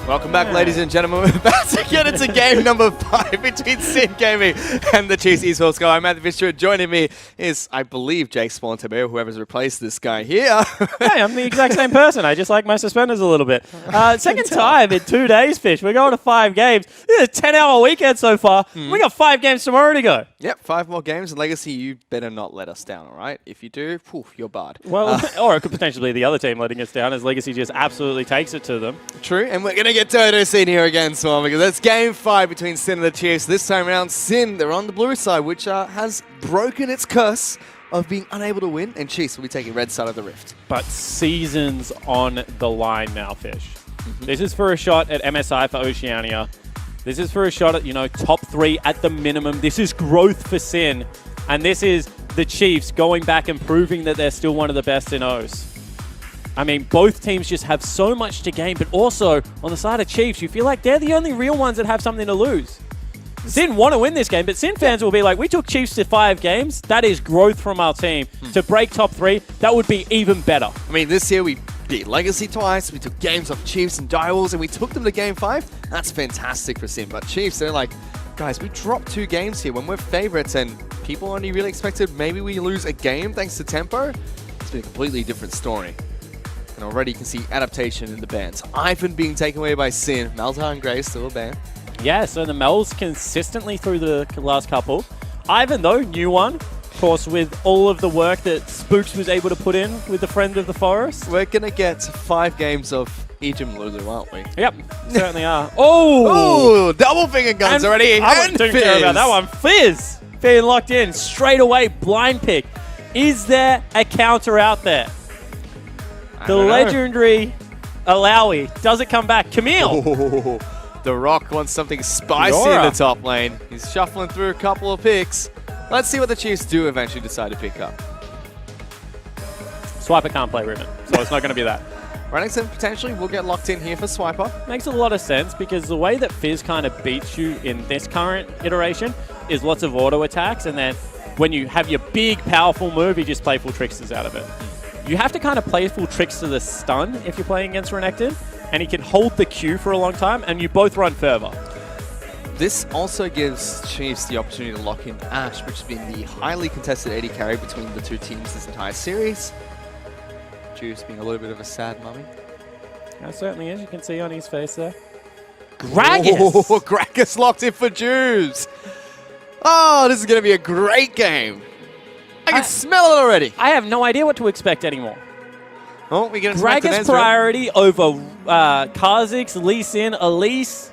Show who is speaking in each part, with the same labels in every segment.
Speaker 1: Welcome back, ladies and gentlemen. We're about to get into game number 5 between Sin Gaming and the Chiefs Esports Go. I'm Matthew Fisher. Joining me is, I believe, Jake Spawn-Tabeo, whoever's replaced this guy here.
Speaker 2: Hey, I'm the exact same person. I just like my suspenders a little bit. Second time in 2 days, Fish. We're going to 5 games. This is a 10-hour weekend so far. We got 5 games tomorrow to go.
Speaker 1: Yep, 5 more games. And Legacy, you better not let us down, all right? If you do, poof, you're barred.
Speaker 2: Well, or it could potentially be the other team letting us down as Legacy just absolutely takes it to them.
Speaker 1: True, and we're going to get Toto Sin here again, Swan, because that's game 5 between Sin and the Chiefs. This time around, Sin, they're on the blue side, which has broken its curse of being unable to win, and Chiefs will be taking red side of the rift.
Speaker 2: But seasons on the line now, Fish. This is for a shot at MSI for Oceania. This is for a shot at, top 3 at the minimum. This is growth for Sin, and this is the Chiefs going back and proving that they're still one of the best in O's. I mean, both teams just have so much to gain, but also, on the side of Chiefs, you feel like they're the only real ones that have something to lose. Sin want to win this game, but Sin fans will be like, we took Chiefs to 5 games. That is growth from our team. To break top 3, that would be even better.
Speaker 1: I mean, this year we beat Legacy twice, we took games off Chiefs and Direwolves, and we took them to game 5. That's fantastic for Sin, but Chiefs, they're like, guys, we dropped 2 games here when we're favorites, and people only really expected maybe we lose a game thanks to tempo. It's been a completely different story. And already you can see adaptation in the bans. Ivan being taken away by Sin. Malzahar and Gray still a ban.
Speaker 2: Yeah, so the Mel's consistently through the last couple. Ivan, though, new one. Of course, with all of the work that Spooks was able to put in with the Friend of the Forest.
Speaker 1: We're going to get 5 games of Ejim Lulu, aren't we?
Speaker 2: Yep, certainly are. Oh!
Speaker 1: Double finger guns
Speaker 2: and
Speaker 1: already.
Speaker 2: I wasn't too care about that one. Fizz being locked in straight away. Blind pick. Is there a counter out there? The legendary Alawi. Does it come back? Camille.
Speaker 1: Oh, the Rock wants something spicy in the top lane. He's shuffling through a couple of picks. Let's see what the Chiefs do eventually decide to pick up.
Speaker 2: Swiper can't play Riven, so it's not going to be that.
Speaker 1: Renekton potentially will get locked in here for Swiper.
Speaker 2: Makes a lot of sense because the way that Fizz kind of beats you in this current iteration is lots of auto attacks, and then when you have your big, powerful move, you just play full tricksters out of it. You have to kind of play full tricks to the stun if you're playing against Renekton, and he can hold the Q for a long time, and you both run further.
Speaker 1: This also gives Chiefs the opportunity to lock in Ashe, which has been the highly contested AD carry between the 2 teams this entire series. Juice being a little bit of a sad mummy.
Speaker 2: That certainly is. You can see on his face there. Gragas!
Speaker 1: Oh, Gragas locked in for Juice. Oh, this is going to be a great game. I can smell it already.
Speaker 2: I have no idea what to expect anymore.
Speaker 1: Oh, we get
Speaker 2: Gragas priority over Kha'Zix, Lee Sin, Elise.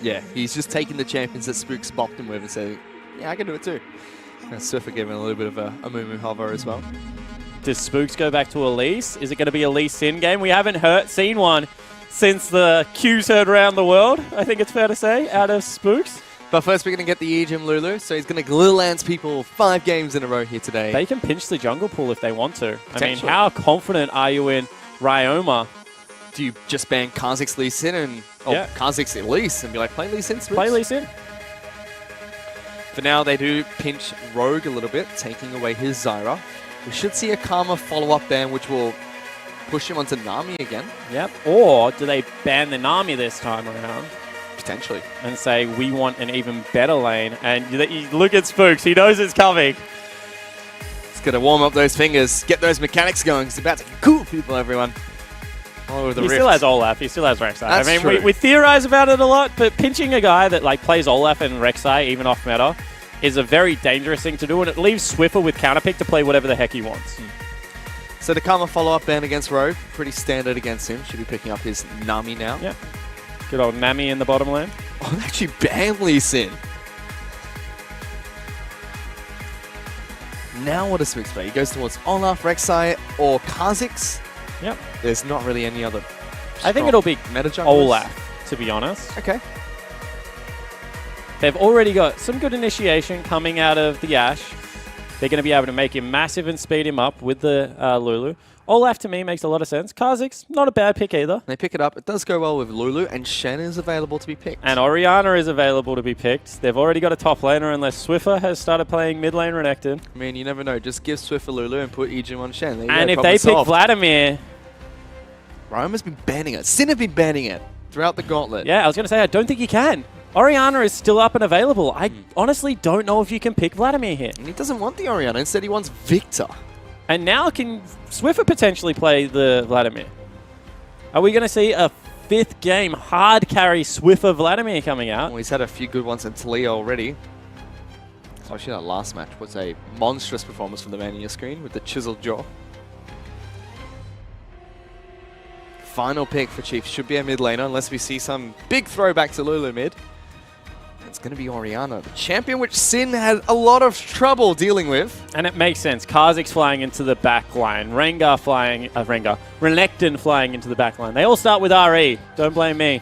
Speaker 1: Yeah, he's just taking the champions that Spooks bopped him with and said, yeah, I can do it too. And Surfer gave him a little bit of a moo hover as well.
Speaker 2: Does Spooks go back to Elise? Is it going to be a Lee Sin game? We haven't seen one since the Q's heard around the world, I think it's fair to say, out of Spooks.
Speaker 1: But first, we're going to get the Ejim Lulu, so he's going to Glue Lance people 5 games in a row here today.
Speaker 2: They can pinch the jungle pool if they want to. I mean, how confident are you in Ryoma?
Speaker 1: Do you just ban Kha'Zix Lee Sin and Kha'Zix Elise and be like, play Lee Sin, Spooks?
Speaker 2: Play Lee Sin.
Speaker 1: For now, they do pinch Rogue a little bit, taking away his Zyra. We should see a Karma follow-up ban, which will push him onto Nami again.
Speaker 2: Yep. Or do they ban the Nami this time around?
Speaker 1: Potentially.
Speaker 2: And say, we want an even better lane. And you look at Spooks. He knows it's coming.
Speaker 1: He's going to warm up those fingers, get those mechanics going. He's about to cool people, everyone. All over the rift.
Speaker 2: He still has Olaf. He still has Rek'Sai.
Speaker 1: That's
Speaker 2: I mean,
Speaker 1: true.
Speaker 2: we theorize about it a lot, but pinching a guy that plays Olaf and Rek'Sai, even off meta, is a very dangerous thing to do, and it leaves Swiffer with counterpick to play whatever the heck he wants.
Speaker 1: So the Karma follow-up ban against Rogue, pretty standard against him. Should be picking up his Nami now.
Speaker 2: Yeah. Good old Nami in the bottom lane.
Speaker 1: Oh, they actually ban Lee Sin. Now what does Spooks play? He goes towards Olaf, Rek'Sai, or Kha'Zix.
Speaker 2: Yep.
Speaker 1: There's not really any other
Speaker 2: I think it'll be
Speaker 1: meta junglers.
Speaker 2: Olaf, to be honest.
Speaker 1: Okay.
Speaker 2: They've already got some good initiation coming out of the Ashe. They're going to be able to make him massive and speed him up with the Lulu. Olaf, to me, makes a lot of sense. Kha'Zix, not a bad pick either.
Speaker 1: They pick it up. It does go well with Lulu, and Shen is available to be picked.
Speaker 2: And Orianna is available to be picked. They've already got a top laner unless Swiffer has started playing mid lane Renekton.
Speaker 1: I mean, you never know. Just give Swiffer Lulu and put Ejim on Shen.
Speaker 2: And if they pick Vladimir...
Speaker 1: Ryoma's been banning it. Sin have been banning it. throughout the gauntlet.
Speaker 2: Yeah, I was going to say, I don't think you can. Orianna is still up and available. I honestly don't know if you can pick Vladimir here.
Speaker 1: And he doesn't want the Orianna. Instead, he wants Victor.
Speaker 2: And now can Swiffer potentially play the Vladimir? Are we going to see a 5th game hard carry Swiffer Vladimir coming out?
Speaker 1: Well, he's had a few good ones in Talia already. Actually, that last match was a monstrous performance from the man on your screen with the chiseled jaw. Final pick for Chiefs should be a mid laner unless we see some big throwback to Lulu mid. It's going to be Orianna, the champion which Sin had a lot of trouble dealing with.
Speaker 2: And it makes sense. Kha'Zix flying into the back line. Renekton flying into the back line. They all start with RE. Don't blame me.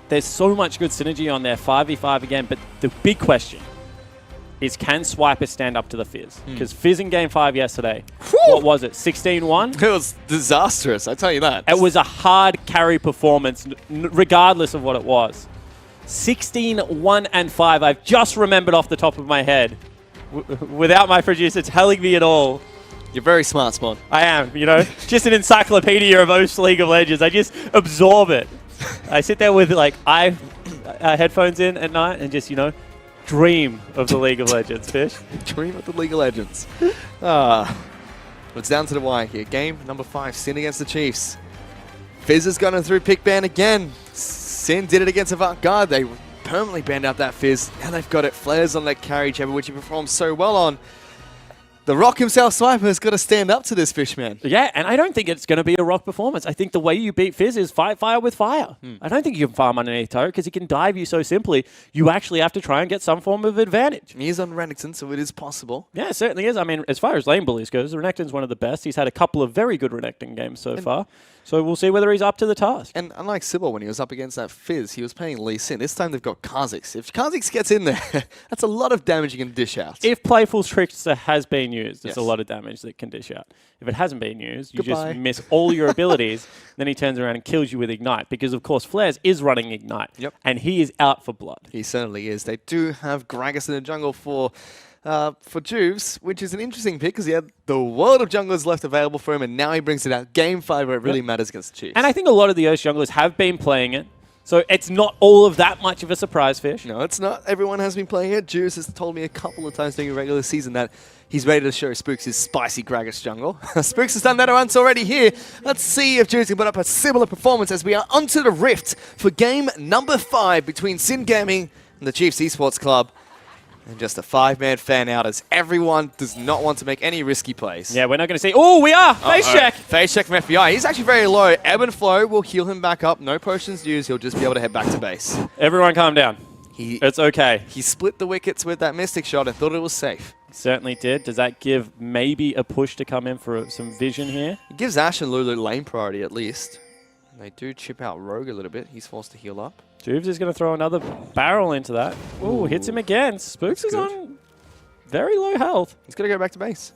Speaker 2: There's so much good synergy on there. 5v5 again. But the big question is, can Swiper stand up to the Fizz? Because Fizz in Game 5 yesterday, what was it, 16-1?
Speaker 1: It was disastrous, I tell you that.
Speaker 2: It was a hard carry performance, regardless of what it was. 16-1 and 5. I've just remembered off the top of my head, without my producer telling me at all.
Speaker 1: You're very smart, Spawn.
Speaker 2: I am, just an encyclopedia of Osh League of Legends. I just absorb it. I sit there with like headphones in at night and just, dream of the League of Legends, Fish.
Speaker 1: Dream of the League of Legends. It's down to the wire here. Game number 5, Sin against the Chiefs. Fizz has gone through pick ban again. Sin did it against Avant-Garde. They permanently banned out that Fizz. Now they've got it. Flares on that carry chamber, which he performed so well on. The Rock himself, Swiper, has got to stand up to this, Fishman.
Speaker 2: Yeah, and I don't think it's going to be a Rock performance. I think the way you beat Fizz is fight fire with fire. I don't think you can farm underneath turret because he can dive you so simply. You actually have to try and get some form of advantage.
Speaker 1: He is on Renekton, so it is possible.
Speaker 2: Yeah, it certainly is. I mean, as far as lane bullies goes, Renekton's one of the best. He's had a couple of very good Renekton games so far. So we'll see whether he's up to the task.
Speaker 1: And unlike Sybil, when he was up against that Fizz, he was playing Lee Sin. This time they've got Kha'Zix. If Kha'Zix gets in there, that's a lot of damage you can dish out.
Speaker 2: If Playful Trickster has been used, it's a lot of damage that can dish out. If it hasn't been used, you just miss all your abilities. Then he turns around and kills you with Ignite. Because, of course, Flares is running Ignite.
Speaker 1: Yep.
Speaker 2: And he is out for blood.
Speaker 1: He certainly is. They do have Gragas in the jungle for Juves, which is an interesting pick because he had the world of junglers left available for him, and now he brings it out Game 5 where it really matters against the Chiefs.
Speaker 2: And I think a lot of the Osh junglers have been playing it, so it's not all of that much of a surprise, Fish.
Speaker 1: No, it's not. Everyone has been playing it. Juves has told me a couple of times during the regular season that he's ready to show Spooks his spicy Gragas jungle. Spooks has done that once already here. Let's see if Juves can put up a similar performance as we are onto the Rift for game number 5 between Sin Gaming and the Chiefs Esports Club. And just a 5-man fan out as everyone does not want to make any risky plays.
Speaker 2: Yeah, we're not going to see... Oh, we are! Face check!
Speaker 1: Face check from FBI. He's actually very low. Ebb and Flow will heal him back up. No potions used. He'll just be able to head back to base.
Speaker 2: Everyone calm down. It's okay.
Speaker 1: He split the wickets with that Mystic shot and thought it was safe.
Speaker 2: Certainly did. Does that give maybe a push to come in for some vision here?
Speaker 1: It gives Ash and Lulu lane priority at least. They do chip out Rogue a little bit. He's forced to heal up.
Speaker 2: Juves is going to throw another barrel into that. Ooh, hits him again. Spooks is on very low health.
Speaker 1: He's going to go back to base.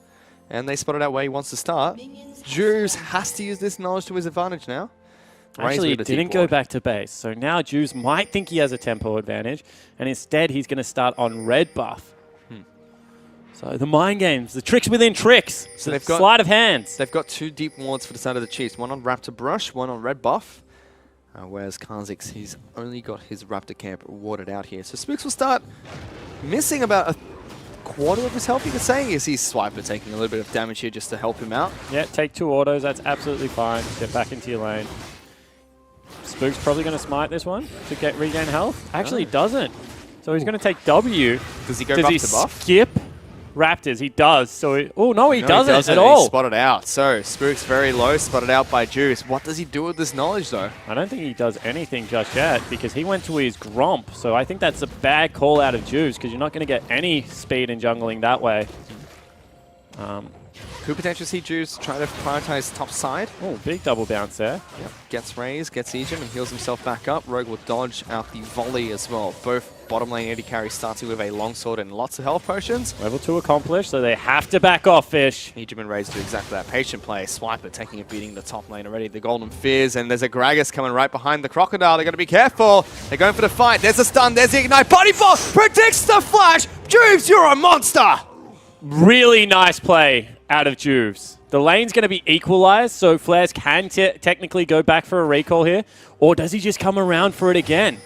Speaker 1: And they spotted out where he wants to start. Juves has to use this knowledge to his advantage now.
Speaker 2: Actually, he didn't go back to base. So now Juves might think he has a tempo advantage. And instead, he's going to start on red buff. So the mind games, the tricks within tricks. So they've got sleight of hands.
Speaker 1: They've got 2 deep wards for the side of the Chiefs. One on Raptor Brush, one on red buff. Whereas Kha'Zix, he's only got his Raptor camp warded out here. So Spooks will start missing about a quarter of his health, you could say. You see Swiper taking a little bit of damage here just to help him out.
Speaker 2: Yeah, take 2 autos. That's absolutely fine. Get back into your lane. Spooks probably going to smite this one to regain health. Actually, he doesn't. So he's going to take W.
Speaker 1: Does he go buff to buff?
Speaker 2: Skip Raptors? He does. So, he doesn't at
Speaker 1: all.
Speaker 2: He's
Speaker 1: spotted out. So Spooks very low, spotted out by Juice. What does he do with this knowledge though?
Speaker 2: I don't think he does anything just yet because he went to his Gromp. So I think that's a bad call out of Juice because you're not going to get any speed in jungling that way.
Speaker 1: Could potentially see Juice try to prioritize top side.
Speaker 2: Oh, big double bounce there.
Speaker 1: Yep. Gets raised, gets Ejim, and heals himself back up. Rogue will dodge out the volley as well. Both bottom lane AD carries starting with a longsword and lots of health potions.
Speaker 2: Level 2 accomplished, so they have to back off, Fish.
Speaker 1: Ejim and raised to exactly that patient play. Swiper taking a beating the top lane already. The Golden Fizz, and there's a Gragas coming right behind the Crocodile. They're going to be careful. They're going for the fight. There's a stun. There's the Ignite. Body Force predicts the flash. Juves, you're a monster.
Speaker 2: Really nice play out of Juves. The lane's going to be equalized, so Flares can technically go back for a recall here. Or does he just come around for it again?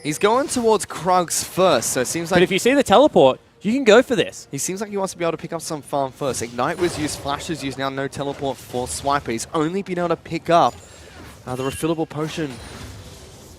Speaker 1: He's going towards Krugs first, so it seems like...
Speaker 2: But if you see the teleport, you can go for this.
Speaker 1: He seems like he wants to be able to pick up some farm first. Ignite was used, Flash is used, now no teleport for Swiper. He's only been able to pick up the refillable potion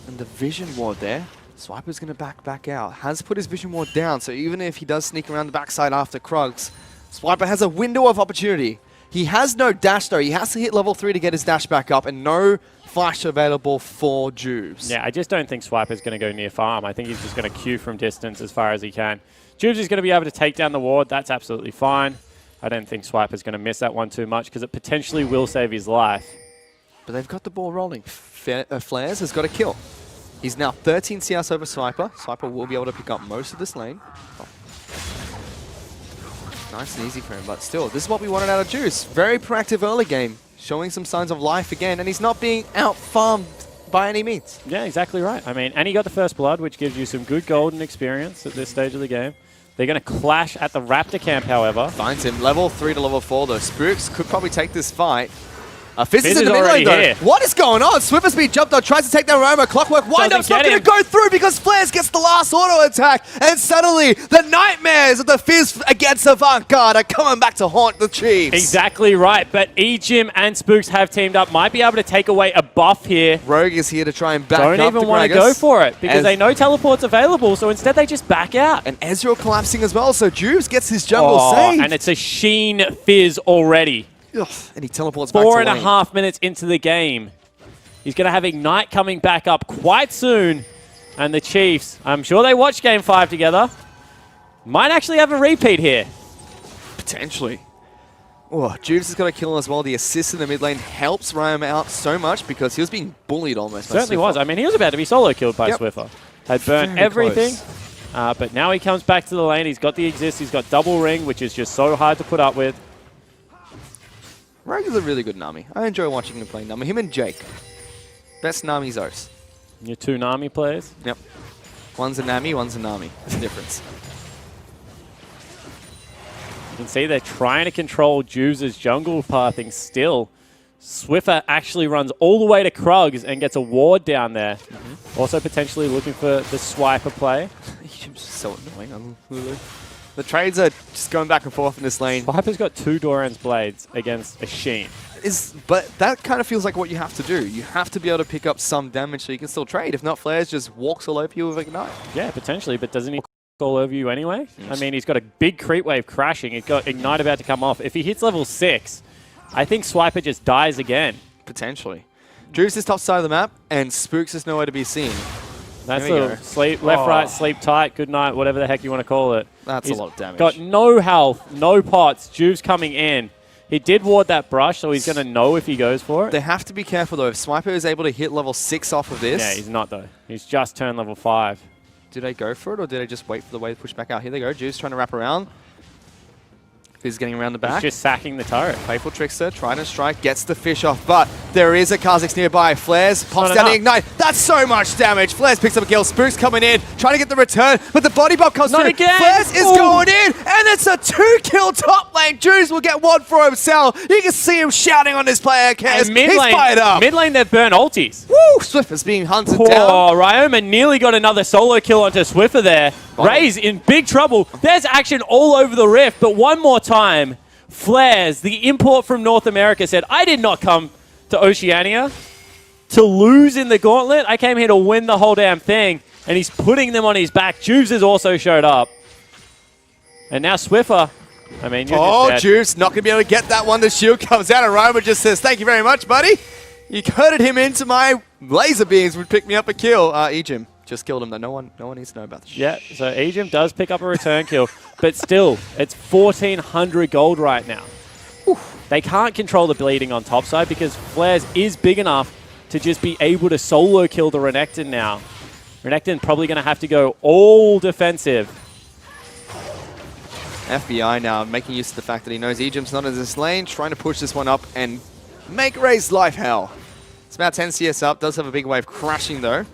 Speaker 1: and the vision ward there. Swiper's going to back out. Has put his vision ward down, so even if he does sneak around the backside after Krugs, Swiper has a window of opportunity. He has no dash though. He has to hit level 3 to get his dash back up, and no flash available for Juves.
Speaker 2: Yeah, I just don't think Swiper's going to go near farm. I think he's just going to queue from distance as far as he can. Juves is going to be able to take down the ward. That's absolutely fine. I don't think Swiper's going to miss that one too much because it potentially will save his life.
Speaker 1: But they've got the ball rolling. Flares has got a kill. He's now 13 CS over Swiper. Swiper will be able to pick up most of this lane. Oh. Nice and easy for him, but still, this is what we wanted out of Juice. Very proactive early game, showing some signs of life again, and he's not being out-farmed by any means.
Speaker 2: Yeah, exactly right. I mean, and he got the first blood, which gives you some good golden experience at this stage of the game. They're going to clash at the Raptor camp, however.
Speaker 1: Finds him. Level 3 to level 4, though. Spooks could probably take this fight. Fizz is in the mid lane, though.
Speaker 2: Here.
Speaker 1: What is going on? Swift speed jumped on, tries to take down Roma. Clockwork wind-up's not going to go through because Flares gets the last auto attack. And suddenly, the nightmares of the Fizz against the Vanguard are coming back to haunt the Chiefs.
Speaker 2: Exactly right. But Ejim and Spooks have teamed up. Might be able to take away a buff here.
Speaker 1: Rogue is here to try and back up.
Speaker 2: Don't even want to go for it because they know teleport's available. So instead, they just back out.
Speaker 1: And Ezreal collapsing as well. So Juves gets his jungle saved.
Speaker 2: And it's a Sheen Fizz already.
Speaker 1: Ugh, and he teleports back to lane.
Speaker 2: 4.5 minutes into the game. He's going to have Ignite coming back up quite soon. And the Chiefs, I'm sure they watched Game 5 together, might actually have a repeat here.
Speaker 1: Potentially. Oh, Juves has got a kill as well. The assist in the mid lane helps Ryan out so much because he was being bullied almost.
Speaker 2: Certainly was. I mean, he was about to be solo killed by Swiffer. Had burnt everything. But now he comes back to the lane. He's got the exist. He's got double ring, which is just so hard to put up with.
Speaker 1: Rogue is a really good Nami. I enjoy watching him play Nami. Him and Jake. Best Nami Zos.
Speaker 2: Your two Nami players?
Speaker 1: Yep. One's a Nami, one's a Nami. There's a difference.
Speaker 2: You can see they're trying to control Juves' jungle pathing still. Swiffer actually runs all the way to Krugs and gets a ward down there. Also potentially looking for the Swiper play.
Speaker 1: He's so annoying on Lulu. The trades are just going back and forth in this lane.
Speaker 2: Swiper's got 2 Doran's Blades against a Sheen.
Speaker 1: But that kind of feels like what you have to do. You have to be able to pick up some damage so you can still trade. If not, Flares just walks all over you with Ignite.
Speaker 2: Yeah, potentially, but doesn't he walk all over you anyway? Yes. I mean, he's got a big creep wave crashing. He's got Ignite about to come off. If he hits level 6, I think Swiper just dies again.
Speaker 1: Potentially. Juice is top side of the map, and Spooks is nowhere to be seen.
Speaker 2: That's a sleep, left, right, sleep tight, good night, whatever the heck you want to call it.
Speaker 1: That's a lot of damage.
Speaker 2: Got no health, no pots. Juve's coming in. He did ward that brush, so he's going to know if he goes for it.
Speaker 1: They have to be careful, though. If Swiper is able to hit level 6 off of this...
Speaker 2: Yeah, he's not, though. He's just turned level 5.
Speaker 1: Did they go for it, or did they just wait for the wave to push back out? Here they go. Juice trying to wrap around. Fizz getting around the back.
Speaker 2: He's just sacking the turret.
Speaker 1: Playful Trickster, trying to strike, gets the fish off, but there is a Kha'Zix nearby. Flares pops down the Ignite. That's so much damage. Flares picks up a kill. Spooks coming in, trying to get the return, but the body bomb comes through.
Speaker 2: Again.
Speaker 1: Flares is going in, and it's a 2-kill top lane. Juice will get one for himself. You can see him shouting on this player. He's fired up.
Speaker 2: Mid lane, they've burnt ultis.
Speaker 1: Woo! Swiffer's being hunted down.
Speaker 2: Oh, Ryoma nearly got another solo kill onto Swiffer there. Ray's in big trouble. There's action all over the rift, but one more time. Flares, the import from North America, said, I did not come to Oceania to lose in the gauntlet. I came here to win the whole damn thing. And he's putting them on his back. Juves has also showed up. And now Swiffer, I mean, you're just dead.
Speaker 1: Juves not going to be able to get that one. The shield comes out and Roma just says, thank you very much, buddy. You herded him into my laser beams, would pick me up a kill. Ejim just killed him, though. No one needs to know about this.
Speaker 2: Yeah, so Ejim does pick up a return kill. But still, it's 1,400 gold right now. They can't control the bleeding on topside because Flares is big enough to just be able to solo kill the Renekton now. Renekton probably going to have to go all defensive.
Speaker 1: FBI now making use of the fact that he knows Ejim's not in this lane, trying to push this one up and make Ray's life hell. It's about 10 CS up, does have a big wave crashing though.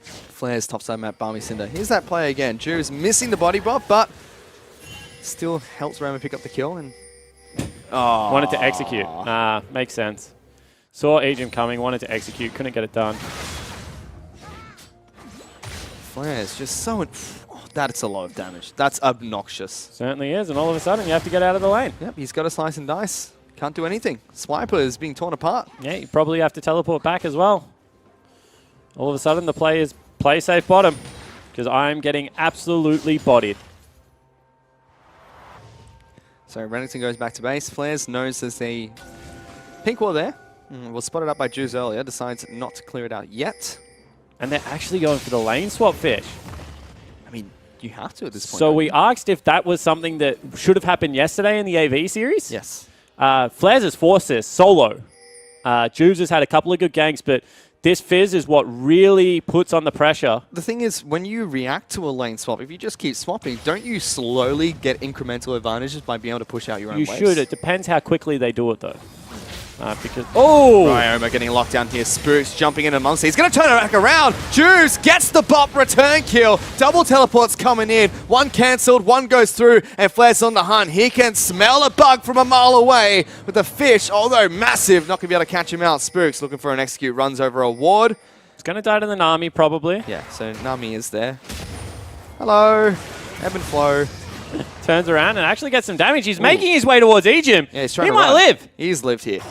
Speaker 1: Flares topside map, Balmy Cinder. Here's that play again. Juve's missing the body buff, but still helps Roma pick up the kill. And Oh.
Speaker 2: Wanted to execute. Makes sense. Saw Egypt coming, wanted to execute, couldn't get it done.
Speaker 1: Flares just so... Oh, that's a lot of damage. That's obnoxious.
Speaker 2: Certainly is, and all of a sudden you have to get out of the lane.
Speaker 1: Yep, he's got a slice and dice. Can't do anything. Swiper is being torn apart.
Speaker 2: Yeah, you probably have to teleport back as well. All of a sudden the play is play safe bottom, because I'm getting absolutely bodied.
Speaker 1: So Renekton goes back to base. Flares knows there's a pink wall there. Was spotted up by Juice earlier. Decides not to clear it out yet.
Speaker 2: And they're actually going for the lane swap fish.
Speaker 1: I mean, you have to at this point.
Speaker 2: So we asked if that was something that should have happened yesterday in the AV series.
Speaker 1: Yes.
Speaker 2: Flares has forced this solo. Juice has had a couple of good ganks, but this Fizz is what really puts on the pressure.
Speaker 1: The thing is, when you react to a lane swap, if you just keep swapping, don't you slowly get incremental advantages by being able to push out your own waves?
Speaker 2: You should. It depends how quickly they do it, though. Because
Speaker 1: Ryoma getting locked down here. Spooks jumping in amongst it. He's going to turn it back around. Juice gets the bop return kill. Double teleports coming in. One cancelled, one goes through, and Flair's on the hunt. He can smell a bug from a mile away with the fish, although massive. Not going to be able to catch him out. Spooks looking for an execute. Runs over a ward.
Speaker 2: It's going to die to the Nami, probably.
Speaker 1: Yeah, so Nami is there. Hello. Ebb and flow.
Speaker 2: Turns around and actually gets some damage. He's making his way towards Egypt.
Speaker 1: Yeah, he's trying
Speaker 2: he
Speaker 1: to
Speaker 2: might
Speaker 1: run.
Speaker 2: live.
Speaker 1: He's lived here.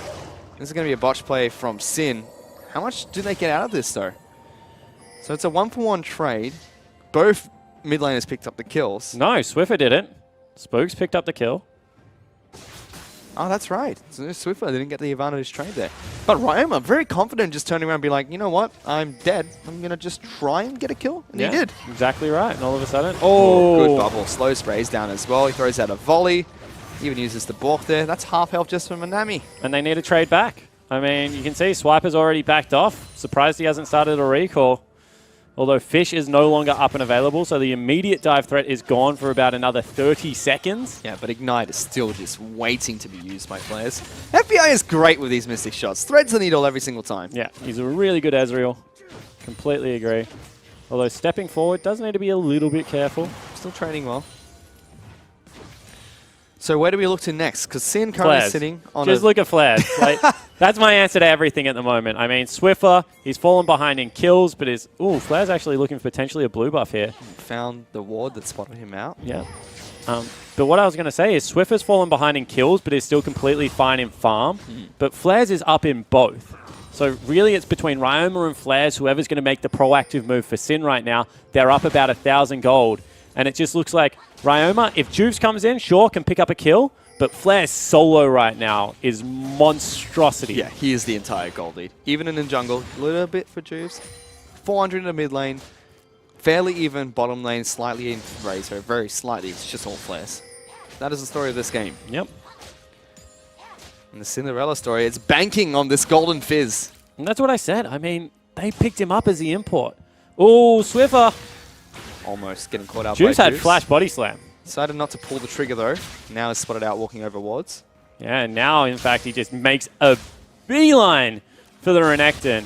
Speaker 1: This is going to be a botch play from Sin. How much do they get out of this, though? So it's a 1-for-1 trade. Both mid laners picked up the kills.
Speaker 2: No, Swiffer didn't. Spooks picked up the kill.
Speaker 1: Oh, that's right. So Swiffer didn't get the advantage trade there. But Ryoma, very confident, just turning around and be like, you know what? I'm dead. I'm going to just try and get a kill. And he did.
Speaker 2: Exactly right. And all of a sudden,
Speaker 1: Good bubble. Slow sprays down as well. He throws out a volley. Even uses the balk there. That's half health just from Manami.
Speaker 2: And they need to trade back. I mean, you can see Swiper's already backed off. Surprised he hasn't started a recall. Although Fish is no longer up and available, so the immediate dive threat is gone for about another 30 seconds.
Speaker 1: Yeah, but Ignite is still just waiting to be used by players. FBI is great with these Mystic shots. Threads the needle every single time.
Speaker 2: Yeah, he's a really good Ezreal. Completely agree. Although stepping forward does need to be a little bit careful.
Speaker 1: Still training well. So where do we look to next? Because Sin currently sitting on
Speaker 2: Just look at Flares. Like, that's my answer to everything at the moment. I mean, Swiffer, he's fallen behind in kills, but is... Ooh, Flares actually looking for potentially a blue buff here.
Speaker 1: Found the ward that spotted him out.
Speaker 2: Yeah. But what I was going to say is Swiffer's fallen behind in kills, but is still completely fine in farm. But Flares is up in both. So really it's between Ryoma and Flares, whoever's going to make the proactive move for Sin right now. They're up about 1,000 gold. And it just looks like Ryoma, if Juice comes in, sure, can pick up a kill. But Flair's solo right now is monstrosity.
Speaker 1: Yeah, he is the entire gold lead. Even in the jungle, a little bit for Juice. 400 in the mid lane. Fairly even bottom lane, slightly in raise, so very slightly. It's just all Flares. That is the story of this game.
Speaker 2: Yep.
Speaker 1: And the Cinderella story, it's banking on this golden fizz.
Speaker 2: And that's what I said. I mean, they picked him up as the import. Oh, Swiffer.
Speaker 1: Almost getting caught out
Speaker 2: Juice
Speaker 1: by
Speaker 2: had flash body slam.
Speaker 1: Decided not to pull the trigger, though. Now is spotted out walking over wards.
Speaker 2: Yeah, and now, in fact, he just makes a beeline for the Renekton.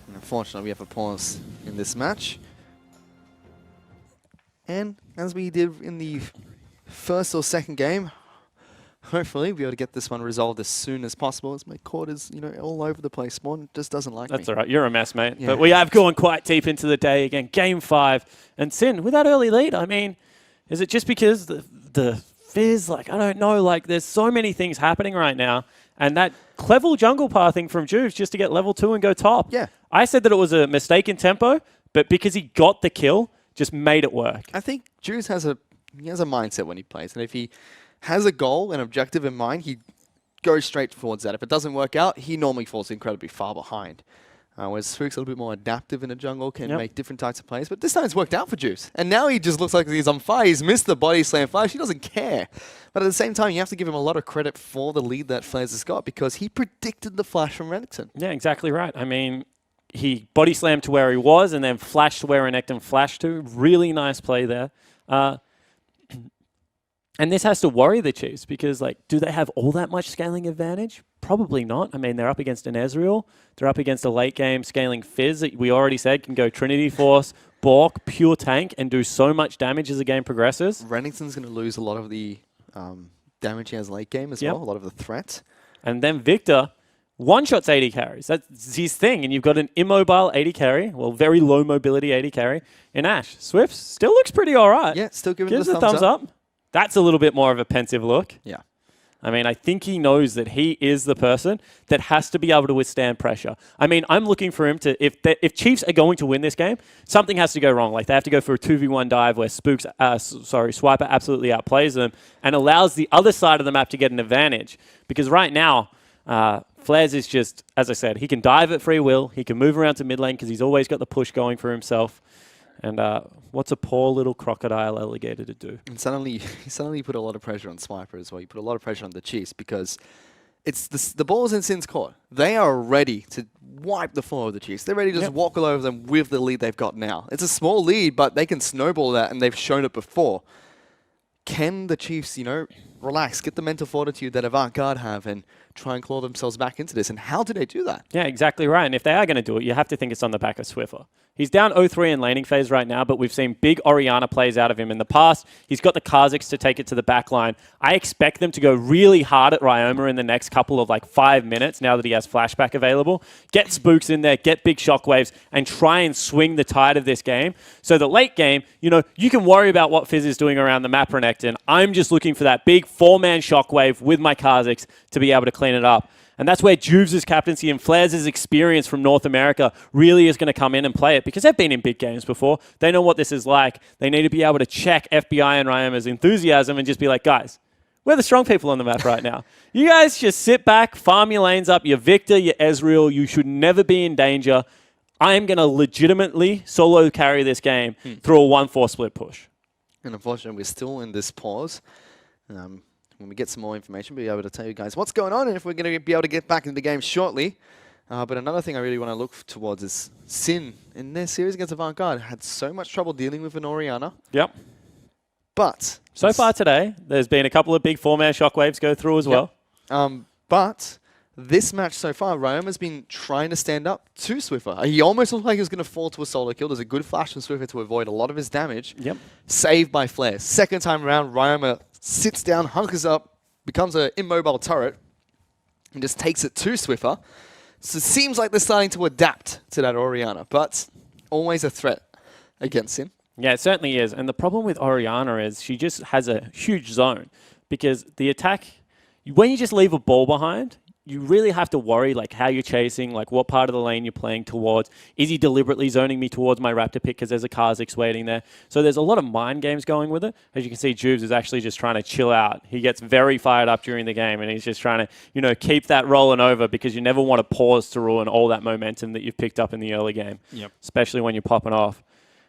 Speaker 1: And unfortunately, we have a pause in this match. And as we did in the first or second game, hopefully we'll be able to get this one resolved as soon as possible, as my cord is, you know, all over the place. Spawn just doesn't like me.
Speaker 2: That's all right. You're a mess, mate.
Speaker 1: Yeah.
Speaker 2: But we have gone quite deep into the day again. Game 5. And Sin, with that early lead, I mean, is it just because the Fizz, like, I don't know, like, there's so many things happening right now. And that clever jungle pathing from Juice just to get level 2 and go top.
Speaker 1: Yeah.
Speaker 2: I said that it was a mistake in tempo, but because he got the kill, just made it work.
Speaker 1: I think Juice has a mindset when he plays. And if he has a goal, an objective in mind, he goes straight towards that. If it doesn't work out, he normally falls incredibly far behind. Whereas Spook's a little bit more adaptive in the jungle, can make different types of plays. But this time it's worked out for Juice. And now he just looks like he's on fire. He's missed the body slam flash. He doesn't care. But at the same time, you have to give him a lot of credit for the lead that Flares has got because he predicted the flash from Renekton.
Speaker 2: Yeah, exactly right. I mean, he body slammed to where he was and then flashed to where Renekton flashed to. Really nice play there. And this has to worry the Chiefs because, like, do they have all that much scaling advantage? Probably not. I mean, they're up against an Ezreal. They're up against a late-game scaling Fizz that we already said can go Trinity Force, Bork, pure tank, and do so much damage as the game progresses.
Speaker 1: Renekton's going to lose a lot of the damage he has late game as well, a lot of the threat.
Speaker 2: And then Victor, one-shots 80 carries. That's his thing. And you've got an immobile 80 carry, well, very low mobility 80 carry in Ash. Swift still looks pretty all right.
Speaker 1: Yeah, still giving
Speaker 2: Gives
Speaker 1: the
Speaker 2: a thumbs up. That's a little bit more of a pensive look.
Speaker 1: Yeah.
Speaker 2: I mean, I think he knows that he is the person that has to be able to withstand pressure. I mean, I'm looking for him to, if Chiefs are going to win this game, something has to go wrong. Like, they have to go for a 2v1 dive where Swiper absolutely outplays them and allows the other side of the map to get an advantage. Because right now, Flares is just, as I said, he can dive at free will. He can move around to mid lane because he's always got the push going for himself. And what's a poor little crocodile alligator to do?
Speaker 1: And suddenly put a lot of pressure on Swiper as well. You put a lot of pressure on the Chiefs because it's the ball's in Sin's court. They are ready to wipe the floor of the Chiefs. They're ready to just walk all over them with the lead they've got now. It's a small lead, but they can snowball that, and they've shown it before. Can the Chiefs, relax, get the mental fortitude that Avant-Garde have, and try and claw themselves back into this? And how do they do that?
Speaker 2: Yeah, exactly right. And if they are going to do it, you have to think it's on the back of Swiffer. He's down 0-3 in laning phase right now, but we've seen big Orianna plays out of him in the past. He's got the Kha'Zix to take it to the back line. I expect them to go really hard at Ryoma in the next couple of 5 minutes now that he has flashback available. Get spooks in there, get big shockwaves, and try and swing the tide of this game. So the late game, you can worry about what Fizz is doing around the map, Renekton. I'm just looking for that big 4-man shockwave with my Kha'Zix to be able to clean it up. And that's where Juves' captaincy and Flares' experience from North America really is going to come in and play it, because they've been in big games before. They know what this is like. They need to be able to check FBI and Ryoma's enthusiasm and just be like, guys, we're the strong people on the map right now. You guys just sit back, farm your lanes up. You're Victor, you're Ezreal. You should never be in danger. I am going to legitimately solo carry this game through a 1-4 split push.
Speaker 1: And unfortunately, we're still in this pause. When we get some more information, we'll be able to tell you guys what's going on and if we're going to be able to get back into the game shortly. But another thing I really want to look towards is Sin in their series against Avant-Garde had so much trouble dealing with an Orianna.
Speaker 2: Yep.
Speaker 1: But
Speaker 2: so far today, there's been a couple of big 4-man shockwaves go through as well.
Speaker 1: But this match so far, Ryoma's been trying to stand up to Swiffer. He almost looked like he was going to fall to a solo kill. There's a good flash from Swiffer to avoid a lot of his damage. Yep. Saved by Flare. Second time around, Ryoma sits down, hunkers up, becomes an immobile turret, and just takes it to Swiffer. So it seems like they're starting to adapt to that Orianna, but always a threat against him.
Speaker 2: Yeah, it certainly is. And the problem with Orianna is she just has a huge zone, because the attack, when you just leave a ball behind, you really have to worry how you're chasing, what part of the lane you're playing towards. Is he deliberately zoning me towards my Raptor pick because there's a Kha'Zix waiting there? So there's a lot of mind games going with it. As you can see, Juves is actually just trying to chill out. He gets very fired up during the game, and he's just trying to, keep that rolling over, because you never want to pause to ruin all that momentum that you've picked up in the early game, especially when you're popping off.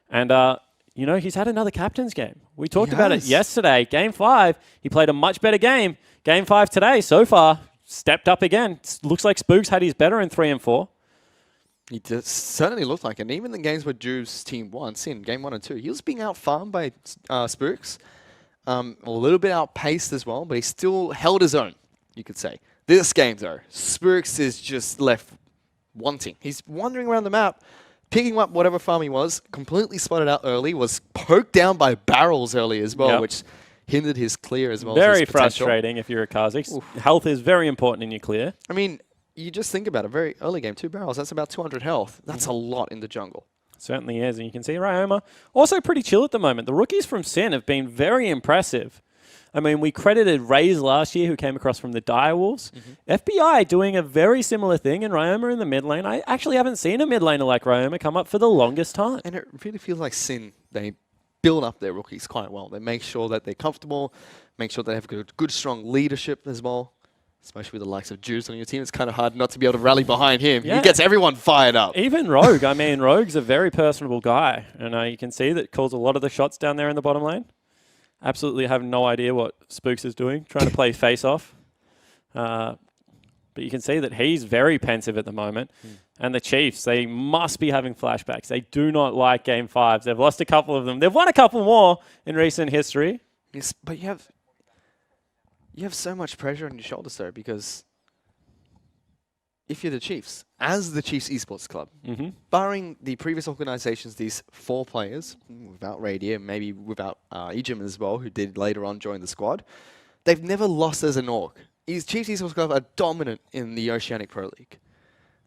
Speaker 2: And, he's had another captain's game. We talked about it yesterday. Game 5, he played a much better game. Game 5 today, so far, stepped up again. Looks like Spooks had his better in 3 and 4.
Speaker 1: He certainly looked like it. And even the games where Juves' team won, Sin, game 1 and 2, he was being out-farmed by Spooks. A little bit outpaced as well, but he still held his own, you could say. This game, though, Spooks is just left wanting. He's wandering around the map, picking up whatever farm he was, completely spotted out early, was poked down by barrels early as well, which hindered his clear as well.
Speaker 2: Very frustrating if you're a Kha'Zix. Health is very important in your clear.
Speaker 1: I mean, you just think about it. Very early game, 2 barrels. That's about 200 health. That's a lot in the jungle.
Speaker 2: Certainly is. And you can see Ryoma also pretty chill at the moment. The rookies from Sin have been very impressive. I mean, we credited Raze last year, who came across from the Direwolves. FBI doing a very similar thing, and Ryoma in the mid lane. I actually haven't seen a mid laner like Ryoma come up for the longest time.
Speaker 1: And it really feels like Sin, they build up their rookies quite well. They make sure that they're comfortable, make sure they have good strong leadership as well. Especially with the likes of Juice on your team, it's kind of hard not to be able to rally behind him. Yeah. He gets everyone fired up.
Speaker 2: Even Rogue. I mean, Rogue's a very personable guy. And you can see that calls a lot of the shots down there in the bottom lane. Absolutely have no idea what Spooks is doing, trying to play face-off. But you can see that he's very pensive at the moment. And the Chiefs, they must be having flashbacks. They do not like Game 5s. They've lost a couple of them. They've won a couple more in recent history.
Speaker 1: Yes, but you have so much pressure on your shoulders, though, because if you're the Chiefs, as the Chiefs Esports Club, barring the previous organizations, these 4 players, without Radier, maybe without Ejim as well, who did later on join the squad, they've never lost as an org. Chiefs Esports Club are dominant in the Oceanic Pro League.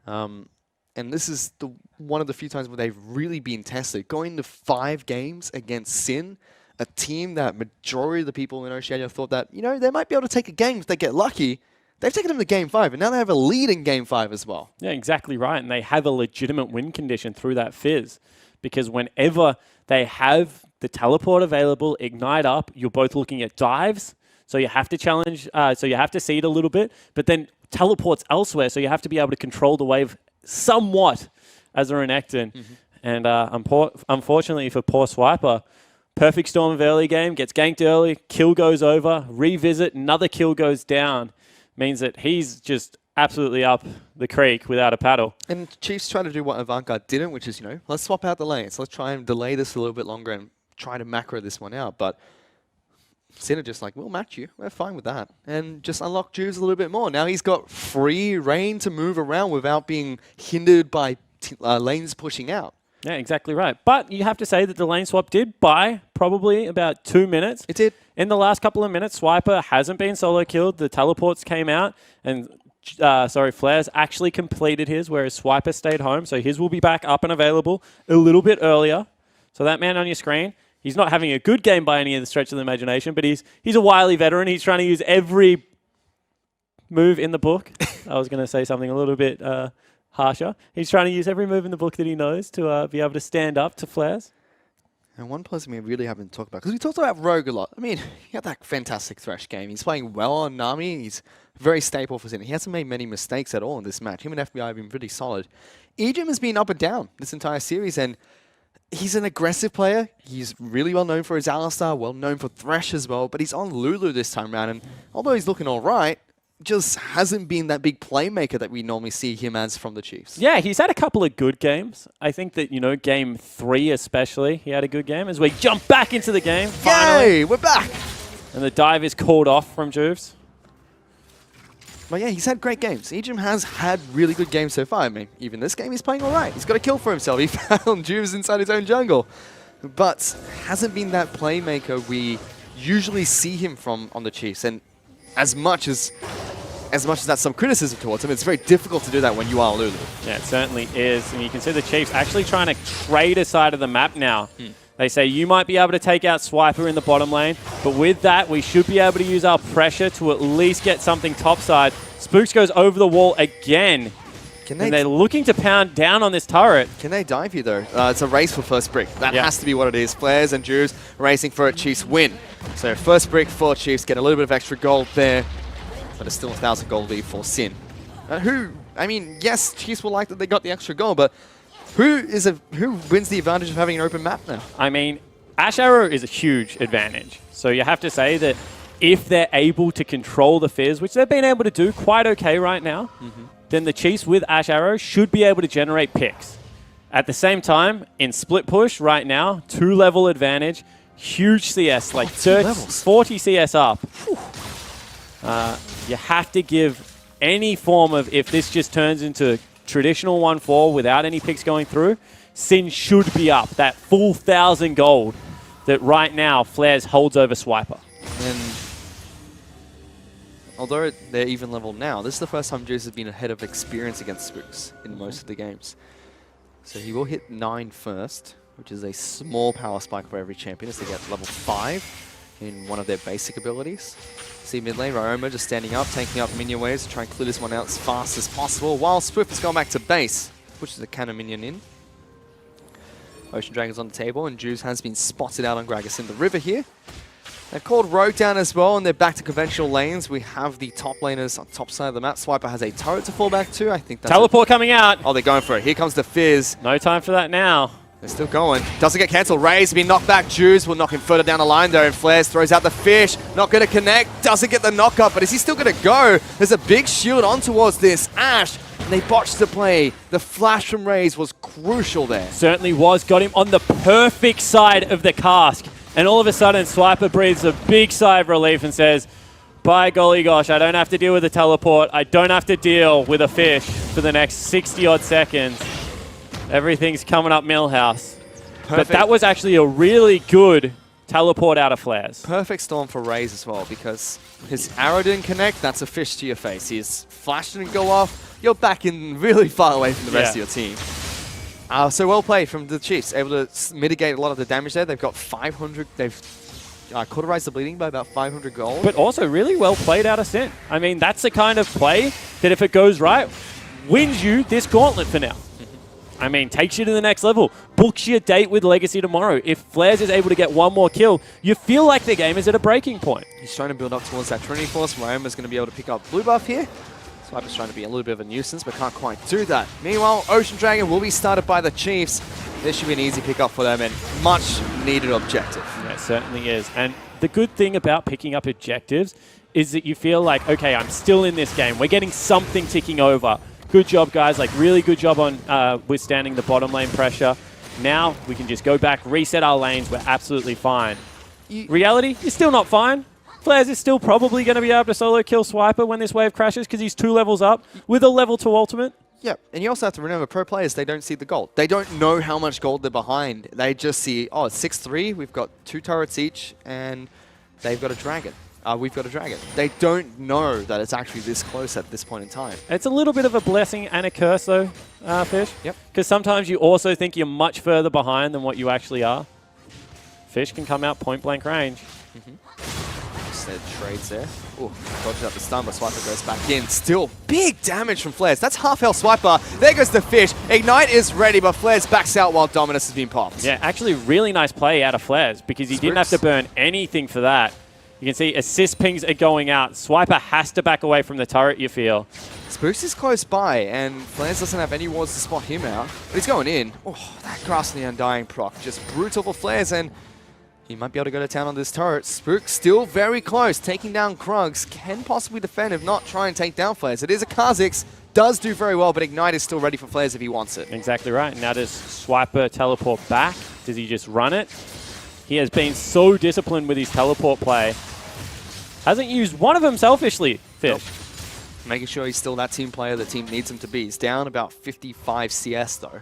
Speaker 1: And this is one of the few times where they've really been tested. Going to 5 games against Sin, a team that majority of the people in Oceania thought that, they might be able to take a game if they get lucky. They've taken them to Game 5, and now they have a lead in Game 5 as well.
Speaker 2: Yeah, exactly right. And they have a legitimate win condition through that fizz. Because whenever they have the teleport available, ignite up, you're both looking at dives. So you have to challenge, so you have to seed a little bit. But then teleports elsewhere, so you have to be able to control the wave somewhat as a Renekton. And unfortunately for poor Swiper, perfect storm of early game, gets ganked early, kill goes over, revisit, another kill goes down. Means that he's just absolutely up the creek without a paddle.
Speaker 1: And Chiefs try to do what Avantgarde didn't, which is, let's swap out the lanes. Let's try and delay this a little bit longer and try to macro this one out. But Sin are just like, we'll match you. We're fine with that. And just unlock Juves a little bit more. Now he's got free reign to move around without being hindered by lanes pushing out.
Speaker 2: Yeah, exactly right. But you have to say that the lane swap did buy probably about 2 minutes.
Speaker 1: It did.
Speaker 2: In the last couple of minutes, Swiper hasn't been solo killed. The teleports came out, and Flares actually completed his, whereas Swiper stayed home. So his will be back up and available a little bit earlier. So that man on your screen, he's not having a good game by any of the stretch of the imagination, but he's a wily veteran. He's trying to use every move in the book. I was going to say something a little bit harsher. He's trying to use every move in the book that he knows to be able to stand up to Flares.
Speaker 1: And one person we really haven't talked about, because we talked about Rogue a lot. I mean, he had that fantastic Thresh game. He's playing well on Nami. He's very stable for Sin. He hasn't made many mistakes at all in this match. Him and FBI have been pretty solid. Ejim has been up and down this entire series, and he's an aggressive player. He's really well known for his Alistar, well known for Thresh as well, but he's on Lulu this time around, and although he's looking all right, just hasn't been that big playmaker that we normally see him as from the Chiefs.
Speaker 2: Yeah, he's had a couple of good games. I think that, Game 3 especially, he had a good game as we jump back into the game. Finally.
Speaker 1: Yay, we're back!
Speaker 2: And the dive is called off from Juves.
Speaker 1: But yeah, he's had great games. Ejim has had really good games so far. I mean, even this game he's playing all right. He's got a kill for himself. He found Juves inside his own jungle. But hasn't been that playmaker we usually see him from on the Chiefs. And as much as that's some criticism towards him, it's very difficult to do that when you are Lulu.
Speaker 2: Yeah, it certainly is. And you can see the Chiefs actually trying to trade a side of the map now. They say you might be able to take out Swiper in the bottom lane, but with that, we should be able to use our pressure to at least get something topside. Spooks goes over the wall again. And they're looking to pound down on this turret.
Speaker 1: Can they dive here, though? It's a race for first brick. That has to be what it is. Flares and Juves racing for a Chiefs win. So first brick for Chiefs, get a little bit of extra gold there. But it's still 1,000 gold lead for Sin. Yes, Chiefs will like that they got the extra gold, but who wins the advantage of having an open map now?
Speaker 2: I mean, Ash Arrow is a huge advantage. So you have to say that if they're able to control the Fizz, which they've been able to do quite okay right now, then the Chiefs with Ash Arrow should be able to generate picks. At the same time, in split push right now, 2-level advantage, huge CS, like 40 CS up. You have to give any form of, if this just turns into traditional 1-4 without any picks going through, Sin should be up that full 1,000 gold that right now Flares holds over Swiper.
Speaker 1: And although they're even level now, this is the first time Juice has been ahead of experience against Spooks in most of the games. So he will hit 9 first, which is a small power spike for every champion as they get level 5 in one of their basic abilities. See mid lane, Ryoma just standing up, taking up minion waves to try and clear this one out as fast as possible, while Swift has gone back to base, pushes a cannon minion in. Ocean Dragon's on the table, and Juves has been spotted out on Gragas in the river here. They've called Rogue down as well, and they're back to conventional lanes. We have the top laners on top side of the map. Swiper has a turret to fall back to. I think that's
Speaker 2: teleport coming out.
Speaker 1: Oh, they're going for it. Here comes the Fizz.
Speaker 2: No time for that now.
Speaker 1: They're still going. Doesn't get cancelled. Ray's been knocked back. Juves will knock him further down the line though, and Flares throws out the fish. Not going to connect. Doesn't get the knock up, but is he still going to go? There's a big shield on towards this. Ash, and they botched the play. The flash from Rays was crucial there.
Speaker 2: Certainly was. Got him on the perfect side of the cask. And all of a sudden, Swiper breathes a big sigh of relief and says, by golly gosh, I don't have to deal with a teleport. I don't have to deal with a fish for the next 60-odd seconds. Everything's coming up Millhouse. Perfect. But that was actually a really good teleport out of flares.
Speaker 1: Perfect storm for Raze as well, because his arrow didn't connect, that's a fish to your face. His flash didn't go off, you're back in really far away from the rest of your team. So well played from the Chiefs, able to mitigate a lot of the damage there. They've got 500, they've cauterized the bleeding by about 500 gold.
Speaker 2: But also really well played out of Sin. I mean, that's the kind of play that if it goes right, wins you this gauntlet for now. I mean, takes you to the next level, books you a date with Legacy tomorrow. If Flares is able to get one more kill, you feel like the game is at a breaking point.
Speaker 1: He's trying to build up towards that Trinity Force. Ryoma's going to be able to pick up blue buff here. Swiper's trying to be a little bit of a nuisance, but can't quite do that. Meanwhile, Ocean Dragon will be started by the Chiefs. This should be an easy pickup for them and much needed objective.
Speaker 2: Yeah, it certainly is. And the good thing about picking up objectives is that you feel like, okay, I'm still in this game. We're getting something ticking over. Good job, guys. Like, really good job on withstanding the bottom lane pressure. Now we can just go back, reset our lanes. We're absolutely fine. Reality, you're still not fine. Flares is still probably going to be able to solo kill Swiper when this wave crashes because he's 2 levels up with a level 2 ultimate.
Speaker 1: Yep, and you also have to remember, pro players, they don't see the gold. They don't know how much gold they're behind. They just see, oh, it's 6-3, we've got 2 turrets each, and they've got a dragon. We've got a dragon. They don't know that it's actually this close at this point in time.
Speaker 2: It's a little bit of a blessing and a curse, though, Fish.
Speaker 1: Yep.
Speaker 2: Because sometimes you also think you're much further behind than what you actually are. Fish can come out point-blank range.
Speaker 1: Instead trades there. Ooh, dodges out the stun, but Swiper goes back in. Still big damage from Flares. That's half health Swiper. There goes the Fish. Ignite is ready, but Flares backs out while Dominus has been popped.
Speaker 2: Yeah, actually really nice play out of Flares because he didn't have to burn anything for that. You can see assist pings are going out. Swiper has to back away from the turret, you feel.
Speaker 1: Spooks is close by, and Flares doesn't have any wards to spot him out. But he's going in. Oh, that Grasp of the Undying proc. Just brutal for Flares, and he might be able to go to town on this turret. Spook still very close, taking down Krugs. Can possibly defend, if not try and take down Flares. It is a Kha'Zix. Does do very well, but Ignite is still ready for Flares if he wants it.
Speaker 2: Exactly right. Now does Swiper teleport back? Does he just run it? He has been so disciplined with his teleport play. Hasn't used one of them selfishly, Fish.
Speaker 1: Nope. Making sure he's still that team player the team needs him to be. He's down about 55 CS though.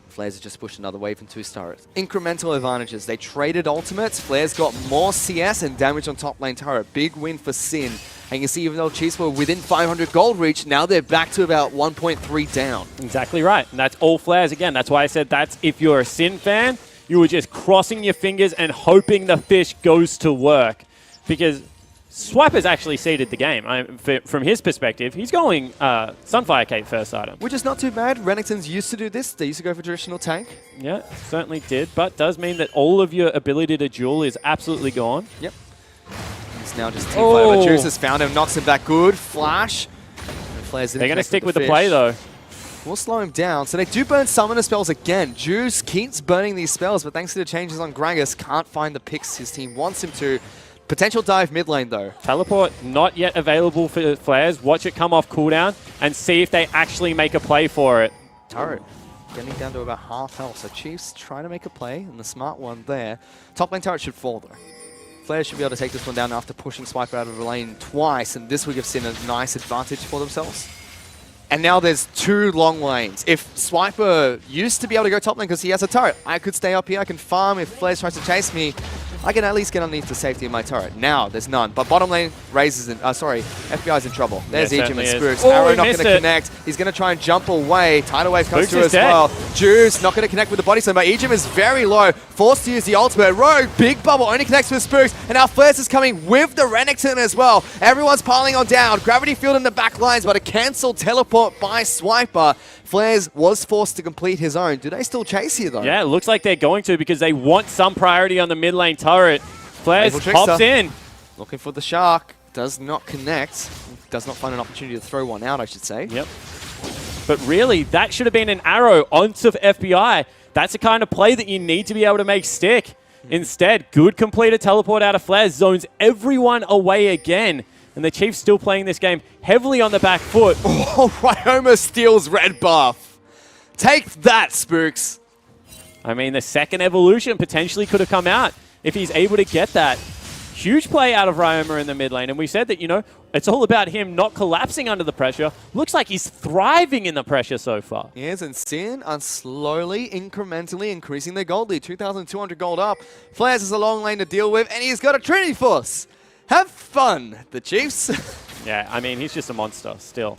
Speaker 1: Flares have just pushed another wave from 2 turrets. Incremental advantages. They traded ultimates. Flares got more CS and damage on top lane turret. Big win for Sin. And you can see even though Chiefs were within 500 gold reach, now they're back to about 1.3 down.
Speaker 2: Exactly right. And that's all Flares again. That's why I said that's if you're a Sin fan, you were just crossing your fingers and hoping the Fish goes to work. Because Swiper's actually seeded the game. From his perspective, he's going Sunfire Cape first item.
Speaker 1: Which is not too bad. Renekton's used to do this. They used to go for traditional tank.
Speaker 2: Yeah, certainly did. But does mean that all of your ability to duel is absolutely gone.
Speaker 1: Yep. He's now just team player. But Juice has found him, knocks him back good. Flash. And Flares
Speaker 2: They're going to stick with the play, though.
Speaker 1: We'll slow him down. So they do burn summoner spells again. Juice keeps burning these spells, but thanks to the changes on Gragas, can't find the picks his team wants him to. Potential dive mid lane, though.
Speaker 2: Teleport not yet available for Flares. Watch it come off cooldown and see if they actually make a play for it.
Speaker 1: Turret getting down to about half health. So Chiefs trying to make a play, and the smart one there. Top lane turret should fall, though. Flares should be able to take this one down after pushing Swiper out of the lane twice, and this would give Sin a nice advantage for themselves. And now there's 2 long lanes. If Swiper used to be able to go top lane because he has a turret, I could stay up here, I can farm. If Flares tries to chase me, I can at least get underneath the safety of my turret. Now, there's none. But bottom lane, Raze is in, FBI's in trouble. There's Ejim and Spooks. Arrow not going to connect. He's going to try and jump away. Tidal Wave comes through as well. Juice not going to connect with the body slam, but Ejim is very low. Forced to use the ultimate. Rogue, big bubble, only connects with Spooks. And now Flares is coming with the Renekton as well. Everyone's piling on down. Gravity field in the back lines, but a cancelled teleport by Swiper. Flares was forced to complete his own. Do they still chase here, though?
Speaker 2: Yeah, it looks like they're going to because they want some priority on the mid lane turret. Flares hops in.
Speaker 1: Looking for the Shark. Does not connect. Does not find an opportunity to throw one out, I should say.
Speaker 2: Yep. But really, that should have been an arrow onto FBI. That's the kind of play that you need to be able to make stick. Instead, good completed teleport out of Flares zones everyone away again. And the Chiefs still playing this game heavily on the back foot.
Speaker 1: Oh, Ryoma steals red buff. Take that, Spooks.
Speaker 2: I mean, the second evolution potentially could have come out if he's able to get that. Huge play out of Ryoma in the mid lane. And we said that, you know, It's all about him not collapsing under the pressure. Looks like he's thriving in the pressure so far.
Speaker 1: Yes, and Sin are slowly, incrementally increasing their gold lead. 2,200 gold up. Flares has a long lane to deal with, and he's got a Trinity Force. Have fun, the Chiefs.
Speaker 2: Yeah, I mean, he's just a monster still.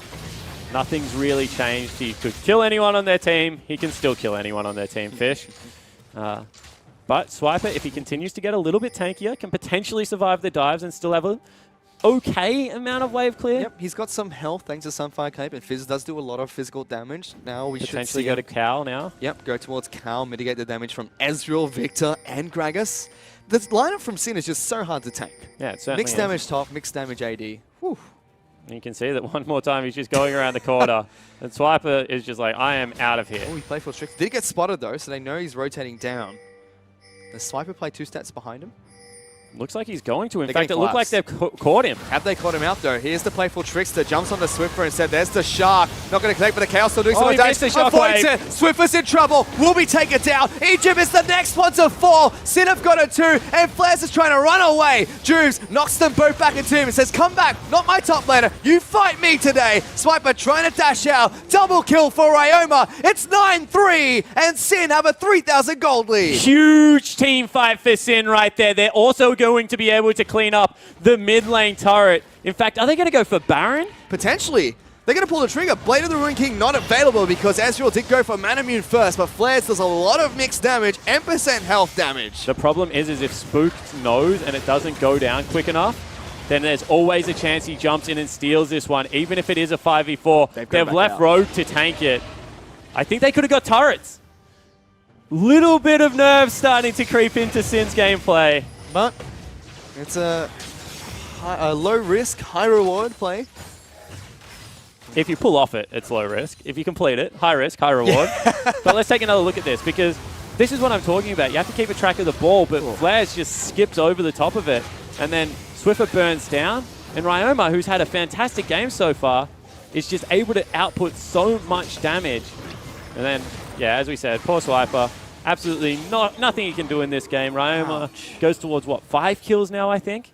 Speaker 2: Nothing's really changed. He could kill anyone on their team. He can still kill anyone on their team, Fish. But Swiper, if he continues to get a little bit tankier, can potentially survive the dives and still have a okay amount of wave clear.
Speaker 1: Yep, he's got some health thanks to Sunfire Cape, and Fizz does do a lot of physical damage. Now we
Speaker 2: Potentially
Speaker 1: should see
Speaker 2: go to Cal now.
Speaker 1: Yep, go towards Cal, mitigate the damage from Ezreal, Victor, and Gragas. The lineup from Sin is just so hard to tank.
Speaker 2: Yeah, it certainly
Speaker 1: Mixed damage top, mixed damage AD. Whew.
Speaker 2: And you can see that one more time he's just going around the corner. And Swiper is just like, I am out of here.
Speaker 1: Oh, he played for tricks. Did get spotted though, so they know he's rotating down. Does Swiper play 2 stats behind him?
Speaker 2: Looks like he's going to. In
Speaker 1: They're
Speaker 2: fact, it
Speaker 1: getting
Speaker 2: looked like they've caught him.
Speaker 1: Have they caught him out though? Here's the playful Trickster, jumps on the Swiffer and said, there's the Shark. Not going to connect, but the Chaos still doing some
Speaker 2: he
Speaker 1: damage.
Speaker 2: missed the shockwave.
Speaker 1: Swiffer's in trouble. Will be taken down. Egypt is the next one to fall. Sin have got a 2, and Flares is trying to run away. Juves knocks them both back into him and says, come back, not my top laner. You fight me today. Swiper trying to dash out. Double kill for Ryoma. It's 9-3, and Sin have a 3,000 gold lead.
Speaker 2: Huge team fight for Sin right there. They're also going to be able to clean up the mid lane turret. In fact, are they going to go for Baron?
Speaker 1: Potentially. They're going to pull the trigger. Blade of the Ruin King not available because Ezreal did go for Manamune first, but Flares does a lot of mixed damage and % health damage.
Speaker 2: The problem is if Spook knows and it doesn't go down quick enough, then there's always a chance he jumps in and steals this one, even if it is a 5v4. They've left Rogue to tank it. I think they could have got turrets. Little bit of nerves starting to creep into Sin's gameplay.
Speaker 1: But it's a low risk, high reward play.
Speaker 2: If you pull off it, it's low risk. If you complete it, high risk, high reward. But let's take another look at this because this is what I'm talking about. You have to keep a track of the ball, but Flares just skips over the top of it. And then Swiffer burns down. And Ryoma, who's had a fantastic game so far, is just able to output so much damage. And then, yeah, as we said, poor Swiper. Absolutely nothing he can do in this game. Ryoma goes towards, what, 5 kills now, I think?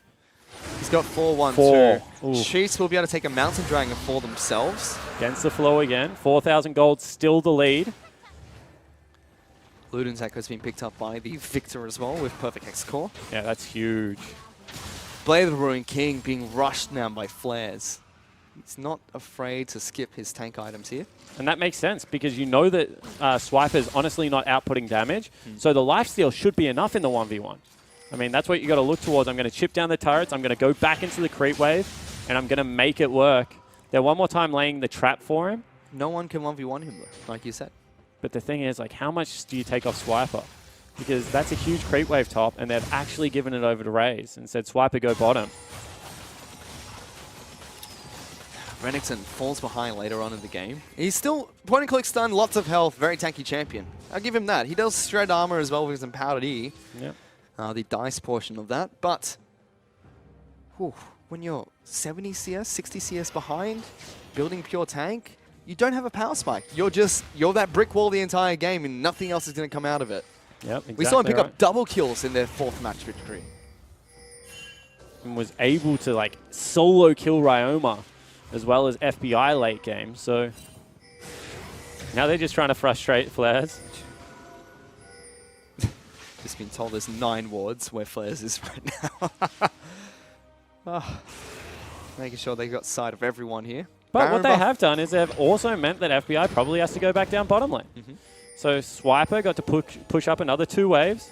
Speaker 1: He's got 4-1-2.
Speaker 2: 4.
Speaker 1: Chiefs will be able to take a Mountain Dragon for themselves.
Speaker 2: Against the flow again. 4,000 gold, still the lead.
Speaker 1: Luden's Echo has been picked up by the Victor as well with Perfect Hex Core.
Speaker 2: Yeah, that's huge.
Speaker 1: Blade of the Ruin King being rushed now by Flares. He's not afraid to skip his tank items here.
Speaker 2: And that makes sense because you know that Swiper's honestly not outputting damage. So the lifesteal should be enough in the 1v1. I mean, that's what you got to look towards. I'm going to chip down the turrets. I'm going to go back into the creep wave. And I'm going to make it work. They're one more time laying the trap for him.
Speaker 1: No one can 1v1 him though, like you said.
Speaker 2: But the thing is, like, how much do you take off Swiper? Because that's a huge creep wave top. And they've actually given it over to Raze and said, Swiper, go bottom.
Speaker 1: Renekton falls behind later on in the game. He's still point and click stun, lots of health, very tanky champion. I'll give him that. He does shred armor as well with his empowered E.
Speaker 2: Yep.
Speaker 1: The dice portion of that. But when you're 70 CS, 60 CS behind, building pure tank, you don't have a power spike. You're that brick wall the entire game and nothing else is going to come out of it.
Speaker 2: Yep, exactly.
Speaker 1: We saw him pick up double kills in their 4th match victory.
Speaker 2: And was able to, like, solo kill Ryoma as well as FBI late game. So now they're just trying to frustrate Flares.
Speaker 1: Just been told there's 9 wards where Flares is right now. Making sure they got sight of everyone here.
Speaker 2: But
Speaker 1: Baron
Speaker 2: what they
Speaker 1: buff.
Speaker 2: have done is they've also meant that FBI probably has to go back down bottom lane. So Swiper got to push up another 2 waves.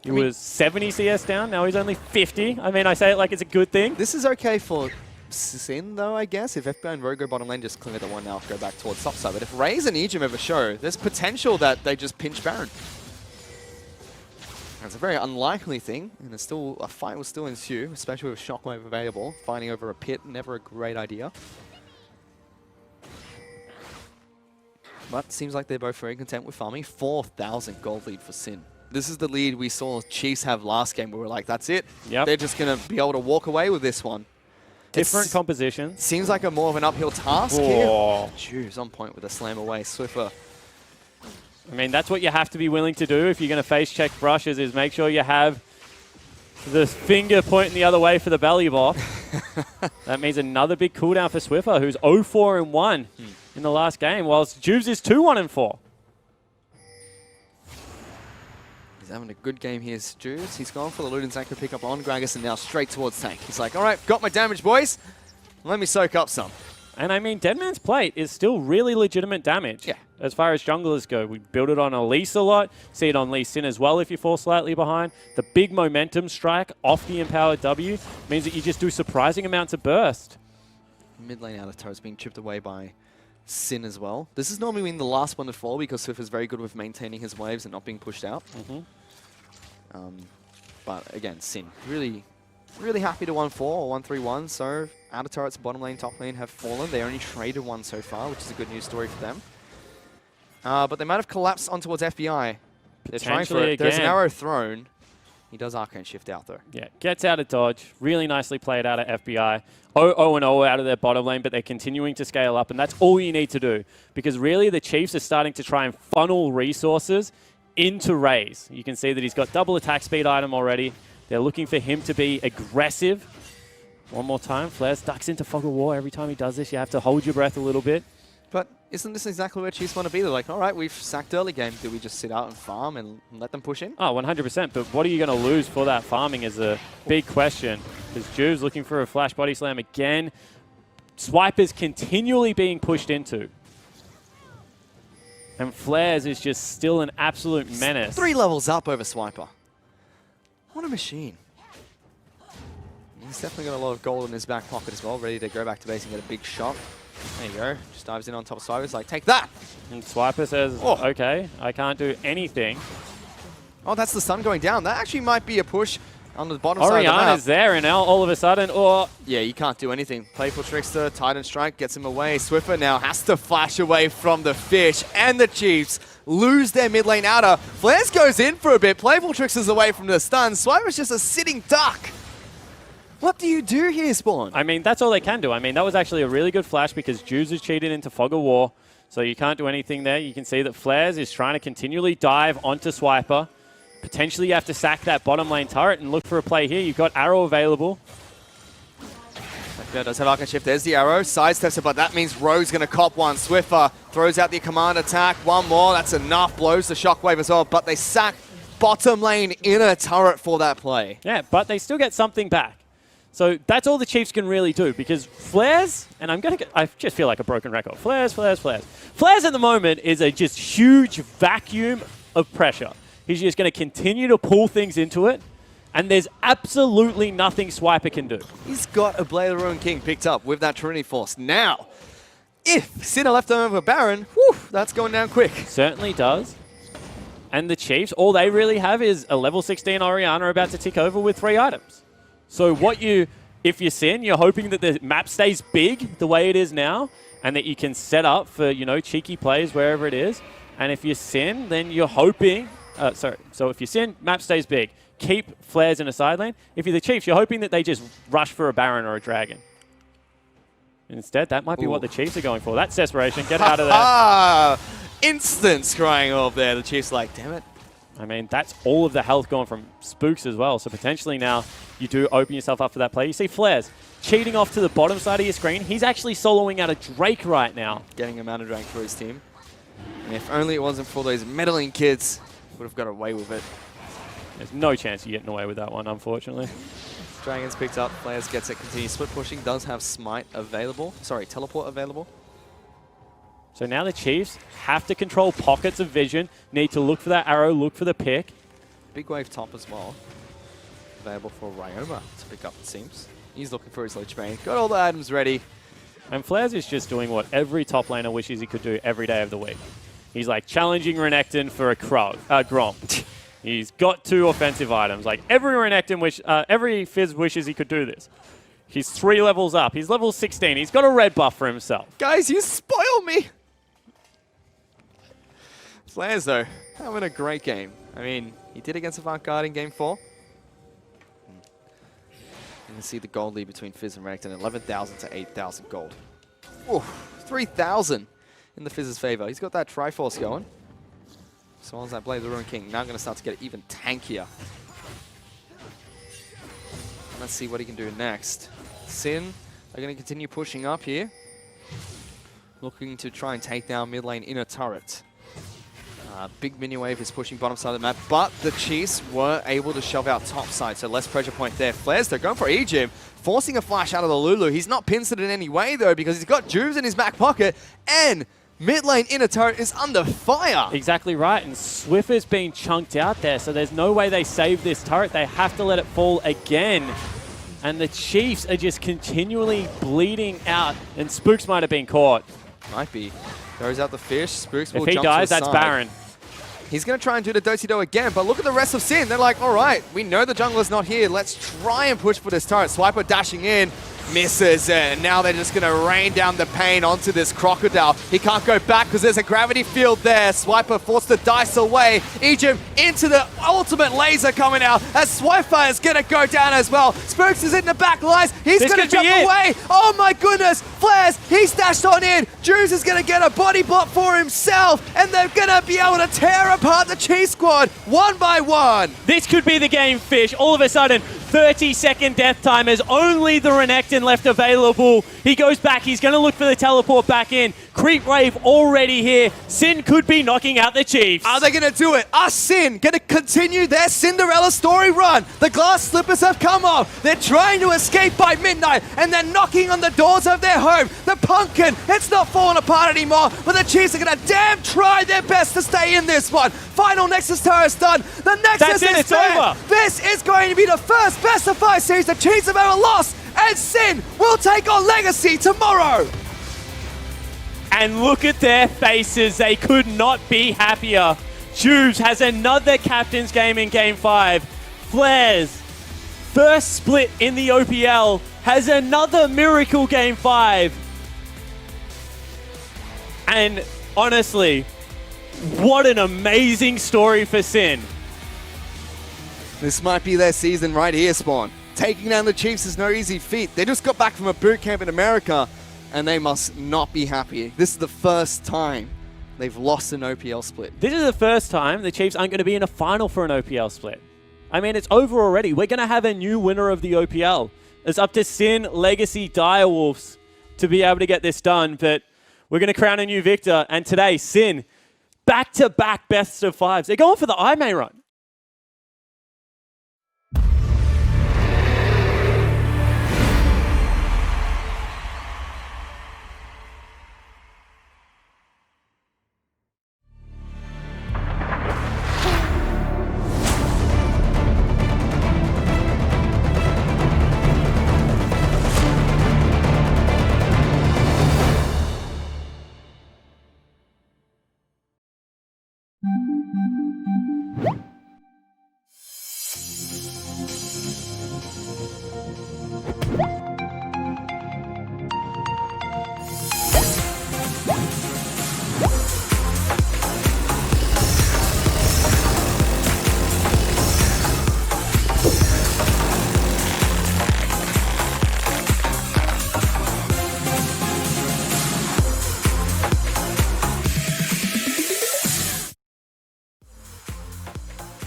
Speaker 2: He was 70 CS down, now he's only 50. I mean, I say it like it's a good thing.
Speaker 1: This is okay for Sin, though, I guess. If FBI and Rogue go bottom lane, just clear the one now, go back towards top side. But if Raze and Ejim ever show, there's potential that they just pinch Baron. It's a very unlikely thing, and it's still a fight will still ensue, especially with Shockwave available. Fighting over a pit, never a great idea. But seems like they're both very content with farming. 4,000 gold lead for Sin. This is the lead we saw Chiefs have last game, where we're like, that's it.
Speaker 2: Yep.
Speaker 1: They're just going to be able to walk away with this one.
Speaker 2: Different compositions.
Speaker 1: Seems like a more of an uphill task here. Jeez, on point with a slam away. Swiffer.
Speaker 2: I mean, that's what you have to be willing to do if you're going to face check brushes, is make sure you have the finger pointing the other way for the belly bop. That means another big cooldown for Swiffer, who's 0-4-1 in the last game, whilst Juves is 2-1-4.
Speaker 1: He's having a good game here, Juves. He's gone for the Luden's anchor pickup on Gragas and now straight towards tank. He's like, all right, got my damage, boys. Let me soak up some.
Speaker 2: And I mean, Deadman's Plate is still really legitimate damage.
Speaker 1: Yeah.
Speaker 2: As far as junglers go, we build it on Elise a lot. See it on Lee Sin as well if you fall slightly behind. The big momentum strike off the empowered W means that you just do surprising amounts of burst.
Speaker 1: Mid lane out of turret's being chipped away by Sin as well. This is normally the last one to fall because Swift is very good with maintaining his waves and not being pushed out. But again, Sin really happy to 1-4 or 1-3-1. So out of turrets, bottom lane, top lane have fallen. They only traded one so far, which is a good news story for them. But they might have collapsed on towards FBI. They're trying for it. There's an arrow thrown. He does Arcane Shift out though. Yeah,
Speaker 2: gets out of dodge. Really nicely played out of FBI. 0-0 out of their bottom lane, but they're continuing to scale up, and that's all you need to do. Because really, the Chiefs are starting to try and funnel resources into Raze. You can see that he's got double attack speed item already. They're looking for him to be aggressive. One more time, Flares ducks into Fog of War. Every time he does this, you have to hold your breath a little bit.
Speaker 1: But isn't this exactly where Chiefs want to be? They're like, all right, we've sacked early game. Do we just sit out and farm and let them push in?
Speaker 2: Oh, 100%. But what are you going to lose for that farming is a big question. Because Juve's looking for a flash body slam again. Swiper's continually being pushed into. And Flares is just still an absolute menace.
Speaker 1: 3 levels up over Swiper. What a machine. He's definitely got a lot of gold in his back pocket as well, ready to go back to base and get a big shot. There you go. Just dives in on top of Swiper. He's like, take that!
Speaker 2: And Swiper says, okay, I can't do anything.
Speaker 1: Oh, that's the sun going down. That actually might be a push on the bottom side of the map.
Speaker 2: Oriana's there, and now all of a sudden,
Speaker 1: yeah, you can't do anything. Playful Trickster, Titan Strike gets him away. Swiffer now has to flash away from the fish, and the Chiefs lose their mid lane outer. Flares goes in for a bit. Playful Trickster's away from the stun. Swiper's just a sitting duck. What do you do here, Spawn?
Speaker 2: I mean, that's all they can do. I mean, that was actually a really good flash because Juves is cheated into Fog of War, so you can't do anything there. You can see that Flares is trying to continually dive onto Swiper. Potentially you have to sack that bottom lane turret and look for a play here. You've got Arrow available.
Speaker 1: Does have Arcane Shift. There's the Arrow. Sidesteps it, but that means Rogue's going to cop one. Swiffer throws out the command attack. One more. That's enough. Blows the Shockwave as well, but they sack bottom lane inner turret for that play.
Speaker 2: Yeah, but they still get something back. So that's all the Chiefs can really do because Flares, and I just feel like a broken record. Flares. Flares at the moment is a just huge vacuum of pressure. He's just going to continue to pull things into it, and there's absolutely nothing Swiper can do.
Speaker 1: He's got a Blade of the Ruin King picked up with that Trinity Force. Now, if Sinner left over Baron, whew, that's going down quick.
Speaker 2: Certainly does. And the Chiefs, all they really have is a level 16 Orianna about to tick over with 3 items. So if you Sin, you're hoping that the map stays big the way it is now, and that you can set up for, cheeky plays wherever it is. And if you Sin, then you're hoping... So if you Sin, map stays big. Keep Flares in a side lane. If you're the Chiefs, you're hoping that they just rush for a Baron or a Dragon. Instead, that might be what the Chiefs are going for. That's desperation. Get out of there.
Speaker 1: Instant scrying off there. The Chiefs like, damn it.
Speaker 2: I mean, that's all of the health gone from Spooks as well. So potentially now you do open yourself up for that play. You see Flares cheating off to the bottom side of your screen. He's actually soloing out a Drake right now.
Speaker 1: Getting a mana Drake for his team. And if only it wasn't for those meddling kids, would have got away with it.
Speaker 2: There's no chance you're getting away with that one, unfortunately.
Speaker 1: Dragon's picked up. Flares gets it. Continues split pushing. Does have Smite available. Sorry, Teleport available.
Speaker 2: So now the Chiefs have to control pockets of vision. Need to look for that arrow, look for the pick.
Speaker 1: Big wave top as well. Available for Ryoma to pick up, it seems. He's looking for his Lich Bane. Got all the items ready.
Speaker 2: And Flares is just doing what every top laner wishes he could do every day of the week. He's like challenging Renekton for a Gromp. He's got 2 offensive items. Like every Renekton every Fizz wishes he could do this. He's 3 levels up. He's level 16. He's got a red buff for himself.
Speaker 1: Guys, you spoil me. Flares, though, having a great game. I mean, he did against Avant-Garde in Game 4. You can see the gold lead between Fizz and Renekton, 11,000 to 8,000 gold. Ooh, 3,000 in the Fizz's favor. He's got that Triforce going. So long as that Blade of the Ruin King, now going to start to get even tankier. Let's see what he can do next. Sin are going to continue pushing up here. Looking to try and take down mid lane inner turret. Big mini wave is pushing bottom side of the map, but the Chiefs were able to shove out top side, so less pressure point there. Flares, they're going for Egypt, forcing a flash out of the Lulu. He's not pincered in any way, though, because he's got Juves in his back pocket, and mid lane inner turret is under fire.
Speaker 2: Exactly right, and Swiffer's being chunked out there, so there's no way they save this turret. They have to let it fall again. And the Chiefs are just continually bleeding out, and Spooks might have been caught.
Speaker 1: Might be. Throws out the fish. Spooks will
Speaker 2: If he
Speaker 1: jump
Speaker 2: dies,
Speaker 1: to the
Speaker 2: that's
Speaker 1: side.
Speaker 2: Baron.
Speaker 1: He's going to try and do the do again, but look at the rest of Sin. They're like, all right, we know the jungler's not here. Let's try and push for this turret. Swiper dashing in, misses, and now they're just going to rain down the pain onto this Crocodile. He can't go back because there's a gravity field there. Swiper forced the dice away. Egypt into the ultimate laser coming out as Swiper is going to go down as well. Spooks is in the back lines. He's going to jump away. Oh my goodness. Flares, he's dashed on in. Juice is going to get a body block for himself, and they're going to be able to tear apart the Chiefs squad one by one.
Speaker 2: This could be the game, Fish. All of a sudden, 30-second death timers, only the Renekton left available. He goes back, he's going to look for the teleport back in. Creep wave already here. Sin could be knocking out the Chiefs.
Speaker 1: Are they going to do it? Are Sin going to continue their Cinderella story run? The glass slippers have come off. They're trying to escape by midnight, and they're knocking on the doors of their home. The pumpkin, it's not falling apart anymore, but the Chiefs are going to damn try their best to stay in this one. Final Nexus turret's done. The Nexus is
Speaker 2: it's
Speaker 1: there.
Speaker 2: over.
Speaker 1: This is going to be the first best of 5 series the Chiefs have ever lost, and Sin will take on Legacy tomorrow.
Speaker 2: And look at their faces. They could not be happier. Juves has another captain's game in Game 5. Flares, first split in the OPL, has another miracle Game 5. And honestly, what an amazing story for Sin.
Speaker 1: This might be their season right here, Spawn. Taking down the Chiefs is no easy feat. They just got back from a boot camp in America, and they must not be happy. This is the first time they've lost an OPL split.
Speaker 2: This is the first time the Chiefs aren't going to be in a final for an OPL split. I mean, it's over already. We're going to have a new winner of the OPL. It's up to Sin, Legacy, Direwolves to be able to get this done, but we're going to crown a new victor. And today, Sin, back-to-back best of 5s. They're going for the IMA run.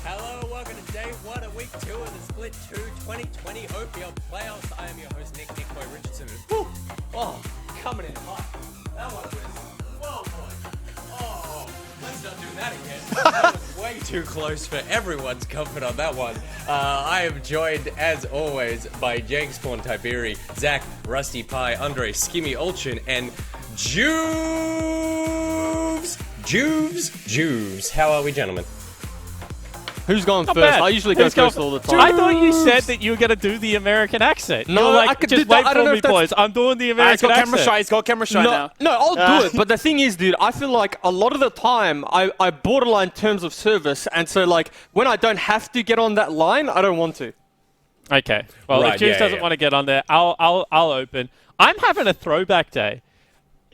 Speaker 3: Hello, welcome to day 1 of week 2 of the Split 2 2020 OPL playoffs. I am your host, Nick Boy Richardson. Whew. Oh, coming in hot. That one was, whoa, boy. Oh, let's not do that again. That was way too close for everyone's comfort on that one. I am joined, as always, by Jake Spawn Tiberi, Zach, Rusty Pie, Andre, Skimmy Ulchin, and Juves. How are we, gentlemen?
Speaker 4: Who's going
Speaker 2: Not
Speaker 4: first?
Speaker 2: bad.
Speaker 4: I usually go
Speaker 2: Who's
Speaker 4: first
Speaker 2: going-
Speaker 4: all the time.
Speaker 2: I thought you said that you were going to do the American accent.
Speaker 4: No,
Speaker 2: you were like,
Speaker 4: I could
Speaker 2: just
Speaker 4: do that.
Speaker 2: wait
Speaker 4: I don't
Speaker 2: for
Speaker 4: know
Speaker 2: me,
Speaker 4: if that's-
Speaker 2: boys. I'm doing the
Speaker 5: He's
Speaker 2: American
Speaker 5: got camera
Speaker 2: accent.
Speaker 5: shy. He's got camera shy now.
Speaker 4: No, I'll do it. But the thing is, dude, I feel like a lot of the time I borderline terms of service, and so like when I don't have to get on that line, I don't want to.
Speaker 2: Okay. Well,
Speaker 3: Right,
Speaker 2: if Juice
Speaker 3: yeah,
Speaker 2: doesn't
Speaker 3: yeah.
Speaker 2: want to get on there, I'll open. I'm having a throwback day.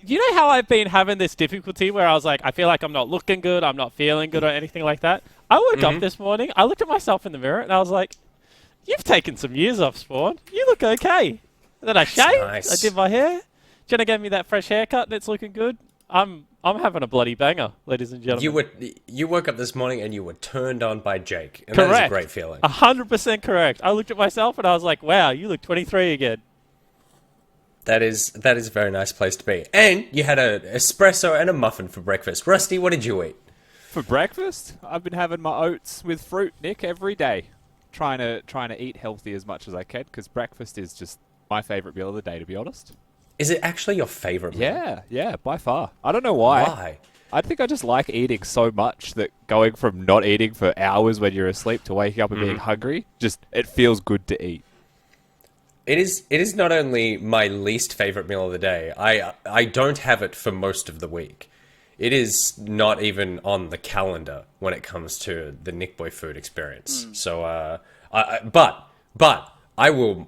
Speaker 2: You know how I've been having this difficulty where I was like, I feel like I'm not looking good, I'm not feeling good or anything like that? I woke up this morning, I looked at myself in the mirror, and I was like, you've taken some years off, Spawn. You look okay. And then I shaved,
Speaker 3: nice.
Speaker 2: I did my hair. Jenna gave me that fresh haircut, and it's looking good. I'm having a bloody banger, ladies and gentlemen.
Speaker 3: You woke up this morning and you were turned on by Jake, and
Speaker 2: Correct.
Speaker 3: that is a great feeling.
Speaker 2: 100% correct. I looked at myself, and I was like, wow, you look 23 again.
Speaker 5: That is a very nice place to be. And you had an espresso and a muffin for breakfast. Rusty, what did you eat?
Speaker 6: For breakfast, I've been having my oats with fruit, Nick, every day. Trying to eat healthy as much as I can, because breakfast is just my favourite meal of the day, to be honest.
Speaker 5: Is it actually your favourite meal?
Speaker 6: Yeah, by far. I don't know why.
Speaker 5: Why?
Speaker 6: I think I just like eating so much that going from not eating for hours when you're asleep to waking up and being hungry, just it feels good to eat.
Speaker 5: It is not only my least favourite meal of the day. I don't have it for most of the week. It is not even on the calendar when it comes to the Nick Boy food experience. So, but I will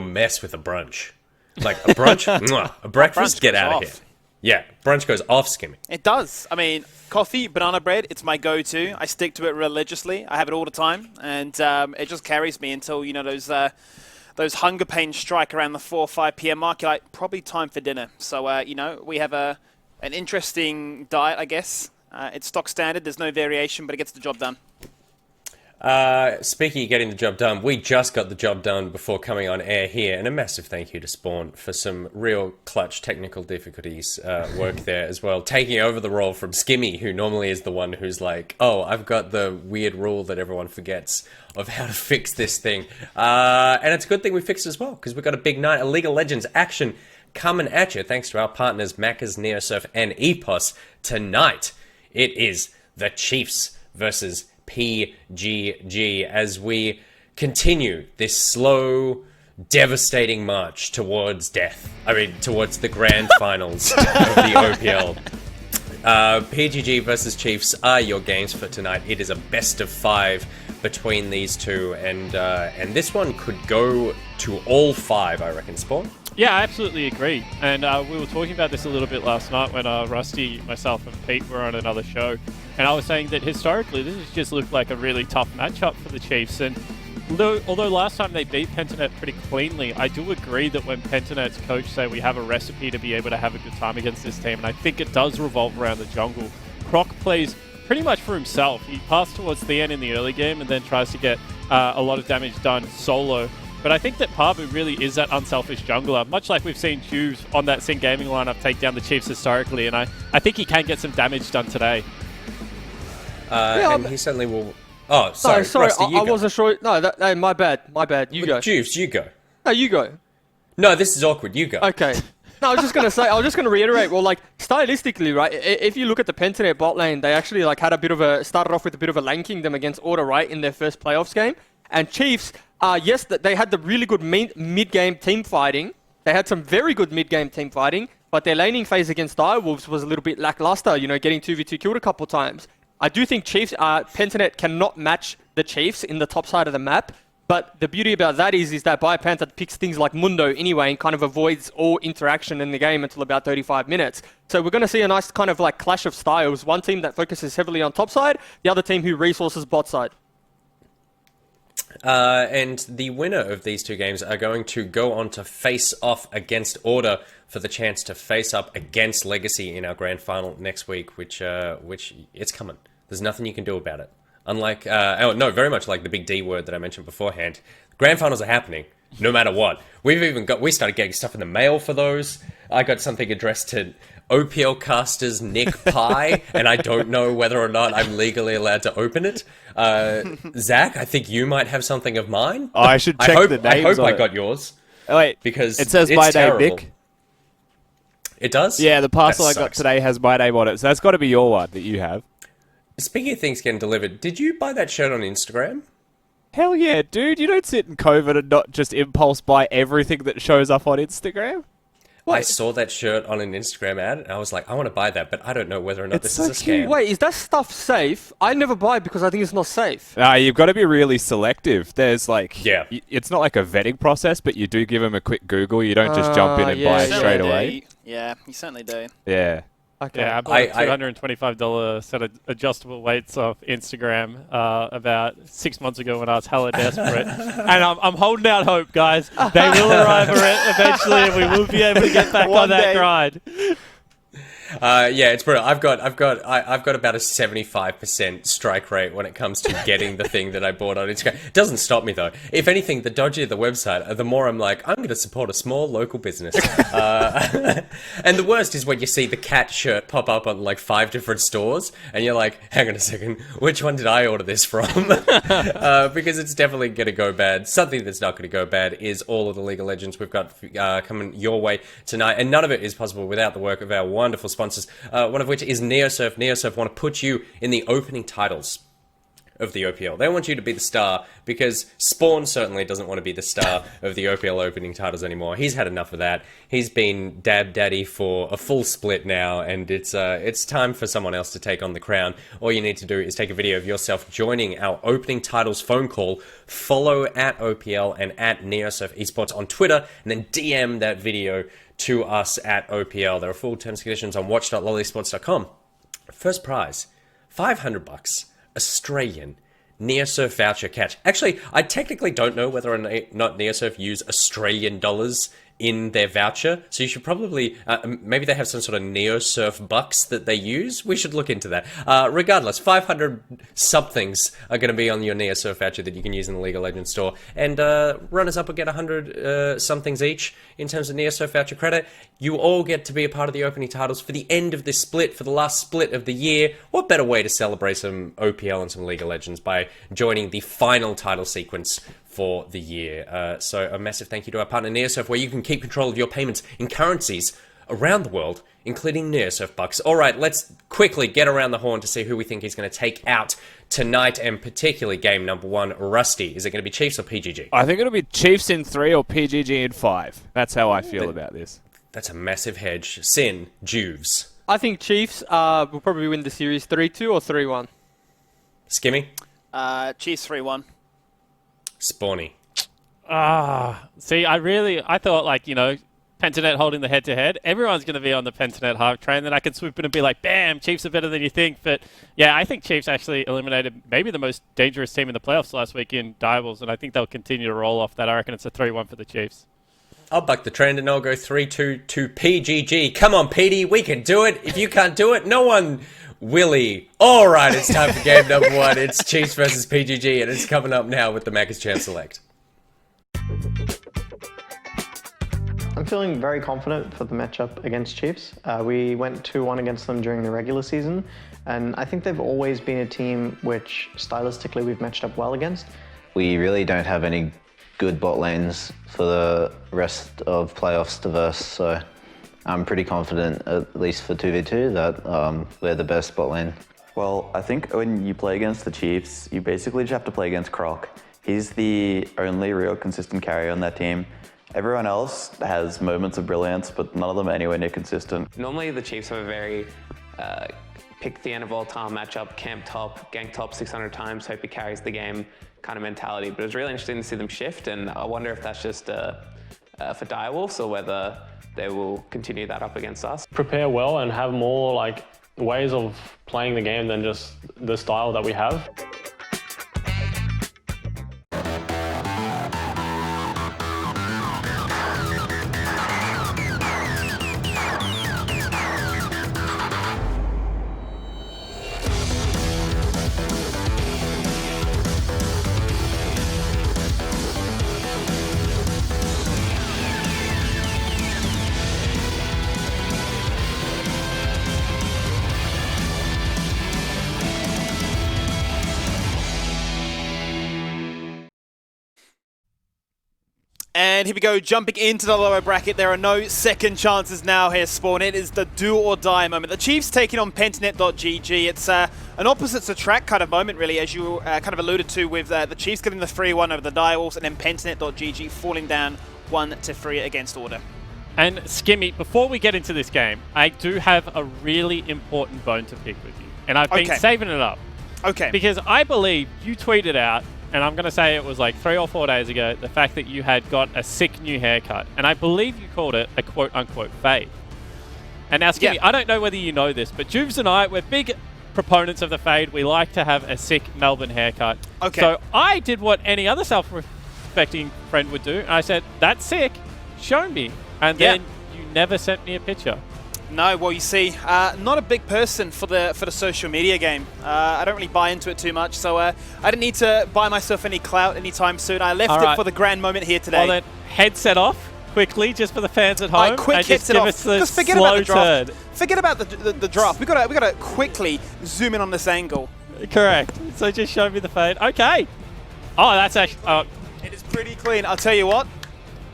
Speaker 5: mess with a brunch, like a brunch, mwah, a breakfast.
Speaker 7: Brunch
Speaker 5: Get
Speaker 7: goes
Speaker 5: out of
Speaker 7: off.
Speaker 5: here. Yeah, brunch goes off skimming.
Speaker 7: It does. I mean, coffee, banana bread, it's my go-to. I stick to it religiously. I have it all the time, and it just carries me until, you know, those hunger pains strike around the 4 or 5 p.m. mark. You're like, probably time for dinner. So, you know, we have an interesting diet, I guess. It's stock standard. There's no variation, but it gets the job done.
Speaker 5: Speaking of getting the job done, we just got the job done before coming on air here, and a massive thank you to Spawn for some real clutch technical difficulties work there as well, taking over the role from Skimmy, who normally is the one who's like, oh, I've got the weird rule that everyone forgets of how to fix this thing. And it's a good thing we fixed it as well, because we've got a big night of League of Legends action coming at you, thanks to our partners Macca's, Neosurf, and Epos. Tonight, it is the Chiefs versus PGG as we continue this slow, devastating march towards death. I mean, towards the grand finals of the OPL. PGG versus Chiefs are your games for tonight. It is a best of 5 between these two, and this one could go to all 5, I reckon, Spawn.
Speaker 2: Yeah, I absolutely agree. And we were talking about this a little bit last night when Rusty, myself, and Pete were on another show. And I was saying that historically, this has just looked like a really tough matchup for the Chiefs. And although last time they beat Pentanet pretty cleanly, I do agree that when Pentanet's coach say we have a recipe to be able to have a good time against this team, and I think it does revolve around the jungle. Croc plays pretty much for himself. He passed towards the end in the early game and then tries to get a lot of damage done solo. But I think that Pabu really is that unselfish jungler, much like we've seen Hughes on that Sin Gaming lineup take down the Chiefs historically, and I think he can get some damage done today.
Speaker 5: And he certainly will... Oh, sorry,
Speaker 4: Sorry,
Speaker 5: Rusty, you
Speaker 4: I
Speaker 5: go.
Speaker 4: wasn't sure. No, my bad. You go.
Speaker 5: Juice, you go.
Speaker 4: No, you go.
Speaker 5: No, this is awkward. You go.
Speaker 4: Okay. No, I was just gonna reiterate. Well, like stylistically, right? If you look at the Pentanet bot lane, they actually like had started off with a bit of a lane kingdom against Order, right, in their first playoffs game. And Chiefs, yes, they had the really good mid-game team fighting. They had some very good mid-game team fighting, but their laning phase against Direwolves was a little bit lackluster. You know, getting 2v2 killed a couple times. I do think Chiefs, Pentanet cannot match the Chiefs in the top side of the map. But the beauty about that is that BioPanther picks things like Mundo anyway and kind of avoids all interaction in the game until about 35 minutes. So we're going to see a nice kind of like clash of styles. One team that focuses heavily on top side, the other team who resources bot side.
Speaker 5: And the winner of these two games are going to go on to face off against Order for the chance to face up against Legacy in our grand final next week, which it's coming. There's nothing you can do about it. Unlike, very much like the big D word that I mentioned beforehand. Grand finals are happening, no matter what. We started getting stuff in the mail for those. I got something addressed to OPL casters Nick Pie, and I don't know whether or not I'm legally allowed to open it. Zach, I think you might have something of mine.
Speaker 6: Oh, I should check the names
Speaker 5: I hope
Speaker 6: on
Speaker 5: I
Speaker 6: it.
Speaker 5: got yours.
Speaker 6: Oh, wait,
Speaker 5: because
Speaker 6: it says
Speaker 5: it's
Speaker 6: my name,
Speaker 5: terrible.
Speaker 6: Nick.
Speaker 5: It does?
Speaker 6: Yeah, the parcel
Speaker 5: That
Speaker 6: I got
Speaker 5: sucks.
Speaker 6: today has my name on it, so that's got to be your one that you have.
Speaker 5: Speaking of things getting delivered, did you buy that shirt on Instagram?
Speaker 6: Hell yeah, dude. You don't sit in COVID and not just impulse buy everything that shows up on Instagram.
Speaker 5: I saw that shirt on an Instagram ad, and I was like, I want to buy that, but I don't know whether or not
Speaker 6: It's
Speaker 5: this
Speaker 6: so
Speaker 5: is a
Speaker 6: cute.
Speaker 5: scam.
Speaker 4: Wait, is that stuff safe? I never buy it because I think it's not safe.
Speaker 6: You've got to be really selective. There's like,
Speaker 5: Yeah.
Speaker 6: It's not like a vetting process, but you do give them a quick Google. You don't just jump in and
Speaker 4: yeah,
Speaker 6: buy
Speaker 4: yeah.
Speaker 6: it straight away.
Speaker 7: Yeah, you certainly do.
Speaker 6: Yeah.
Speaker 4: Okay.
Speaker 2: Yeah, I bought a $225 set of adjustable weights off Instagram about 6 months ago when I was hella desperate. And I'm holding out hope, guys. They will arrive eventually and we will be able to get back on that grind.
Speaker 5: Yeah, it's brutal. I've got about a 75% strike rate when it comes to getting the thing that I bought on Instagram. It doesn't stop me though. If anything, the dodgier the website, the more I'm like, I'm going to support a small local business. And the worst is when you see the cat shirt pop up on like 5 different stores, and you're like, hang on a second, which one did I order this from? Because it's definitely going to go bad. Something that's not going to go bad is all of the League of Legends we've got coming your way tonight, and none of it is possible without the work of our wonderful sponsors, one of which is Neosurf. Neosurf want to put you in the opening titles of the OPL. They want you to be the star, because Spawn certainly doesn't want to be the star of the OPL opening titles anymore. He's had enough of that. He's been dab daddy for a full split now, and it's time for someone else to take on the crown. All you need to do is take a video of yourself joining our opening titles phone call, follow at OPL and at Neosurf Esports on Twitter, and then DM that video to us at OPL. There are full terms and conditions on watch.lolesports.com. First prize, $500 Australian Neosurf voucher catch. Actually, I technically don't know whether or not Neosurf use Australian dollars in their voucher, so you should probably, maybe they have some sort of Neosurf bucks that they use. We should look into that. Regardless, 500 somethings are going to be on your Neosurf voucher that you can use in the League of Legends store, and runners-up will get 100 somethings each in terms of Neosurf voucher credit. You all get to be a part of the opening titles for the end of this split, for the last split of the year. What better way to celebrate some OPL and some League of Legends by joining the final title sequence for the year. So a massive thank you to our partner Neosurf, where you can keep control of your payments in currencies around the world, including Neosurf bucks. All right, let's quickly get around the horn to see who we think is going to take out tonight, and particularly game number 1. Rusty, is it going to be Chiefs or PGG?
Speaker 6: I think it'll be Chiefs in 3 or PGG in 5. That's how I feel about this.
Speaker 5: That's a massive hedge. Sin, Juves.
Speaker 4: I think Chiefs will probably win the series 3-2 or 3-1.
Speaker 5: Skimmy?
Speaker 7: Chiefs 3-1.
Speaker 5: Spawny.
Speaker 2: See, I thought, like, you know, Pentanet holding the head-to-head. Everyone's going to be on the Pentanet hype train. Then I can swoop in and be like, bam, Chiefs are better than you think. But, yeah, I think Chiefs actually eliminated maybe the most dangerous team in the playoffs last week in Diables, and I think they'll continue to roll off that. I reckon it's a 3-1 for the Chiefs.
Speaker 5: I'll buck the trend and I'll go 3-2 to PGG. Come on, PD, we can do it. If you can't do it, no one... Willie. All right, it's time for game number 1. It's Chiefs versus PGG, and it's coming up now with the Macca's Champ Select.
Speaker 8: I'm feeling very confident for the matchup against Chiefs. We went 2-1 against them during the regular season, and I think they've always been a team which stylistically we've matched up well against.
Speaker 9: We really don't have any good bot lanes for the rest of playoffs to verse, so I'm pretty confident, at least for 2v2, that we're the best bot lane.
Speaker 10: Well, I think when you play against the Chiefs, you basically just have to play against Croc. He's the only real consistent carry on that team. Everyone else has moments of brilliance, but none of them are anywhere near consistent.
Speaker 11: Normally the Chiefs have a very pick the end of all time matchup, camp top, gank top 600 times, hope he carries the game kind of mentality. But it was really interesting to see them shift, and I wonder if that's just for Direwolves or whether they will continue that up against us.
Speaker 12: Prepare well and have more like ways of playing the game than just the style that we have.
Speaker 7: And here we go, jumping into the lower bracket. There are no second chances now here, Spawn. It is the do or die moment. The Chiefs taking on Pentanet.gg. It's an opposites attract kind of moment, really, as you kind of alluded to, with the Chiefs getting the 3-1 over the Direwolves, and then Pentanet.gg falling down 1-3 against Order.
Speaker 2: And Skimmy, before we get into this game, I do have a really important bone to pick with you. And I've been saving it up.
Speaker 7: Okay.
Speaker 2: Because I believe you tweeted out, and I'm going to say it was like 3 or 4 days ago, the fact that you had got a sick new haircut. And I believe you called it a quote-unquote fade. And now, Skimmy, I don't know whether you know this, but Juves and I, we're big proponents of the fade. We like to have a sick Melbourne haircut.
Speaker 7: Okay.
Speaker 2: So I did what any other self-respecting friend would do. And I said, that's sick. Show me. And then you never sent me a picture.
Speaker 7: No, well, you see, not a big person for the social media game. I don't really buy into it too much, so I didn't need to buy myself any clout anytime soon. I left it for the grand moment here today.
Speaker 2: Well, then, headset off quickly, just for the fans at home.
Speaker 7: Quick
Speaker 2: and
Speaker 7: headset
Speaker 2: just give
Speaker 7: off.
Speaker 2: us the
Speaker 7: Just forget
Speaker 2: slow
Speaker 7: about the draft.
Speaker 2: turn.
Speaker 7: Forget about the draft. We gotta quickly zoom in on this angle.
Speaker 2: Correct. So just show me the fade. Okay. Oh, that's actually...
Speaker 7: It is pretty clean. I'll tell you what.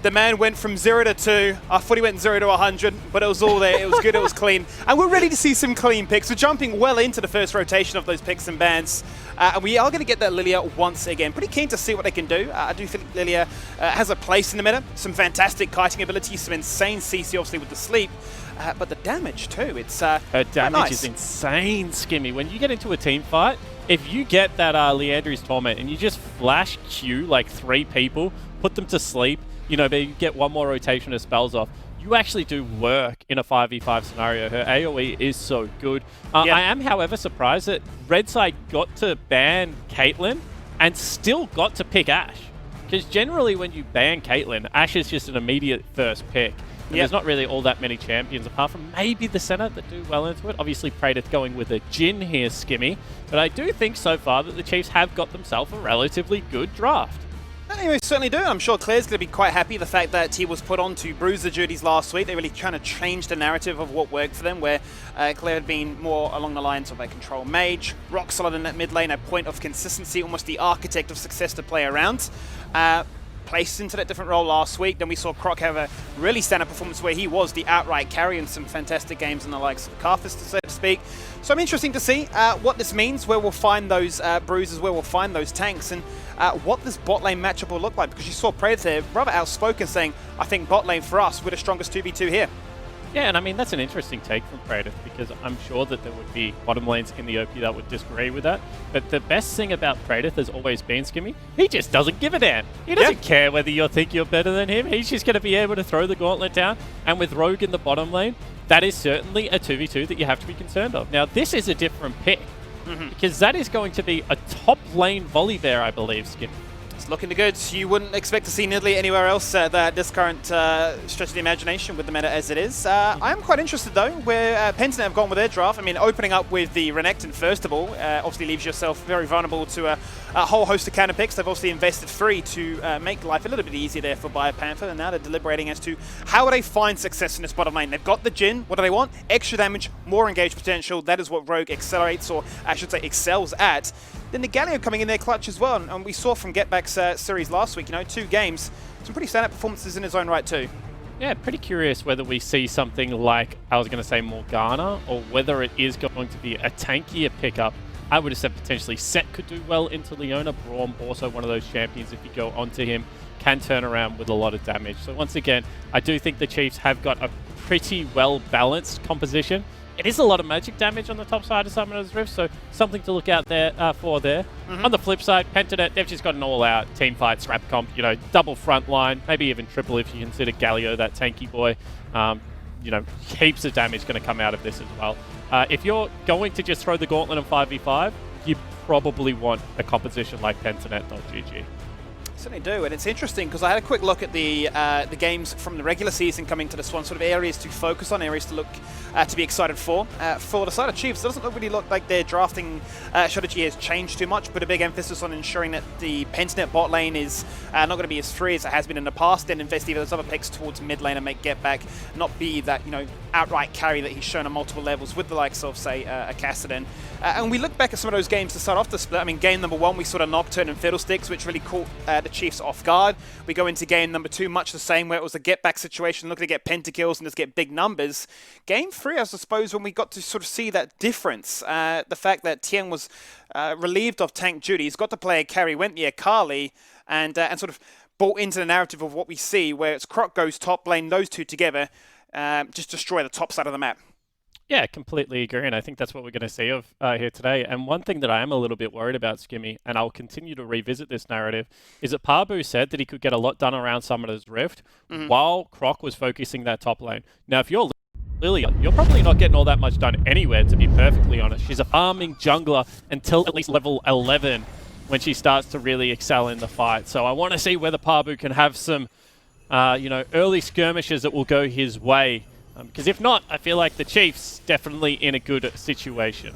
Speaker 7: The man went from 0 to 2. I thought he went 0 to 100, but it was all there. It was good. It was clean. And we're ready to see some clean picks. We're jumping well into the first rotation of those picks and bans. And we are going to get that Lilia once again. Pretty keen to see what they can do. I do think Lilia has a place in the meta. Some fantastic kiting ability, some insane CC obviously with the sleep. But the damage too, it's
Speaker 2: her damage
Speaker 7: nice.
Speaker 2: is insane, Skimmy. When you get into a team fight, if you get that Leandry's Torment and you just flash Q like 3 people, put them to sleep, you know, but you get one more rotation of spells off, you actually do work in a 5v5 scenario. Her AoE is so good. I am, however, surprised that Red Side got to ban Caitlyn and still got to pick Ashe. Because generally when you ban Caitlyn, Ashe is just an immediate first pick. And there's not really all that many champions, apart from maybe the Senate, that do well into it. Obviously, Praedyth going with a Jhin here, Skimmy. But I do think so far that the Chiefs have got themselves a relatively good draft.
Speaker 7: Anyway, certainly do. I'm sure Claire's going to be quite happy the fact that he was put on to bruiser duties last week. They're really trying to change the narrative of what worked for them, where Claire had been more along the lines of a control mage, rock solid in that mid lane, a point of consistency, almost the architect of success to play around. Placed into that different role last week. Then we saw Croc have a really standout performance where he was the outright carry in some fantastic games in the likes of Carthus, so to speak. So I'm interesting to see what this means, where we'll find those bruisers, where we'll find those tanks, and what this bot lane matchup will look like. Because you saw Praedyth there rather outspoken saying, I think bot lane for us, we're the strongest 2v2 here.
Speaker 2: Yeah, and I mean, that's an interesting take from Praedyth, because I'm sure that there would be bottom lanes in the OP that would disagree with that. But the best thing about Praedyth has always been, Skimmy, he just doesn't give a damn. He doesn't care whether you think you're better than him. He's just going to be able to throw the gauntlet down. And with Rogue in the bottom lane, that is certainly a 2v2 that you have to be concerned of. Now, this is a different pick, because that is going to be a top lane Volibear, I believe, Skimmy.
Speaker 7: It's looking good. You wouldn't expect to see Nidalee anywhere else this current stretch of the imagination with the meta as it is. I am quite interested though where Pentanet have gone with their draft. I mean, opening up with the Renekton first of all obviously leaves yourself very vulnerable to a whole host of counter picks. They've obviously invested free to make life a little bit easier there for BioPanther, and now they're deliberating as to how would they find success in this bottom lane. They've got the Jhin. What do they want? Extra damage, more engage potential. That is what Rogue accelerates, or I should say excels at. Then the Galio coming in their clutch as well, and we saw from Getback's series last week, 2 games, some pretty standout performances in his own right too.
Speaker 2: Yeah, pretty curious whether we see something like, I was going to say Morgana, or whether it is going to be a tankier pickup. I would have said potentially Set could do well into Leona. Braum, also one of those champions, if you go onto him, can turn around with a lot of damage. So once again, I do think the Chiefs have got a pretty well-balanced composition. It is a lot of magic damage on the top side of Summoner's Rift, so something to look out there for there. On the flip side, Pentanet, they've just got an all-out team fight, scrap comp, double front line, maybe even triple if you consider Galio that tanky boy. Heaps of damage going to come out of this as well. If you're going to just throw the gauntlet on 5v5, you probably want a composition like Pentanet.gg.
Speaker 7: Certainly do, and it's interesting because I had a quick look at the games from the regular season coming to this one, sort of areas to focus on, areas to look to be excited for. For the side of Chiefs, it doesn't really look like their drafting strategy has changed too much, but a big emphasis on ensuring that the Pentanet bot lane is not going to be as free as it has been in the past, then invest either those other picks towards mid lane and make get back, not be that outright carry that he's shown on multiple levels with the likes of, say, a Kassadin. And we look back at some of those games to start off the split. I mean, game number 1, we saw a Nocturne and Fiddlesticks, which really caught the Chiefs off guard. We go into game number 2, much the same, where it was a get-back situation, looking to get pentakills and just get big numbers. Game 3, I suppose, when we got to sort of see that difference, the fact that Tien was relieved of tank duties, got to play a carry, went the Akali, and sort of bought into the narrative of what we see, where it's Croc goes top lane, those two together, just destroy the top side of the map.
Speaker 2: Yeah, completely agree, and I think that's what we're going to see of here today. And one thing that I am a little bit worried about, Skimmy, and I'll continue to revisit this narrative, is that Parbu said that he could get a lot done around Summoner's Rift while Croc was focusing that top lane. Now, if you're Lilia, you're probably not getting all that much done anywhere, to be perfectly honest. She's a farming jungler until at least level 11 when she starts to really excel in the fight. So I want to see whether Parbu can have some, early skirmishes that will go his way Because if not, I feel like the Chiefs definitely in a good situation.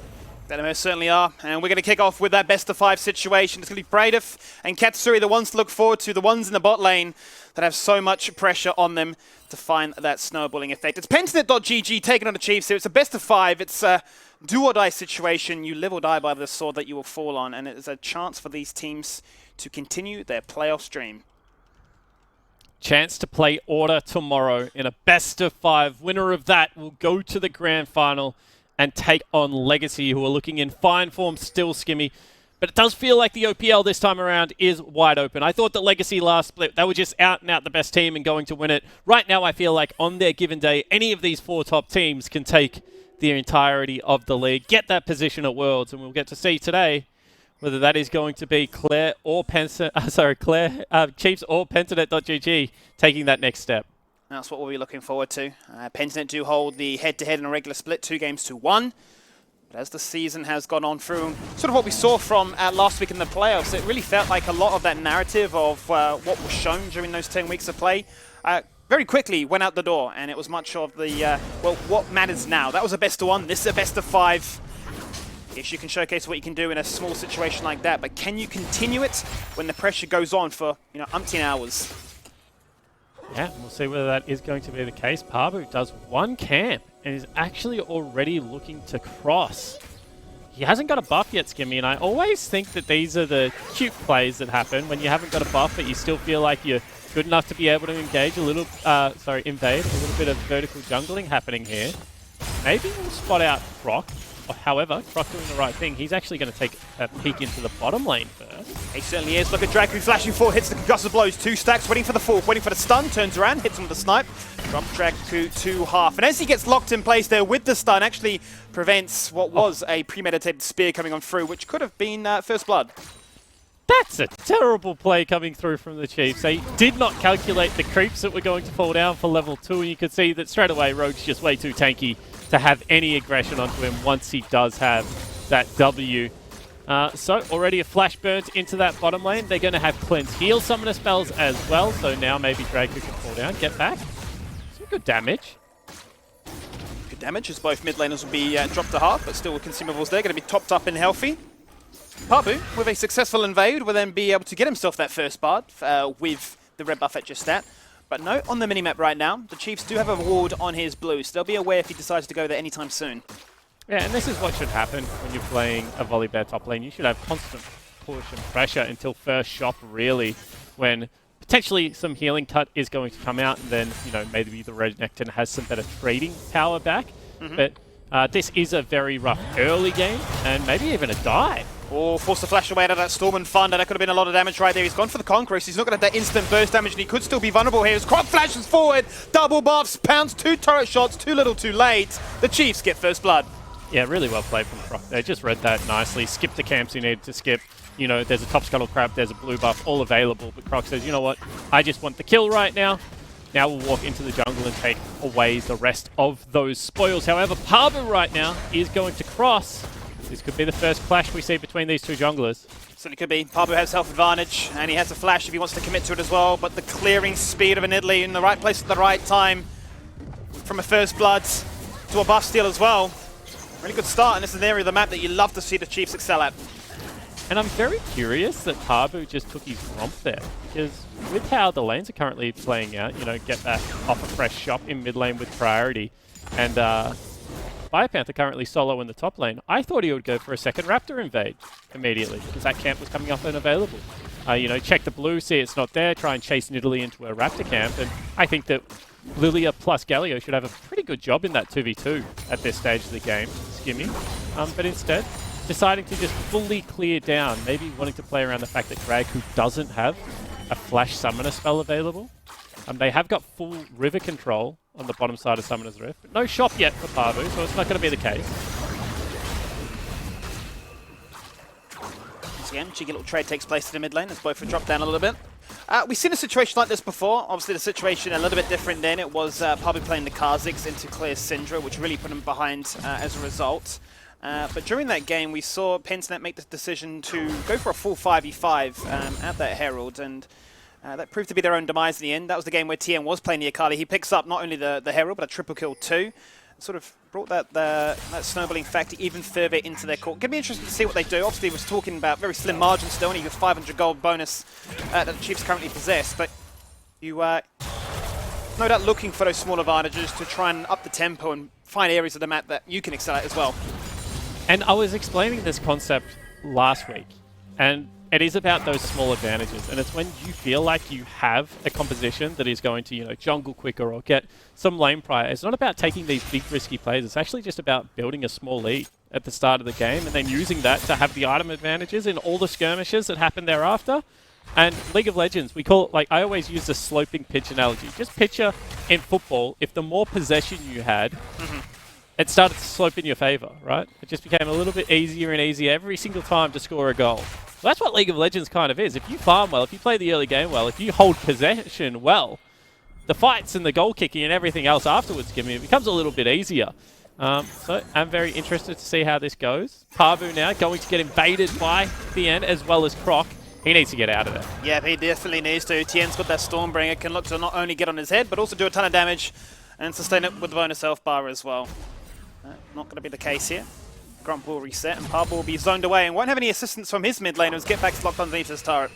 Speaker 7: They most certainly are. And we're going to kick off with that best-of-5 situation. It's going to be Bradef and Katsuri, the ones to look forward to, the ones in the bot lane that have so much pressure on them to find that snowballing effect. It's Pentanet.gg taking on the Chiefs here. It's a best-of-5. It's a do-or-die situation. You live or die by the sword that you will fall on. And it is a chance for these teams to continue their playoff dream.
Speaker 2: Chance to play Order tomorrow in a best-of-5. Winner of that will go to the grand final and take on Legacy, who are looking in fine form still, Skimmy. But it does feel like the OPL this time around is wide open. I thought that Legacy last split, they were just out and out the best team and going to win it. Right now, I feel like on their given day, any of these 4 top teams can take the entirety of the league, get that position at Worlds, and we'll get to see today whether that is going to be Chiefs or Pentanet.gg taking that next step.
Speaker 7: That's what we'll be looking forward to. Pentanet do hold the head-to-head in a regular split, 2-1. But as the season has gone on through, sort of what we saw from last week in the playoffs, it really felt like a lot of that narrative of what was shown during those 10 weeks of play very quickly went out the door. And it was much of the, well, what matters now? That was a best-of-1. This is a best-of-5. Yes, you can showcase what you can do in a small situation like that, but can you continue it when the pressure goes on for, umpteen hours?
Speaker 2: Yeah, we'll see whether that is going to be the case. Pabu does 1 camp and is actually already looking to cross. He hasn't got a buff yet, Skimmy, and I always think that these are the cute plays that happen when you haven't got a buff, but you still feel like you're good enough to be able to engage a little, invade, a little bit of vertical jungling happening here. Maybe we'll spot out Croc. However, Croc doing the right thing. He's actually going to take a peek into the bottom lane first.
Speaker 7: He certainly is. Look at Draku flashing forward, hits the concussive blows, 2 stacks, waiting for the fourth, waiting for the stun, turns around, hits him with the snipe. Drop Draku to half. And as he gets locked in place there with the stun, actually prevents what was a premeditated spear coming on through, which could have been first blood.
Speaker 2: That's a terrible play coming through from the Chiefs. They did not calculate the creeps that were going to fall down for level 2, and you could see that straight away Rogue's just way too tanky to have any aggression onto him once he does have that W. So already a flash burnt into that bottom lane. They're going to have cleanse heal summoner spells as well, so now maybe Draco can fall down, get back. Some good damage.
Speaker 7: Good damage as both mid laners will be dropped to half, but still with consumables there, going to be topped up and healthy. Pabu, with a successful invade, will then be able to get himself that first bard with the red buff at just stat. But note on the minimap right now, the Chiefs do have a ward on his blue, so they'll be aware if he decides to go there anytime soon.
Speaker 2: Yeah, and this is what should happen when you're playing a volley bear top lane. You should have constant push and pressure until first shop, really, when potentially some healing cut is going to come out, and then, maybe the Renekton has some better trading power back. But this is a very rough early game, and maybe even a dive.
Speaker 7: Oh, forced to flash away out of that Storm and Thunder. That could have been a lot of damage right there. He's gone for the Conqueror. He's not going to have that instant burst damage, and he could still be vulnerable here. As Croc flashes forward, double buffs, pounds 2 turret shots, too little, too late. The Chiefs get first blood.
Speaker 2: Yeah, really well played from Croc. They just read that nicely. Skipped the camps he needed to skip. There's a top scuttle crab, there's a blue buff, all available. But Croc says, you know what? I just want the kill right now. Now we'll walk into the jungle and take away the rest of those spoils. However, Pabu right now is going to cross. This could be the first clash we see between these two junglers.
Speaker 7: Certainly could be. Pabu has self-advantage, and he has a flash if he wants to commit to it as well, but the clearing speed of an Italy in the right place at the right time from a first blood to a buff steal as well. Really good start, and this is an area of the map that you love to see the Chiefs excel at.
Speaker 2: And I'm very curious that Pabu just took his romp there, because with how the lanes are currently playing out, get that off a fresh shop in mid lane with priority, and Biopanther currently solo in the top lane. I thought he would go for a second Raptor invade immediately, because that camp was coming up unavailable. Check the blue, see it's not there, try and chase Nidalee into a Raptor camp, and I think that Lilia plus Galio should have a pretty good job in that 2v2 at this stage of the game, Skimmy. But instead, deciding to just fully clear down, maybe wanting to play around the fact that Draku doesn't have a flash summoner spell available. They have got full river control on the bottom side of Summoner's Rift, but no shop yet for Pabu, so it's not going to be the case.
Speaker 7: Once again, cheeky little trade takes place in the mid lane as both are dropped down a little bit. We've seen a situation like this before. Obviously, the situation a little bit different then. It was Pabu playing the Kha'Zix into clear Syndra, which really put him behind as a result. But during that game, we saw Pentanet make the decision to go for a full 5v5 at that Herald, and That proved to be their own demise in the end. That was the game where TN was playing the Akali. He picks up not only the Herald, but a triple kill too. Sort of brought that snowballing factor even further into their court. Gonna be interesting to see what they do. Obviously, he was talking about very slim margins still, and he got 500 gold bonus that the Chiefs currently possess. But you no doubt looking for those small advantages to try and up the tempo and find areas of the map that you can excel at as well.
Speaker 2: And I was explaining this concept last week, and it is about those small advantages, and it's when you feel like you have a composition that is going to, you know, jungle quicker or get some lane prior. It's not about taking these big risky plays. It's actually just about building a small lead at the start of the game and then using that to have the item advantages in all the skirmishes that happen thereafter. And League of Legends, we call it, like, I always use the sloping pitch analogy. Just picture in football, if the more possession you had, it started to slope in your favor, right? It just became a little bit easier and easier every single time to score a goal. So that's what League of Legends kind of is. If you farm well, if you play the early game well, if you hold possession well, the fights and the goal kicking and everything else afterwards, it becomes a little bit easier. So I'm very interested to see how this goes. Parvu now going to get invaded by TN as well as Croc. He needs to get out of there.
Speaker 7: Yeah, he definitely needs to. Tien's got that Stormbringer, can look to not only get on his head, but also do a ton of damage and sustain it with the bonus health bar as well. Not going to be the case here. Grump will reset, and Parbu will be zoned away and won't have any assistance from his mid laners. Get back locked underneath his turret.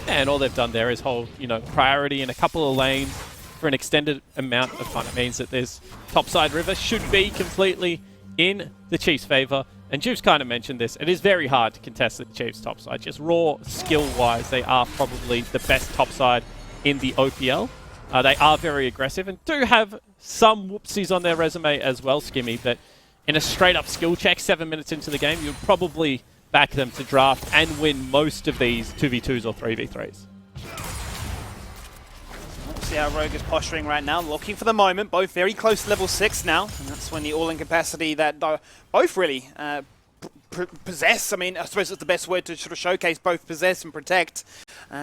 Speaker 2: And all they've done there is hold, you know, priority in a couple of lanes for an extended amount of time. It means that this topside river should be completely in the Chiefs' favor. And Juice kind of mentioned this. It is very hard to contest the Chiefs' topside. Just raw skill-wise, they are probably the best topside in the OPL. They are very aggressive and do have some whoopsies on their resume as well, Skimmy, but in a straight-up skill check, 7 minutes into the game, you'd probably back them to draft and win most of these 2v2s or 3v3s.
Speaker 7: Let's see how Rogue is posturing right now, looking for the moment. Both very close to level 6 now, and that's when the all-in capacity that both really possess. I mean, I suppose it's the best word to sort of showcase both possess and protect.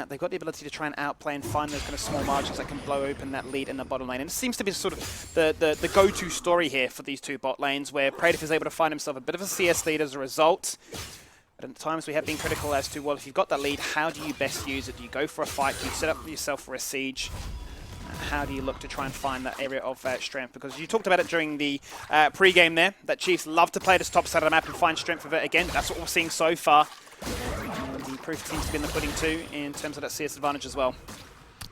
Speaker 7: They've got the ability to try and outplay and find those kind of small margins that can blow open that lead in the bottom lane. And it seems to be sort of the go-to story here for these two bot lanes, where Praetor is able to find himself a bit of a CS lead as a result. But at times we have been critical as to, well, if you've got that lead, how do you best use it? Do you go for a fight? Do you set up yourself for a siege? How do you look to try and find that area of strength? Because you talked about it during the pre-game there, that Chiefs love to play this top side of the map and find strength of it again. That's what we're seeing so far. The proof seems to be in the pudding too, in terms of that CS advantage as well.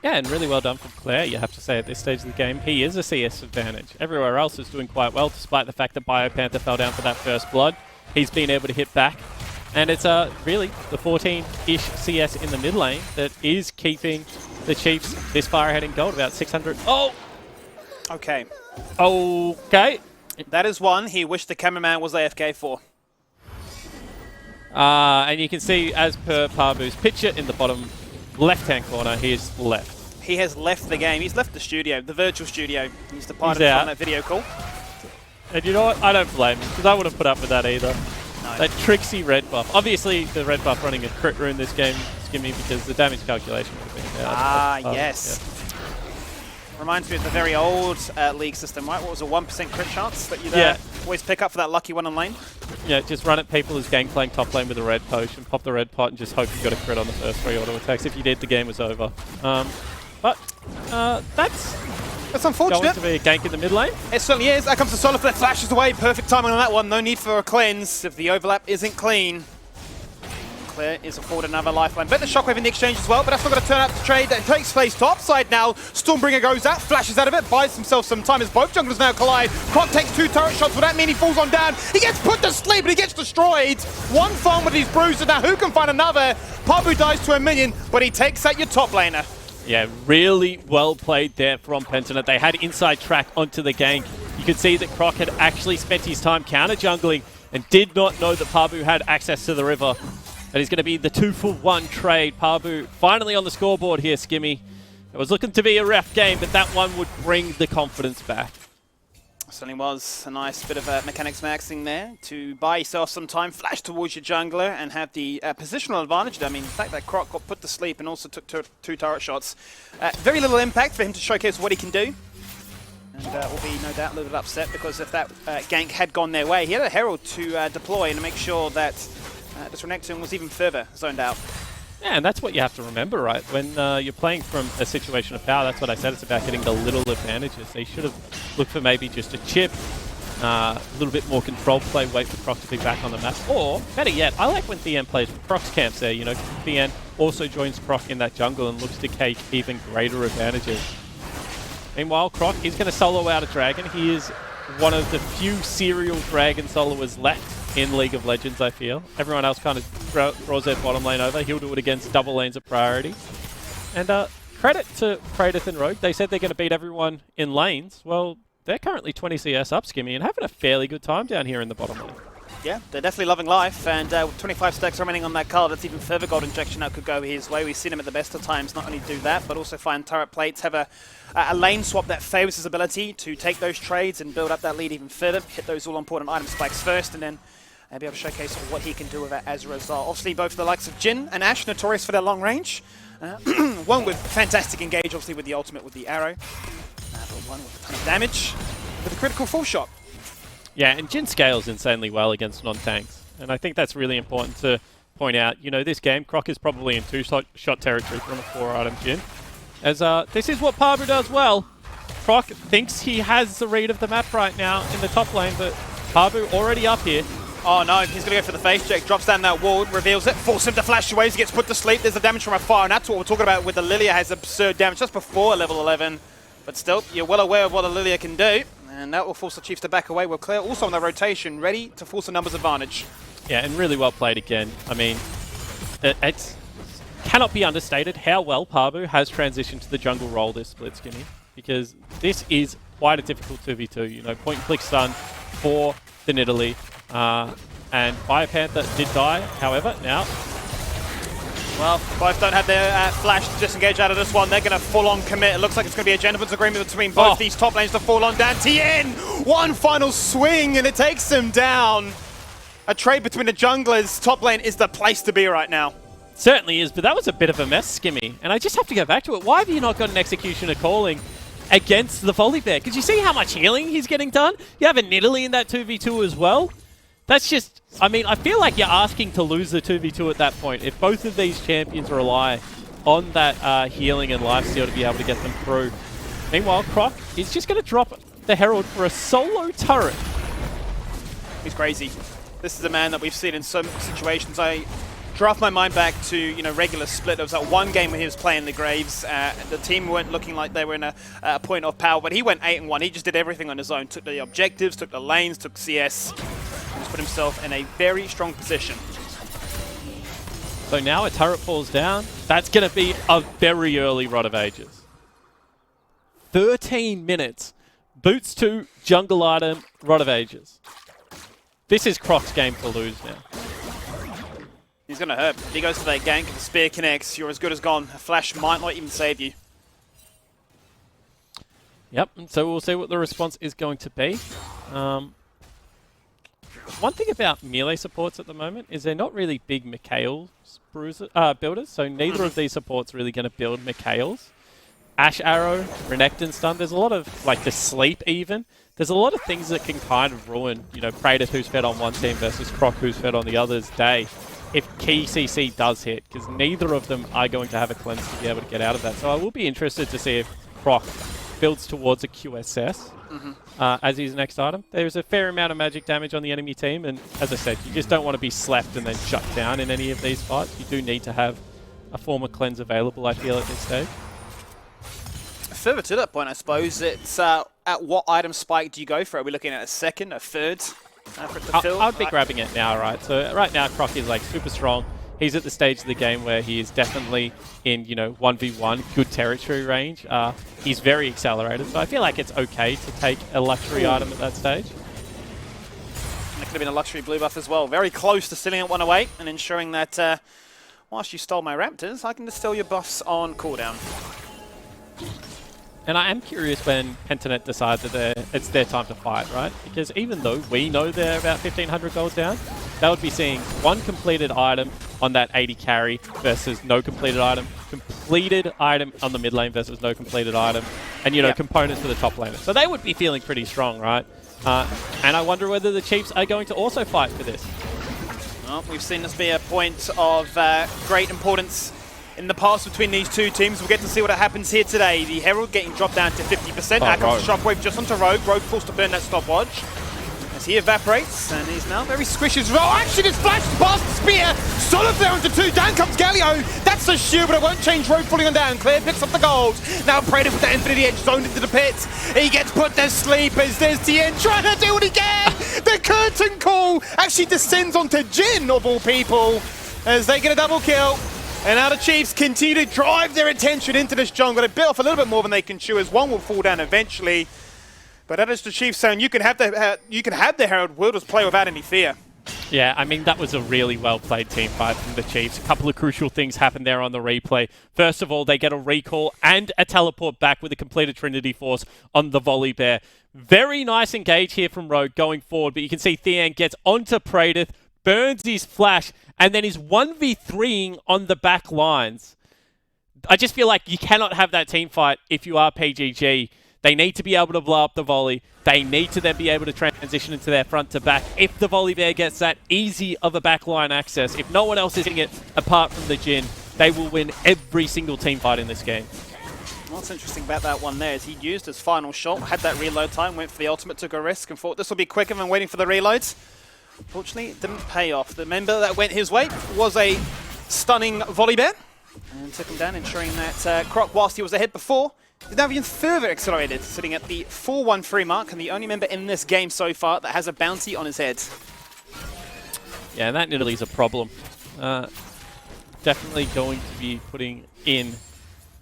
Speaker 2: Yeah, and really well done from Claire, you have to say, at this stage of the game. He is a CS advantage. Everywhere else is doing quite well, despite the fact that BioPanther fell down for that first blood. He's been able to hit back. And it's really the 14-ish CS in the mid lane that is keeping the Chiefs this far ahead in gold, about 600. Oh!
Speaker 7: Okay.
Speaker 2: Okay.
Speaker 7: That is one he wished the cameraman was AFK for.
Speaker 2: And you can see, as per Parvu's picture in the bottom left-hand corner, he is left.
Speaker 7: He has left the game. He's left the studio, the virtual studio. He's departed from that video call.
Speaker 2: And you know what? I don't blame him, because I wouldn't put up with that either.
Speaker 7: No.
Speaker 2: That tricksy red buff. Obviously, the red buff running a crit rune this game, Skimmy, because the damage calculation would have been there.
Speaker 7: Yes.
Speaker 2: Yeah.
Speaker 7: Reminds me of the very old league system, right? What was a 1% crit chance that you'd always pick up for that lucky one on lane?
Speaker 2: Yeah, just run at people as Gangplank top lane with a red potion, pop the red pot, and just hope you got a crit on the first 3 auto attacks. If you did, the game was over. But that's
Speaker 7: unfortunate.
Speaker 2: Going to be a gank in the mid lane.
Speaker 7: It certainly is. That comes to Soliflare, flashes away. Perfect timing on that one. No need for a cleanse if the overlap isn't clean. Claire is afforded another lifeline. Bet the shockwave in the exchange as well, but that's not going to turn out to trade. That takes place topside now. Stormbringer goes out, flashes out of it, buys himself some time as both junglers now collide. Croc takes 2 turret shots. Will that mean he falls on down? He gets put to sleep and he gets destroyed. One farm with these bruises. Now who can find another? Parbu dies to a minion, but he takes out your top laner.
Speaker 2: Yeah, really well played there from Pentiment. They had inside track onto the gank. You could see that Croc had actually spent his time counter-jungling and did not know that Parbu had access to the river. That is going to be the 2-for-1 trade. Parbu finally on the scoreboard here, Skimmy. It was looking to be a rough game, but that one would bring the confidence back.
Speaker 7: Certainly was a nice bit of mechanics maxing there to buy yourself some time, flash towards your jungler, and have the positional advantage. I mean, the fact that Croc got put to sleep and also took 2 turret shots. Very little impact for him to showcase what he can do. And will be no doubt a little bit upset, because if that gank had gone their way, he had a Herald to deploy and to make sure that this Renekton was even further zoned out.
Speaker 2: Yeah, and that's what you have to remember, right? When you're playing from a situation of power, that's what I said, it's about getting the little advantages. They should have looked for maybe just a chip, a little bit more controlled play, wait for Croc to be back on the map. Or, better yet, I like when Thien plays with Croc's camps there. You know, Thien also joins Croc in that jungle and looks to take even greater advantages. Meanwhile, Croc is going to solo out a dragon. He is one of the few serial dragon soloers left in League of Legends, I feel. Everyone else kind of draws their bottom lane over. He'll do it against double lanes of priority. And credit to Praedyth and Rogue. They said they're going to beat everyone in lanes. Well, they're currently 20 CS up, Skimmy, and having a fairly good time down here in the bottom lane.
Speaker 7: Yeah, they're definitely loving life, and with 25 stacks remaining on that card, that's even further gold injection that could go his way. We've seen him at the best of times not only do that, but also find turret plates, have a lane swap that favors his ability to take those trades and build up that lead even further, hit those all-important item spikes first, and then be able to showcase what he can do with it as a result. Obviously, both the likes of Jhin and Ashe, notorious for their long range. One with fantastic engage, obviously, with the ultimate with the arrow, but one with a ton of damage with a critical full shot.
Speaker 2: Yeah, and Jhin scales insanely well against non-tanks. And I think that's really important to point out. You know, this game, Croc is probably in two-shot territory from a 4-item Jhin. As this is what Pabu does well. Croc thinks he has the read of the map right now in the top lane, but Pabu already up here.
Speaker 7: Oh no, he's going to go for the face check, drops down that wall, reveals it, forces him to flash away as he gets put to sleep. There's the damage from afar, and that's what we're talking about with the Lilia has absurd damage just before level 11. But still, you're well aware of what a Lilia can do. And that will force the Chiefs to back away. We're clear also on the rotation, ready to force a numbers advantage.
Speaker 2: Yeah, and really well played again. I mean, it cannot be understated how well Pabu has transitioned to the jungle role this split, Skinny. Because this is quite a difficult 2v2. You know, point and click stun for the Nidalee. And Fire Panther did die, however, now.
Speaker 7: Well, both don't have their flash to disengage out of this one. They're going to full-on commit. It looks like it's going to be a gentleman's agreement between both these top lanes to fall on down. Tien! One final swing, and it takes him down. A trade between the junglers. Top lane is the place to be right now.
Speaker 2: Certainly is, but that was a bit of a mess, Skimmy. And I just have to go back to it. Why have you not got an Executioner calling against the Volibear? Because you see how much healing he's getting done? You have a Nidalee in that 2v2 as well. That's just, I mean, I feel like you're asking to lose the 2v2 at that point. If both of these champions rely on that healing and lifesteal to be able to get them through. Meanwhile, Croc is just going to drop the Herald for a solo turret.
Speaker 7: He's crazy. This is a man that we've seen in some situations. I draft my mind back to, you know, regular Split. There was that one game where he was playing the Graves. The team weren't looking like they were in a point of power, but he went 8-1. He just did everything on his own. Took the objectives, took the lanes, took CS. Put himself in a very strong position.
Speaker 2: So now a turret falls down. That's going to be a very early Rod of Ages. 13 minutes. Boots to jungle item, Rod of Ages. This is Croc's game to lose now.
Speaker 7: He's going to hurt. He goes for that gank. The spear connects. You're as good as gone. A flash might not even save you.
Speaker 2: Yep, and so we'll see what the response is going to be. One thing about melee supports at the moment is they're not really big Mikhail's builders, so neither of these supports really going to build Mikhail's. Ashe Arrow, Renekton Stun, there's a lot of, like the Sleep even, there's a lot of things that can kind of ruin, you know, Praedyth who's fed on one team versus Croc who's fed on the other's day if key CC does hit, because neither of them are going to have a cleanse to be able to get out of that. So I will be interested to see if Croc builds towards a QSS. As his next item. There's a fair amount of magic damage on the enemy team, and as I said, you just don't want to be slapped and then shut down in any of these fights. You do need to have a form of cleanse available, I feel, at this stage.
Speaker 7: Further to that point, I suppose, it's at what item spike do you go for? Are we looking at a second, a third for it to fill?
Speaker 2: I'd be grabbing it now, right? So right now, Croc is like super strong. He's at the stage of the game where he is definitely in, you know, 1v1, good territory range. He's very accelerated, so I feel like it's okay to take a luxury item at that stage.
Speaker 7: That could have been a luxury blue buff as well. Very close to stealing at 108 and ensuring that whilst you stole my Raptors, I can just steal your buffs on cooldown.
Speaker 2: And I am curious when Pentanet decide that it's their time to fight, right? Because even though we know they're about 1,500 gold down, they would be seeing one completed item on that 80 carry versus no completed item, completed item on the mid lane versus no completed item, and, you know, components for the top laner. So they would be feeling pretty strong, right? And I wonder whether the Chiefs are going to also fight for this.
Speaker 7: Well, we've seen this be a point of great importance in the past between these two teams. We'll get to see what happens here today. The Herald getting dropped down to 50%. Now comes the Shockwave just onto Rogue. Rogue forced to burn that stopwatch. As he evaporates, and he's now very squishy as well. Actually, it's flashed past the spear. Solid there into 2. Down comes Galio. That's a shield, but it won't change. Rogue falling on down. Claire picks up the gold. Now Prater with the Infinity Edge zoned into the pit. He gets put to sleep as there's Tien trying to do what he can. The curtain call actually descends onto Jin, of all people, as they get a double kill. And now the Chiefs continue to drive their attention into this jungle. They bit off a little bit more than they can chew, as one will fall down eventually. But that is the Chiefs saying you can have the Herald Wilders play without any fear.
Speaker 2: Yeah, I mean, that was a really well-played team fight from the Chiefs. A couple of crucial things happened there on the replay. First of all, they get a recall and a teleport back with a completed Trinity Force on the Volley Bear. Very nice engage here from Rogue going forward, but you can see Thean gets onto Praedyth, burns his flash, and then is 1v3ing on the back lines. I just feel like you cannot have that team fight if you are PGG. They need to be able to blow up the volley. They need to then be able to transition into their front to back. If the Volley Bear gets that easy of a backline access, if no one else is hitting it apart from the Jin, they will win every single team fight in this game.
Speaker 7: What's interesting about that one there is he used his final shot, had that reload time, went for the ultimate, took a risk, and thought this will be quicker than waiting for the reloads. Fortunately, it didn't pay off. The member that went his way was a stunning Volley Bear, and took him down, ensuring that Croc, whilst he was ahead before, is now even further accelerated, sitting at the 4-1-3 mark, and the only member in this game so far that has a bounty on his head.
Speaker 2: Yeah, that Italy's a problem. Definitely going to be putting in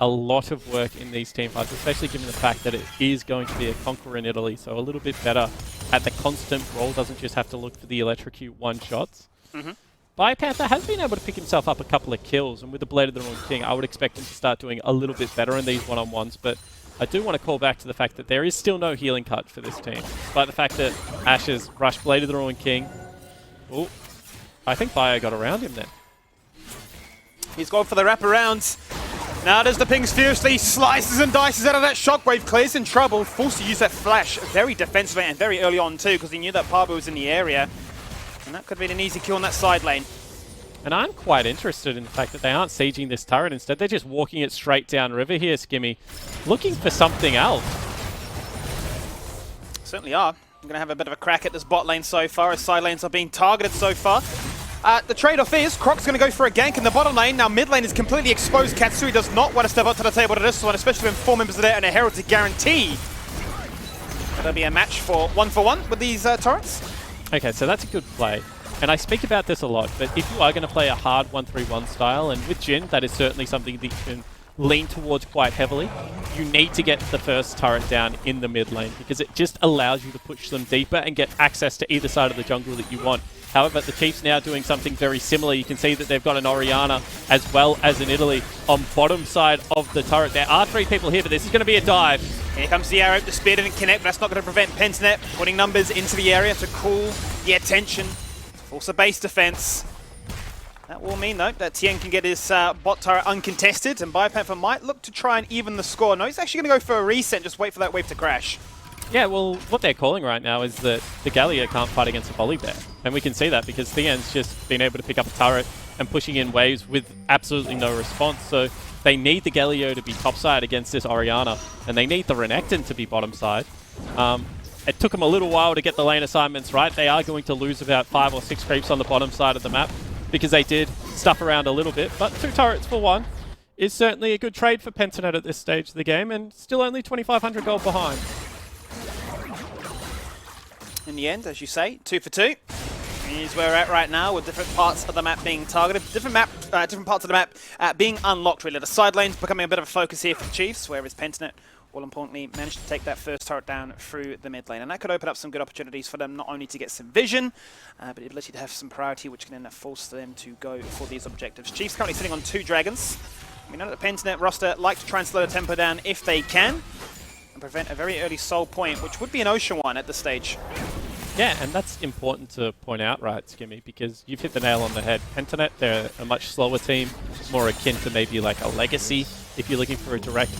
Speaker 2: a lot of work in these team fights, especially given the fact that it is going to be a conqueror in Italy, so a little bit better at the constant roll, doesn't just have to look for the electrocute one-shots. Panther has been able to pick himself up a couple of kills, and with the Blade of the Wrong King, I would expect him to start doing a little bit better in these one-on-ones, but I do want to call back to the fact that there is still no healing cut for this team, despite the fact that Ash has rushed Blade of the Wrong King. Oh, I think Bio got around him then.
Speaker 7: He's gone for the wraparounds. Now does the pings fiercely, slices and dices out of that Shockwave, Claire's in trouble, forced to use that flash very defensively and very early on too, because he knew that Parbo was in the area. And that could have been an easy kill on that side lane.
Speaker 2: And I'm quite interested in the fact that they aren't sieging this turret. Instead, they're just walking it straight down river here, Skimmy, looking for something else.
Speaker 7: Certainly are. I'm going to have a bit of a crack at this bot lane so far, as side lanes are being targeted so far. The trade-off is Croc's going to go for a gank in the bottom lane. Now mid lane is completely exposed. Katsui does not want to step up to the table to this one, especially when 4 members are there and a Herald to guarantee. That'll be a match for 1-for-1 with these turrets.
Speaker 2: Okay, so that's a good play. And I speak about this a lot, but if you are going to play a hard 1-3-1 style, and with Jin, that is certainly something that you can lean towards quite heavily, you need to get the first turret down in the mid lane, because it just allows you to push them deeper and get access to either side of the jungle that you want. However, the Chiefs now doing something very similar. You can see that they've got an Orianna as well as an Italy on bottom side of the turret. There are 3 people here, but this is going to be a dive.
Speaker 7: Here comes the arrow. The spear didn't connect, but that's not going to prevent Pentanet putting numbers into the area to cool the attention. Force a base defense. That will mean, though, that Tien can get his bot turret uncontested, and Biopanther might look to try and even the score. No, he's actually going to go for a reset and just wait for that wave to crash.
Speaker 2: Yeah, well, what they're calling right now is that the Gallia can't fight against a Volley Bear. And we can see that because Thean's just been able to pick up a turret and pushing in waves with absolutely no response. So they need the Galio to be topside against this Orianna, and they need the Renekton to be bottom side. It took them a little while to get the lane assignments right. They are going to lose about 5 or 6 creeps on the bottom side of the map because they did stuff around a little bit. But 2 turrets for 1 is certainly a good trade for Pentanet at this stage of the game, and still only 2,500 gold behind.
Speaker 7: In the end, as you say, 2 for 2. Here's where we're at right now, with different parts of the map being targeted, different parts of the map being unlocked, really. The side lanes becoming a bit of a focus here for the Chiefs, whereas Pentanet, all importantly, managed to take that first turret down through the mid lane. And that could open up some good opportunities for them, not only to get some vision, but the ability to have some priority, which can then force them to go for these objectives. Chiefs currently sitting on 2 dragons. We know that the Pentanet roster like to try and slow the tempo down if they can, and prevent a very early soul point, which would be an Ocean one at this stage.
Speaker 2: Yeah, and that's important to point out, right, Skimmy, because you've hit the nail on the head. Pentanet, they're a much slower team, more akin to maybe like a Legacy, if you're looking for a direct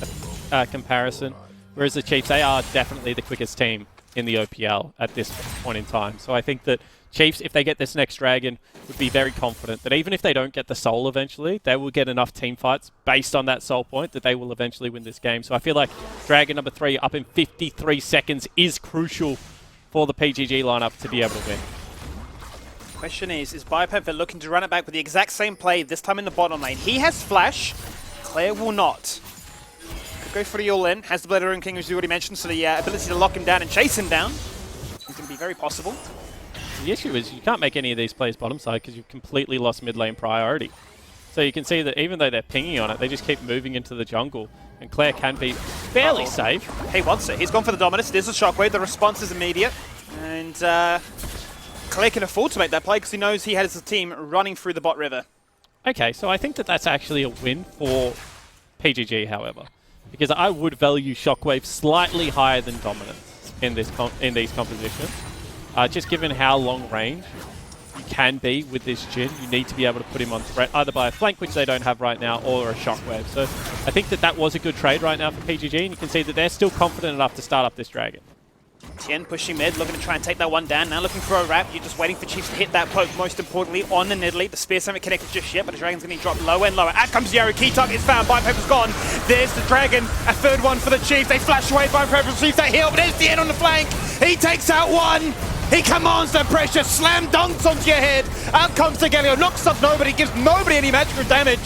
Speaker 2: comparison. Whereas the Chiefs, they are definitely the quickest team in the OPL at this point in time. So I think that Chiefs, if they get this next Dragon, would be very confident that even if they don't get the Soul eventually, they will get enough team fights based on that Soul point that they will eventually win this game. So I feel like Dragon number 3 up in 53 seconds is crucial for the PGG lineup to be able to win.
Speaker 7: Question is Biopanther looking to run it back with the exact same play, this time in the bottom lane? He has Flash, Claire will not. Could go for the all-in, has the Blade Rune King, as you already mentioned, so the ability to lock him down and chase him down is going to be very possible.
Speaker 2: The issue is you can't make any of these plays bottom side because you've completely lost mid lane priority. So you can see that even though they're pinging on it, they just keep moving into the jungle. And Claire can be fairly safe.
Speaker 7: He wants it. He's gone for the Dominus. There's a Shockwave. The response is immediate. And Claire can afford to make that play because he knows he has his team running through the bot river.
Speaker 2: Okay, so I think that that's actually a win for PGG, however. Because I would value Shockwave slightly higher than Dominance in these compositions. Just given how long range you can be with this Jhin, you need to be able to put him on threat, either by a flank, which they don't have right now, or a Shockwave. So I think that that was a good trade right now for PGG, and you can see that they're still confident enough to start up this Dragon.
Speaker 7: Tien pushing mid, looking to try and take that one down. Now looking for a wrap. You're just waiting for Chiefs to hit that poke, most importantly, on the Nidalee. The Spears haven't connected just yet, but the Dragon's going to drop lower and lower. Out comes Yaru. Key target is found. Biopepper's gone. There's the Dragon. A third one for the Chiefs. They flash away. Biopepper receives that heal, but there's Tien on the flank. He takes out one. He commands the pressure. Slam dunks onto your head. Out comes the Galio. Knocks off nobody. Gives nobody any magical damage.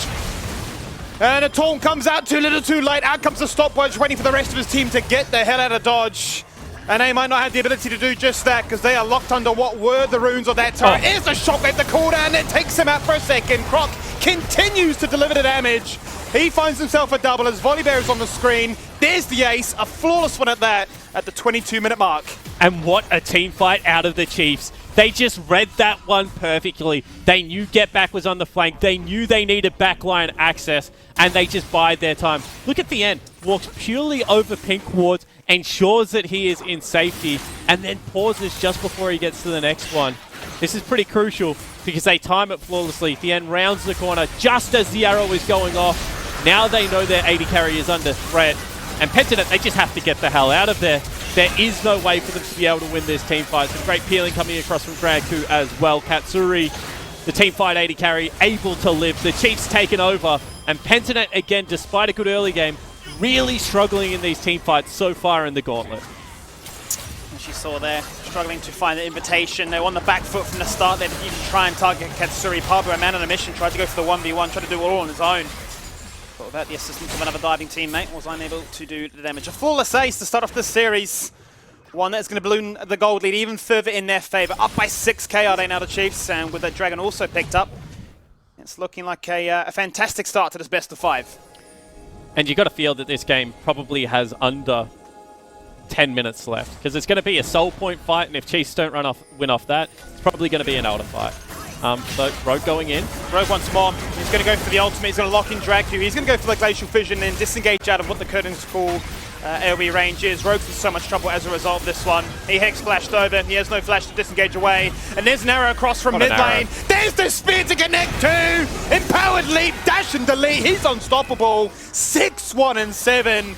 Speaker 7: And a taunt comes out too little too late. Out comes the stopwatch, waiting for the rest of his team to get the hell out of dodge. And they might not have the ability to do just that because they are locked under what were the runes of that turret. Here's the Shockwave, the cooldown, and it takes him out for a second. Croc continues to deliver the damage. He finds himself a double as Volibear is on the screen. There's the ace, a flawless one at that, at the 22-minute mark.
Speaker 2: And what a team fight out of the Chiefs. They just read that one perfectly. They knew Get Back was on the flank. They knew they needed backline access, and they just bide their time. Look at the end. Walks purely over pink wards, ensures that he is in safety, and then pauses just before he gets to the next one. This is pretty crucial because they time it flawlessly. The end rounds the corner just as the arrow is going off. Now they know their AD carry is under threat. And Pentanet, they just have to get the hell out of there. There is no way for them to be able to win this team fight. Some great peeling coming across from Dragku as well. Katsuri, the team fight AD carry, able to live. The Chiefs taken over. And Pentanet, again, despite a good early game, really struggling in these team fights so far in the gauntlet.
Speaker 7: As you saw there, struggling to find the invitation. They were on the back foot from the start. They didn't even try and target Katsuri. Pablo, a man on a mission, tried to go for the 1v1, tried to do it all on his own. But without the assistance of another diving teammate, was unable to do the damage. A flawless ace to start off this series. One that's going to balloon the gold lead even further in their favor. Up by 6k are they now, the Chiefs, and with that Dragon also picked up, it's looking like a fantastic start to this best of 5.
Speaker 2: And you got to feel that this game probably has under 10 minutes left, because it's going to be a soul point fight, and if Chiefs don't win off that, it's probably going to be an elder fight. So Rogue going in.
Speaker 7: Rogue once more. He's going to go for the ultimate. He's going to lock in Dragku. He's going to go for the Glacial Fission and disengage out of what the curtains call AoE range is. Rogue's in so much trouble as a result of this one. He Hex flashed over. He has no flash to disengage away. And there's an arrow across from mid lane. There's the spear to connect to. Empowered leap, dash and delete. He's unstoppable. 6-1-7.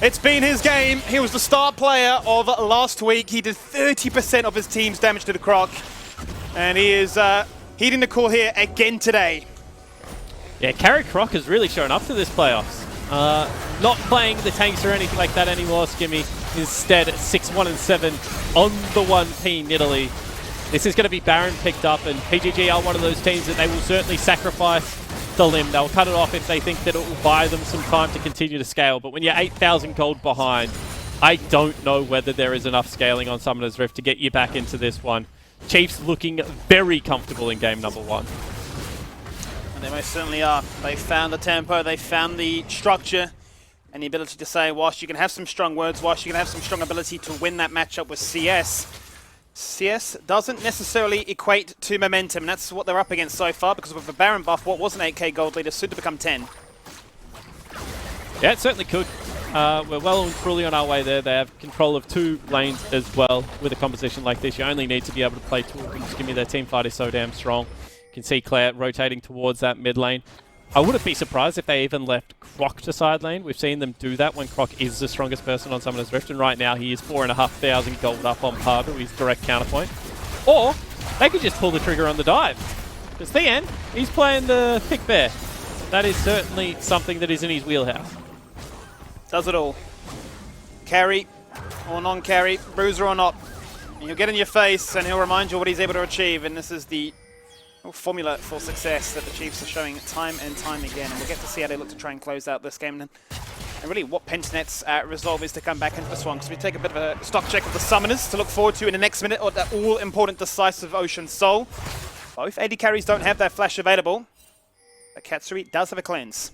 Speaker 7: It's been his game. He was the star player of last week. He did 30% of his team's damage to the Croc. And he is heeding the call here again today.
Speaker 2: Yeah, Carry Croc has really shown up to this playoffs. Not playing the tanks or anything like that anymore, Skimmy. Instead, 6-1-7 on the 1P Nidalee. This is going to be Baron picked up, and PGG are one of those teams that they will certainly sacrifice the limb. They'll cut it off if they think that it will buy them some time to continue to scale. But when you're 8,000 gold behind, I don't know whether there is enough scaling on Summoner's Rift to get you back into this one. Chiefs looking very comfortable in game number 1.
Speaker 7: And they most certainly are. They found the tempo, they found the structure, and the ability to say, whilst you can have some strong words, whilst you can have some strong ability to win that matchup with CS, CS doesn't necessarily equate to momentum, and that's what they're up against so far, because with the Baron buff, what was an 8k gold leader soon to become 10.
Speaker 2: Yeah, it certainly could. We're well and truly on our way there. They have control of 2 lanes as well. With a composition like this, you only need to be able to play 2 of them. Just give me their team fight is so damn strong. You can see Claire rotating towards that mid lane. I wouldn't be surprised if they even left Croc to side lane. We've seen them do that when Croc is the strongest person on Summoner's Rift, and right now he is 4,500 gold up on Pardo, his direct counterpoint. Or they could just pull the trigger on the dive. Because Thean, he's playing the thick bear. That is certainly something that is in his wheelhouse.
Speaker 7: Does it all. Carry or non-carry, bruiser or not. He'll get in your face and he'll remind you what he's able to achieve, and this is the formula for success that the Chiefs are showing time and time again, and we'll get to see how they look to try and close out this game. And really what Pentinet's resolve is to come back into this one, because we take a bit of a stock check of the summoners to look forward to in the next minute, or that all-important decisive Ocean Soul. Both AD carries don't have that flash available, but Katsuri does have a cleanse.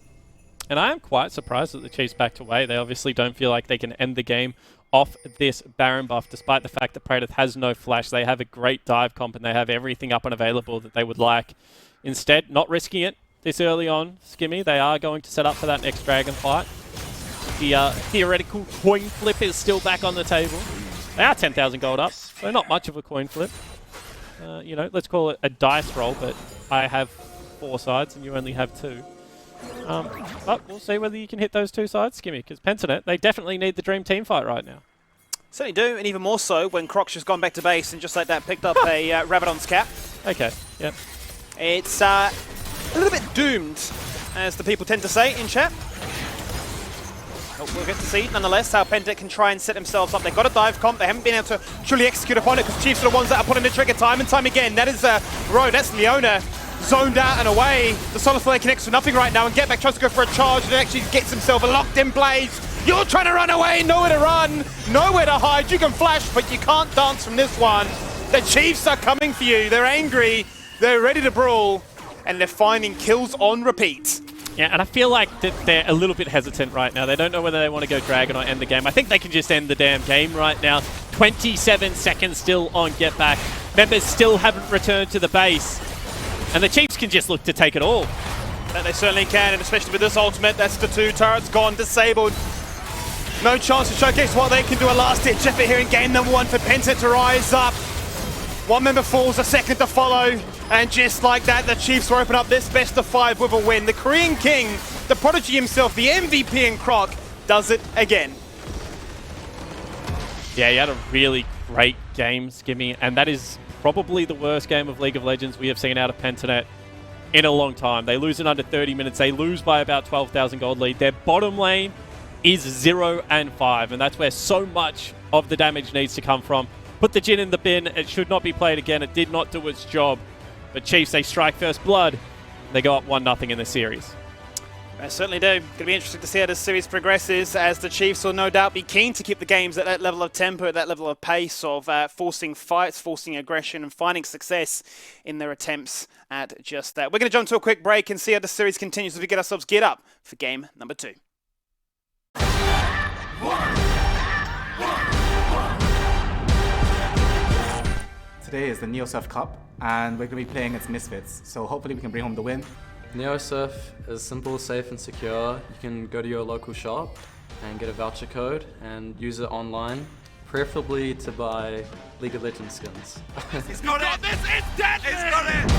Speaker 2: And I am quite surprised that the Chiefs backed away. They obviously don't feel like they can end the game off this Baron buff, despite the fact that Praetor has no flash. They have a great dive comp, and they have everything up and available that they would like. Instead, not risking it this early on, Skimmy, they are going to set up for that next dragon fight. The theoretical coin flip is still back on the table. They are 10,000 gold up, so not much of a coin flip. You know, let's call it a dice roll, but I have 4 sides and you only have 2. But we'll see whether you can hit those 2 sides, Skimmy, because Pentanet, they definitely need the dream team fight right now.
Speaker 7: Certainly do, and even more so when Croc's just gone back to base and just like that picked up a Rabadon's cap.
Speaker 2: Okay, yep.
Speaker 7: It's a little bit doomed, as the people tend to say in chat. We'll get to see, nonetheless, how Pentet can try and set themselves up. They've got a dive comp. They haven't been able to truly execute upon it because Chiefs are the ones that are pulling the trigger time and time again. That is Ro, that's Leona. Zoned out and away. The Solar Flare connects for nothing right now, and Getback tries to go for a charge and actually gets himself a locked-in blaze. You're trying to run away, nowhere to run, nowhere to hide. You can flash, but you can't dance from this one. The Chiefs are coming for you. They're angry, they're ready to brawl, and they're finding kills on repeat.
Speaker 2: Yeah, and I feel like that they're a little bit hesitant right now. They don't know whether they want to go Dragon or end the game. I think they can just end the damn game right now. 27 seconds still on Get Back. Members still haven't returned to the base. And the Chiefs can just look to take it all.
Speaker 7: That they certainly can, and especially with this ultimate, that's the 2 turrets gone, disabled. No chance to showcase what they can do. A last-ditch effort here in game number 1 for Pentet to rise up. 1 member falls, a second to follow. And just like that, the Chiefs will open up this best of 5 with a win. The Korean King, the prodigy himself, the MVP in Croc, does it again.
Speaker 2: Yeah, he had a really great game, Skimmy, and that is probably the worst game of League of Legends we have seen out of Pentanet in a long time. They lose in under 30 minutes. They lose by about 12,000 gold lead. Their bottom lane is 0 and 5, and that's where so much of the damage needs to come from. Put the Jhin in the bin. It should not be played again. It did not do its job. But Chiefs, they strike first blood. They go up 1-0 in the series.
Speaker 7: I certainly do. Going to be interesting to see how this series progresses, as the Chiefs will no doubt be keen to keep the games at that level of tempo, at that level of pace, of forcing fights, forcing aggression, and finding success in their attempts at just that. We're going to jump to a quick break and see how the series continues as we get ourselves geared up for game number 2.
Speaker 13: Today is the NeoSurf Cup, and we're going to be playing against Misfits, so hopefully we can bring home the win.
Speaker 14: NeoSurf is simple, safe and secure. You can go to your local shop and get a voucher code and use it online, preferably to buy League of Legends skins.
Speaker 3: He's got this! It's deadly! He's got it!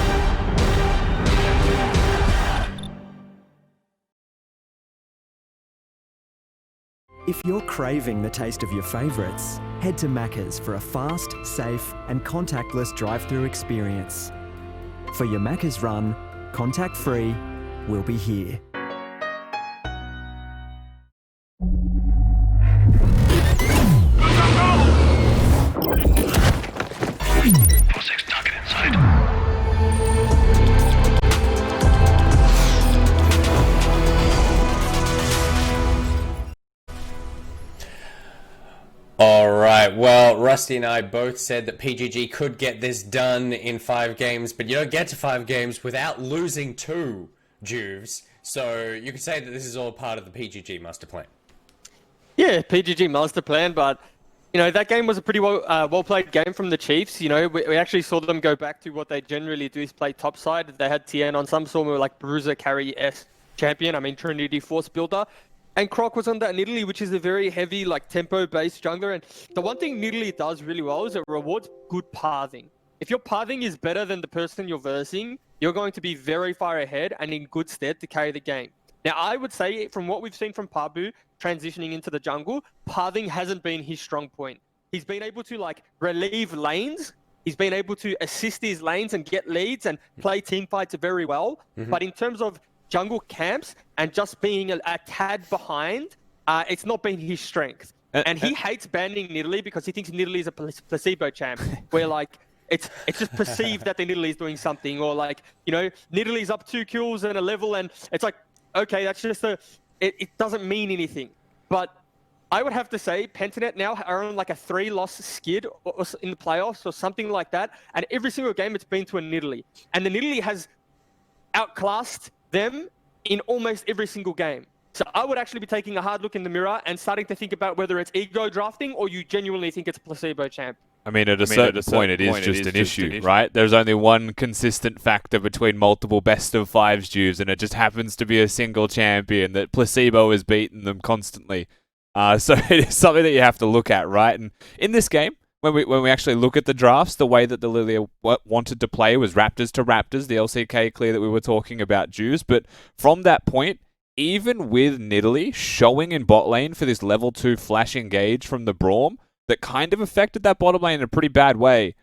Speaker 15: If you're craving the taste of your favourites, head to Macca's for a fast, safe and contactless drive-through experience. For your Macca's run, contact-free, we'll be here.
Speaker 5: Alright, well, Rusty and I both said that PGG could get this done in 5 games, but you don't get to 5 games without losing 2, Juves. So you could say that this is all part of the PGG master plan.
Speaker 4: Yeah, PGG master plan, but you know, that game was a pretty well-played game from the Chiefs. You know, we actually saw them go back to what they generally do, is play topside. They had TN on some sort of like Bruiser carry S champion, I mean Trinity Force builder. And Croc was on that Nidalee, which is a very heavy, like, tempo-based jungler. And the one thing Nidalee does really well is it rewards good pathing. If your pathing is better than the person you're versing, you're going to be very far ahead and in good stead to carry the game. Now, I would say, from what we've seen from Pabu transitioning into the jungle, pathing hasn't been his strong point. He's been able to, like, relieve lanes He's been able to assist his lanes and get leads and play team fights very well. But in terms of jungle camps and just being a tad behind, it's not been his strength. And he hates banning Nidalee because he thinks Nidalee is a placebo champ, where like it's just perceived that the Nidalee is doing something, or like, you know, Nidalee's up 2 kills and a level, and it's like, okay, that's just it doesn't mean anything. But I would have to say Pentanet now are on like a 3-loss skid or in the playoffs or something like that, and every single game it's been to a Nidalee, and the Nidalee has outclassed them in almost every single game. So I would actually be taking a hard look in the mirror and starting to think about whether it's ego drafting or you genuinely think it's a placebo champ.
Speaker 16: I mean, at a certain point, it is just an issue, right? There's only one consistent factor between multiple best-of-5s dues, and it just happens to be a single champion that placebo has beaten them constantly. So it is something that you have to look at, right? And in this game, when we actually look at the drafts, the way that the Lilia wanted to play was Raptors to Raptors, the LCK clear that we were talking about, dues. But from that point, even with Nidalee showing in bot lane for this level 2 flash engage from the Braum that kind of affected that bottom lane in a pretty bad way,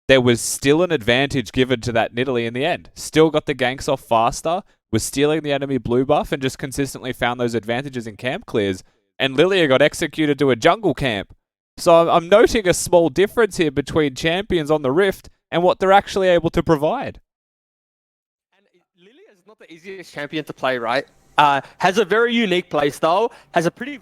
Speaker 16: there was still an advantage given to that Nidalee in the end. Still got the ganks off faster, was stealing the enemy blue buff, and just consistently found those advantages in camp clears. And Lilia got executed to a jungle camp. So I'm noting a small difference here between champions on the Rift and what they're actually able to provide.
Speaker 4: And Lilia is not the easiest champion to play, right? Has a very unique playstyle, has a pretty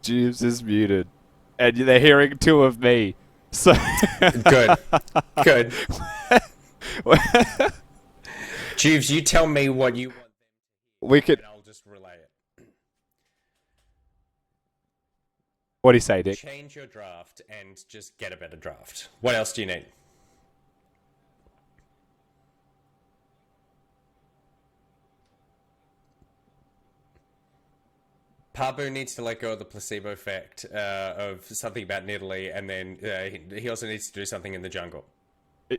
Speaker 16: Jeeves is muted. And they're hearing 2 of me. So
Speaker 5: Good. Good. Jeeves, you tell me what you want.
Speaker 16: We could.
Speaker 5: And I'll just relay it.
Speaker 16: What do you say, Dick?
Speaker 5: Change your draft and just get a better draft. What else do you need? Pabu needs to let go of the placebo effect of something about Nidalee, and then he also needs to do something in the jungle.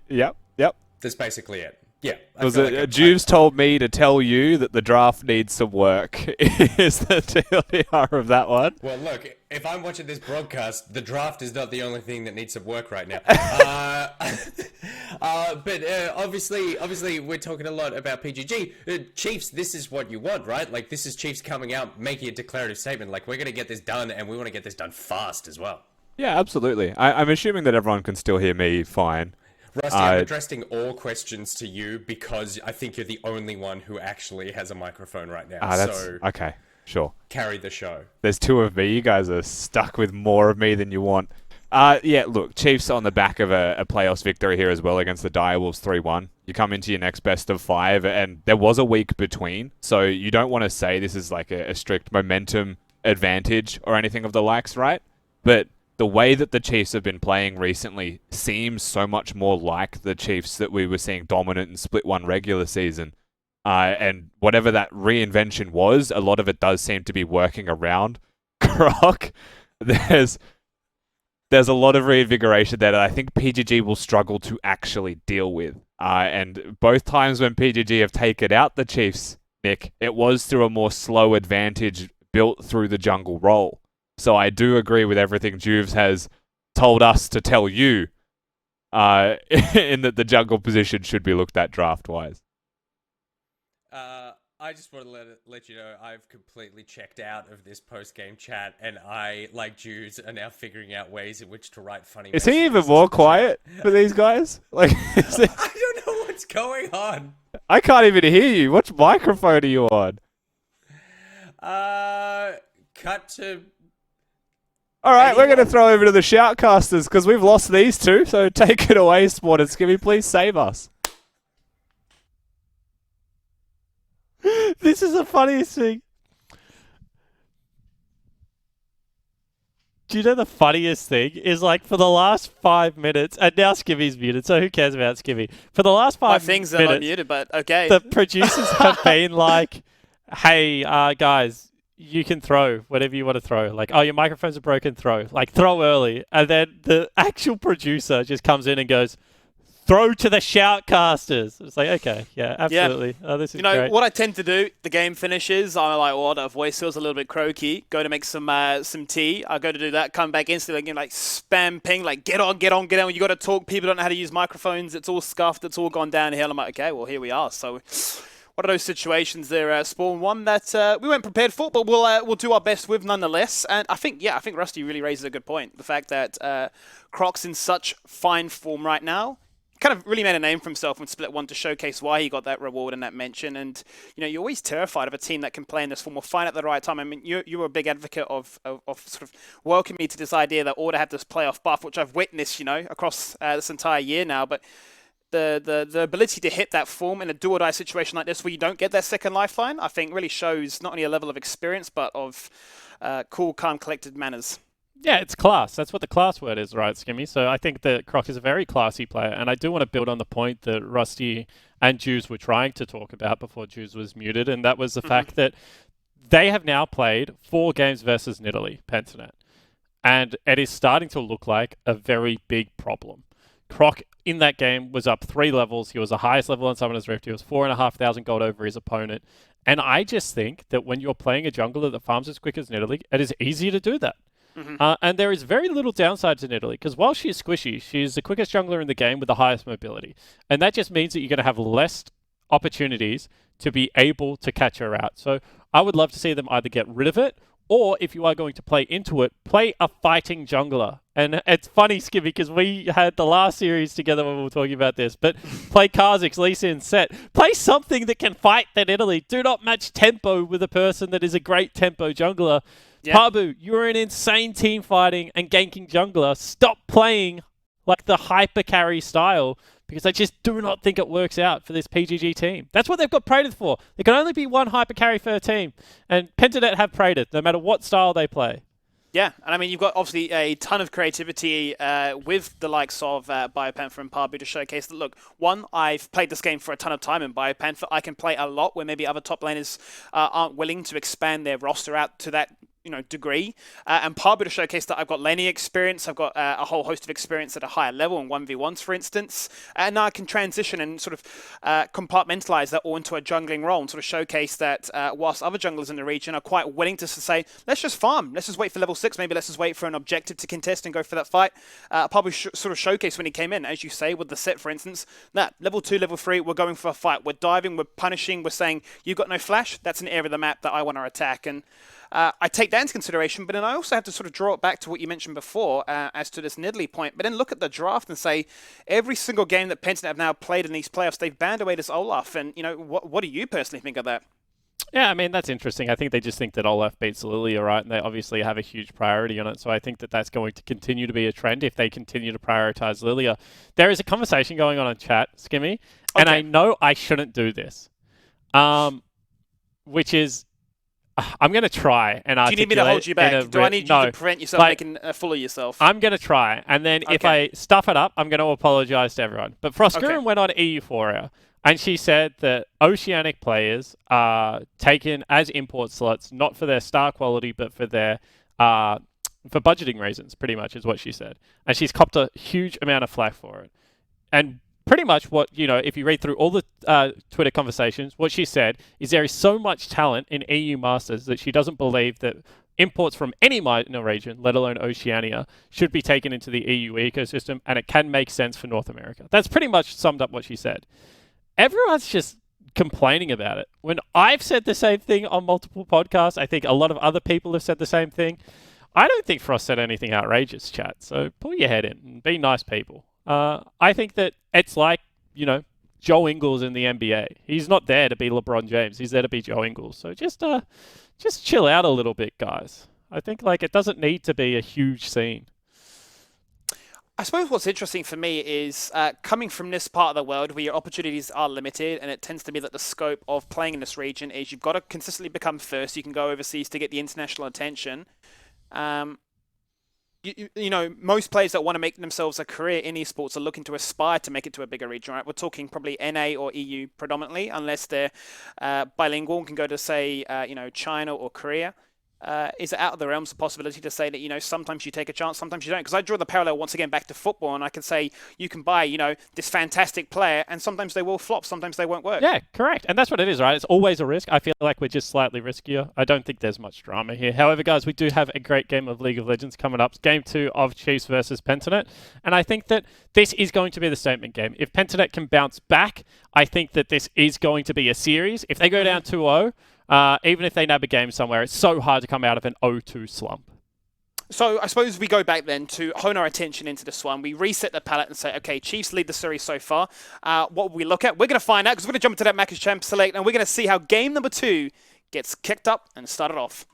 Speaker 16: Yep.
Speaker 5: That's basically it. Yeah.
Speaker 16: Juves told me to tell you that the draft needs some work. Is the TLDR of that one?
Speaker 5: Well, look, if I'm watching this broadcast, the draft is not the only thing that needs some work right now. But obviously, we're talking a lot about PGG. Chiefs, this is what you want, right? Like, this is Chiefs coming out, making a declarative statement. Like, we're going to get this done, and we want to get this done fast as well.
Speaker 16: Yeah, absolutely. I'm assuming that everyone can still hear me fine.
Speaker 5: Rusty, I'm addressing all questions to you because I think you're the only one who actually has a microphone right now. So
Speaker 16: okay, sure.
Speaker 5: Carry the show.
Speaker 16: There's 2 of me. You guys are stuck with more of me than you want. Yeah, look, Chiefs on the back of a playoffs victory here as well against the Direwolves 3-1. You come into your next best of 5, and there was a week between, so you don't want to say this is like a strict momentum advantage or anything of the likes, right? But the way that the Chiefs have been playing recently seems so much more like the Chiefs that we were seeing dominant in Split 1 regular season. And whatever that reinvention was, a lot of it does seem to be working around Croc. There's a lot of reinvigoration there that I think PGG will struggle to actually deal with. And both times when PGG have taken out the Chiefs, Nick, it was through a more slow advantage built through the jungle role. So I do agree with everything Juves has told us to tell you, in that the jungle position should be looked at draft-wise.
Speaker 5: I just want to let you know I've completely checked out of this post-game chat, and I, like Juves, are now figuring out ways in which to write funny
Speaker 16: Is he even more quiet for these guys? Like,
Speaker 5: I don't know what's going on.
Speaker 16: I can't even hear you. What microphone are you on?
Speaker 5: Cut to...
Speaker 16: All right, we're going to throw over to the shoutcasters because we've lost these 2. So take it away, Sport and Skimmy. Please save us. This is the funniest thing.
Speaker 2: Do you know the funniest thing is, like, for the last 5 minutes, and now Skimmy's muted, so who cares about Skimmy? For the last 5 minutes...
Speaker 7: My things are not muted, but okay.
Speaker 2: The producers have been like, hey, guys, you can throw whatever you want to throw. Like, oh, your microphones are broken, throw. Like, throw early. And then the actual producer just comes in and goes, throw to the shoutcasters. It's like, okay, yeah, absolutely. Oh, this is great.
Speaker 7: What I tend to do, the game finishes, I'm like, well, the voice feels a little bit croaky. Go to make some tea. I go to do that, come back instantly, like spam ping, like get on. You got to talk. People don't know how to use microphones. It's all scuffed. It's all gone downhill. I'm like, okay, well, here we are. So what are those situations there, Spawn? One that we weren't prepared for, but we'll do our best with nonetheless. And I think Rusty really raises a good point. The fact that Croc's in such fine form right now. Kind of really made a name for himself when Split 1 to showcase why he got that reward and that mention. And, you're always terrified of a team that can play in this form or find at the right time. I mean, you were a big advocate of sort of welcoming me to this idea that Order had this playoff buff, which I've witnessed, across this entire year now. But the ability to hit that form in a do-or-die situation like this where you don't get that second lifeline, I think really shows not only a level of experience, but of cool, calm, collected manners.
Speaker 2: Yeah, it's class. That's what the class word is, right, Skimmy? So I think that Croc is a very classy player, and I do want to build on the point that Rusty and Juice were trying to talk about before Juice was muted, and that was the fact that they have now played 4 games versus Nidalee, Pentanet, and it is starting to look like a very big problem. Croc in that game was up 3 levels. He was the highest level on Summoner's Rift. He was 4,500 gold over his opponent. And I just think that when you're playing a jungler that farms as quick as Nidalee, it is easy to do that. And there is very little downside to Nidalee, because while she is squishy, she's the quickest jungler in the game with the highest mobility. And that just means that you're going to have less opportunities to be able to catch her out. So I would love to see them either get rid of it, or if you are going to play into it, play a fighting jungler. And it's funny, Skibby, because we had the last series together when we were talking about this, but play Kha'Zix, Lee Sin, Set. Play something that can fight that Nidalee. Do not match tempo with a person that is a great tempo jungler. Yeah. Pabu, you're an insane team fighting and ganking jungler. Stop playing like the hyper carry style, because I just do not think it works out for this PGG team. That's what they've got Praeted for. There can only be one hyper carry per team, and Pentanet have Praeted no matter what style they play.
Speaker 7: Yeah, and I mean, you've got obviously a ton of creativity with the likes of Biopanther and Pabu to showcase that, look, one, I've played this game for a ton of time in Biopanther. I can play a lot where maybe other top laners aren't willing to expand their roster out to that degree. And Pabu to showcase that I've got laning experience, I've got a whole host of experience at a higher level in 1v1s, for instance. And now I can transition and sort of compartmentalize that all into a jungling role and sort of showcase that whilst other junglers in the region are quite willing to say, let's just farm, let's just wait for level 6, maybe let's just wait for an objective to contest and go for that fight. Pabu sort of showcased when he came in, as you say, with the set, for instance, that level 2, level 3, we're going for a fight, we're diving, we're punishing, we're saying, you've got no flash, that's an area of the map that I want to attack. And I take that into consideration, but then I also have to sort of draw it back to what you mentioned before as to this Nidalee point, but then look at the draft and say, every single game that Pentanet have now played in these playoffs, they've banned away this Olaf, and, what do you personally think of that?
Speaker 2: Yeah, I mean, that's interesting. I think they just think that Olaf beats Lilia, right? And they obviously have a huge priority on it, so I think that that's going to continue to be a trend if they continue to prioritize Lilia. There is a conversation going on in chat, Skimmy, and I know I shouldn't do this, which is, I'm going to try and articulate.
Speaker 7: Do you need me to hold you back? Do I need you to prevent yourself making a fool of yourself?
Speaker 2: I'm going to try, and then if I stuff it up, I'm going to apologize to everyone. But Froskurin went on EU4, and she said that Oceanic players are taken as import slots, not for their star quality, but for their for budgeting reasons, pretty much, is what she said. And she's copped a huge amount of flack for it. And pretty much what, if you read through all the Twitter conversations, what she said is there is so much talent in EU Masters that she doesn't believe that imports from any minor region, let alone Oceania, should be taken into the EU ecosystem, and it can make sense for North America. That's pretty much summed up what she said. Everyone's just complaining about it. When I've said the same thing on multiple podcasts, I think a lot of other people have said the same thing. I don't think Frost said anything outrageous, chat, so pull your head in and be nice people. I think that it's like, Joe Ingles in the NBA. He's not there to be LeBron James. He's there to be Joe Ingles. So just chill out a little bit, guys. I think it doesn't need to be a huge scene.
Speaker 7: I suppose what's interesting for me is coming from this part of the world where your opportunities are limited, and it tends to be that the scope of playing in this region is you've got to consistently become first. You can go overseas to get the international attention. Most players that want to make themselves a career in esports are looking to aspire to make it to a bigger region, right? We're talking probably NA or EU predominantly, unless they're bilingual and can go to, say, China or Korea. is it out of the realms of possibility to say that, you know, sometimes you take a chance, sometimes you don't? Because I draw the parallel once again back to football, and I can say you can buy, you know, this fantastic player, and sometimes they will flop, sometimes they won't work.
Speaker 2: Yeah, correct. And that's what it is, right? It's always a risk. I feel like we're just slightly riskier. I don't think there's much drama here. However, guys, we do have a great game of League of Legends coming up. Game 2 of Chiefs versus Pentanet. And I think that this is going to be the statement game. If Pentanet can bounce back, I think that this is going to be a series. If they go down 2-0, even if they nab a game somewhere, it's so hard to come out of an 0-2 slump.
Speaker 7: So I suppose we go back then to hone our attention into this one. We reset the palette and say, okay, Chiefs lead the series so far. What will we look at? We're going to find out because we're going to jump into that Macca's Champ Select, and we're going to see how game number 2 gets kicked up and started off.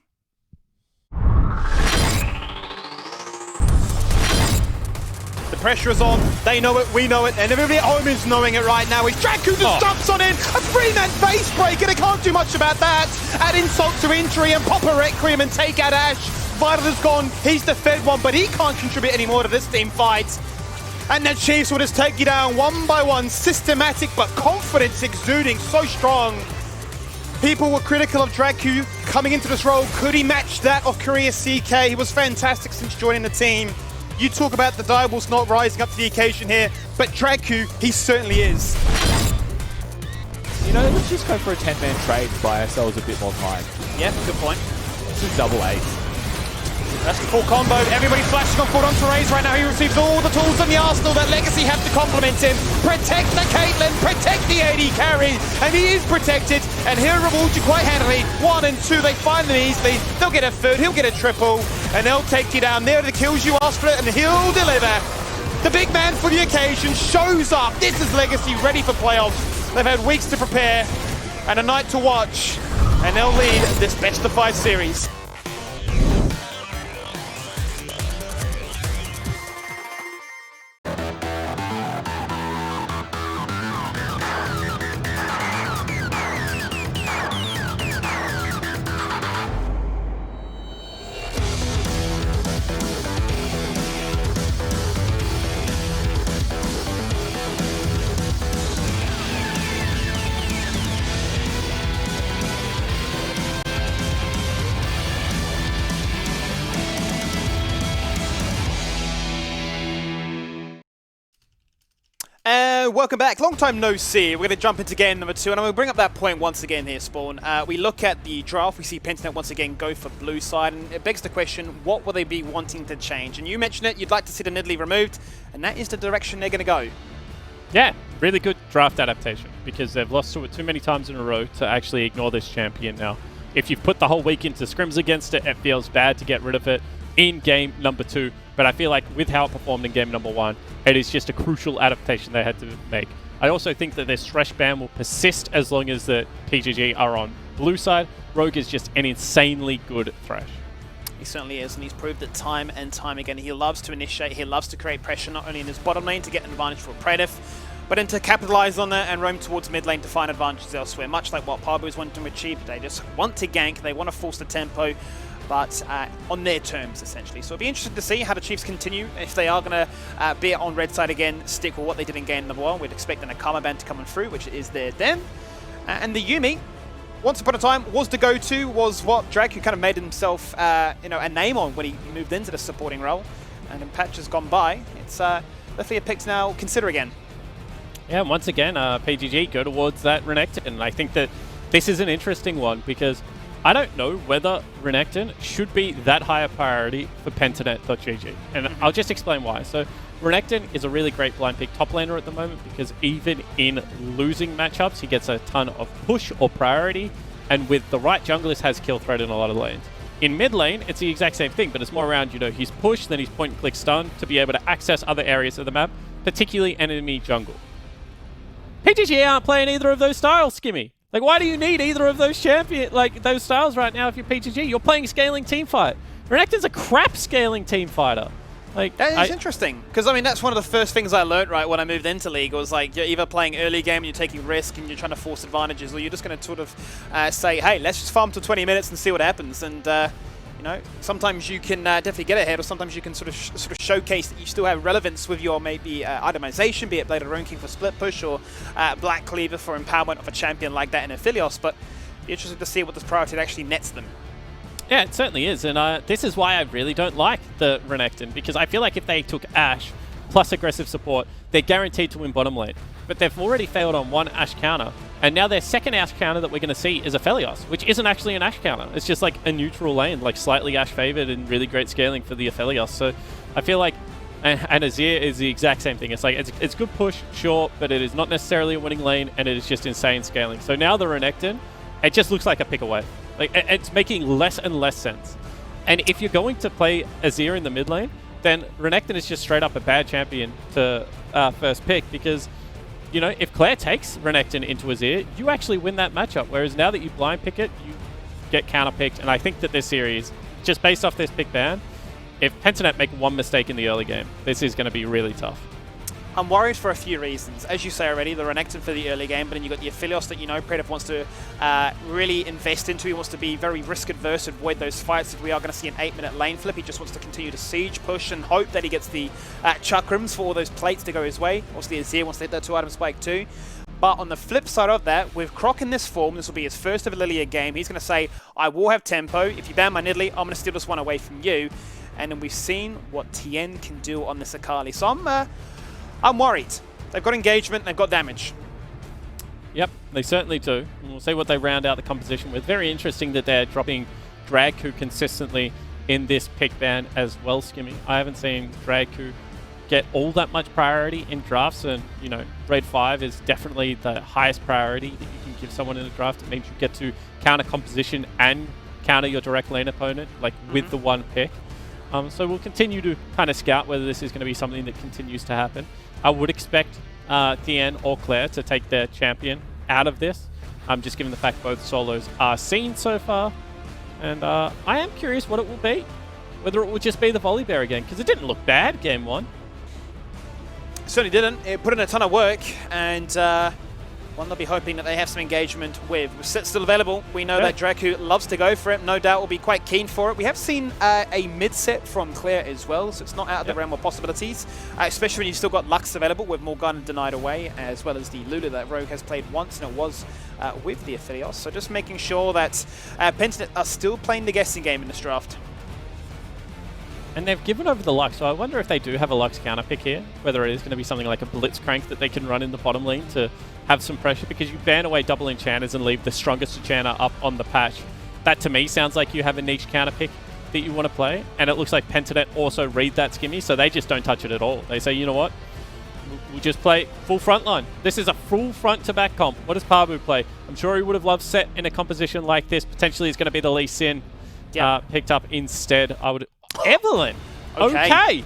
Speaker 7: The pressure is on, they know it, we know it, and everybody at home is knowing it right now. It's Draku just jumps on in, a 3-man face breaker, they can't do much about that. Add insult to injury and pop a Requiem and take out Ash. Vital is gone, he's the fed one, but he can't contribute anymore to this team fight. And the Chiefs will just take you down one by one, systematic but confidence exuding, so strong. People were critical of Draku coming into this role. Could he match that of Korea CK? He was fantastic since joining the team. You talk about the Direwolves not rising up to the occasion here, but Draku, he certainly is.
Speaker 6: You know, let's just go for a 10-man trade and buy ourselves a bit more time.
Speaker 7: Yeah, good point.
Speaker 6: This is double ace.
Speaker 7: That's the full combo. Everybody flashing on forward on Therese right now. He receives all the tools in the arsenal that Legacy have to complement him. Protect the Caitlyn, protect the AD carry, and he is protected. And he'll reward you quite handily. 1 and 2, they find them easily. They'll get a third, he'll get a triple, and they'll take you down. There are the kills you asked for, and he'll deliver. The big man for the occasion shows up. This is Legacy ready for playoffs. They've had weeks to prepare and a night to watch, and they'll lead this best of 5 series. Welcome back. Long time no see. We're going to jump into game number 2, and I'm going to bring up that point once again here, Spawn. We look at the draft. We see Pentanet once again go for blue side, and it begs the question, what will they be wanting to change? And you mentioned it, you'd like to see the Nidalee removed, and that is the direction they're going to go.
Speaker 2: Yeah, really good draft adaptation, because they've lost to it too many times in a row to actually ignore this champion now. If you've put the whole week into scrims against it, it feels bad to get rid of it in game number 2. But I feel like with how it performed in game number 1, it is just a crucial adaptation they had to make. I also think that this Thresh ban will persist as long as the PGG are on blue side. Rogue is just an insanely good Thresh.
Speaker 7: He certainly is, and he's proved it time and time again. He loves to initiate, he loves to create pressure, not only in his bottom lane to get an advantage for Praetif, but then to capitalize on that and roam towards mid lane to find advantages elsewhere, much like what Parbo's wanting to achieve. They just want to gank, they want to force the tempo, but on their terms, essentially. So it'll be interesting to see how the Chiefs continue. If they are going to be on red side again, stick with what they did in game number 1. We'd expect an Akama ban to come through, which is there then. And the Yuumi, once upon a time, was the go-to, was what Draku kind of made himself you know, a name on when he moved into the supporting role. And in patches gone by, it's definitely a pick to now consider again.
Speaker 2: Yeah, and once again, PGG go towards that Renekton. And I think that this is an interesting one because I don't know whether Renekton should be that high a priority for Pentanet.gg. And I'll just explain why. So Renekton is a really great blind pick top laner at the moment because even in losing matchups, he gets a ton of push or priority. And with the right junglers has kill threat in a lot of lanes. In mid lane, it's the exact same thing, but it's more around, you know, his push, then his point and click stun to be able to access other areas of the map, particularly enemy jungle. PGG aren't playing either of those styles, Skimmy. Like, why do you need either of those those styles right now if you're PGG? You're playing scaling teamfight. Renekton's a crap scaling team fighter. Like,
Speaker 7: that is interesting, because I mean that's one of the first things I learned right when I moved into League was like you're either playing early game and you're taking risk and you're trying to force advantages, or you're just going to sort of say, hey, let's just farm till 20 minutes and see what happens. And you know, sometimes you can definitely get ahead, or sometimes you can sort of showcase that you still have relevance with your maybe itemization, be it Blade of Ruin King for split push or Black Cleaver for empowerment of a champion like that in Aphelios. But it'd be interesting to see what this priority actually nets them.
Speaker 2: Yeah, it certainly is, and this is why I really don't like the Renekton, because I feel like if they took Ashe plus aggressive support, they're guaranteed to win bottom lane. But they've already failed on one Ashe counter, and now their second Ashe counter that we're going to see is Aphelios, which isn't actually an Ashe counter. It's just like a neutral lane, like slightly Ashe favored and really great scaling for the Aphelios. So I feel like, and Azir is the exact same thing. It's like, it's good push, sure, but it is not necessarily a winning lane, and it is just insane scaling. So now the Renekton, it just looks like a pick away. Like, it's making less and less sense. And if you're going to play Azir in the mid lane, then Renekton is just straight up a bad champion to first pick, because, you know, if Claire takes Renekton into Azir, you actually win that matchup. Whereas now that you blind pick it, you get counter-picked. And I think that this series, just based off this pick ban, if Pentanet make one mistake in the early game, this is going to be really tough.
Speaker 7: I'm worried for a few reasons. As you say already, the Renekton for the early game, but then you've got the Aphelios that, you know, Predator wants to really invest into. He wants to be very risk-adverse, avoid those fights. If we are going to see an 8-minute lane flip, he just wants to continue to siege, push, and hope that he gets the chakrams for all those plates to go his way. Also, the Azir wants to hit that 2-item spike too. But on the flip side of that, with Croc in this form, this will be his first ever Lilia game. He's going to say, I will have tempo. If you ban my Nidalee, I'm going to steal this one away from you. And then we've seen what Tien can do on this Akali. So I'm worried. They've got engagement, they've got damage.
Speaker 2: Yep, they certainly do. And we'll see what they round out the composition with. Very interesting that they're dropping Dragku consistently in this pick ban as well, Skimmy. I haven't seen Dragku get all that much priority in drafts, and, you know, grade 5 is definitely the highest priority that you can give someone in a draft. It means you get to counter composition and counter your direct lane opponent, like, with the one pick. So we'll continue to kind of scout whether this is going to be something that continues to happen. I would expect Tien or Claire to take their champion out of this, just given the fact both solos are seen so far. And I am curious what it will be. Whether it will just be the volley bear again, because it didn't look bad game 1.
Speaker 7: It certainly didn't. It put in a ton of work, and one they'll be hoping that they have some engagement with. With Set still available, we know that Dragku loves to go for it. No doubt will be quite keen for it. We have seen a mid-set from Claire as well, so it's not out of the realm of possibilities, especially when you've still got Lux available with Morgana denied away, as well as the Lulu that Rogue has played once, and it was with the Aphelios. So just making sure that Pentanet are still playing the guessing game in this draft.
Speaker 2: And they've given over the Lux, so I wonder if they do have a Lux counter pick here, whether it is going to be something like a Blitzcrank that they can run in the bottom lane to have some pressure, because you ban away double enchanters and leave the strongest enchanter up on the patch. That to me sounds like you have a niche counter pick that you want to play, and it looks like Pentanet also read that, Skimmy, so they just don't touch it at all. They say, you know what, we'll just play full front line. This is a full front to back comp. What does Parbu play? I'm sure he would have loved Set in a composition like this. Potentially it's going to be the Lee Sin picked up instead. I would... Evelyn! Okay.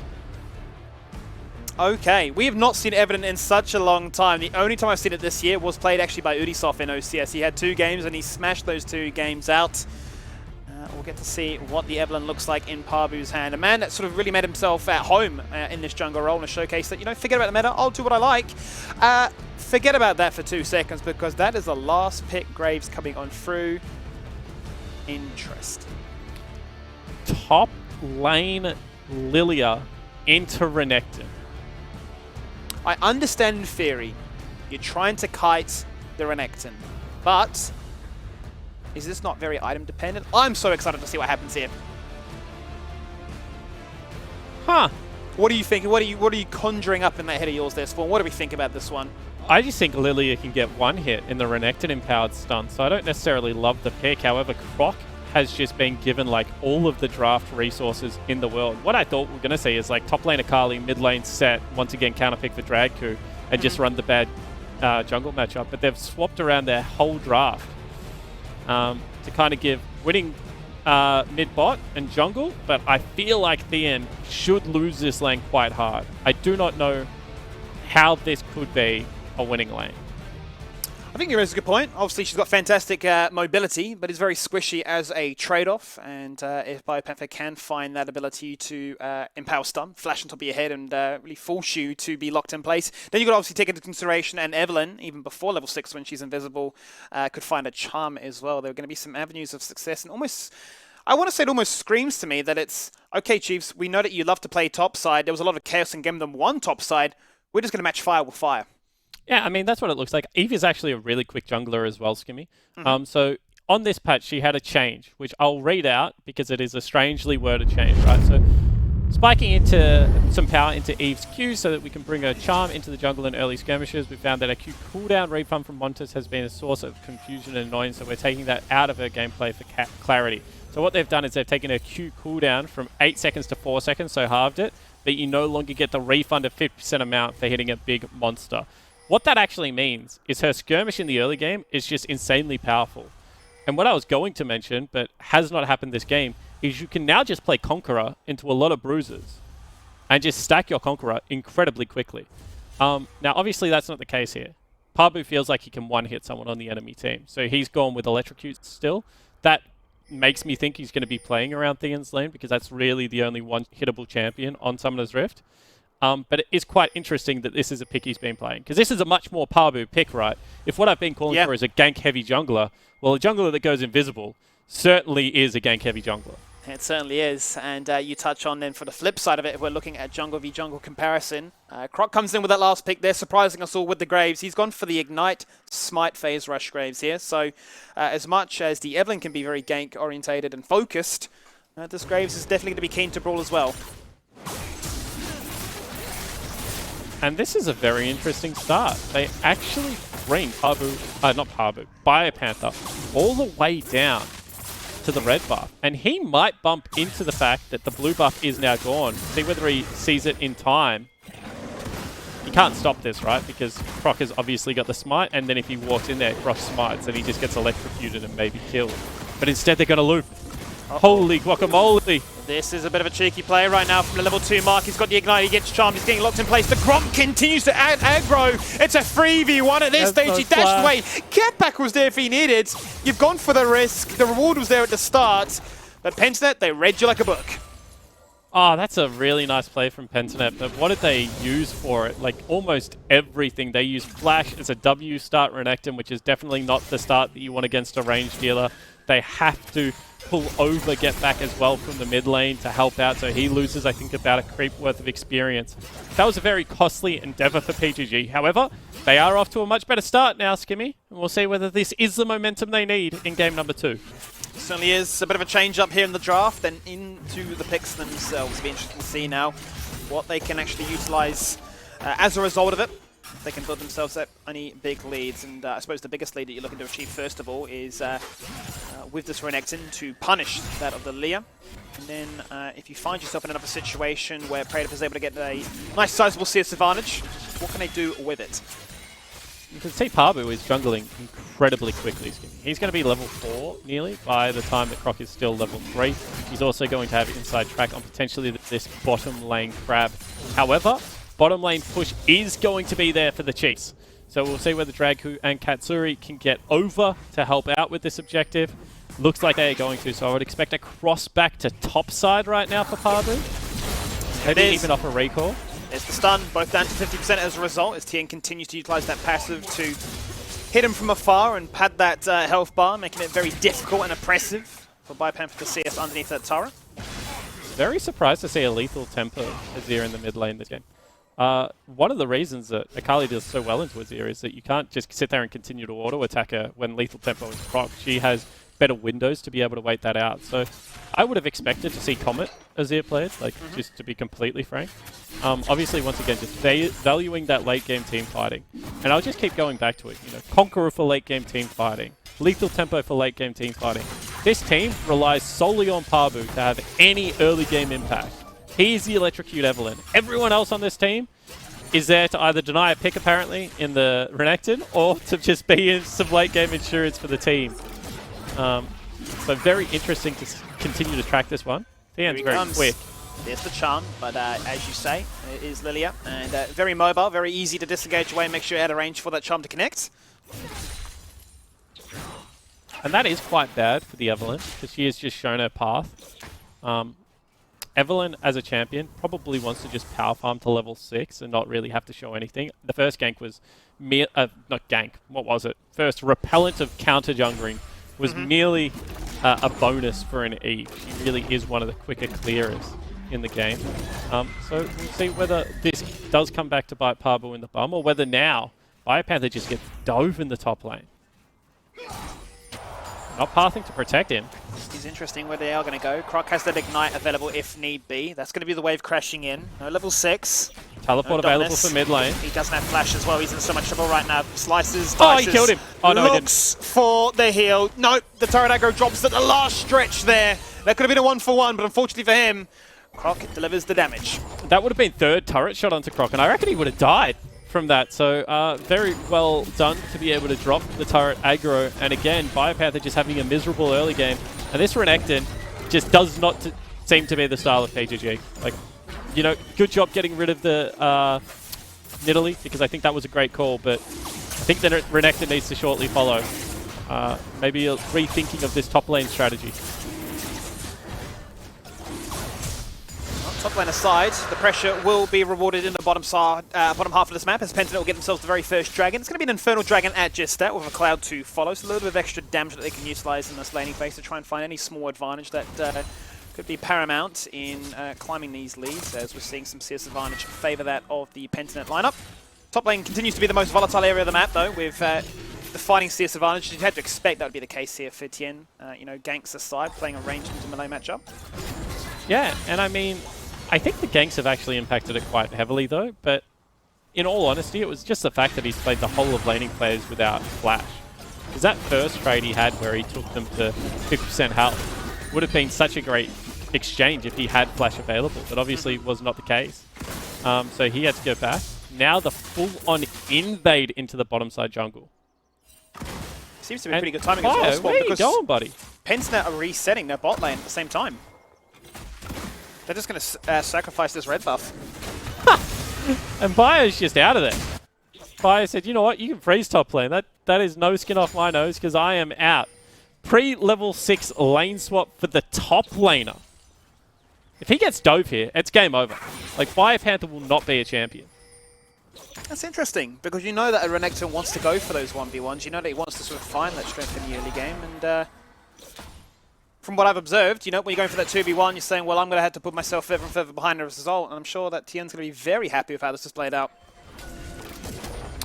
Speaker 2: Okay, we have not seen Evelyn in such a long time. The only time I've seen it this year was played actually by Ubisoft in OCS. He had 2 games and he smashed those 2 games out. We'll get to see what the Evelyn looks like in Parbu's hand. A man that sort of really made himself at home in this jungle role and a showcase that, you know, forget about the meta, I'll do what I like. Forget about that for 2 seconds, because that is the last pick. Graves coming on through. Interesting. Top lane Lilia into Renekton.
Speaker 7: I understand in theory, you're trying to kite the Renekton, but is this not very item dependent? I'm so excited to see what happens here.
Speaker 2: Huh.
Speaker 7: What are you thinking? What are you conjuring up in that head of yours there, Spawn? What do we think about this one?
Speaker 2: I just think Lilia can get one hit in the Renekton empowered stun, so I don't necessarily love the pick. However, Croc has just been given like all of the draft resources in the world. What I thought we were going to see is like top lane Akali, mid lane Set, once again counter pick for Dragku, and just run the bad jungle matchup. But they've swapped around their whole draft to kind of give winning mid bot and jungle, but I feel like Tien should lose this lane quite hard. I do not know how this could be a winning lane.
Speaker 7: I think you raise a good point. Obviously, she's got fantastic mobility, but is very squishy as a trade-off. And if Biopanther can find that ability to empower stun, flash on top of your head, and really force you to be locked in place, then you've got to obviously take into consideration, and Evelyn, even before level 6 when she's invisible, could find a charm as well. There are going to be some avenues of success, and almost... I want to say it almost screams to me that it's, okay, Chiefs, we know that you love to play topside. There was a lot of chaos in Game 1 topside. We're just going to match fire with fire.
Speaker 2: Yeah, I mean, that's what it looks like. Eve is actually a really quick jungler as well, Skimmy. So on this patch, she had a change, which I'll read out because it is a strangely worded change, right? So, spiking into some power into Eve's Q so that we can bring her charm into the jungle in early skirmishes. We found that a Q cooldown refund from Montes has been a source of confusion and annoyance, so we're taking that out of her gameplay for clarity. So what they've done is they've taken her Q cooldown from 8 seconds to 4 seconds, so halved it, but you no longer get the refund of 50% amount for hitting a big monster. What that actually means is her skirmish in the early game is just insanely powerful. And what I was going to mention, but has not happened this game, is you can now just play Conqueror into a lot of bruises and just stack your Conqueror incredibly quickly. Now, obviously, that's not the case here. Pabu feels like he can one-hit someone on the enemy team, so he's gone with Electrocute still. That makes me think he's going to be playing around Theon's lane because that's really the only one-hittable champion on Summoner's Rift. But it is quite interesting that this is a pick he's been playing, because this is a much more Pabu pick, right? If what I've been calling for is a gank-heavy jungler, well, a jungler that goes invisible certainly is a gank-heavy jungler.
Speaker 7: It certainly is, and you touch on then for the flip side of it, if we're looking at jungle v jungle comparison, Croc comes in with that last pick there, surprising us all with the Graves. He's gone for the Ignite Smite Phase Rush Graves here, so as much as the Evelyn can be very gank orientated and focused, this Graves is definitely going to be keen to brawl as well.
Speaker 2: And this is a very interesting start. They actually bring Biopanther all the way down to the red buff. And he might bump into the fact that the blue buff is now gone. See whether he sees it in time. He can't stop this, right? Because Croc has obviously got the smite, and then if he walks in there, Croc smites, and he just gets electrocuted and maybe killed. But instead they're going to loop. Holy guacamole.
Speaker 7: This is a bit of a cheeky play right now from the level 2 mark. He's got the Ignite, he gets charmed, he's getting locked in place. The Croc continues to add aggro. It's a 3v1 at this stage. He dashed away. Catback was there if he needed. You've gone for the risk. The reward was there at the start. But Pentanet, they read you like a book.
Speaker 2: Oh, that's a really nice play from Pentanet, but what did they use for it? Like, almost everything. They use Flash as a W start Renekton, which is definitely not the start that you want against a ranged dealer. They have to pull over Get Back as well from the mid lane to help out, so he loses, I think, about a creep worth of experience. That was a very costly endeavor for PGG. However, they are off to a much better start now, Skimmy, and we'll see whether this is the momentum they need in game number 2.
Speaker 7: Certainly is a bit of a change up here in the draft, then into the picks themselves. It'll be interesting to see now what they can actually utilize as a result of it. They can build themselves up any big leads, and I suppose the biggest lead that you're looking to achieve first of all is with this Renekton to punish that of the Leah. And then if you find yourself in another situation where Praetor is able to get a nice sizable CS advantage, what can they do with it?
Speaker 2: You can see Pabu is jungling incredibly quickly. He's going to be level 4 nearly by the time that Croc is still level 3. He's also going to have inside track on potentially this bottom lane crab. However, bottom lane push is going to be there for the Chiefs. So we'll see whether Dragku and Katsuri can get over to help out with this objective. Looks like they are going to, so I would expect a cross back to top side right now for Pabu. Maybe even off a recall.
Speaker 7: There's the stun, both down to 50% as a result, as Tien continues to utilize that passive to hit him from afar and pad that health bar, making it very difficult and oppressive for Biopanther to see us underneath that turret.
Speaker 2: Very surprised to see a lethal tempo Azir in the mid lane this game. One of the reasons that Akali does so well into Azir is that you can't just sit there and continue to auto-attack her when lethal tempo is proc. She has better windows to be able to wait that out. So I would have expected to see Comet Azir played, like just to be completely frank. Obviously, once again, just valuing that late game team fighting. And I'll just keep going back to it. You know, Conqueror for late game team fighting, lethal tempo for late game team fighting. This team relies solely on Pabu to have any early game impact. He's the Electrocute Evelyn. Everyone else on this team is there to either deny a pick, apparently, in the Renekton, or to just be in some late game insurance for the team. So very interesting to continue to track this one. Theon's very quick.
Speaker 7: There's the charm, but as you say, it is Lilia, and very mobile, very easy to disengage away and make sure you're out of range for that charm to connect.
Speaker 2: And that is quite bad for the Evelyn, because she has just shown her path. Evelyn, as a champion, probably wants to just power farm to level 6 and not really have to show anything. The first gank was not gank, what was it? First repellent of counter jungling was merely a bonus for an Eve. She really is one of the quicker clearers in the game. So we'll see whether this does come back to bite Pabu in the bum, or whether now Biopanther just gets dove in the top lane. Not pathing to protect him.
Speaker 7: It's interesting where they are going to go. Croc has that Ignite available if need be. That's going to be the wave crashing in. No level 6.
Speaker 2: Teleport
Speaker 7: no
Speaker 2: available for mid lane.
Speaker 7: He doesn't have flash as well. He's in so much trouble right now. Slices,
Speaker 2: Oh,
Speaker 7: dices,
Speaker 2: he killed him. Oh, no, he didn't.
Speaker 7: looks for the heal. Nope, the turret aggro drops at the last stretch there. That could have been a 1-for-1, but unfortunately for him, Croc delivers the damage.
Speaker 2: That would have been third turret shot onto Croc, and I reckon he would have died from that. So very well done to be able to drop the turret aggro. And again, Biopanther just having a miserable early game. And this Renekton just does not seem to be the style of PGG. Like, you know, good job getting rid of the Nidalee, because I think that was a great call, but I think that Renekton needs to shortly follow. Maybe a rethinking of this top lane strategy.
Speaker 7: Top lane aside, the pressure will be rewarded in the bottom half of this map as Pentanet will get themselves the very first dragon. It's going to be an Infernal Dragon at Jestat with a Cloud to follow, so a little bit of extra damage that they can utilize in this laning phase to try and find any small advantage that could be paramount in climbing these leads, as we're seeing some CS advantage favor that of the Pentanet lineup. Top lane continues to be the most volatile area of the map, though, with the fighting CS advantage. You'd have to expect that would be the case here for Tien, you know, ganks aside, playing a ranged into melee matchup.
Speaker 2: Yeah, and I mean, I think the ganks have actually impacted it quite heavily, though, but in all honesty, it was just the fact that he's played the whole of laning players without flash. Because that first trade he had where he took them to 50% health would have been such a great exchange if he had flash available, but obviously was not the case. So he had to go back. Now the full-on invade into the bottom side jungle.
Speaker 7: Seems to be pretty good timing as well,
Speaker 2: where are you going, buddy?
Speaker 7: Pentanet are resetting their bot lane at the same time. They're just going to sacrifice this red buff.
Speaker 2: And Bio's just out of there. Bio said, you know what, you can freeze top lane. That is no skin off my nose because I am out. Pre-level 6 lane swap for the top laner. If he gets dove here, it's game over. Like, Biopanther will not be a champion.
Speaker 7: That's interesting, because you know that a Renekton wants to go for those 1v1s. You know that he wants to sort of find that strength in the early game, and from what I've observed, you know, when you're going for that 2v1, you're saying, well, I'm going to have to put myself further and further behind as a result, and I'm sure that Tien's going to be very happy with how this is played out.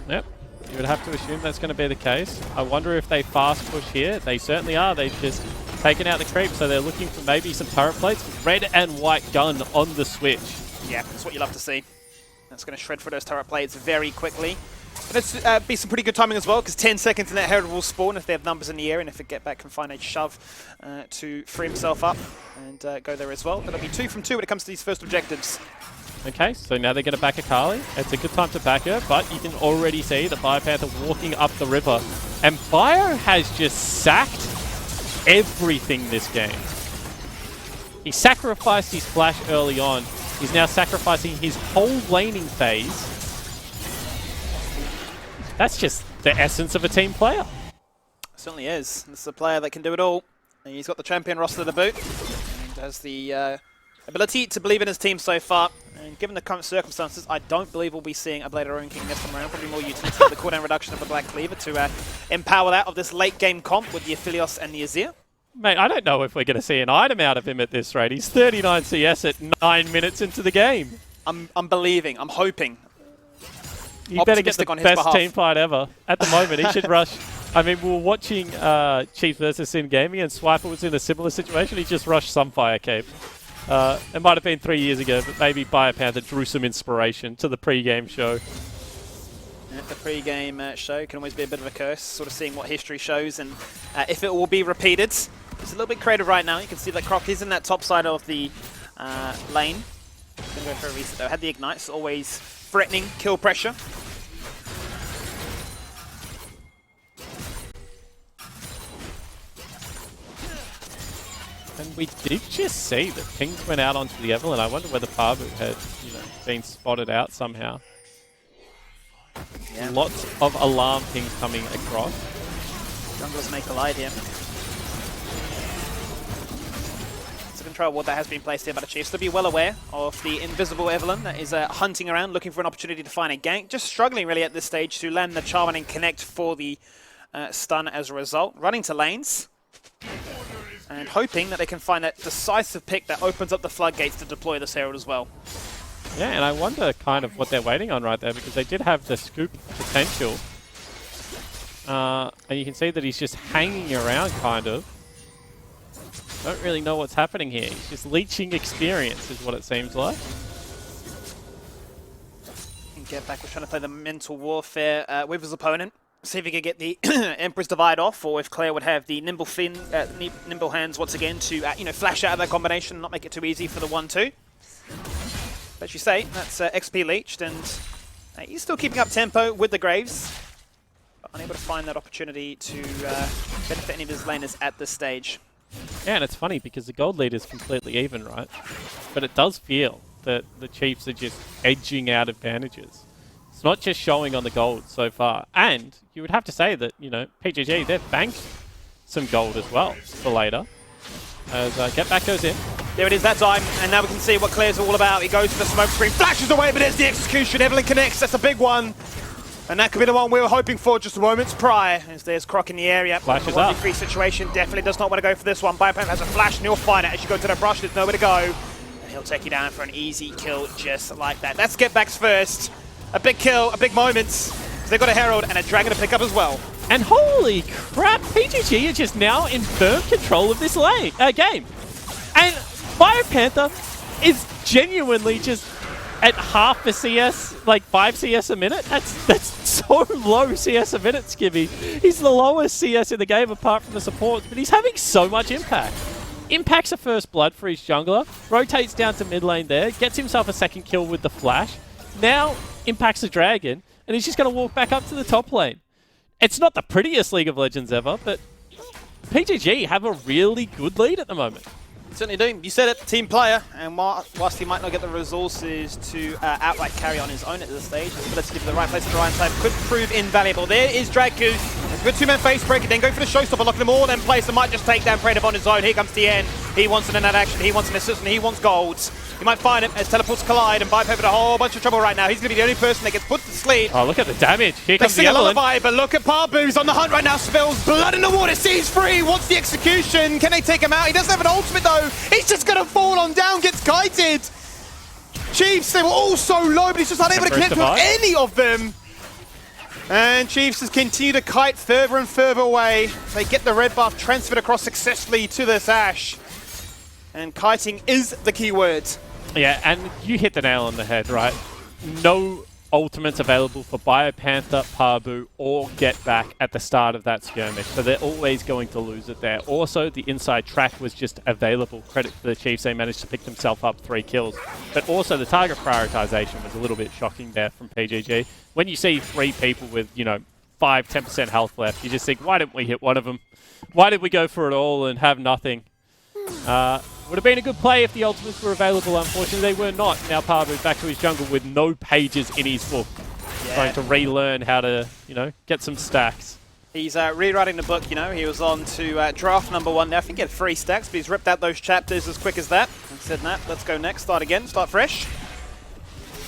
Speaker 2: Yep, you would have to assume that's going to be the case. I wonder if they fast push here. They certainly are. They've just taken out the creep, so they're looking for maybe some turret plates. Red and white gun on the switch.
Speaker 7: Yeah, that's what you love to see. That's going to shred for those turret plates very quickly. Let's be some pretty good timing as well, because 10 seconds and that Herald will spawn if they have numbers in the air, and if a Get Back can find a shove to free himself up and go there as well. That'll be 2 from 2 when it comes to these first objectives.
Speaker 2: Okay, so now they're going to back Akali. It's a good time to back her, but you can already see the Biopanther walking up the river. And Bio has just sacked everything this game. He sacrificed his flash early on. He's now sacrificing his whole laning phase. That's just the essence of a team player.
Speaker 7: Certainly is. This is a player that can do it all. And he's got the champion roster to boot, and has the ability to believe in his team so far. And given the current circumstances, I don't believe we'll be seeing a Blade of Ruin King this time around. Probably more utility of the cooldown reduction of the Black Cleaver to empower that of this late game comp with the Aphelios and the Azir.
Speaker 2: Mate, I don't know if we're going to see an item out of him at this rate. He's 39 CS at 9 minutes into the game.
Speaker 7: I'm believing. I'm hoping.
Speaker 2: You better get the best team fight ever. At the moment, he should rush. I mean, we were watching Chiefs versus Sin Gaming, and Swiper was in a similar situation. He just rushed Sunfire Cape. It might have been 3 years ago, but maybe Biopanther drew some inspiration to the pre-game show.
Speaker 7: The pre-game show can always be a bit of a curse, sort of seeing what history shows and if it will be repeated. It's a little bit creative right now. You can see that Croc is in that top side of the lane. Going to go for a reset though. Had the Ignite, so always threatening kill pressure.
Speaker 2: And we did just see that pings went out onto the Evelyn. I wonder whether Parbu had, you know, been spotted out somehow. Yeah. Lots of alarm pings coming across.
Speaker 7: Jungles make a light here. So control ward that has been placed here by the Chiefs. They'll be well aware of the invisible Evelyn that is hunting around, looking for an opportunity to find a gank. Just struggling really at this stage to land the Charmin and connect for the stun as a result. Running to lanes. And hoping that they can find that decisive pick that opens up the floodgates to deploy this Herald as well.
Speaker 2: Yeah, and I wonder kind of what they're waiting on right there, because they did have the scoop potential. And you can see that he's just hanging around, kind of. Don't really know what's happening here. He's just leeching experience, is what it seems like.
Speaker 7: And Get Back was trying to play the mental warfare with his opponent. See if he could get the Emperor's Divide off, or if Claire would have the nimble hands once again to flash out of that combination and not make it too easy for the 1-2. But as you say, that's XP leached, and he's still keeping up tempo with the Graves, but unable to find that opportunity to benefit any of his laners at this stage.
Speaker 2: Yeah, and it's funny because the gold lead is completely even, right? But it does feel that the Chiefs are just edging out advantages. It's not just showing on the gold so far. And you would have to say that, PGG, they've banked some gold as well for later. As Get Back goes in.
Speaker 7: There it is that time, and now we can see what Claire's all about. He goes for the smoke screen, flashes away, but there's the execution. Evelyn connects, that's a big one. And that could be the one we were hoping for just moments prior, as there's Croc in the area.
Speaker 2: Flashes
Speaker 7: the
Speaker 2: up.
Speaker 7: 1v3 situation definitely does not want to go for this one. Biopam has a flash, and he'll find it as you go to the brush. There's nowhere to go. And he'll take you down for an easy kill just like that. That's Get Back's first. A big kill, a big moment. They've got a Herald and a Dragon to pick up as well.
Speaker 2: And holy crap, PGG are just now in firm control of this game. And Biopanther is genuinely just at half the CS, like 5 CS a minute. That's so low CS a minute, Skibby. He's the lowest CS in the game apart from the supports, but he's having so much impact. Impacts a first blood for his jungler, rotates down to mid lane there, gets himself a second kill with the flash. Now impacts the dragon, and he's just going to walk back up to the top lane. It's not the prettiest League of Legends ever, but PGG have a really good lead at the moment.
Speaker 7: Certainly do. You said it, team player, and whilst he might not get the resources to outright carry on his own at this stage, his ability to get to the right place at the right time could prove invaluable. There is Dragu. There's a good two-man face breaker, then go for the showstopper, locking them all in place, and might just take down Predator on his own. Here comes Tien. He wants an in that action, he wants an assist, and he wants golds. You might find him as teleports collide, and Bipe in a whole bunch of trouble right now. He's going to be the only person that gets put to sleep.
Speaker 2: Oh, look at the damage. Here
Speaker 7: They
Speaker 2: comes
Speaker 7: sing
Speaker 2: the
Speaker 7: a
Speaker 2: Evelyn.
Speaker 7: lullaby, but look at Parbu, who's on the hunt right now. Spills blood in the water, sees free, wants the execution. Can they take him out? He doesn't have an ultimate though. He's just going to fall on down, gets kited. Chiefs, they were all so low, but he's just unable to connect with any of them. And Chiefs has continued to kite further and further away. They get the red buff transferred across successfully to this Ashe. And kiting is the key word.
Speaker 2: Yeah, and you hit the nail on the head, right? No ultimates available for Biopanther, Parbu, or Get Back at the start of that skirmish, so they're always going to lose it there. Also, the inside track was just available. Credit to the Chiefs, they managed to pick themselves up 3 kills. But also, the target prioritization was a little bit shocking there from PGG. When you see 3 people with, 5-10% health left, you just think, why didn't we hit one of them? Why did we go for it all and have nothing? Would have been a good play if the ultimates were available. Unfortunately, they were not. Now Parbu's back to his jungle with no pages in his book. Yeah. Trying to relearn how to, get some stacks.
Speaker 7: He's rewriting the book, He was on to draft number 1 now. I think he had 3 stacks, but he's ripped out those chapters as quick as that. And said, nah, let's go next. Start again. Start fresh.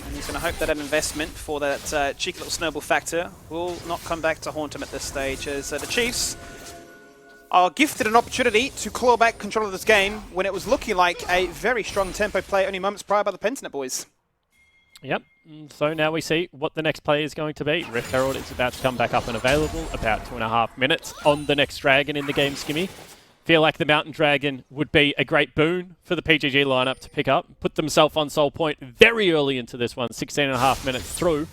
Speaker 7: And he's going to hope that an investment for that cheeky little snowball factor will not come back to haunt him at this stage, as the Chiefs are gifted an opportunity to claw back control of this game when it was looking like a very strong tempo play only moments prior by the Pentanet boys.
Speaker 2: Yep, so now we see what the next play is going to be. Rift Herald is about to come back up and available, about 2.5 minutes on the next Dragon in the game, Skimmy. Feel like the Mountain Dragon would be a great boon for the PGG lineup to pick up. Put themselves on Soul Point very early into this one, 16.5 minutes through.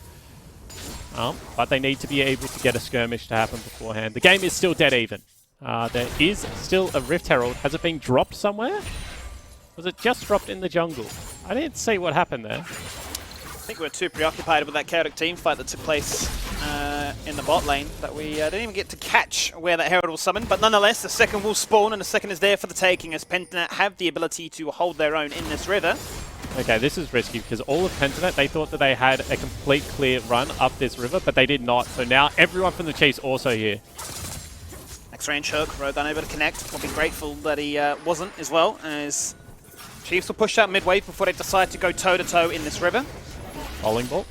Speaker 2: But they need to be able to get a skirmish to happen beforehand. The game is still dead even. There is still a Rift Herald. Has it been dropped somewhere? Was it just dropped in the jungle? I didn't see what happened there.
Speaker 7: I think we were too preoccupied with that chaotic team fight that took place in the bot lane that we didn't even get to catch where that Herald was summoned. But nonetheless, the second will spawn and the second is there for the taking, as Pentanet have the ability to hold their own in this river.
Speaker 2: Okay, this is risky because all of Pentanet, they thought that they had a complete clear run up this river, but they did not. So now everyone from the Chiefs also here.
Speaker 7: Next range hook, Rogue unable to connect. We'll be grateful that he wasn't as well, as Chiefs will push out midway before they decide to go toe-to-toe in this river.
Speaker 2: Bowling ball.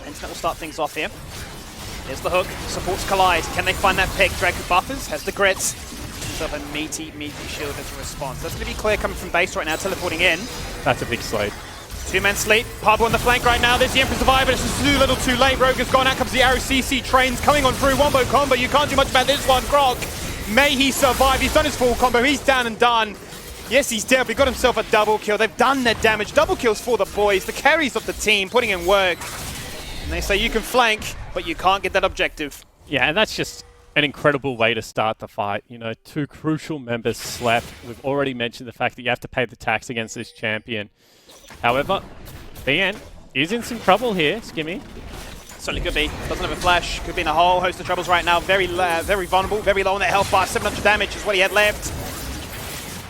Speaker 7: Pentanet will start things off here. There's the hook, supports collide. Can they find that pick? Draco buffers, has the grits. Himself a meaty shield as a response. That's going to be Claire coming from base right now, teleporting in.
Speaker 2: That's a big slate.
Speaker 7: Two-man sleep. Parbo on the flank right now. There's the Emperor Survivor. It's just too little too late. Rogue has gone. Out comes the Arrow CC trains coming on through. Wombo combo. You can't do much about this one. Croc. May he survive? He's done his full combo. He's down and done. Yes, he's dead, but he got himself a double kill. They've done their damage. Double kills for the boys. The carries of the team putting in work. And they say you can flank, but you can't get that objective.
Speaker 2: Yeah, and that's just an incredible way to start the fight. You know, two crucial members slept. We've already mentioned the fact that you have to pay the tax against this champion. However, BN is in some trouble here, Skimmy.
Speaker 7: Certainly could be. Doesn't have a flash. Could be in a whole host of troubles right now. Very vulnerable, very low on that health bar. 700 damage is what he had left.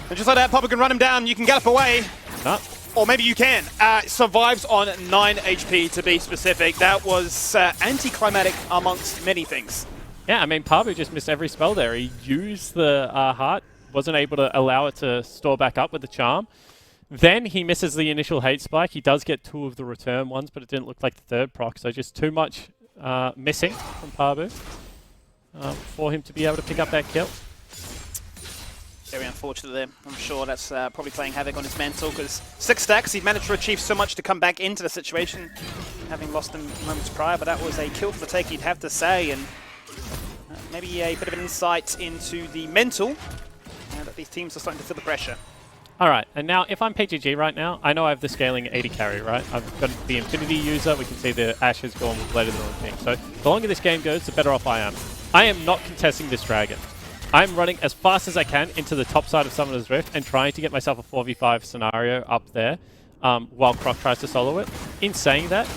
Speaker 7: And just like that, Papa can run him down. You can gallop away.
Speaker 2: No.
Speaker 7: Or maybe you can. Survives on 9 HP to be specific. That was anticlimactic amongst many things.
Speaker 2: Yeah, I mean, Parbu just missed every spell there. He used the heart, wasn't able to allow it to store back up with the charm. Then he misses the initial hate spike. He does get 2 of the return ones, but it didn't look like the third proc, so just too much missing from Parbu for him to be able to pick up that kill.
Speaker 7: Very unfortunate there. I'm sure that's probably playing havoc on his mental, because 6 stacks, he'd managed to achieve so much to come back into the situation, having lost them moments prior, but that was a kill for the take, you'd have to say, and maybe a bit of an insight into the mental, that these teams are starting to feel the pressure.
Speaker 2: Alright, and now if I'm PGG right now, I know I have the scaling 80 carry, right? I've got the Infinity user, we can see the Ashe has gone with later than the thing. So the longer this game goes, the better off I am. I am not contesting this dragon. I'm running as fast as I can into the top side of Summoner's Rift and trying to get myself a 4v5 scenario up there while Croc tries to solo it. In saying that,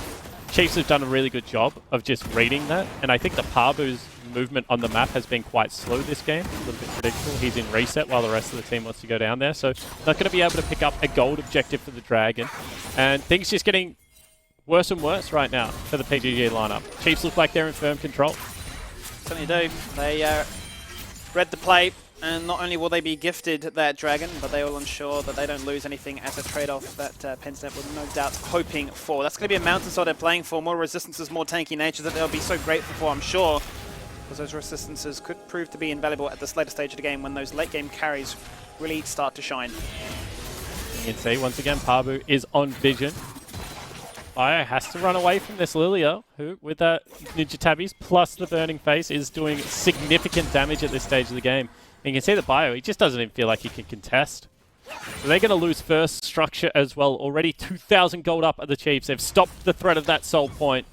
Speaker 2: Chiefs have done a really good job of just reading that, and I think the Parbu's movement on the map has been quite slow this game, a little bit predictable. He's in reset while the rest of the team wants to go down there, so not going to be able to pick up a gold objective for the Dragon, and things just getting worse and worse right now for the PGG lineup. Chiefs look like they're in firm control.
Speaker 7: Certainly do. They read the play, and not only will they be gifted that Dragon, but they will ensure that they don't lose anything as a trade-off that Pensnet will no doubt hoping for. That's going to be a mountain side they're playing for, more resistances, more tanky nature that they'll be so grateful for, I'm sure. Because those resistances could prove to be invaluable at this later stage of the game when those late game carries really start to shine.
Speaker 2: You can see, once again, Parbu is on vision. Fire has to run away from this Lilia, who, with that Ninja Tabbies plus the Burning Face, is doing significant damage at this stage of the game. And you can see the Bio, he just doesn't even feel like he can contest. So they're going to lose first structure as well. Already 2,000 gold up at the Chiefs. They've stopped the threat of that soul point.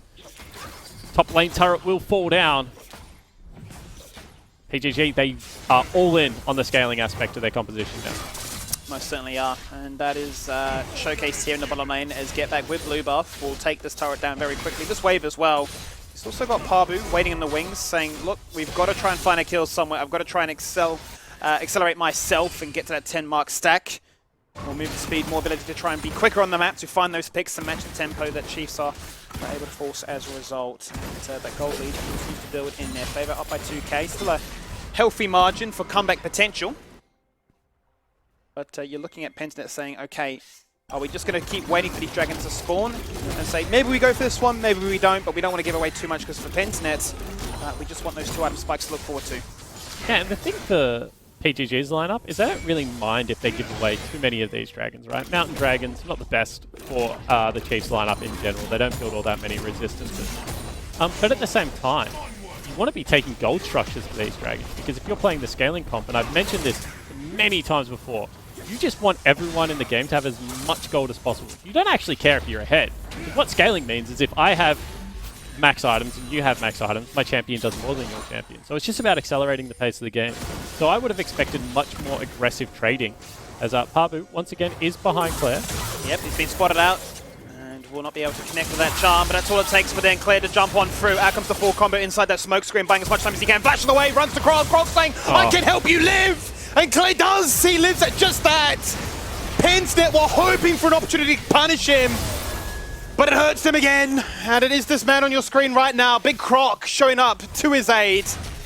Speaker 2: Top lane turret will fall down. PGG, they are all in on the scaling aspect of their composition now.
Speaker 7: Most certainly are, and that is showcased here in the bottom lane as Get Back with blue buff will take this turret down very quickly. This wave as well. He's also got Parbu waiting in the wings saying, look, we've got to try and find a kill somewhere. I've got to try and accelerate myself and get to that 10 mark stack. More movement speed, more ability to try and be quicker on the map to find those picks and match the tempo that Chiefs are able to force as a result. And that gold lead continues to build in their favour, up by 2k. Still a healthy margin for comeback potential. But you're looking at Pensnet saying, okay, are we just going to keep waiting for these dragons to spawn and say, maybe we go for this one, maybe we don't, but we don't want to give away too much because for Pensnet, we just want those 2 item spikes to look forward to.
Speaker 2: Yeah, and the thing for PGG's lineup is they don't really mind if they give away too many of these dragons, right? Mountain Dragons, not the best for the Chiefs lineup in general. They don't build all that many resistances. But at the same time, you want to be taking gold structures for these dragons, because if you're playing the scaling comp, and I've mentioned this many times before, you just want everyone in the game to have as much gold as possible. You don't actually care if you're ahead. Because what scaling means is if I have max items and you have max items, my champion does more than your champion. So it's just about accelerating the pace of the game. So I would have expected much more aggressive trading, as Parbu, once again, is behind Claire.
Speaker 7: Yep, he's been spotted out. Will not be able to connect with that charm, but that's all it takes for then Claire to jump on through. Out comes the full combo inside that smoke screen, buying as much time as he can. Flashing away, runs to Croc. Croc saying, I can help you live! And Claire does! He lives at just that! Pensnet were hoping for an opportunity to punish him, but it hurts him again. And it is this man on your screen right now, Big Croc, showing up to his aid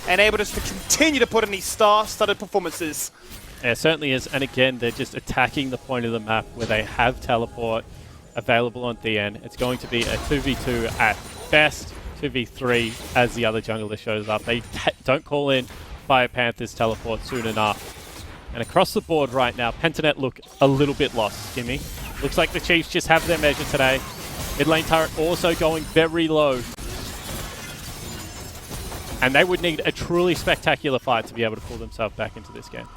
Speaker 7: and able to continue to put in these star-studded performances.
Speaker 2: Yeah, it certainly is. And again, they're just attacking the point of the map where they have teleport available on DN. It's going to be a 2v2 at best, 2v3 as the other jungler shows up. They don't call in Fire Panther's teleport soon enough. And across the board right now, Pentanet look a little bit lost, Skimmy. Looks like the Chiefs just have their measure today. Mid lane turret also going very low. And they would need a truly spectacular fight to be able to pull themselves back into this game.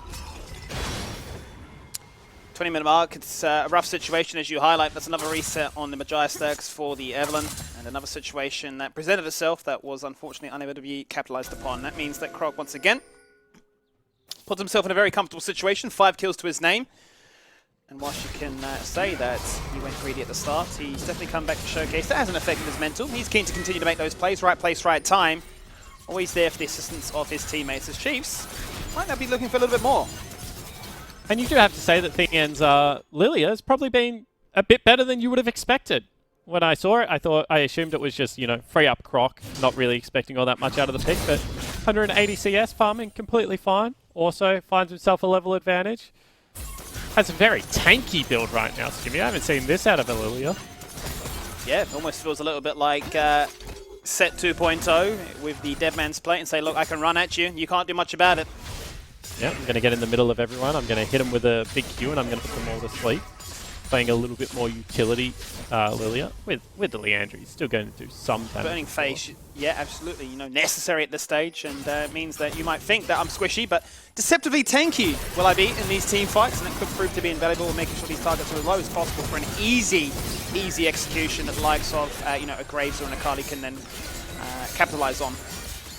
Speaker 7: 20-minute mark. It's a rough situation, as you highlight. That's another reset on the Majesticks for the Evelyn, and another situation that presented itself that was unfortunately unable to be capitalized upon. That means that Croc, once again, puts himself in a very comfortable situation. 5 kills to his name. And whilst you can say that he went greedy at the start, he's definitely come back to showcase that hasn't affected his mental. He's keen to continue to make those plays. Right place, right time. Always there for the assistance of his teammates. As Chiefs might now be looking for a little bit more.
Speaker 2: And you do have to say that Thing's Lilia has probably been a bit better than you would have expected. When I saw it, I assumed it was just, free up Croc, not really expecting all that much out of the pick, but 180 CS farming, completely fine. Also finds himself a level advantage. Has a very tanky build right now, Skimmy. I haven't seen this out of a Lilia.
Speaker 7: Yeah, it almost feels a little bit like Set 2.0 with the Deadman's Plate and say, look, I can run at you, you can't do much about it.
Speaker 2: Yeah, I'm going to get in the middle of everyone. I'm going to hit them with a big Q, and I'm going to put them all to sleep. Playing a little bit more utility Lilia with the Leandry. He's still going to do some damage.
Speaker 7: Burning Face, yeah, absolutely. Necessary at this stage, and it means that you might think that I'm squishy, but deceptively tanky will I be in these team fights, and it could prove to be invaluable in making sure these targets are as low as possible for an easy execution that the likes of a Graves or an Akali can then capitalize on.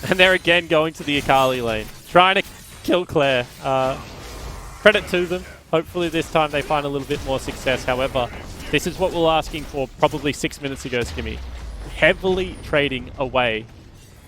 Speaker 2: And they're again going to the Akali lane, trying to kill Claire. Credit to them. Hopefully this time they find a little bit more success. However, this is what we were asking for probably 6 minutes ago, Skimmy. Heavily trading away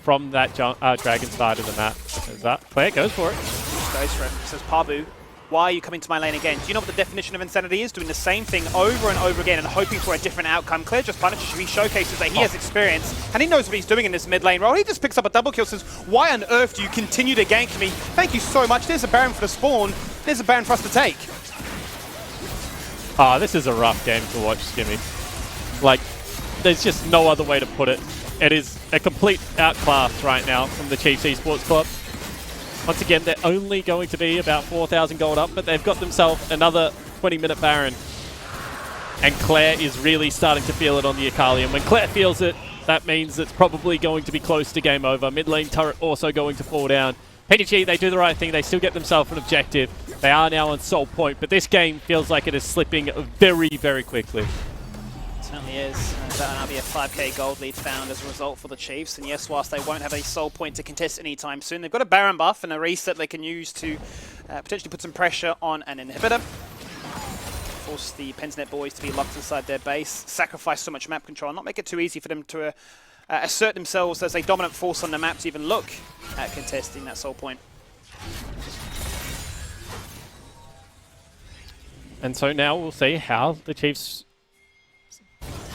Speaker 2: from that dragon side of the map. Claire goes for it.
Speaker 7: Goes for it. Says Pabu, why are you coming to my lane again? Do you know what the definition of insanity is? Doing the same thing over and over again and hoping for a different outcome. Claire just punishes you. He showcases that he has experience and he knows what he's doing in this mid lane role. He just picks up a double kill, says, why on earth do you continue to gank me? Thank you so much. There's a Baron for the spawn. There's a Baron for us to take.
Speaker 2: This is a rough game to watch, Skimmy. There's just no other way to put it. It is a complete outclass right now from the Chiefs Esports Club. Once again, they're only going to be about 4,000 gold up, but they've got themselves another 20-minute Baron. And Claire is really starting to feel it on the Akali. And when Claire feels it, that means it's probably going to be close to game over. Mid lane turret also going to fall down. PDG, they do the right thing. They still get themselves an objective. They are now on Soul Point, but this game feels like it is slipping very, very quickly.
Speaker 7: It certainly is. That'll now be a 5k gold lead found as a result for the Chiefs. And yes, whilst they won't have a Soul Point to contest anytime soon, they've got a Baron buff and a reset they can use to potentially put some pressure on an inhibitor. Force the Pensnet boys to be locked inside their base. Sacrifice so much map control. Not make it too easy for them to assert themselves as a dominant force on the map to even look at contesting that Soul Point.
Speaker 2: And so now we'll see how the Chiefs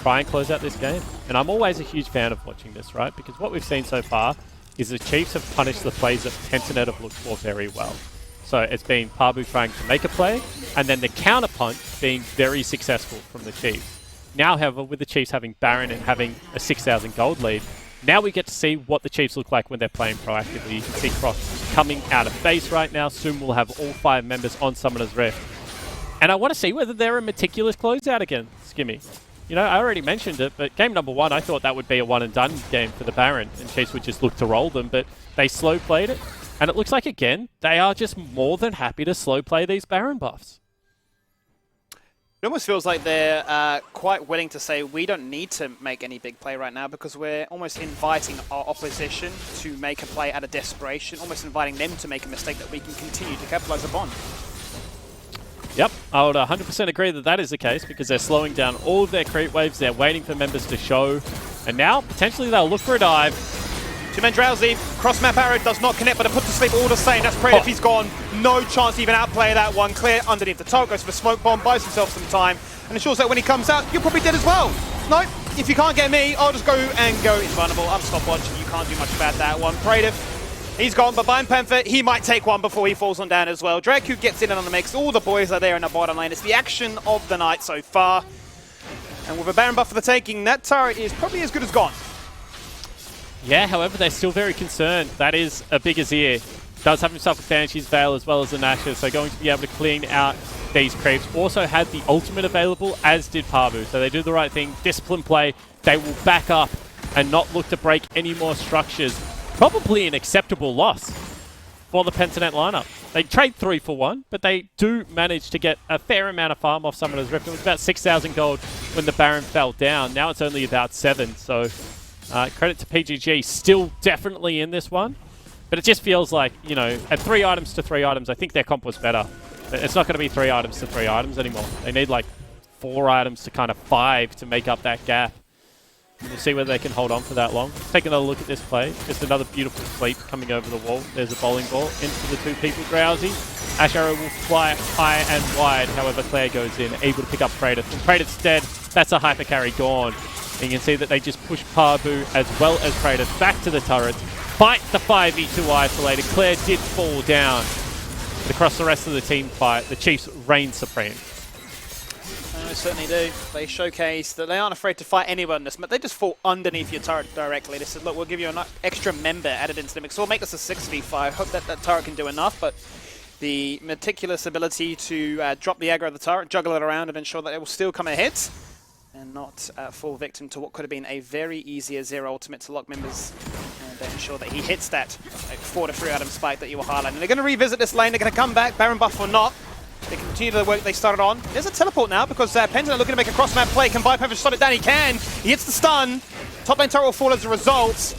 Speaker 2: try and close out this game. And I'm always a huge fan of watching this, right? Because what we've seen so far is the Chiefs have punished the plays that Pentanet have looked for very well. So it's been Pabu trying to make a play, and then the counterpunch being very successful from the Chiefs. Now, however, with the Chiefs having Baron and having a 6,000 gold lead, now we get to see what the Chiefs look like when they're playing proactively. You can see Croc coming out of base right now. Soon we'll have all 5 members on Summoner's Rift. And I want to see whether they're a meticulous closeout again, Skimmy. I already mentioned it, but game number 1, I thought that would be a one-and-done game for the Baron, and Chiefs would just look to roll them, but they slow-played it. And it looks like, again, they are just more than happy to slow-play these Baron buffs.
Speaker 7: It almost feels like they're quite willing to say we don't need to make any big play right now because we're almost inviting our opposition to make a play out of desperation, almost inviting them to make a mistake that we can continue to capitalize upon.
Speaker 2: Yep, I would 100% agree that that is the case because they're slowing down all of their creep waves, they're waiting for members to show, and now potentially they'll look for a dive.
Speaker 7: Two-man Drowsy, cross-map arrow does not connect, but it puts to sleep all the same. That's Praetor, he's gone. No chance to even outplay that one. Clear underneath the top, goes for the smoke bomb, buys himself some time, and ensures that when he comes out, you're probably dead as well. No, if you can't get me, I'll just go and go invulnerable. I'm stopwatching, you can't do much about that one. Praetor, he's gone, but behind Panther, he might take one before he falls on down as well. Draku gets in on the mix, all the boys are there in the bottom lane. It's the action of the night so far. And with a Baron buff for the taking, that turret is probably as good as gone.
Speaker 2: Yeah, however, they're still very concerned. That is a big Azir. Does have himself a Banshee's Veil as well as the Nashor, so going to be able to clean out these creeps also had the ultimate available, as did Pabu. So they do the right thing, discipline play. They will back up and not look to break any more structures. Probably an acceptable loss for the Pentanet lineup. They trade 3 for 1, but they do manage to get a fair amount of farm off Summoner's Rift. It was about 6,000 gold when the Baron fell down. Now it's only about 7, so credit to PGG. Still definitely in this one, but it just feels like, you know, at 3 items to 3 items, I think their comp was better. It's not going to be 3 items to 3 items anymore. They need like 4 items to kind of 5 to make up that gap. We'll see whether they can hold on for that long. Let's take another look at this play. Just another beautiful sweep coming over the wall. There's a bowling ball into the 2 people. Drowsy. Ash Arrow will fly high and wide. However, Claire goes in, able to pick up Praetor. From Praetor's dead, that's a hyper carry gone. And you can see that they just push Pabu as well as Praetor back to the turrets. Fight the 5v2 isolated. Claire did fall down. But across the rest of the team fight, the Chiefs reign supreme.
Speaker 7: They certainly do. They showcase that they aren't afraid to fight anyone. They just fall underneath your turret directly. They said, look, we'll give you an extra member added into the mix. We'll make this a 6v5. Hope that that turret can do enough, but the meticulous ability to drop the aggro of the turret, juggle it around, and ensure that it will still come and hit, and not fall victim to what could have been a very easier 0 ultimate to lock members, and ensure that he hits that 4 to 3 item spike that you were highlighting. They're going to revisit this lane. They're going to come back, Baron buff or not. They continue the work they started on. There's a teleport now because Pentanet looking to make a cross-map play. Can bypass shot it down? He can. He hits the stun. Top lane turret will fall as a result.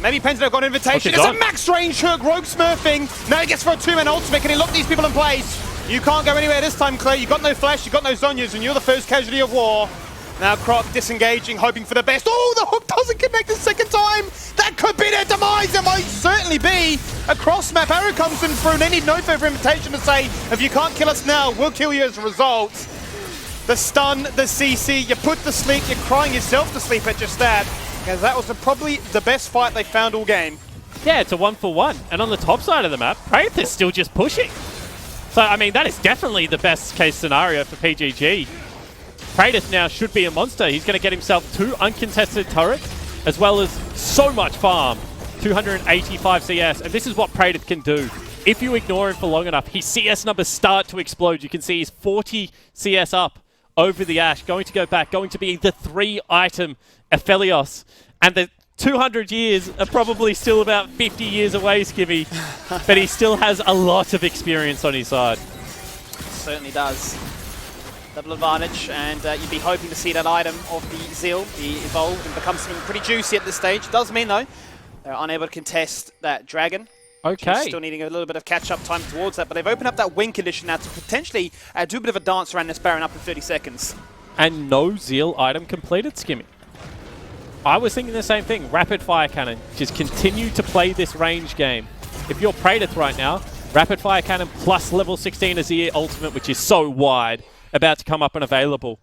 Speaker 7: Maybe Pentanet got an invitation. It's a max range hook. Rogue smurfing. Now he gets for a 2-man ultimate. Can he lock these people in place? You can't go anywhere this time, Claire. You've got no flash. You've got no Zonyas, and you're the first casualty of war. Now Croc disengaging, hoping for the best. Oh, the hook doesn't connect the second time. That could be their demise. It might certainly be. A cross-map arrow comes in through. They need no further invitation to say, if you can't kill us now, we'll kill you as a result. The stun, the CC, you put to sleep, you're crying yourself to sleep at just that. Because that was probably the best fight they found all game.
Speaker 2: Yeah, it's a 1-for-1. And on the top side of the map, Praetor's still just pushing. So, I mean, that is definitely the best case scenario for PGG. Praetor now should be a monster. He's going to get himself 2 uncontested turrets, as well as so much farm. 285 CS, and this is what Praetor can do. If you ignore him for long enough, his CS numbers start to explode. You can see he's 40 CS up over the Ashe, going to go back, going to be the 3-item Aphelios. And the 200 years are probably still about 50 years away, Skimmy, but he still has a lot of experience on his side.
Speaker 7: Certainly does. Double advantage, and you'd be hoping to see that item of the Zeal be evolved and become something pretty juicy at this stage. Does mean, though, they're unable to contest that Dragon.
Speaker 2: Okay.
Speaker 7: Still needing a little bit of catch-up time towards that, but they've opened up that win condition now to potentially do a bit of a dance around this Baron up in 30 seconds.
Speaker 2: And no Zeal item completed, Skimmy. I was thinking the same thing. Rapid Fire Cannon. Just continue to play this range game. If you're Praetor right now, Rapid Fire Cannon plus level 16 Azir ultimate, which is so wide, about to come up and available.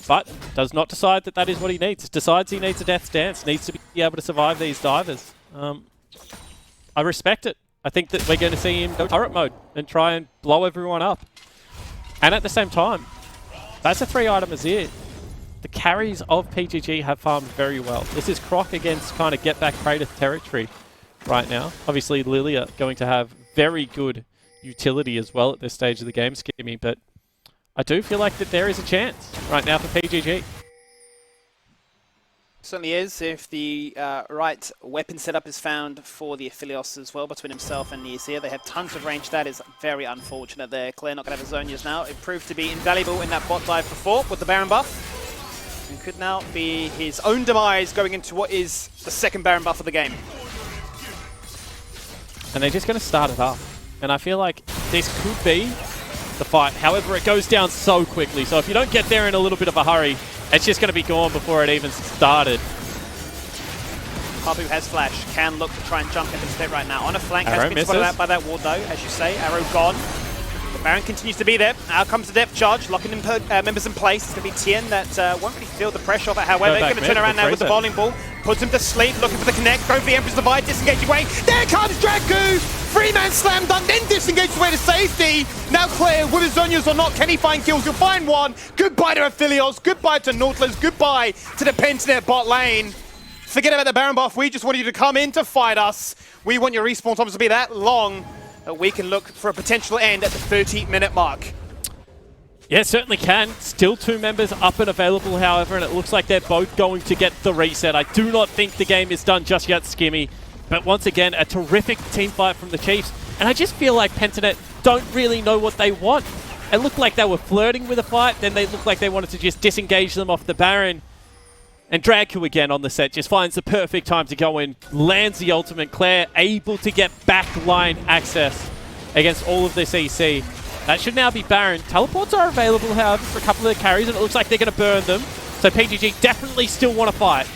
Speaker 2: But does not decide that that is what he needs. Decides he needs a Death's Dance. Needs to be able to survive these divers. I respect it. I think that we're going to see him go turret mode and try and blow everyone up. And at the same time, that's a 3-item Azir. The carries of PGG have farmed very well. This is Croc against kind of get back Praetor territory right now. Obviously, Lilia going to have very good utility as well at this stage of the game, Skimmy, but I do feel like that there is a chance right now for PGG.
Speaker 7: Certainly is, if the right weapon setup is found for the Aphelios as well, between himself and the Azir. They have tons of range. That is very unfortunate there. Claire not going to have his Zonyas now. It proved to be invaluable in that bot dive before with the Baron buff. And could now be his own demise going into what is the second Baron buff of the game.
Speaker 2: And they're just going to start it up. And I feel like this could be the fight. However, it goes down so quickly. So if you don't get there in a little bit of a hurry, it's just going to be gone before it even started.
Speaker 7: Pabu has flash, can look to try and jump into the step right now. On a flank,
Speaker 2: Arrow
Speaker 7: has been spotted out by that ward though, as you say. Arrow gone. The Baron continues to be there. Out comes the depth charge, locking in members in place. It's going to be Tien that won't really feel the pressure of it. However, he's going to turn around now with the bowling ball. Puts him to sleep, looking for the connect. Going for the Emperor's Divide, disengaging away. There comes Dragu! 3-man slam dunk, then disengaged away to safety. Now Claire, with his Zonyas or not, can he find kills? He'll find one. Goodbye to Aphelios, goodbye to Nautilus, goodbye to the Pentanet bot lane. Forget about the Baron buff, we just want you to come in to fight us. We want your respawn times to be that long that we can look for a potential end at the 30-minute mark.
Speaker 2: Yeah, certainly can. Still 2 members up and available, however, and it looks like they're both going to get the reset. I do not think the game is done just yet, Skimmy. But once again, a terrific team fight from the Chiefs. And I just feel like Pentanet don't really know what they want. It looked like they were flirting with a fight, then they looked like they wanted to just disengage them off the Baron. And Dragku again on the set just finds the perfect time to go in, lands the ultimate. Claire able to get backline access against all of this EC. That should now be Baron. Teleports are available, however, for a couple of the carries, and it looks like they're going to burn them. So PGG definitely still want to fight.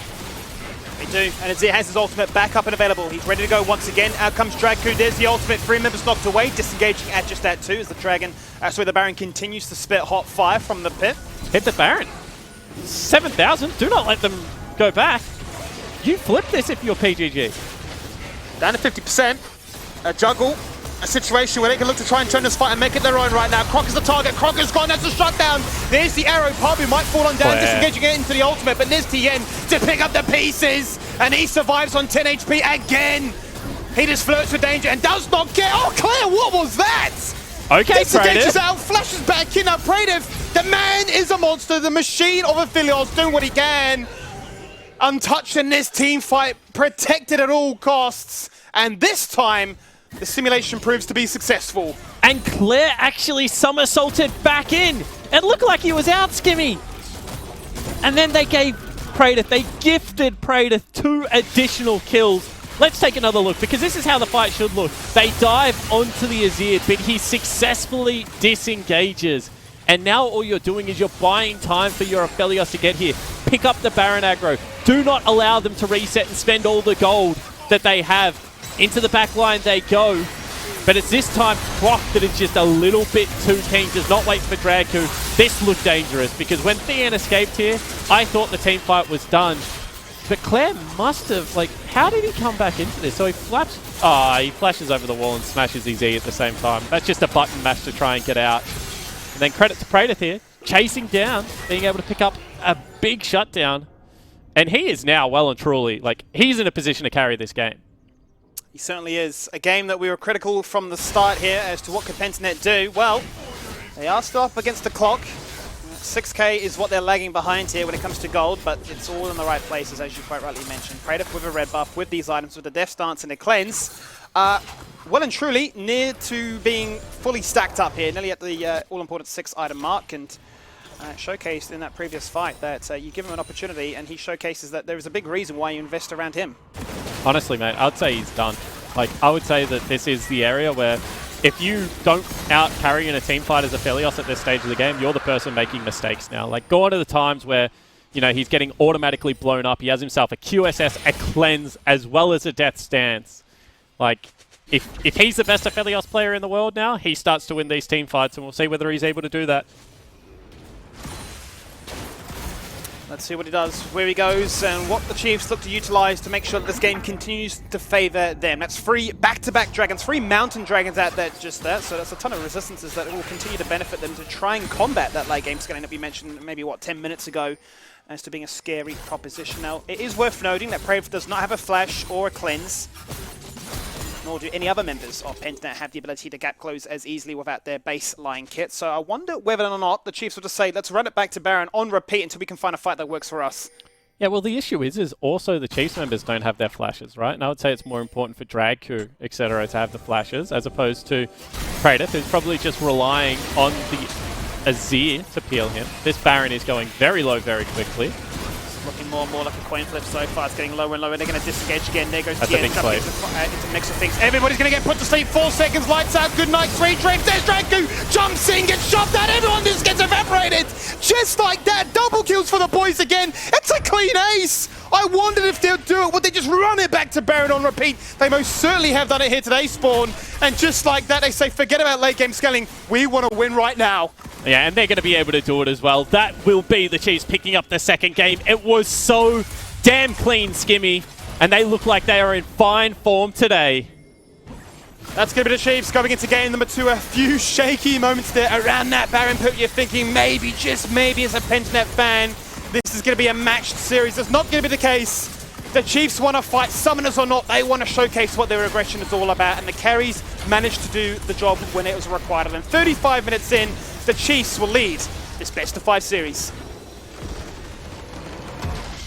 Speaker 7: They do, and Azir has his ultimate back up and available. He's ready to go once again. Out comes Dragku. There's the ultimate. 3 members knocked away, disengaging at just that 2 as the the Baron continues to spit hot fire from the pit.
Speaker 2: Hit the Baron. 7,000. Do not let them go back. You flip this if you're PGG.
Speaker 7: Down to 50%. A juggle. A situation where they can look to try and turn this fight and make it their own right now. Croc is the target. Croc is gone. That's a shutdown. There's the arrow. Pabu might fall on down, disengaging it into the ultimate, but there's Tien to pick up the pieces, and he survives on 10 HP again. He just flirts with danger and does not get... Oh, Claire, what was that?
Speaker 2: Okay,
Speaker 7: disengages out, flashes back in. Now, Pradev, the man is a monster. The machine of Aphelios doing what he can. Untouched in this team fight, protected at all costs, and this time, the simulation proves to be successful.
Speaker 2: And Claire actually somersaulted back in. It looked like he was out, Skimmy. And then they gave Praetor, they gifted Praetor 2 additional kills. Let's take another look, because this is how the fight should look. They dive onto the Azir, but he successfully disengages. And now all you're doing is you're buying time for your Aphelios to get here. Pick up the Baron aggro. Do not allow them to reset and spend all the gold that they have. Into the back line they go. But it's this time Croc that is just a little bit too keen. Does not wait for Dragku. This looked dangerous because when Thien escaped here, I thought the team fight was done. But Claire must have, like, how did he come back into this? So he flaps. Oh, he flashes over the wall and smashes his E at the same time. That's just a button mash to try and get out. And then credit to Praetor here, chasing down, being able to pick up a big shutdown. And he is now well and truly, like, he's in a position to carry this game.
Speaker 7: He certainly is. A game that we were critical from the start here as to what could Pentanet do. Well, they are still up against the clock. 6k is what they're lagging behind here when it comes to gold, but it's all in the right places, as you quite rightly mentioned. Praetor with a red buff, with these items, with the Death Stance and a Cleanse. Well and truly near to being fully stacked up here, nearly at the all-important 6-item mark, and showcased in that previous fight that you give him an opportunity and he showcases that there is a big reason why you invest around him.
Speaker 2: Honestly, mate, I would say he's done. Like, I would say that this is the area where if you don't out-carry in a team fight as Aphelios at this stage of the game, you're the person making mistakes now. Like, go on to the times where, you know, he's getting automatically blown up. He has himself a QSS, a Cleanse, as well as a Death Stance. Like, if he's the best Aphelios player in the world now, he starts to win these team fights, and we'll see whether he's able to do that.
Speaker 7: Let's see what he does, where he goes, and what the Chiefs look to utilize to make sure that this game continues to favor them. That's 3 back-to-back dragons, 3 mountain dragons out there, just that. So that's a ton of resistances that will continue to benefit them to try and combat that late game scaling that we mentioned maybe, 10 minutes ago as to being a scary proposition. Now, it is worth noting that Brave does not have a flash or a cleanse, nor do any other members of Pentanet have the ability to gap close as easily without their baseline kit. So I wonder whether or not the Chiefs will just say, let's run it back to Baron on repeat until we can find a fight that works for us.
Speaker 2: Yeah, well, the issue is also the Chiefs members don't have their flashes, right? And I would say it's more important for Dragku, etc., to have the flashes, as opposed to Praetor, who's probably just relying on the Azir to peel him. This Baron is going very low very quickly.
Speaker 7: Looking more and more like a coin flip so far. It's getting lower and lower. They're going to disengage again. There goes
Speaker 2: Tien. It's
Speaker 7: a mix of things. Everybody's going to get put to sleep. 4 seconds. Lights out. Good night. 3 drinks. There's Dragku. Jumps in. Gets shoved out. Everyone just gets evaporated. Just like that. Double kills for the boys again. It's a clean ace. I wondered if they'll do it. Would they just run it back to Baron on repeat? They most certainly have done it here today, Spawn. And just like that, they say, forget about late game scaling. We want to win right now.
Speaker 2: Yeah, and they're going to be able to do it as well. That will be the Chiefs picking up the second game. It was so damn clean, Skimmy. And they look like they are in fine form today.
Speaker 7: That's going to be the Chiefs going into game number 2. A few shaky moments there around that Baron put. You're thinking maybe, just maybe as a Pentanet fan, this is going to be a matched series. That's not going to be the case. The Chiefs want to fight, summoners or not. They want to showcase what their aggression is all about. And the carries managed to do the job when it was required. And 35 minutes in, the Chiefs will lead this best of 5 series.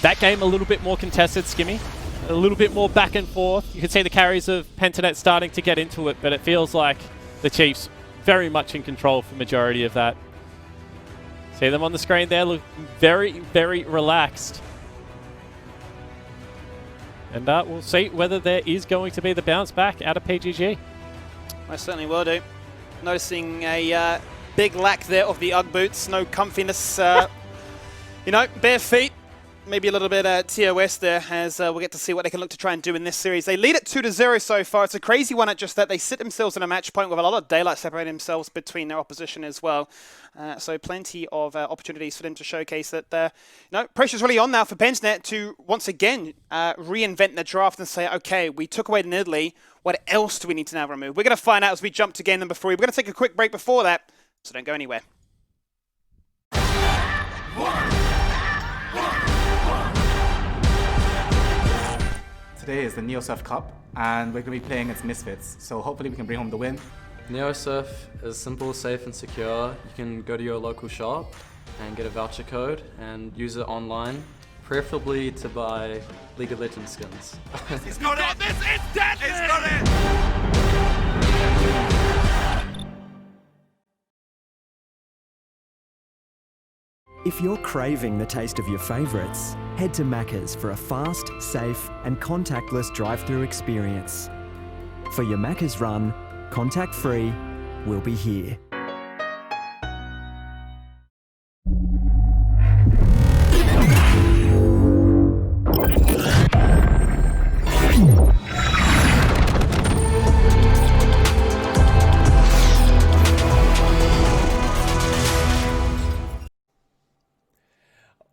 Speaker 2: That game a little bit more contested, Skimmy. A little bit more back and forth. You can see the carries of Pentanet starting to get into it, but it feels like the Chiefs very much in control for majority of that. See them on the screen there, look very, very relaxed. And we'll see whether there is going to be the bounce back out of PGG.
Speaker 7: I certainly will do. Noticing a big lack there of the Ugg boots. No comfiness. You know, bare feet. Maybe a little bit TOS there, as we'll get to see what they can look to try and do in this series. They lead at 2-0 so far. It's a crazy one at just that. They sit themselves in a match point with a lot of daylight separating themselves between their opposition as well. So plenty of opportunities for them to showcase that. You know, pressure's really on now for Pensnet to once again reinvent the draft and say, okay, we took away the Nidalee. What else do we need to now remove? We're going to find out as we jump to game number 3. We're going to take a quick break before that, so don't go anywhere.
Speaker 13: Today is the NeoSurf Cup, and we're going to be playing against Misfits, so hopefully we can bring home the win.
Speaker 14: NeoSurf is simple, safe and secure. You can go to your local shop and get a voucher code and use it online, preferably to buy League of Legends skins.
Speaker 3: He's got it! This is deadly! He's got it!
Speaker 15: If you're craving the taste of your favourites, head to Macca's for a fast, safe and contactless drive-through experience. For your Macca's run, contact-free, we'll be here.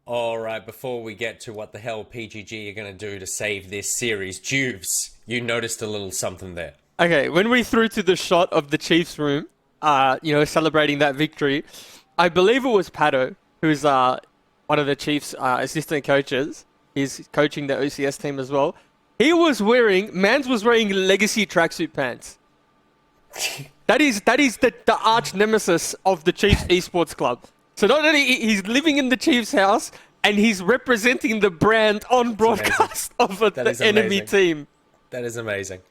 Speaker 5: Alright, before we get to what the hell PGG are going to do to save this series, Juves, you noticed a little something there.
Speaker 4: Okay, when we threw to the shot of the Chiefs room, you know, celebrating that victory, I believe it was Pato, who's one of the Chiefs' assistant coaches. He's coaching the OCS team as well. Mans was wearing legacy tracksuit pants. That is the arch nemesis of the Chiefs Esports Club. So not only he's living in the Chiefs' house, and he's representing the brand on broadcast of the enemy team.
Speaker 5: That is amazing.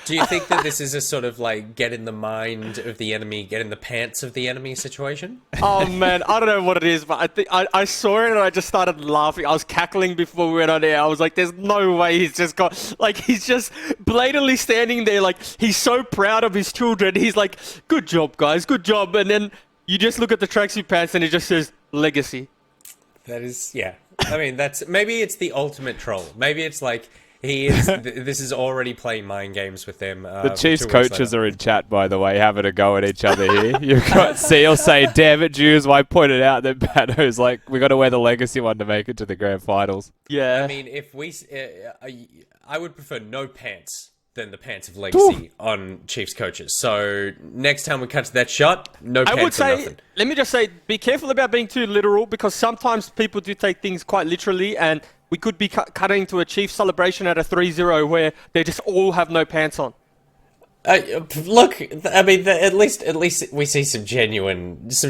Speaker 5: Do you think that this is a sort of like get in the mind of the enemy, get in the pants of the enemy situation?
Speaker 4: Oh man, I don't know what it is, but I think I saw it and I just started laughing. I was cackling before we went on air. I was like, there's no way he's just blatantly standing there like he's so proud of his children. He's like, good job guys, good job. And then you just look at the tracksuit pants and it just says legacy.
Speaker 5: That is, yeah. I mean, maybe it's the ultimate troll. Maybe it's like he is. This is already playing mind games with them.
Speaker 16: The Chiefs coaches are in chat, by the way, having a go at each other here. You've got Seal say, "Damn it, Jews!" I pointed out that Pato's like, "We got to wear the legacy one to make it to the grand finals."
Speaker 4: Yeah.
Speaker 5: I mean, if we, I would prefer no pants than the pants of legacy on Chiefs coaches. So next time we cut to that shot, no pants.
Speaker 4: I would say,
Speaker 5: nothing.
Speaker 4: let me just say, be careful about being too literal because sometimes people do take things quite literally, and we could be cutting to a Chiefs celebration at a 3-0 where they just all have no pants on.
Speaker 5: Look, I mean, at least we see some genuineness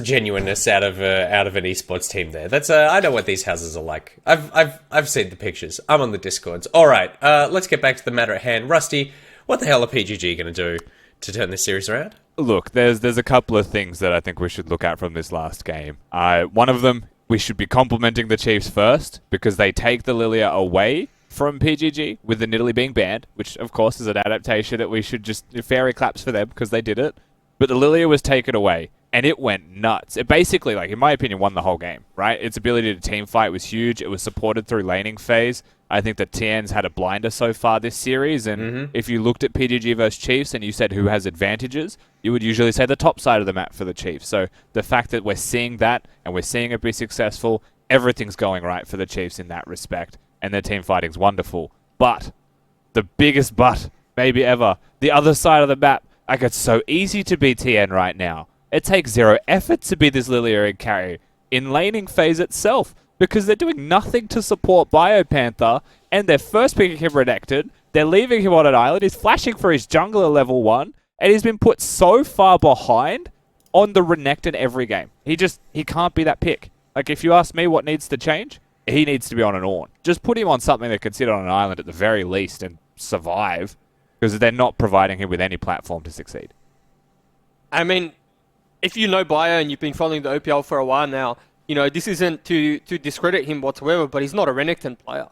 Speaker 5: out of an esports team there. That's I know what these houses are like. I've seen the pictures. I'm on the discords. All right, let's get back to the matter at hand. Rusty, what the hell are PGG going to do to turn this series around?
Speaker 16: Look, there's a couple of things that I think we should look at from this last game. One of them, we should be complimenting the Chiefs first because they take the Lilia away from PGG with the Nidalee being banned, which of course is an adaptation that we should just fairy claps for them because they did it. But the Lilia was taken away and it went nuts. It basically, like in my opinion, won the whole game, right? Its ability to team fight was huge. It was supported through laning phase. I think that TN's had a blinder so far this series, and if you looked at PGG versus Chiefs and you said who has advantages, you would usually say the top side of the map for the Chiefs. So the fact that we're seeing that and we're seeing it be successful, everything's going right for the Chiefs in that respect. And their team fighting's wonderful. But, the biggest but, maybe ever, the other side of the map, like it's so easy to be TN right now. It takes zero effort to be this Lilia and carry in laning phase itself, because they're doing nothing to support Biopanther, and they're first picking him Renekton, they're leaving him on an island, he's flashing for his jungler level 1, and he's been put so far behind on the Renekton every game. He can't be that pick. Like, if you ask me what needs to change, he needs to be on an Ornn. Just put him on something that can sit on an island at the very least and survive, because they're not providing him with any platform to succeed.
Speaker 4: I mean, if you know Bio and you've been following the OPL for a while now, you know, this isn't to discredit him whatsoever, but he's not a Renekton player.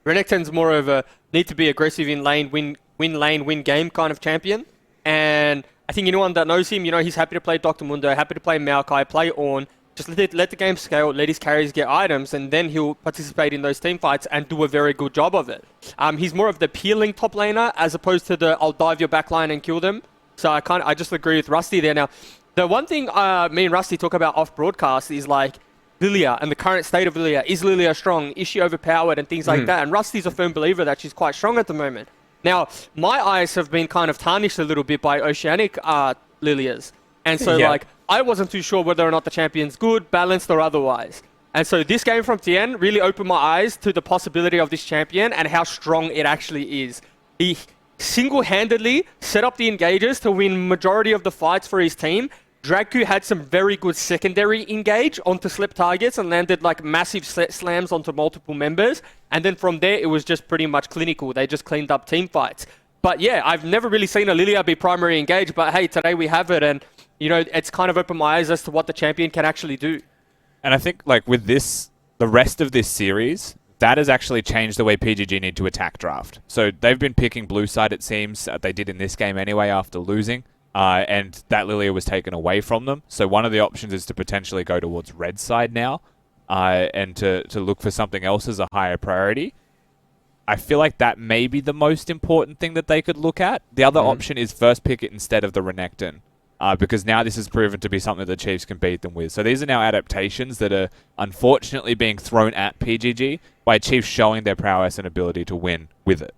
Speaker 4: Renekton's more of a need to be aggressive in lane, win game kind of champion. And I think anyone that knows him, you know, he's happy to play Dr. Mundo, happy to play Maokai, play Ornn. Just let the game scale, let his carries get items, and then he'll participate in those team fights and do a very good job of it. He's more of the peeling top laner as opposed to the I'll dive your backline and kill them. So I just agree with Rusty there. Now, the one thing me and Rusty talk about off broadcast is like Lilia and the current state of Lilia. Is Lilia strong? Is she overpowered and things like that? And Rusty's a firm believer that she's quite strong at the moment. Now, my eyes have been kind of tarnished a little bit by Oceanic Lilias. And so, I wasn't too sure whether or not the champion's good, balanced, or otherwise. And so this game from Tien really opened my eyes to the possibility of this champion and how strong it actually is. He single-handedly set up the engages to win majority of the fights for his team. Dragku had some very good secondary engage onto slip targets and landed like massive slams onto multiple members. And then from there, it was just pretty much clinical. They just cleaned up team fights. But yeah, I've never really seen a Lilia be primary engage, but hey, today we have it. And you know, it's kind of opened my eyes as to what the champion can actually do.
Speaker 16: And I think, like, with this, the rest of this series, that has actually changed the way PGG need to attack draft. So they've been picking blue side, it seems. They did in this game anyway after losing. And that Lilia was taken away from them. So one of the options is to potentially go towards red side now and to look for something else as a higher priority. I feel like that may be the most important thing that they could look at. The other option is first pick it instead of the Renekton. Because now this has proven to be something the Chiefs can beat them with. So these are now adaptations that are unfortunately being thrown at PGG by Chiefs showing their prowess and ability to win with it.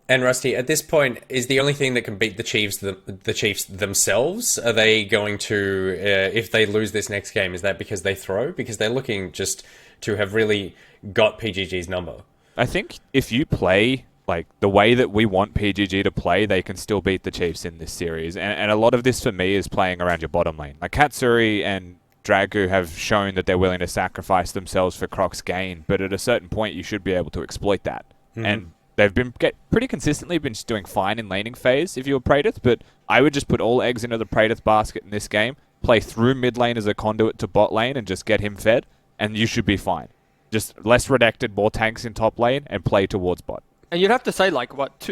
Speaker 5: And Rusty, at this point, is the only thing that can beat the Chiefs the Chiefs themselves? Are they going to, if they lose this next game, is that because they throw? Because they're looking just to have really got PGG's number.
Speaker 16: I think if you play like the way that we want PGG to play, they can still beat the Chiefs in this series. And a lot of this for me is playing around your bottom lane. Like Katsuri and Dragku have shown that they're willing to sacrifice themselves for Croc's gain, but at a certain point you should be able to exploit that. And they've been pretty consistently been doing fine in laning phase if you're Praedyth, but I would just put all eggs into the Praedyth basket in this game, play through mid lane as a conduit to bot lane and just get him fed, and you should be fine. Just less redacted, more tanks in top lane, and play towards bot.
Speaker 4: And you'd have to say, like, what,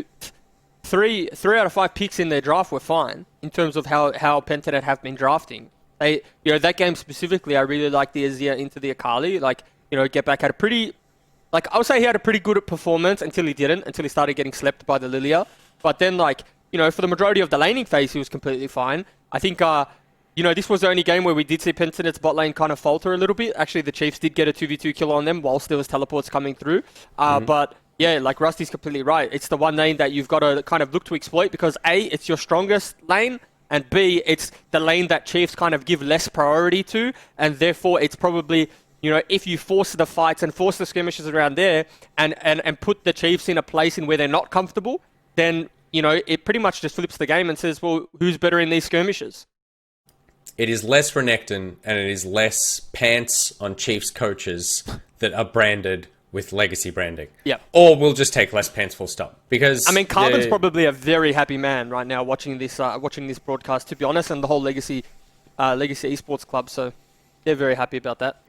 Speaker 4: three out of 5 picks in their draft were fine in terms of how Pentanet have been drafting. They, you know, that game specifically, I really like the Azir into the Akali. Like, you know, Get Back had a pretty, like, I would say he had a pretty good performance until he started getting slept by the Lilia. But then, like, you know, for the majority of the laning phase, he was completely fine. I think, you know, this was the only game where we did see Pentanet's bot lane kind of falter a little bit. Actually, the Chiefs did get a 2v2 kill on them whilst there was teleports coming through. But yeah, like Rusty's completely right. It's the one lane that you've got to kind of look to exploit because A, it's your strongest lane, and B, it's the lane that Chiefs kind of give less priority to, and therefore it's probably, you know, if you force the fights and force the skirmishes around there and put the Chiefs in a place in where they're not comfortable, then, you know, it pretty much just flips the game and says, well, who's better in these skirmishes?
Speaker 5: It is less Renekton and it is less pants on Chiefs coaches that are branded with legacy branding.
Speaker 4: Yep.
Speaker 5: Or we'll just take less pants full stop. Because
Speaker 4: I mean, Carbon's probably a very happy man right now watching this broadcast, to be honest, and the whole Legacy Esports Club, so they're very happy about that.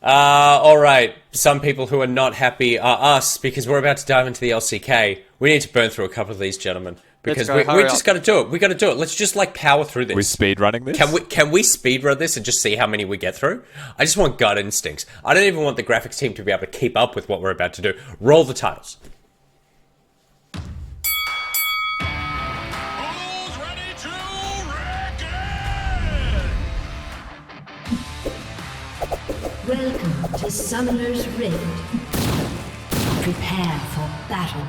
Speaker 5: All right. Some people who are not happy are us because we're about to dive into the LCK. We need to burn through a couple of these, gentlemen. Because we just got to do it. We got to do it. Let's just like power through this.
Speaker 16: We're speed running this.
Speaker 5: Can we speed run this and just see how many we get through? I just want gut instincts. I don't even want the graphics team to be able to keep up with what we're about to do. Roll the titles.
Speaker 17: Welcome to Summoner's Rift. Prepare for battle.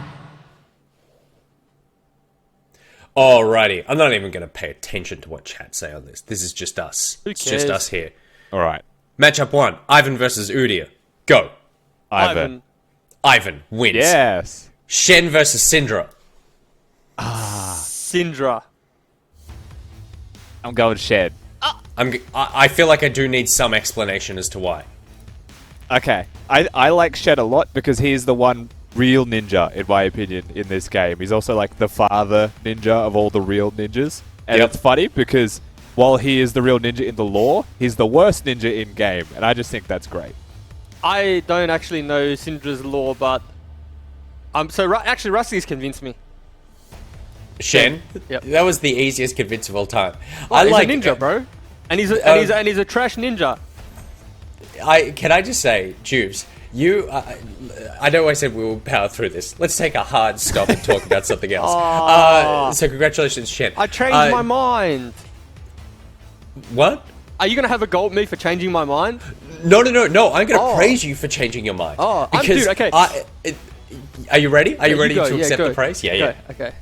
Speaker 5: Alrighty, I'm not even going to pay attention to what chat say on this. This is just us. It's just us here.
Speaker 16: Alright.
Speaker 5: Matchup 1, Ivan versus Udyr. Go.
Speaker 16: Ivan
Speaker 5: wins.
Speaker 16: Yes.
Speaker 5: Shen versus Syndra.
Speaker 4: Syndra.
Speaker 16: I'm going Shed.
Speaker 5: I feel like I do need some explanation as to why.
Speaker 16: Okay, I like Shed a lot because he's the one real ninja, in my opinion, in this game. He's also like the father ninja of all the real ninjas. And it's funny because while he is the real ninja in the lore, he's the worst ninja in game. And I just think that's great.
Speaker 4: I don't actually know Syndra's lore, but actually Rusty's convinced me.
Speaker 5: Shen,
Speaker 4: Yep.
Speaker 5: that was the easiest convince of all time.
Speaker 4: Well, he's a ninja, bro, and he's a trash ninja.
Speaker 5: Can I just say, Jubes, you, I know I said we will power through this. Let's take a hard stop and talk about something else. So congratulations, Shen.
Speaker 4: I changed my mind.
Speaker 5: What?
Speaker 4: Are you going to have a go at me for changing my mind?
Speaker 5: No. I'm going to praise you for changing your mind.
Speaker 4: Dude, okay.
Speaker 5: Are you ready? Are you ready
Speaker 4: go,
Speaker 5: to accept
Speaker 4: go.
Speaker 5: the praise?
Speaker 4: Yeah. Okay.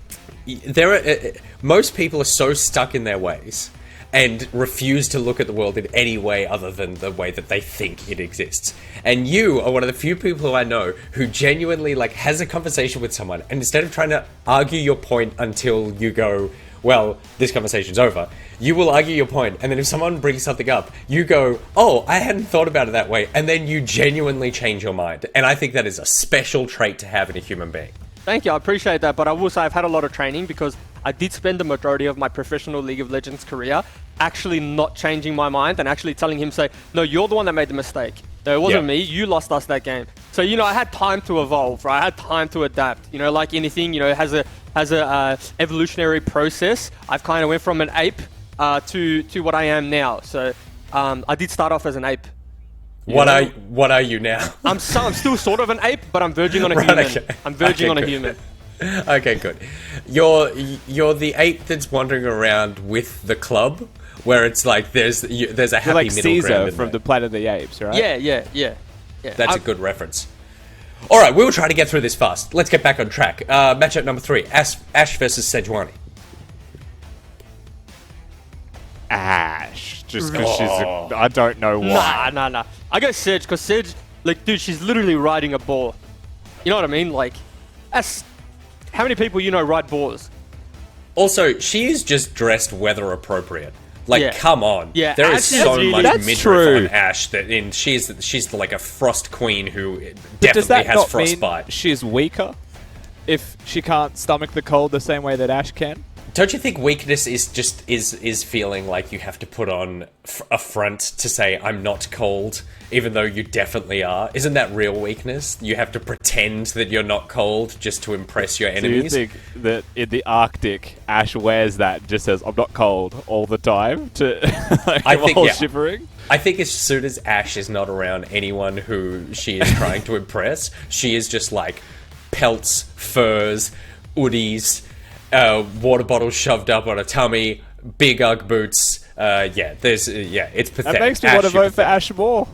Speaker 5: Most people are so stuck in their ways and refuse to look at the world in any way other than the way that they think it exists. And you are one of the few people who I know who genuinely has a conversation with someone, and instead of trying to argue your point until you go, well, this conversation's over, you will argue your point, and then if someone brings something up, you go, oh, I hadn't thought about it that way, and then you genuinely change your mind. And I think that is a special trait to have in a human being.
Speaker 4: Thank you, I appreciate that, but I will say I've had a lot of training because I did spend the majority of my professional League of Legends career actually not changing my mind and actually telling him, no, you're the one that made the mistake. No, it wasn't me. You lost us that game. So, I had time to evolve, right? I had time to adapt. Like anything, it has a evolutionary process. I've kind of went from an ape to what I am now. So, I did start off as an ape.
Speaker 5: What are you now?
Speaker 4: I'm still sort of an ape, but I'm verging on a human.
Speaker 5: Okay.
Speaker 4: I'm verging on a
Speaker 5: good.
Speaker 4: human.
Speaker 5: Okay, good. You're the ape that's wandering around with the club, where it's like there's a happy
Speaker 16: You're like
Speaker 5: middle
Speaker 16: Caesar
Speaker 5: ground
Speaker 16: from the Planet of the Apes, right?
Speaker 4: Yeah.
Speaker 5: That's a good reference. All right, we will try to get through this fast. Let's get back on track. Matchup number 3: Ash versus Sejuani.
Speaker 16: Ash, just because I don't know why.
Speaker 4: Nah. I go Sedge because Sedge, dude, she's literally riding a boar. You know what I mean? How many people ride boars?
Speaker 5: Also, she is just dressed weather appropriate. Come on.
Speaker 4: Yeah,
Speaker 5: There is so much
Speaker 16: That's
Speaker 5: midriff
Speaker 16: true.
Speaker 5: on Ash she's like a frost queen who
Speaker 16: But does
Speaker 5: definitely
Speaker 16: that
Speaker 5: has
Speaker 16: not
Speaker 5: frostbite.
Speaker 16: mean she's weaker if she can't stomach the cold the same way that Ash can?
Speaker 5: Don't you think weakness is feeling like you have to put on a front to say I'm not cold, even though you definitely are? Isn't that real weakness? You have to pretend that you're not cold just to impress your enemies.
Speaker 16: Do you think that in the Arctic, Ash wears that and just says I'm not cold all the time to
Speaker 5: I think
Speaker 16: all shivering?
Speaker 5: I think as soon as Ash is not around anyone who she is trying to impress, she is just like pelts, furs, hoodies, water bottles shoved up on her tummy, big Ugg boots. It's pathetic.
Speaker 16: That makes me want to vote for Ash more.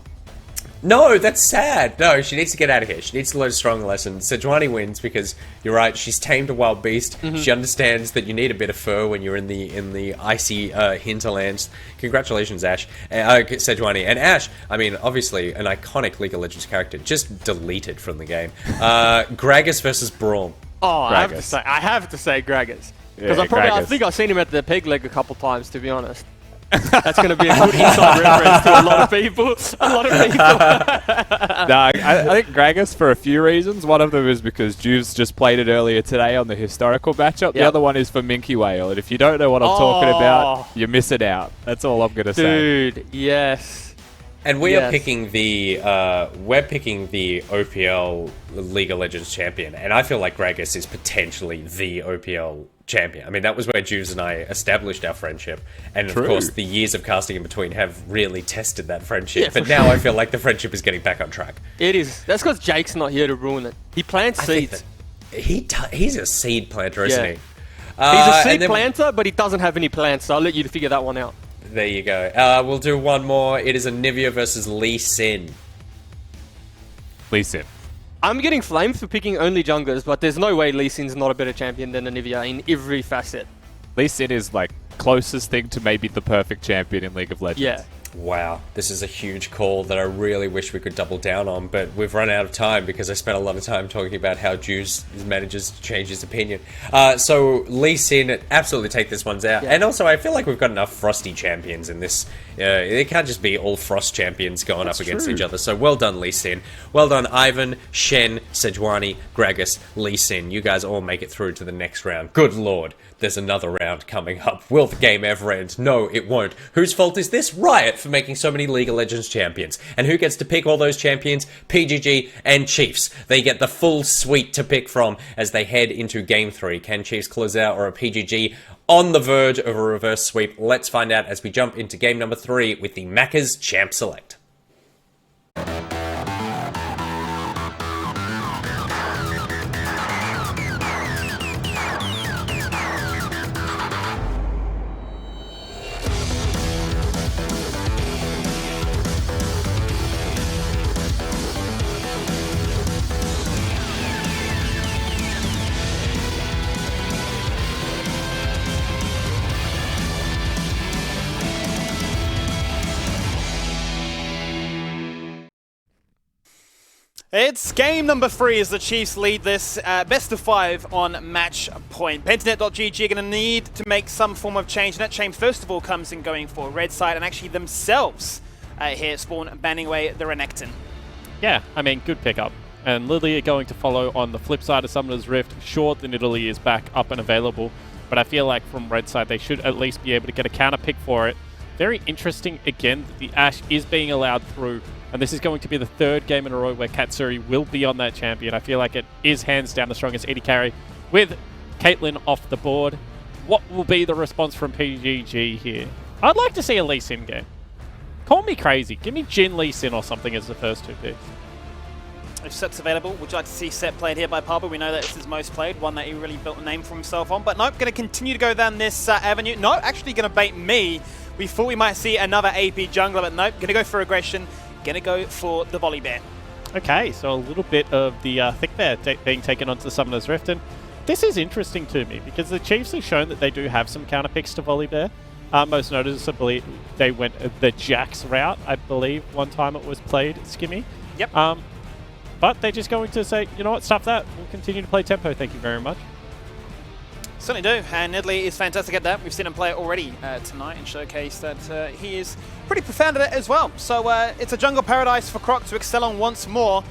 Speaker 5: No, that's sad. No, she needs to get out of here. She needs to learn a strong lesson. Sejuani wins because you're right. She's tamed a wild beast.
Speaker 4: Mm-hmm.
Speaker 5: She understands that you need a bit of fur when you're in the icy hinterlands. Congratulations, Ash, Sejuani, and Ash. I mean, obviously an iconic League of Legends character, just deleted from the game. Gragas versus Braum.
Speaker 4: Oh, I
Speaker 16: Gragas.
Speaker 4: have to say Gragas. Because
Speaker 16: Yeah,
Speaker 4: I
Speaker 16: Gragas.
Speaker 4: think I've seen him at the peg leg a couple times, to be honest. That's going to be a good inside reference to a lot of people.
Speaker 16: I think Gragas for a few reasons. One of them is because Juves just played it earlier today on the historical matchup. The
Speaker 4: Yep.
Speaker 16: other one is for Minky Whale. And if you don't know what I'm talking about, you miss it out. That's all I'm going to say.
Speaker 4: Dude, yes.
Speaker 5: And we are
Speaker 4: Yes.
Speaker 5: picking the OPL League of Legends champion, and I feel like Gragas is potentially the OPL champion. I mean, that was where Juves and I established our friendship, and
Speaker 16: True.
Speaker 5: of course, the years of casting in between have really tested that friendship.
Speaker 4: Yeah,
Speaker 5: but
Speaker 4: for
Speaker 5: now
Speaker 4: sure.
Speaker 5: I feel like the friendship is getting back on track.
Speaker 4: It is. That's because Jake's not here to ruin it. He plants
Speaker 5: I think
Speaker 4: seeds.
Speaker 5: he's a seed planter, isn't
Speaker 4: Yeah.
Speaker 5: he?
Speaker 4: He's a
Speaker 5: and
Speaker 4: seed
Speaker 5: then-
Speaker 4: planter, but he doesn't have any plants, so I'll let you figure that one out.
Speaker 5: There you go. We'll do one more. It is a Nivea versus Lee Sin.
Speaker 16: Lee Sin.
Speaker 4: I'm getting flamed for picking only junglers, but there's no way Lee Sin's not a better champion than Anivia in every facet.
Speaker 16: Lee Sin is like closest thing to maybe the perfect champion in League of Legends.
Speaker 4: Yeah.
Speaker 5: Wow, this is a huge call that I really wish we could double down on, but we've run out of time because I spent a lot of time talking about how Juice manages to change his opinion. So Lee Sin, absolutely take this one's out.
Speaker 4: Yeah.
Speaker 5: And also, I feel like we've got enough Frosty champions in this. It can't just be all Frost champions going up against each other. So well done, Lee Sin. Well done, Ivan, Shen, Sejuani, Gragas, Lee Sin. You guys all make it through to the next round. Good lord. There's another round coming up. Will the game ever end? No, it won't. Whose fault is this? Riot for making so many League of Legends champions. And who gets to pick all those champions? PGG and Chiefs. They get the full suite to pick from as they head into Game 3. Can Chiefs close out, or a PGG on the verge of a reverse sweep? Let's find out as we jump into game number 3 with the Macca's Champ Select.
Speaker 7: It's game number 3 as the Chiefs lead this best of 5 on match point. Pentanet.gg are going to need to make some form of change, and that change first of all comes in going for red side and actually themselves here at Spawn banning away the Renekton.
Speaker 2: Yeah, I mean, good pickup. And Lily are going to follow on the flip side of Summoner's Rift. Sure, the Nidalee is back up and available, but I feel like from red side they should at least be able to get a counter pick for it. Very interesting, again, that the Ashe is being allowed through. And this is going to be the 3rd game in a row where Katsuri will be on that champion. I feel like it is hands down the strongest AD carry with Caitlyn off the board. What will be the response from PGG here? I'd like to see a Lee Sin game. Call me crazy. Give me Jin Lee Sin or something as the first 2 picks.
Speaker 7: If Set's available, would you like to see Set played here by Pablo? We know that it's his most played, one that he really built a name for himself on. But nope, going to continue to go down this avenue. No, actually going to bait me. We thought we might see another AP jungler, but nope, going to go for aggression. Going to go for the Volley Bear.
Speaker 2: Okay, so a little bit of the Thick Bear being taken onto the Summoner's Rift. And this is interesting to me because the Chiefs have shown that they do have some counter picks to Volley Bear. Most noticeably, they went the Jax route, I believe. One time it was played Skimmy.
Speaker 7: Yep.
Speaker 2: But they're just going to say, you know what, stuff that. We'll continue to play tempo. Thank you very much.
Speaker 7: Certainly do, and Nidalee is fantastic at that. We've seen him play it already tonight and showcase that he is pretty profound at it as well. So it's a jungle paradise for Croc to excel on once more.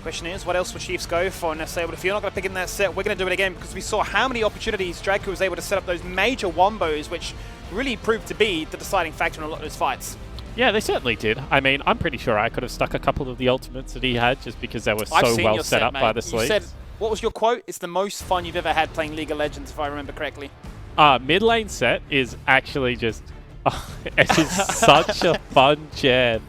Speaker 7: Question is, what else will Chiefs go for? And they say, well, if you're not going to pick in that set, we're going to do it again, because we saw how many opportunities Draco was able to set up those major wombos, which really proved to be the deciding factor in a lot of those fights.
Speaker 2: Yeah, they certainly did. I mean, I'm pretty sure I could have stuck a couple of the ultimates that he had just because they were so well set up by the sleeves.
Speaker 7: You said, what was your quote? It's the most fun you've ever had playing League of Legends, if I remember correctly.
Speaker 2: Mid lane set is actually just... it is such a fun jam.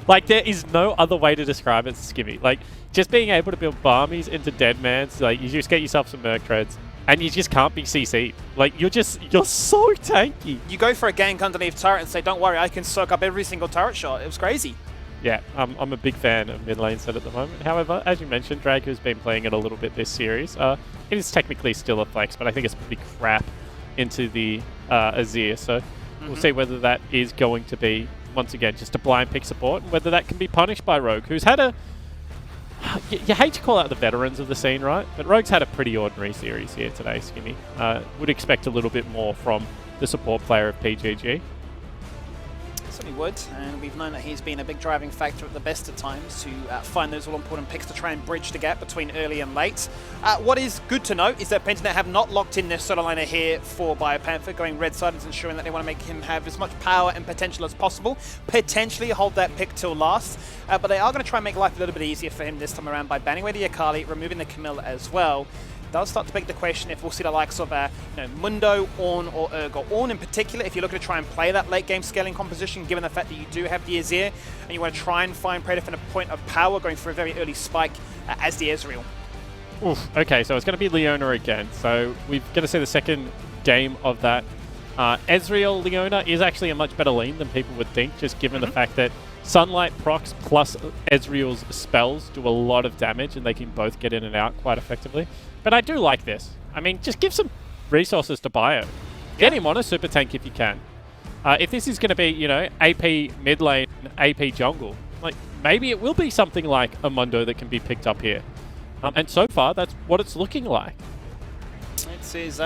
Speaker 2: Like, there is no other way to describe it, Skimmy. Like, just being able to build Barmies into Deadmans, like, you just get yourself some Merc Treads, and you just can't be CC'd. Like, you're so tanky.
Speaker 7: You go for a gank underneath turret and say, don't worry, I can soak up every single turret shot. It was crazy.
Speaker 2: Yeah, I'm a big fan of mid lane set at the moment. However, as you mentioned, Drago's been playing it a little bit this series. It is technically still a flex, but I think it's pretty crap into the Azir. So we'll see whether that is going to be, once again, just a blind pick support, and whether that can be punished by Rogue, who's had a... You hate to call out the veterans of the scene, right? But Rogue's had a pretty ordinary series here today, Skinny. Would expect a little bit more from the support player of PGG.
Speaker 7: Certainly would, and we've known that he's been a big driving factor at the best of times to find those all-important picks to try and bridge the gap between early and late. What is good to note is that Pentanet have not locked in their solo liner here for BioPanther. Going red side is ensuring that they want to make him have as much power and potential as possible, potentially hold that pick till last, but they are going to try and make life a little bit easier for him this time around by banning away the Akali, removing the Camille as well. Does start to beg the question if we'll see the likes of Mundo, Ornn, or Urgot. Ornn in particular, if you're looking to try and play that late game scaling composition, given the fact that you do have the Azir, and you want to try and find Predator from a point of power, going for a very early spike as the Ezreal.
Speaker 2: Oof. Okay, so it's going to be Leona again. So we're going to see the second game of that. Ezreal Leona is actually a much better lane than people would think, just given the fact that Sunlight procs plus Ezreal's spells do a lot of damage, and they can both get in and out quite effectively. But I do like this. I mean, just give some resources to Bio. Get him on a super tank if you can. If this is going to be, you know, AP mid lane, AP jungle, like maybe it will be something like a Mundo that can be picked up here. And so far, that's what it's looking like.
Speaker 7: It's his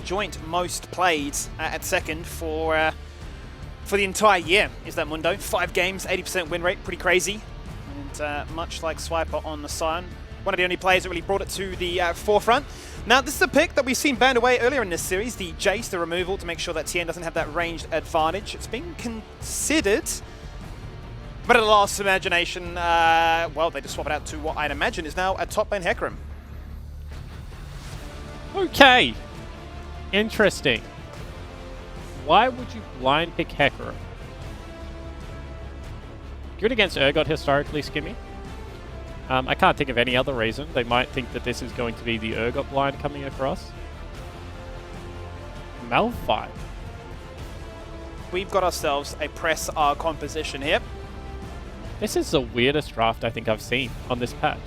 Speaker 7: joint most played at second for the entire year, is that Mundo. 5 games, 80% win rate, pretty crazy. And much like Swiper on the Sion, one of the only players that really brought it to the forefront. Now, this is a pick that we've seen banned away earlier in this series, the Jace, the removal, to make sure that TN doesn't have that ranged advantage. It's been considered, but at a lost imagination, well, they just swap it out to what I'd imagine is now a top lane Hecarim.
Speaker 2: Okay. Interesting. Why would you blind pick Hecarim? Good against Urgot historically, Skimmy. I can't think of any other reason. They might think that this is going to be the Urgot blind coming across. Malphite.
Speaker 7: We've got ourselves a press R composition here.
Speaker 2: This is the weirdest draft I think I've seen on this patch.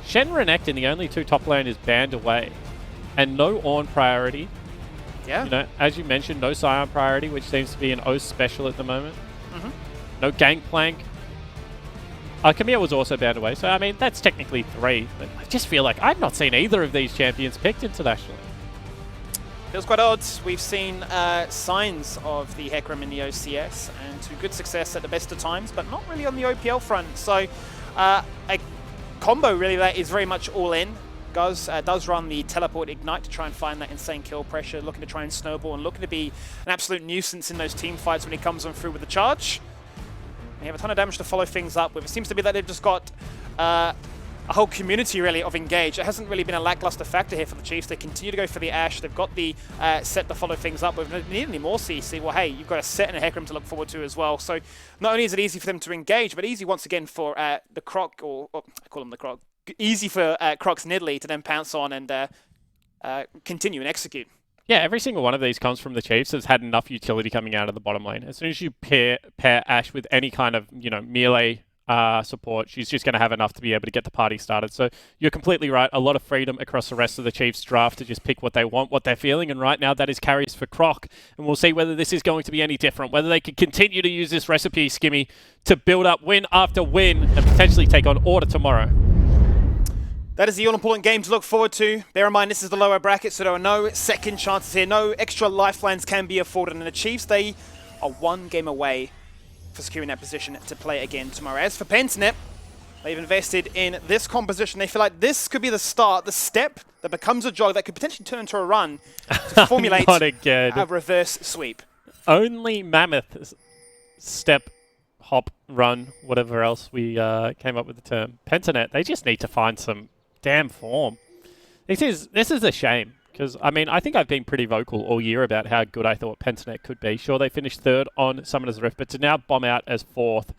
Speaker 2: Shen Renekton, the only 2 top laners banned away. And no Ornn priority.
Speaker 7: Yeah.
Speaker 2: You know, as you mentioned, no Sion priority, which seems to be an O special at the moment. No Gangplank. Camille was also banned away, so I mean, that's technically 3. But I just feel like I've not seen either of these champions picked internationally.
Speaker 7: Feels quite odd. We've seen signs of the Hecarim in the OCS and to good success at the best of times, but not really on the OPL front. So a combo really that is very much all in. Does run the teleport ignite to try and find that insane kill pressure, looking to try and snowball and looking to be an absolute nuisance in those team fights when he comes on through with the charge. They have a ton of damage to follow things up with. It seems to be that they've just got a whole community really of engage. It hasn't really been a lackluster factor here for the Chiefs. They continue to go for the Ashe. They've got the set to follow things up with. If they need any more CC, well, hey, you've got a set and a Hecarim to look forward to as well. So not only is it easy for them to engage, but easy once again for the Croc, or I call him the Croc, easy for Croc's Nidalee to then pounce on and continue and execute.
Speaker 2: Yeah, every single one of these comes from the Chiefs has had enough utility coming out of the bottom lane. As soon as you pair Ashe with any kind of, you know, melee support, she's just going to have enough to be able to get the party started. So you're completely right. A lot of freedom across the rest of the Chiefs draft to just pick what they want, what they're feeling. And right now that is carries for Croc. And we'll see whether this is going to be any different, whether they can continue to use this recipe, Skimmy, to build up win after win and potentially take on Order tomorrow.
Speaker 7: That is the all-important game to look forward to. Bear in mind, this is the lower bracket, so there are no second chances here. No extra lifelines can be afforded. And the Chiefs, they are 1 game away for securing that position to play again tomorrow. As for Pentanet, they've invested in this composition. They feel like this could be the start, the step that becomes a jog that could potentially turn into a run to formulate a reverse sweep.
Speaker 2: Only Mammoth step, hop, run, whatever else we came up with the term. Pentanet, they just need to find some damn form. This is a shame, because I mean, I think I've been pretty vocal all year about how good I thought Pentanet could be. Sure, they finished 3rd on Summoner's Rift, but to now bomb out as 4th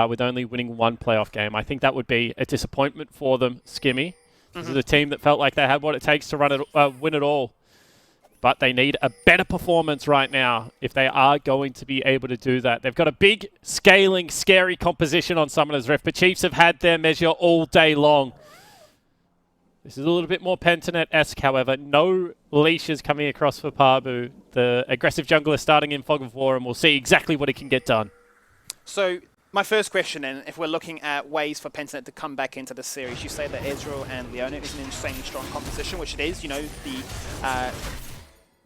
Speaker 2: with only winning 1 playoff game, I think that would be a disappointment for them, Skimmy. This is a team that felt like they had what it takes to win it all. But they need a better performance right now if they are going to be able to do that. They've got a big, scaling, scary composition on Summoner's Rift, but Chiefs have had their measure all day long. This is a little bit more Pentanet-esque, however. No leashes coming across for Parbu. The aggressive jungler starting in Fog of War, and we'll see exactly what it can get done.
Speaker 7: So my first question then, if we're looking at ways for Pentanet to come back into the series, you say that Ezreal and Leona is an insanely strong composition, which it is. You know, the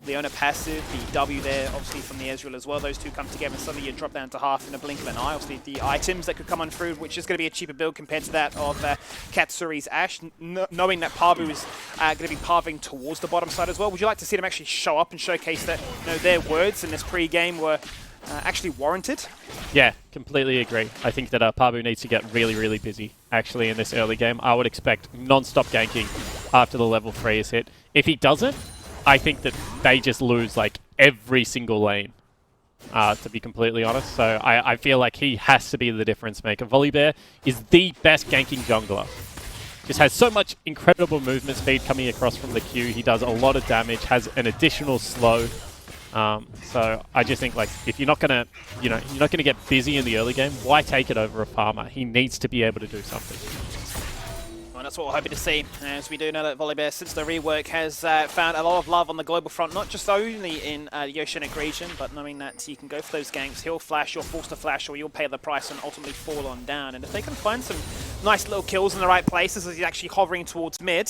Speaker 7: Leona passive, the W there, obviously from the Ezreal as well. Those two come together and suddenly you drop down to half in a blink of an eye. Obviously the items that could come on through, which is going to be a cheaper build compared to that of Katsuri's Ashe, knowing that Parbu is going to be parving towards the bottom side as well. Would you like to see them actually show up and showcase that, you know, their words in this pre-game were actually warranted?
Speaker 2: Yeah, completely agree. I think that Parbu needs to get really, really busy actually in this early game. I would expect non-stop ganking after the level 3 is hit. If he doesn't, I think that they just lose like every single lane, to be completely honest. So I feel like he has to be the difference maker. Volibear is the best ganking jungler. Just has so much incredible movement speed coming across from the queue. He does a lot of damage, has an additional slow. So I just think like if you're not gonna, you're not gonna get busy in the early game, why take it over a farmer? He needs to be able to do something.
Speaker 7: One that's what we're hoping to see. As we do know that Volibear, since the rework, has found a lot of love on the global front, not just only in the Oceanic region, but knowing that you can go for those ganks, he'll flash, you're forced to flash, or you'll pay the price and ultimately fall on down. And if they can find some nice little kills in the right places as he's actually hovering towards mid,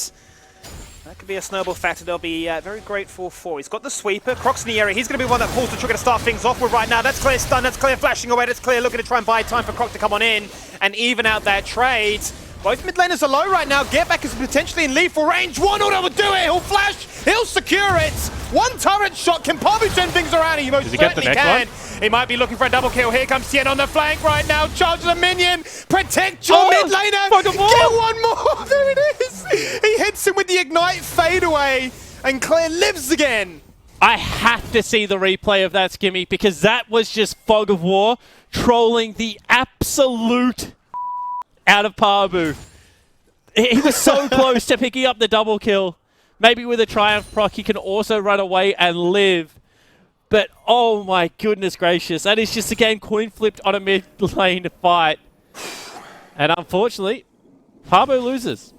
Speaker 7: that could be a snowball factor they'll be very grateful for. He's got the sweeper, Croc's in the area, he's going to be one that pulls the trigger to start things off with right now. That's clear stun, that's clear flashing away, that's clear looking to try and buy time for Croc to come on in and even out that trade. Both mid laners are low right now. Getback is potentially in lethal range. One order will do it. He'll flash. He'll secure it. One turret shot. Can Pabu turn things around? He most certainly can. He might be looking for a double kill. Here comes Tien on the flank right now. Charges a minion. Protect your mid laner. Get one more. There it is. He hits him with the Ignite fadeaway. And Claire lives again.
Speaker 2: I have to see the replay of that, Skimmy, because that was just Fog of War trolling the absolute out of Pabu. He was so close to picking up the double kill. Maybe with a Triumph proc, he can also run away and live. But oh my goodness gracious, that is just a game coin flipped on a mid lane fight. And unfortunately, Pabu loses.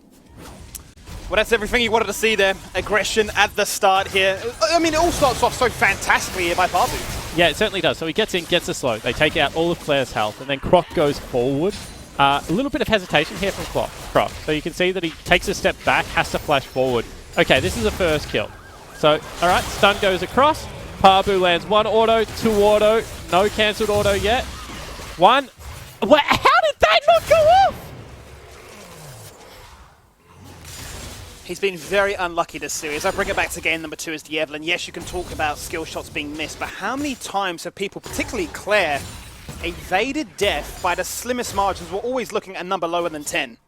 Speaker 7: Well, that's everything you wanted to see there. Aggression at the start here. I mean, it all starts off so fantastically here by Pabu.
Speaker 2: Yeah, it certainly does. So he gets in, gets a slow. They take out all of Claire's health, and then Croc goes forward. A little bit of hesitation here from Croc. So you can see that he takes a step back, has to flash forward. Okay, this is a first kill. So, alright, stun goes across. Pabu lands one auto, two auto, no cancelled auto yet. One. How did that not go off?
Speaker 7: He's been very unlucky this series. I bring it back to game number 2 as the Evelyn. Yes, you can talk about skill shots being missed, but how many times have people, particularly Claire, evaded death by the slimmest margins? We're always looking at a number lower than 10.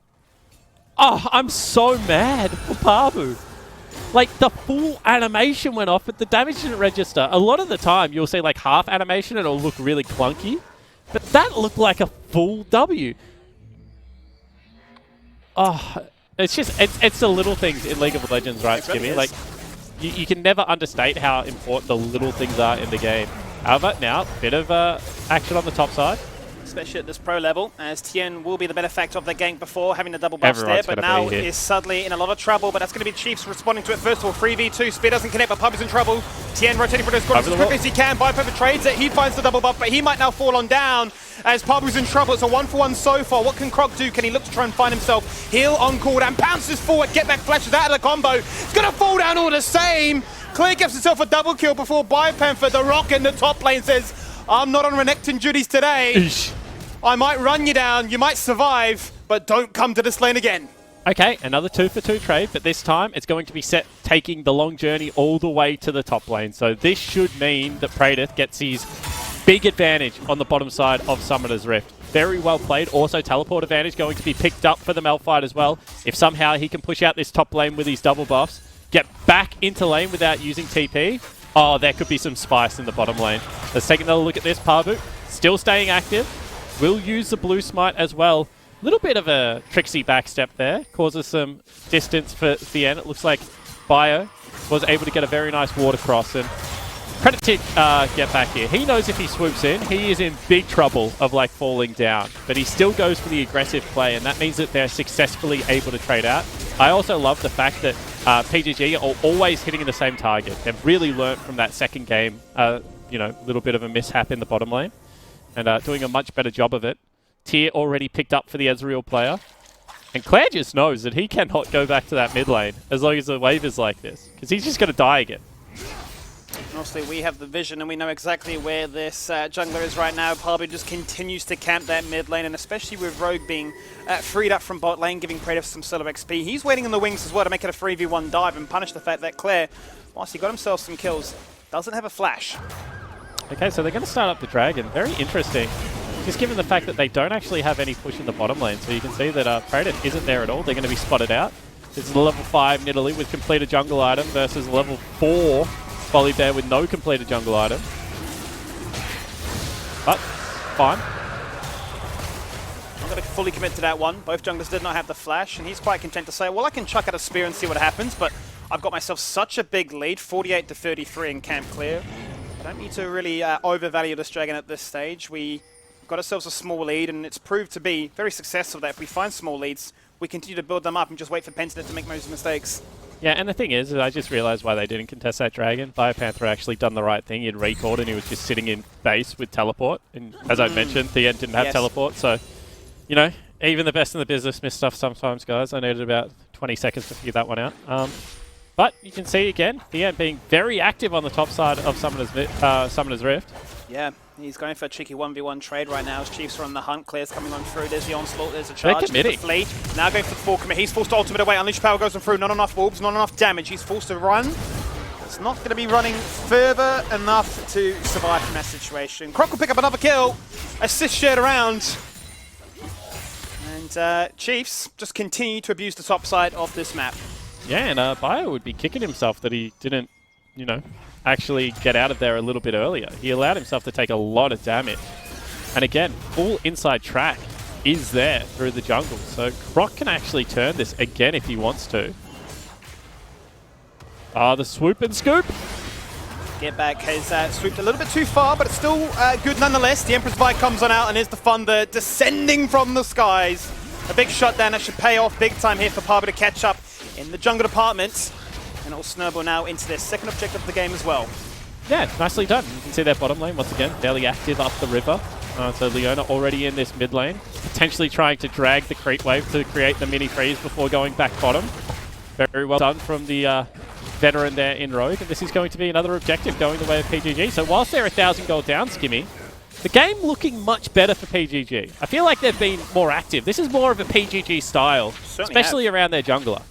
Speaker 2: Oh, I'm so mad for Pabu. Like, the full animation went off, but the damage didn't register. A lot of the time, you'll see like half animation and it'll look really clunky. But that looked like a full W. Oh, it's just, it's the little things in League of Legends, right, Skimmy? Like, you can never understate how important the little things are in the game. However, now, bit of action on the top side.
Speaker 7: Especially at this pro level, as Tien will be the benefactor of the gank before, having the double buffs there, but now is suddenly in a lot of trouble, but that's going to be Chiefs responding to it first of all. 3v2, Spear doesn't connect, but Pub is in trouble. Tien rotating for those corners as quickly as he can. Viper trades it, he finds the double buff, but he might now fall on down as Pabu's in trouble. It's a 1-for-1 so far. What can Croc do? Can he look to try and find himself? Heal on call and pounces forward. Get back, flashes out of the combo. It's going to fall down all the same. Clear gives himself a double kill before Biopanther, the Rock in the top lane, says, I'm not on Renekton duties today. Eesh. I might run you down, you might survive, but don't come to this lane again.
Speaker 2: Okay, another 2-for-2 trade, but this time it's going to be set taking the long journey all the way to the top lane. So this should mean that Praedyth gets his big advantage on the bottom side of Summoner's Rift. Very well played. Also, teleport advantage going to be picked up for the Malphite as well. If somehow he can push out this top lane with his double buffs, get back into lane without using TP, oh, there could be some spice in the bottom lane. Let's take another look at this. Pabu still staying active. Will use the blue smite as well. Little bit of a tricksy backstep there. Causes some distance for Thien. It looks like Bio was able to get a very nice water cross. And credit to get back here. He knows if he swoops in, he is in big trouble of like falling down. But he still goes for the aggressive play, and that means that they're successfully able to trade out. I also love the fact that PGG are always hitting the same target. They've really learnt from that second game, you know, little bit of a mishap in the bottom lane. And doing a much better job of it. Tyr already picked up for the Ezreal player. And Claire just knows that he cannot go back to that mid lane as long as the wave is like this. Because he's just going to die again.
Speaker 7: Mostly we have the vision and we know exactly where this jungler is right now. Pabu just continues to camp that mid lane, and especially with Rogue being freed up from bot lane, giving Praedyth some sort of XP. He's waiting in the wings as well to make it a 3v1 dive and punish the fact that Claire, whilst he got himself some kills, doesn't have a flash.
Speaker 2: Okay, so they're going to start up the Dragon. Very interesting. Just given the fact that they don't actually have any push in the bottom lane. So you can see that Praedyth isn't there at all. They're going to be spotted out. This is a level 5 Nidalee with completed jungle item versus level 4 Volibear with no completed jungle item. But, fine.
Speaker 7: I'm going to fully commit to that one. Both junglers did not have the flash, and he's quite content to say, well, I can chuck out a spear and see what happens, but I've got myself such a big lead, 48 to 33 in camp clear. I don't need to really overvalue this dragon at this stage. We got ourselves a small lead, and it's proved to be very successful that if we find small leads, we continue to build them up and just wait for Pentanet to make those mistakes.
Speaker 2: Yeah, and the thing is I just realized why they didn't contest that dragon. Biopanther actually done the right thing. He'd recalled and he was just sitting in base with teleport. And as I mentioned, Thien didn't have teleport, so, you know, even the best in the business miss stuff sometimes, guys. I needed about 20 seconds to figure that one out. But you can see again, Thien being very active on the top side of Summoner's Rift.
Speaker 7: Yeah, he's going for a cheeky 1v1 trade right now as Chiefs are on the hunt. Claire's coming on through. There's the onslaught. There's a charge.
Speaker 2: They're committing.
Speaker 7: The fleet. Now going for the full commit. He's forced to ultimate away. Unleash power goes on through. Not enough orbs. Not enough damage. He's forced to run. It's not going to be running further enough to survive from that situation. Croc will pick up another kill. Assist shared around. And Chiefs just continue to abuse the top side of this map.
Speaker 2: Yeah, and Bio would be kicking himself that he didn't, you know, actually get out of there a little bit earlier. He allowed himself to take a lot of damage. And again, full inside track is there through the jungle. So Croc can actually turn this again if he wants to. The swoop and scoop.
Speaker 7: Get back has swooped a little bit too far, but it's still good nonetheless. The Emperor's Bite comes on out, and here's the Thunder descending from the skies. A big shutdown that should pay off big time here for Parby to catch up in the jungle department. And it will snowball now into their second objective of the game as well.
Speaker 2: Yeah, nicely done. You can see their bottom lane, once again, fairly active up the river. So Leona already in this mid lane, potentially trying to drag the creep wave to create the mini freeze before going back bottom. Very well done from the veteran there in Rogue. And this is going to be another objective going the way of PGG. So whilst they're 1,000 gold down, Skimmy, the game looking much better for PGG. I feel like they've been more active. This is more of a PGG style, especially around their jungler.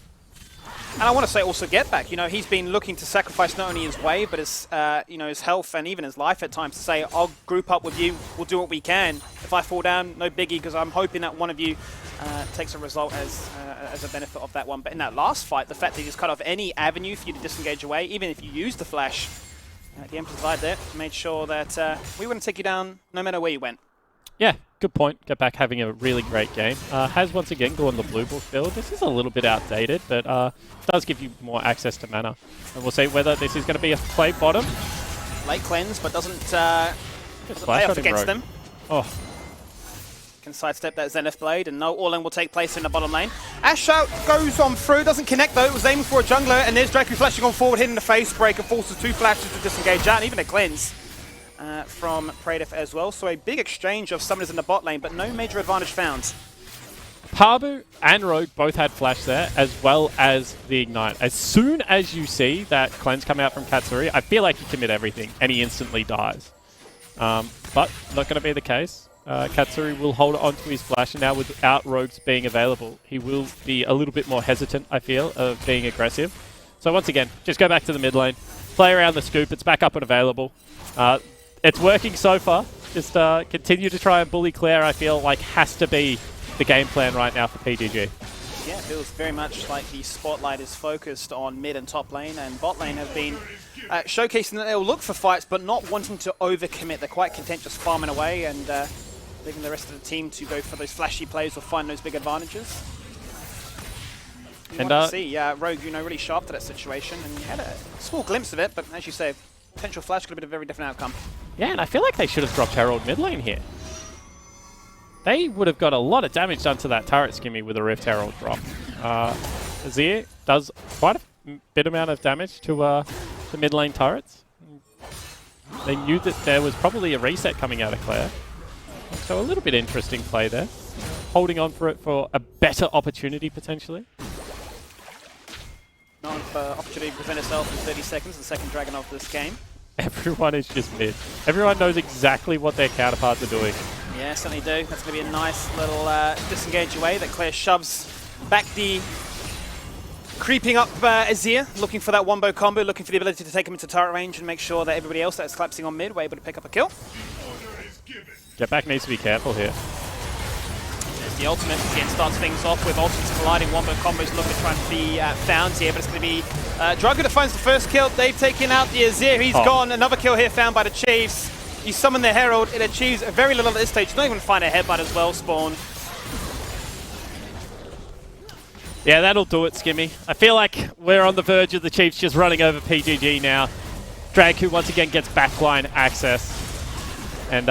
Speaker 7: And I want to say also Get Back. You know, he's been looking to sacrifice not only his wave, but his, you know, his health and even his life at times to say, I'll group up with you, we'll do what we can. If I fall down, no biggie, because I'm hoping that one of you takes a result as a benefit of that one. But in that last fight, the fact that he just cut off any avenue for you to disengage away, even if you use the flash, the Emperor's Light there made sure that we wouldn't take you down no matter where you went.
Speaker 2: Yeah, good point. Get Back having a really great game. Has once again gone the blue book build. This is a little bit outdated, but does give you more access to mana. And we'll see whether this is going to be a play bottom.
Speaker 7: Late cleanse, but doesn't pay off against them.
Speaker 2: Oh.
Speaker 7: Can sidestep that Zenith Blade, and no all-in will take place in the bottom lane. Ash out goes on through, doesn't connect though. It was aiming for a jungler, and there's Draku flashing on forward, hitting the face break, and forces 2 flashes to disengage out, and even a cleanse. From Praetor as well. So a big exchange of summoners in the bot lane, but no major advantage found.
Speaker 2: Parbu and Rogue both had flash there, as well as the Ignite. As soon as you see that cleanse come out from Katsuri, I feel like you commit everything, and he instantly dies. But not going to be the case. Katsuri will hold on to his flash, and now without Rogues being available, he will be a little bit more hesitant, I feel, of being aggressive. So once again, just go back to the mid lane, play around the scoop, it's back up and available. It's working so far. Just continue to try and bully Claire, I feel like has to be the game plan right now for PGG.
Speaker 7: Yeah, it feels very much like the spotlight is focused on mid and top lane, and bot lane have been showcasing that they'll look for fights, but not wanting to overcommit. They're quite content just farming away and leaving the rest of the team to go for those flashy plays or find those big advantages. You want to see Rogue, you know, really sharp to that situation, and you had a small glimpse of it, but as you say, potential flash could have been a very different outcome.
Speaker 2: Yeah, and I feel like they should have dropped Herald mid lane here. They would have got a lot of damage done to that turret, Skimmy, with a Rift Herald drop. Azir does quite a bit amount of damage to the mid lane turrets. They knew that there was probably a reset coming out of Claire. So a little bit interesting play there. Holding on for it for a better opportunity, potentially.
Speaker 7: Not enough opportunity to present itself in 30 seconds, the second dragon of this game.
Speaker 2: Everyone is just mid. Everyone knows exactly what their counterparts are doing.
Speaker 7: Yeah, certainly do. That's going to be a nice little disengage away that Claire shoves back the creeping up Azir, looking for that wombo combo, looking for the ability to take him into turret range and make sure that everybody else that's collapsing on mid were able to pick up a kill.
Speaker 2: Get Back needs to be careful here.
Speaker 7: There's the ultimate. Again, starts things off with ultimates colliding. Wombo combos looking to try and be found here, but it's going to be Drago that finds the first kill. They've taken out the Azir. He's gone. Another kill here found by the Chiefs. You summon the Herald. It achieves very little at this stage. Not even find a headbutt as well, Spawn.
Speaker 2: Yeah, that'll do it, Skimmy. I feel like we're on the verge of the Chiefs just running over PGG now. Drag, who once again gets backline access. And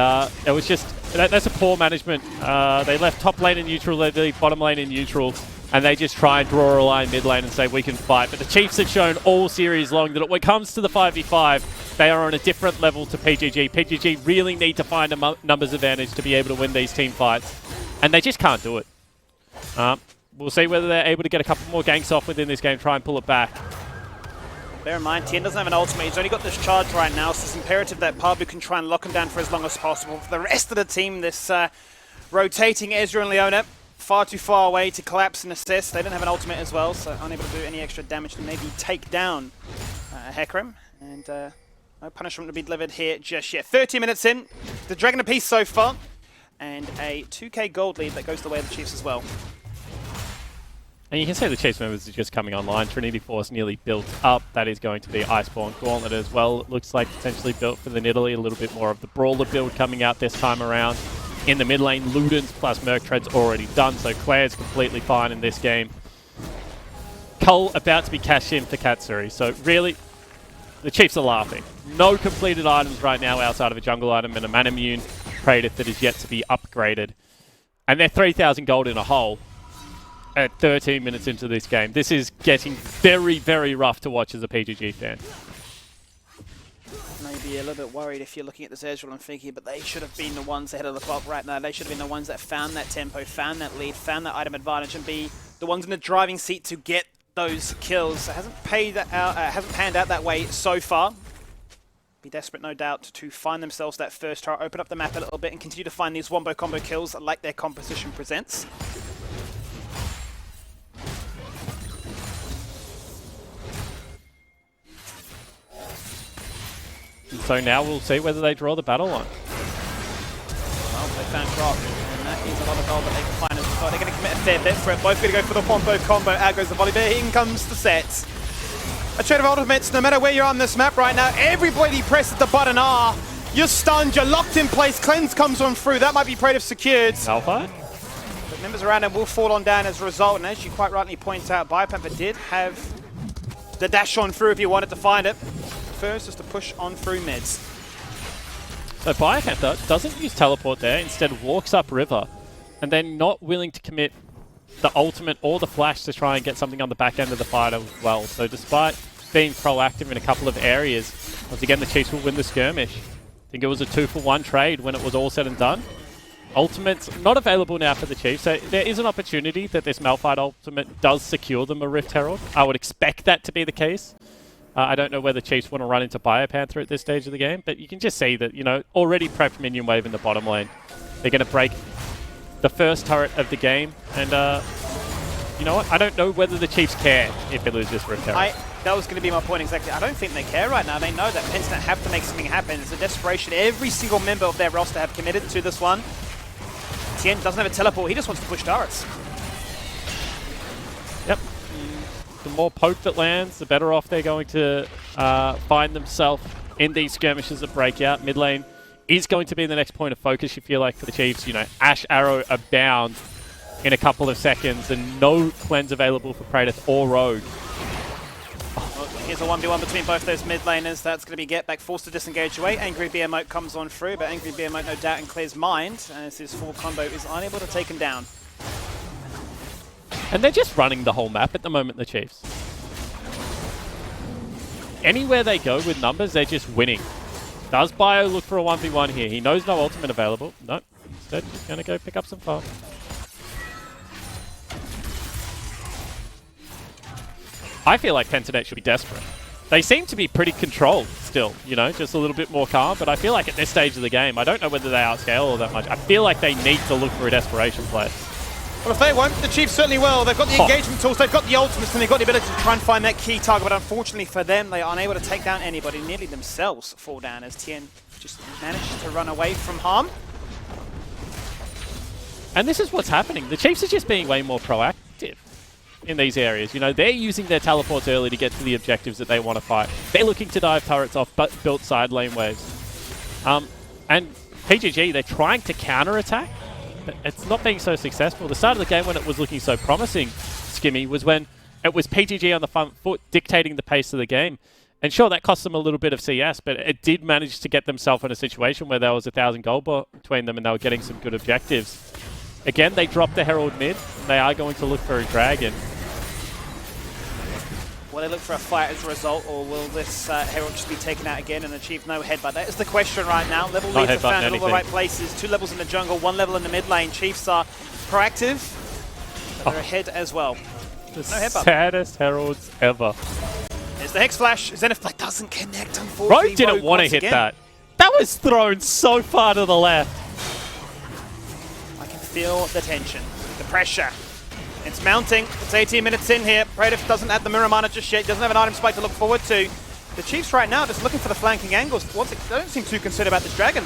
Speaker 2: it was just, that's a poor management. They left top lane in neutral, they leave bottom lane in neutral. and they just try and draw a line mid lane and say we can fight. But the Chiefs have shown all series long that when it comes to the 5v5, they are on a different level to PGG. PGG really need to find a numbers advantage to be able to win these team fights, and they just can't do it. We'll see whether they're able to get a couple more ganks off within this game, try and pull it back.
Speaker 7: Bear in mind, Tien doesn't have an ultimate. He's only got this charge right now, so it's imperative that Pabu can try and lock him down for as long as possible. For the rest of the team, this rotating Ezreal and Leona, far too far away to collapse and assist. They don't have an ultimate as well, so unable to do any extra damage to maybe take down Hecarim. And no punishment to be delivered here just yet. 30 minutes in, the Dragon apiece so far, and a 2k gold lead that goes the way of the Chiefs as well.
Speaker 2: And you can see the Chiefs members are just coming online. Trinity Force nearly built up. That is going to be Iceborne Gauntlet as well. It looks like potentially built for the Nidalee. A little bit more of the Brawler build coming out this time around. In the mid lane, Ludens plus Merc Tread's already done, so Claire's completely fine in this game. Cull about to be cashed in for Katsuri. So really, the Chiefs are laughing. No completed items right now outside of a jungle item and a Manamune Praetor that is yet to be upgraded. And they're 3,000 gold in a hole at 13 minutes into this game. This is getting very, very rough to watch as a PGG fan.
Speaker 7: Maybe a little bit worried if you're looking at this Ezreal and thinking, but they should have been the ones ahead of the clock right now. They should have been the ones that found that tempo, found that lead, found that item advantage, and be the ones in the driving seat to get those kills. It hasn't panned out that way so far. Be desperate, no doubt, to find themselves that first turret, open up the map a little bit, and continue to find these wombo combo kills like their composition presents.
Speaker 2: So now we'll see whether they draw the battle line.
Speaker 7: Well, they found Drop, and that is a lot of gold that they can find as well. They're going to commit a fair bit for it. Both going to go for the wombo combo. Out goes the volley, but in comes the set. A trade of ultimates, no matter where you're on this map right now, everybody presses the button R. You're stunned, you're locked in place, Cleanse comes on through. That might be Praetor secured.
Speaker 2: Alpha?
Speaker 7: But members around him will fall on down as a result, and as you quite rightly point out, Biopanther did have the dash on through if he wanted to find it. First is to push on through mids.
Speaker 2: So Biopanther doesn't use teleport there, instead walks up river, and then not willing to commit the ultimate or the flash to try and get something on the back end of the fight as well. So despite being proactive in a couple of areas, once again the Chiefs will win the skirmish. I think it was a 2-for-1 trade when it was all said and done. Ultimate's not available now for the Chiefs, so there is an opportunity that this Malphite ultimate does secure them a Rift Herald. I would expect that to be the case. I don't know whether Chiefs want to run into Biopanther at this stage of the game, but you can just see that, you know, already prepped minion wave in the bottom lane. They're going to break the first turret of the game, and you know what? I don't know whether the Chiefs care if they lose this Rift Herald.
Speaker 7: That was going to be my point exactly. I don't think they care right now. They know that Pensnet have to make something happen. It's a desperation. Every single member of their roster have committed to this one. Tien doesn't have a teleport. He just wants to push turrets.
Speaker 2: Yep. The more poke that lands, the better off they're going to find themselves in these skirmishes that break out. Mid lane is going to be the next point of focus, you feel like, for the Chiefs. You know, Ash Arrow abound in a couple of seconds, and no cleanse available for Praetor or Rogue.
Speaker 7: Well, here's a 1v1 between both those mid laners. That's going to be Get Back forced to disengage away. Angry Behemoth comes on through, but Angry Behemoth no doubt in Claire's mind, as his full combo is unable to take him down.
Speaker 2: And they're just running the whole map at the moment, the Chiefs. Anywhere they go with numbers, they're just winning. Does Bio look for a 1v1 here? He knows no ultimate available. Nope. Instead, he's going to go pick up some farm. I feel like Pentanet should be desperate. They seem to be pretty controlled still, you know, just a little bit more calm, but I feel like at this stage of the game, I don't know whether they outscale all that much. I feel like they need to look for a desperation play.
Speaker 7: Well, if they won't, the Chiefs certainly will. They've got the engagement tools, they've got the ultimates, and they've got the ability to try and find that key target, but unfortunately for them, they are unable to take down anybody. Nearly themselves fall down as Tien just managed to run away from harm.
Speaker 2: And this is what's happening. The Chiefs are just being way more proactive in these areas. You know, they're using their teleports early to get to the objectives that they want to fight. They're looking to dive turrets off but built side lane waves. And PGG, they're trying to counter-attack, but it's not being so successful. The start of the game when it was looking so promising, Skimmy, was when it was PGG on the front foot dictating the pace of the game. And sure, that cost them a little bit of CS, but it did manage to get themselves in a situation where there was 1,000 gold between them and they were getting some good objectives. Again, they dropped the Herald mid. They are going to look for a dragon.
Speaker 7: Will they look for a fight as a result, or will this Herald just be taken out again and achieve no headbutt? That is the question right now. Level leads are found in all the right places. 2 levels in the jungle, 1 level in the mid lane. Chiefs are proactive, but they're ahead as well.
Speaker 2: The
Speaker 7: no headbutt.
Speaker 2: saddest Heralds ever.
Speaker 7: There's the Hex Flash. Zenith doesn't connect, unfortunately.
Speaker 2: Rogue didn't want to hit that. That was thrown so far to the left.
Speaker 7: I can feel the tension, the pressure. It's mounting. It's 18 minutes in here. Praetor doesn't have the Mirror Mana just yet. Doesn't have an item spike to look forward to. The Chiefs right now just looking for the flanking angles. They don't seem too concerned about this dragon.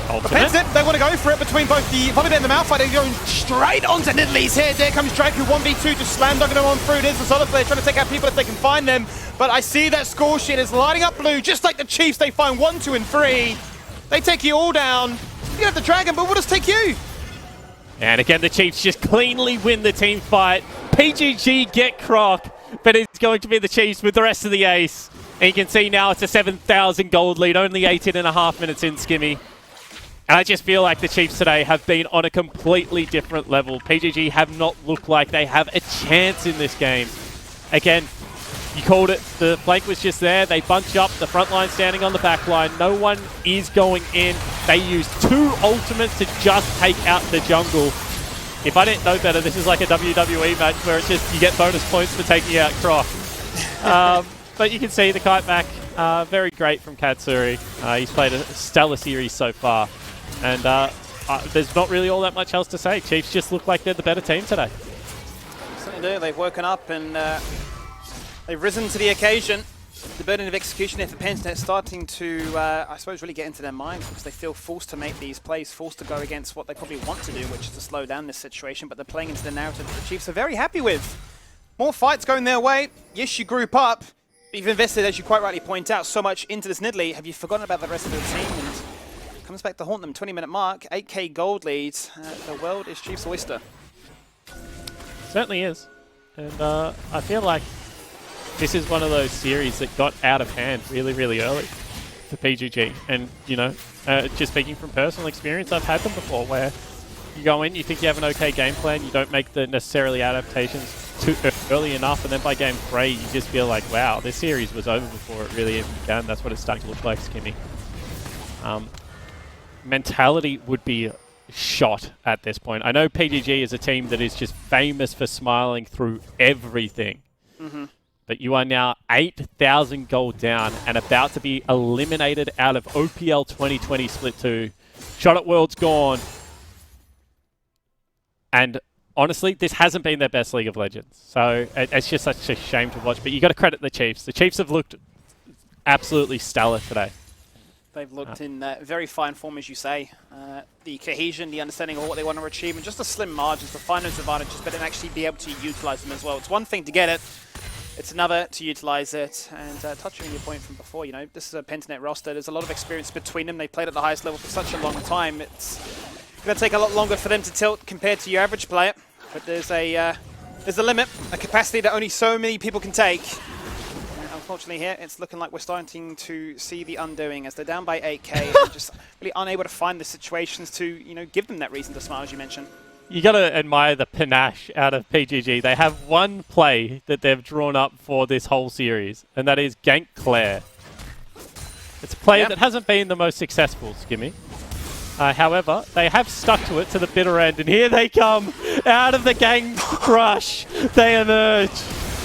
Speaker 7: They want to go for it between both the Volibear and the Malphite. They're going straight onto Nidalee's head. There comes Drake, who 1v2 just slam dunking him on through. There's the Solid Flare trying to take out people if they can find them. But I see that score sheet is lighting up blue, just like the Chiefs. They find 1, 2, and 3. They take you all down. You have the dragon, but we'll just take you.
Speaker 2: And again, the Chiefs just cleanly win the team fight. PGG get Croc, but it's going to be the Chiefs with the rest of the ace. And you can see now it's a 7,000 gold lead, only 18.5 minutes in, Skimmy. And I just feel like the Chiefs today have been on a completely different level. PGG have not looked like they have a chance in this game. Again, you called it. The flank was just there. They bunch up. The front line standing on the back line. No one is going in. They use 2 ultimates to just take out the jungle. If I didn't know better, this is like a WWE match where it's just you get bonus points for taking out Croc. But you can see the kite back. Very great from Katsuri. He's played a stellar series so far. And there's not really all that much else to say. Chiefs just look like they're the better team today.
Speaker 7: Certainly do. They've woken up and they've risen to the occasion. The burden of execution there for Pensnet starting to, I suppose, really get into their minds because they feel forced to make these plays, forced to go against what they probably want to do, which is to slow down this situation, but they're playing into the narrative that the Chiefs are very happy with. More fights going their way. Yes, you group up, but you've invested, as you quite rightly point out, so much into this Nidalee. Have you forgotten about the rest of the team? And comes back to haunt them. 20-minute mark, 8k gold leads. The world is Chiefs' oyster.
Speaker 2: Certainly is. And I feel like this is one of those series that got out of hand really, really early for PGG. And, you know, just speaking from personal experience, I've had them before where you go in, you think you have an okay game plan, you don't make the necessarily adaptations too early enough, and then by game 3, you just feel like, wow, this series was over before it really even began. That's what it's starting to look like, Skimmy. Mentality would be shot at this point. I know PGG is a team that is just famous for smiling through everything. But you are now 8,000 gold down and about to be eliminated out of OPL 2020 Split 2. Shot at World's gone. And honestly, this hasn't been their best League of Legends. So it's just such a shame to watch. But you got to credit the Chiefs. The Chiefs have looked absolutely stellar today.
Speaker 7: They've looked in very fine form, as you say. The cohesion, the understanding of what they want to achieve, and just the slim margins, the fine those advantages, but then actually be able to utilize them as well. It's one thing to get it. It's another to utilize it. And touching on your point from before, you know, this is a Pentanet roster. There's a lot of experience between them. They played at the highest level for such a long time. It's going to take a lot longer for them to tilt compared to your average player. But there's a limit, a capacity that only so many people can take. And unfortunately here, it's looking like we're starting to see the undoing as they're down by 8k and just really unable to find the situations to, you know, give them that reason to smile, as you mentioned.
Speaker 2: You got to admire the panache out of PGG. They have one play that they've drawn up for this whole series, and that is gank Claire. It's a play that hasn't been the most successful, Skimmy. However, they have stuck to it to the bitter end, and here they come out of the gang crush. They emerge.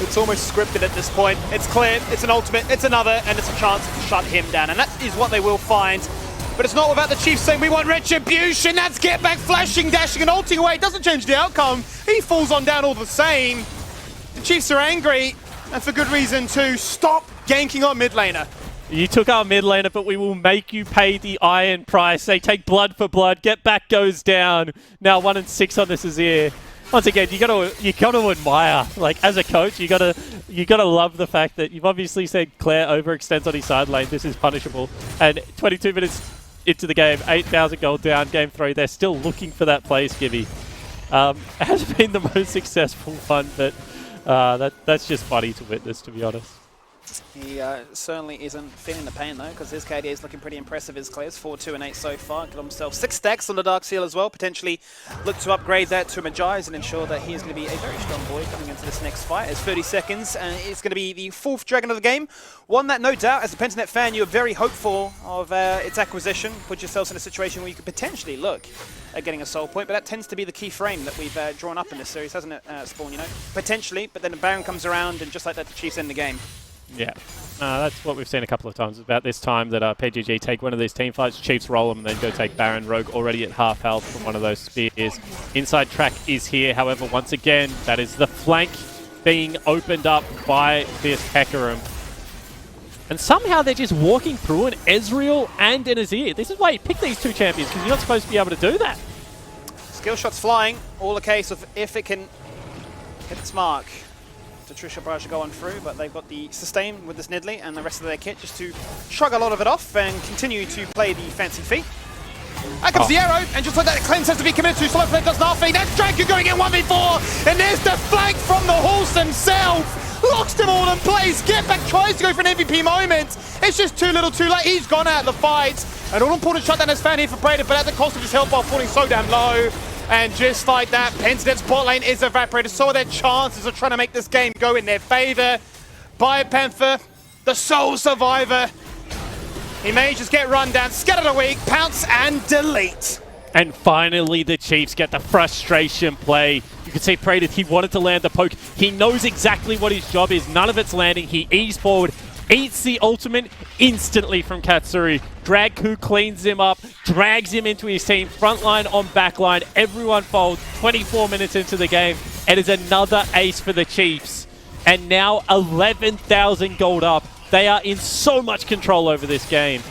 Speaker 7: It's almost scripted at this point. It's clear, it's an ultimate, it's another, and it's a chance to shut him down, and that is what they will find. But it's not without the Chiefs saying, we want retribution. That's get back, flashing, dashing, and ulting away. It doesn't change the outcome. He falls on down all the same. The Chiefs are angry, and for good reason too. Stop ganking our mid laner.
Speaker 2: You took our mid laner, but we will make you pay the iron price. They take blood for blood. Get back goes down. Now 1-6 on this Azir. Once again, you gotta admire. Like as a coach, you gotta love the fact that you've obviously said Claire overextends on his side lane. This is punishable. And 22 minutes into the game, 8,000 gold down, game 3. They're still looking for that play, Skibby. It hasn't been the most successful one, but that's just funny to witness, to be honest.
Speaker 7: He certainly isn't feeling the pain though, because his KDA is looking pretty impressive. His clears 4, 2, and 8 so far. Got himself 6 stacks on the Dark Seal as well. Potentially look to upgrade that to Magi's and ensure that he is going to be a very strong boy coming into this next fight. It's 30 seconds, and it's going to be the 4th Dragon of the game. One that, no doubt, as a Pentanet fan, you're very hopeful of its acquisition. Put yourselves in a situation where you could potentially look at getting a soul point, but that tends to be the key frame that we've drawn up in this series, hasn't it, Spawn? You know, potentially, but then the Baron comes around, and just like that, the Chiefs end the game.
Speaker 2: Yeah, that's what we've seen a couple of times. About this time that PGG take one of these team fights, Chiefs roll them and then go take Baron. Rogue already at half health from one of those spears. Inside track is here, however, once again, that is the flank being opened up by this Hecarim. And somehow they're just walking through an Ezreal and an Azir. This is why you pick these two champions, because you're not supposed to be able to do that.
Speaker 7: Skill shots flying, all a case of if it can hit its mark. Trisha Barrage are going through, but they've got the sustain with this Nidalee and the rest of their kit just to shrug a lot of it off and continue to play the fancy feat. Out comes the arrow, and just like that, Cleanse has to be committed to. Solo Flame does nothing. That's Dragon going in 1v4, and there's the flank from the horse himself. Locks them all in place. Get back, tries to go for an MVP moment. It's just too little too late. He's gone out of the fight. An all-important shutdown is found here for Brader, but at the cost of his health while falling so damn low. And just like that, Pentanet's bot lane is evaporated. So their chances of trying to make this game go in their favor. BioPanther, the sole survivor. He may just get run down, scattered a week, pounce and delete.
Speaker 2: And finally, the Chiefs get the frustration play. You can see Prated, he wanted to land the poke. He knows exactly what his job is. None of it's landing. He eased forward, eats the ultimate instantly from Katsuri. Dragku cleans him up, drags him into his team, front line on back line. Everyone folds 24 minutes into the game. It is another ace for the Chiefs. And now 11,000 gold up. They are in so much control over this game.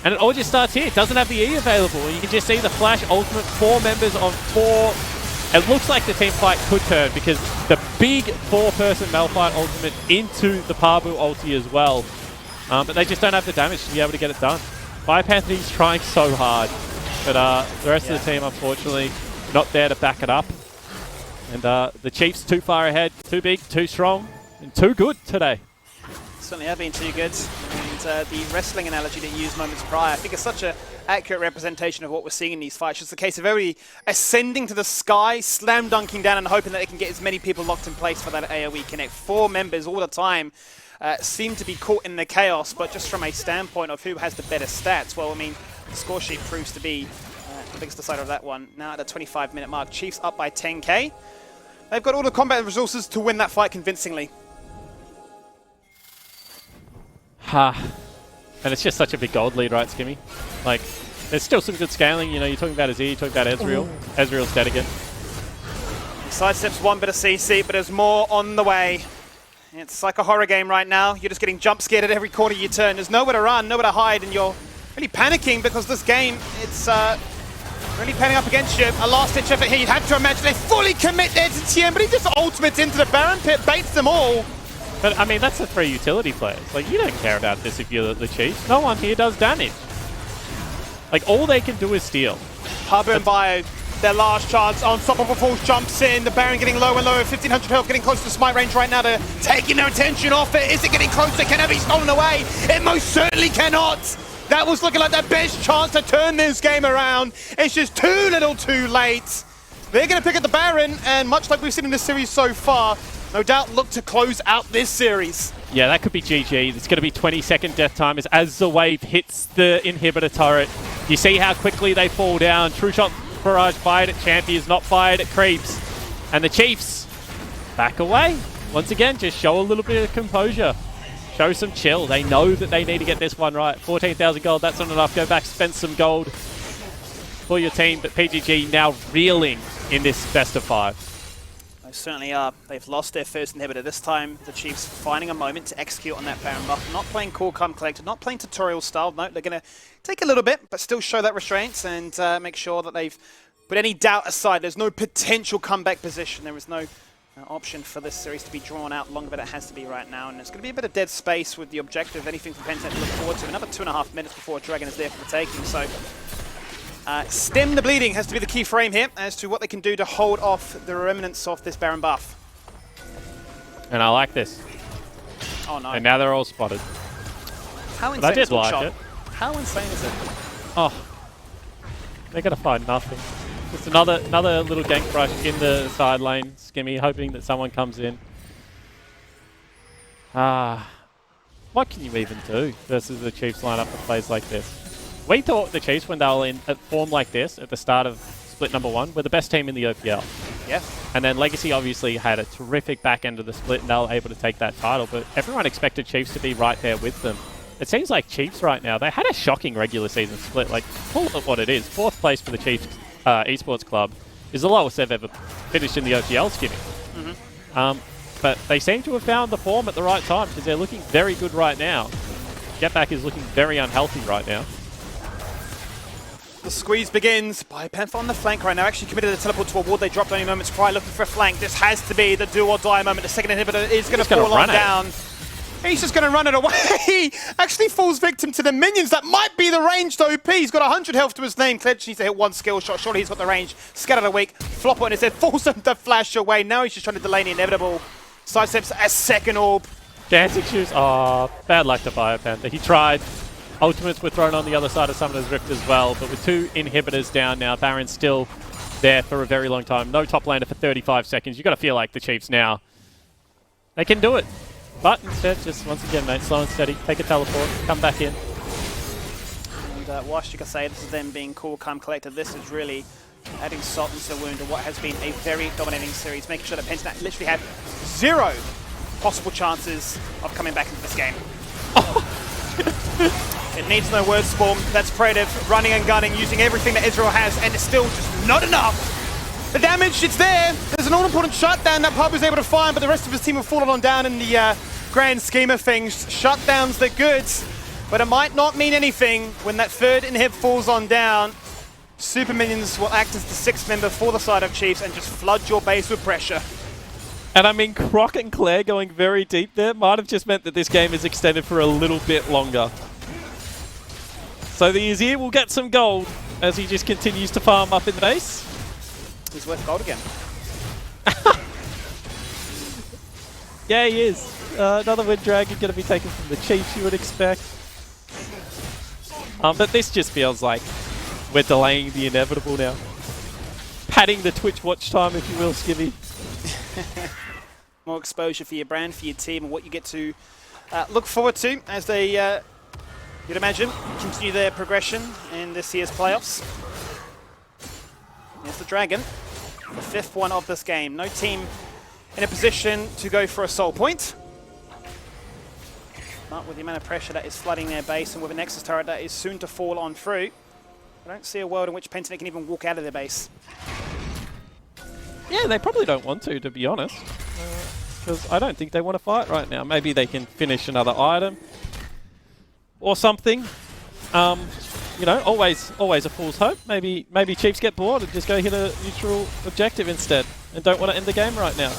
Speaker 2: And it all just starts here. It doesn't have the E available. You can just see the flash ultimate, 4 members on 4. It looks like the team fight could turn because the big 4-person Malphite ultimate into the Parbu ulti as well. But they just don't have the damage to be able to get it done. BioPanther's trying so hard. But the rest of the team, unfortunately, not there to back it up. And the Chiefs too far ahead, too big, too strong, and too good today.
Speaker 7: Certainly have been too good. And the wrestling analogy that you used moments prior, I think it's such an accurate representation of what we're seeing in these fights. Just a case of everybody ascending to the sky, slam dunking down and hoping that they can get as many people locked in place for that AoE connect. 4 members all the time seem to be caught in the chaos, but just from a standpoint of who has the better stats, well, I mean, the score sheet proves to be the biggest decider of that one. Now at the 25-minute mark, Chiefs up by 10k. They've got all the combat resources to win that fight convincingly.
Speaker 2: And it's just such a big gold lead, right, Skimmy? Like, there's still some good scaling. You know, you're talking about Azir, you're talking about Ezreal. Ezreal's dead again.
Speaker 7: Sidesteps one bit of CC, but there's more on the way. It's like a horror game right now. You're just getting jump scared at every corner you turn. There's nowhere to run, nowhere to hide, and you're really panicking because this game, it's really panning up against you. A last-ditch effort here. You'd have to imagine they fully commit there to TM, but he just ultimates into the Baron pit, baits them all.
Speaker 2: But, I mean, that's the 3 utility players. Like, you don't care about this if you're the Chiefs. No one here does damage. Like, all they can do is steal.
Speaker 7: Parbu and Bio, their last chance. Unstoppable Force jumps in. The Baron getting lower and lower. 1,500 health, getting close to smite range right now. They're taking their attention off it. Is it getting closer? Can it be stolen away? It most certainly cannot. That was looking like their best chance to turn this game around. It's just too little too late. They're going to pick up the Baron, and much like we've seen in this series so far, no doubt look to close out this series.
Speaker 2: Yeah, that could be GG. It's going to be 20-second death time as the wave hits the inhibitor turret. You see how quickly they fall down. True Shot Barrage fired at Champions, not fired at Creeps. And the Chiefs back away. Once again, just show a little bit of composure. Show some chill. They know that they need to get this one right. 14,000 gold, that's not enough. Go back, spend some gold for your team. But PGG now reeling in this best of 5.
Speaker 7: They certainly are. They've lost their first inhibitor. This time, the Chiefs finding a moment to execute on that Baron buff. Not playing Core Come Collected, not playing tutorial style. No, they're going to take a little bit, but still show that restraint and make sure that they've put any doubt aside. There's no potential comeback position. There is no option for this series to be drawn out longer than it has to be right now. And there's going to be a bit of dead space with the objective, anything for Pentanet to look forward to. Another 2.5 minutes before a Dragon is there for the taking. So stem the bleeding has to be the key frame here as to what they can do to hold off the remnants of this Baron buff.
Speaker 2: And I like this.
Speaker 7: Oh no.
Speaker 2: And now they're all spotted.
Speaker 7: How
Speaker 2: But
Speaker 7: insane
Speaker 2: I did
Speaker 7: is the
Speaker 2: like
Speaker 7: shot?
Speaker 2: it.
Speaker 7: How insane is it?
Speaker 2: Oh, they're gonna find nothing. Just another little gank rush in the side lane. Skimmy hoping that someone comes in. What can you even do versus the Chiefs lineup that plays like this? We thought the Chiefs, when they were in a form like this at the start of split number 1, were the best team in the OPL.
Speaker 7: Yeah.
Speaker 2: And then Legacy obviously had a terrific back end of the split and they were able to take that title, but everyone expected Chiefs to be right there with them. It seems like Chiefs right now, they had a shocking regular season split. Like, call it what it is. 4th place for the Chiefs esports club is the lowest they've ever finished in the OPL, Skimmy. But they seem to have found the form at the right time because they're looking very good right now. Getback is looking very unhealthy right now.
Speaker 7: The squeeze begins by Panther on the flank right now. Actually committed a teleport to a ward they dropped only moments prior, looking for a flank. This has to be the do or die moment. The second inhibitor is going to fall on down. He's just going to run it away. He actually falls victim to the minions. That might be the ranged OP. He's got 100 health to his name. Cledge needs to hit one skill shot. Surely he's got the range. Scattered awake. Flop on his head. Force him to flash away. Now he's just trying to delay the inevitable. Sidesteps a second orb.
Speaker 2: Dancing shoes. Oh, bad luck to Biopanther. He tried. Ultimates were thrown on the other side of Summoner's Rift as well, but with 2 inhibitors down now, Baron's still there for a very long time. No top laner for 35 seconds. You've got to feel like the Chiefs now. They can do it. But instead, just once again, mate, slow and steady. Take a teleport, come back in.
Speaker 7: And whilst you can say this is them being cool, calm, collected, this is really adding salt into the wound of what has been a very dominating series, making sure that Pentanet literally had 0 possible chances of coming back into this game. It needs no word spawn. That's Predative running and gunning, using everything that Israel has, and it's still just not enough. The damage, it's there. There's an all-important shutdown that Pub was able to find, but the rest of his team have fallen on down in the grand scheme of things. Shutdowns, they're good, but it might not mean anything when that 3rd inhib falls on down. Super Minions will act as the 6th member for the side of Chiefs and just flood your base with pressure.
Speaker 2: And I mean, Croc and Claire going very deep there might have just meant that this game is extended for a little bit longer. So the Azir will get some gold as he just continues to farm up in the base.
Speaker 7: He's worth gold again.
Speaker 2: Yeah, he is. Another Wind Dragon going to be taken from the Chiefs, you would expect. But this just feels like we're delaying the inevitable now. Padding the Twitch watch time, if you will, Skivvy.
Speaker 7: More exposure for your brand, for your team, and what you get to look forward to as they, you'd imagine, continue their progression in this year's playoffs. Here's the Dragon, the 5th one of this game. No team in a position to go for a soul point. But with the amount of pressure that is flooding their base and with a Nexus turret that is soon to fall on through, I don't see a world in which Pentanet can even walk out of their base.
Speaker 2: Yeah, they probably don't want to be honest. Because I don't think they want to fight right now. Maybe they can finish another item or something. You know, always a fool's hope. Maybe Chiefs get bored and just go hit a neutral objective instead and don't want to end the game right now.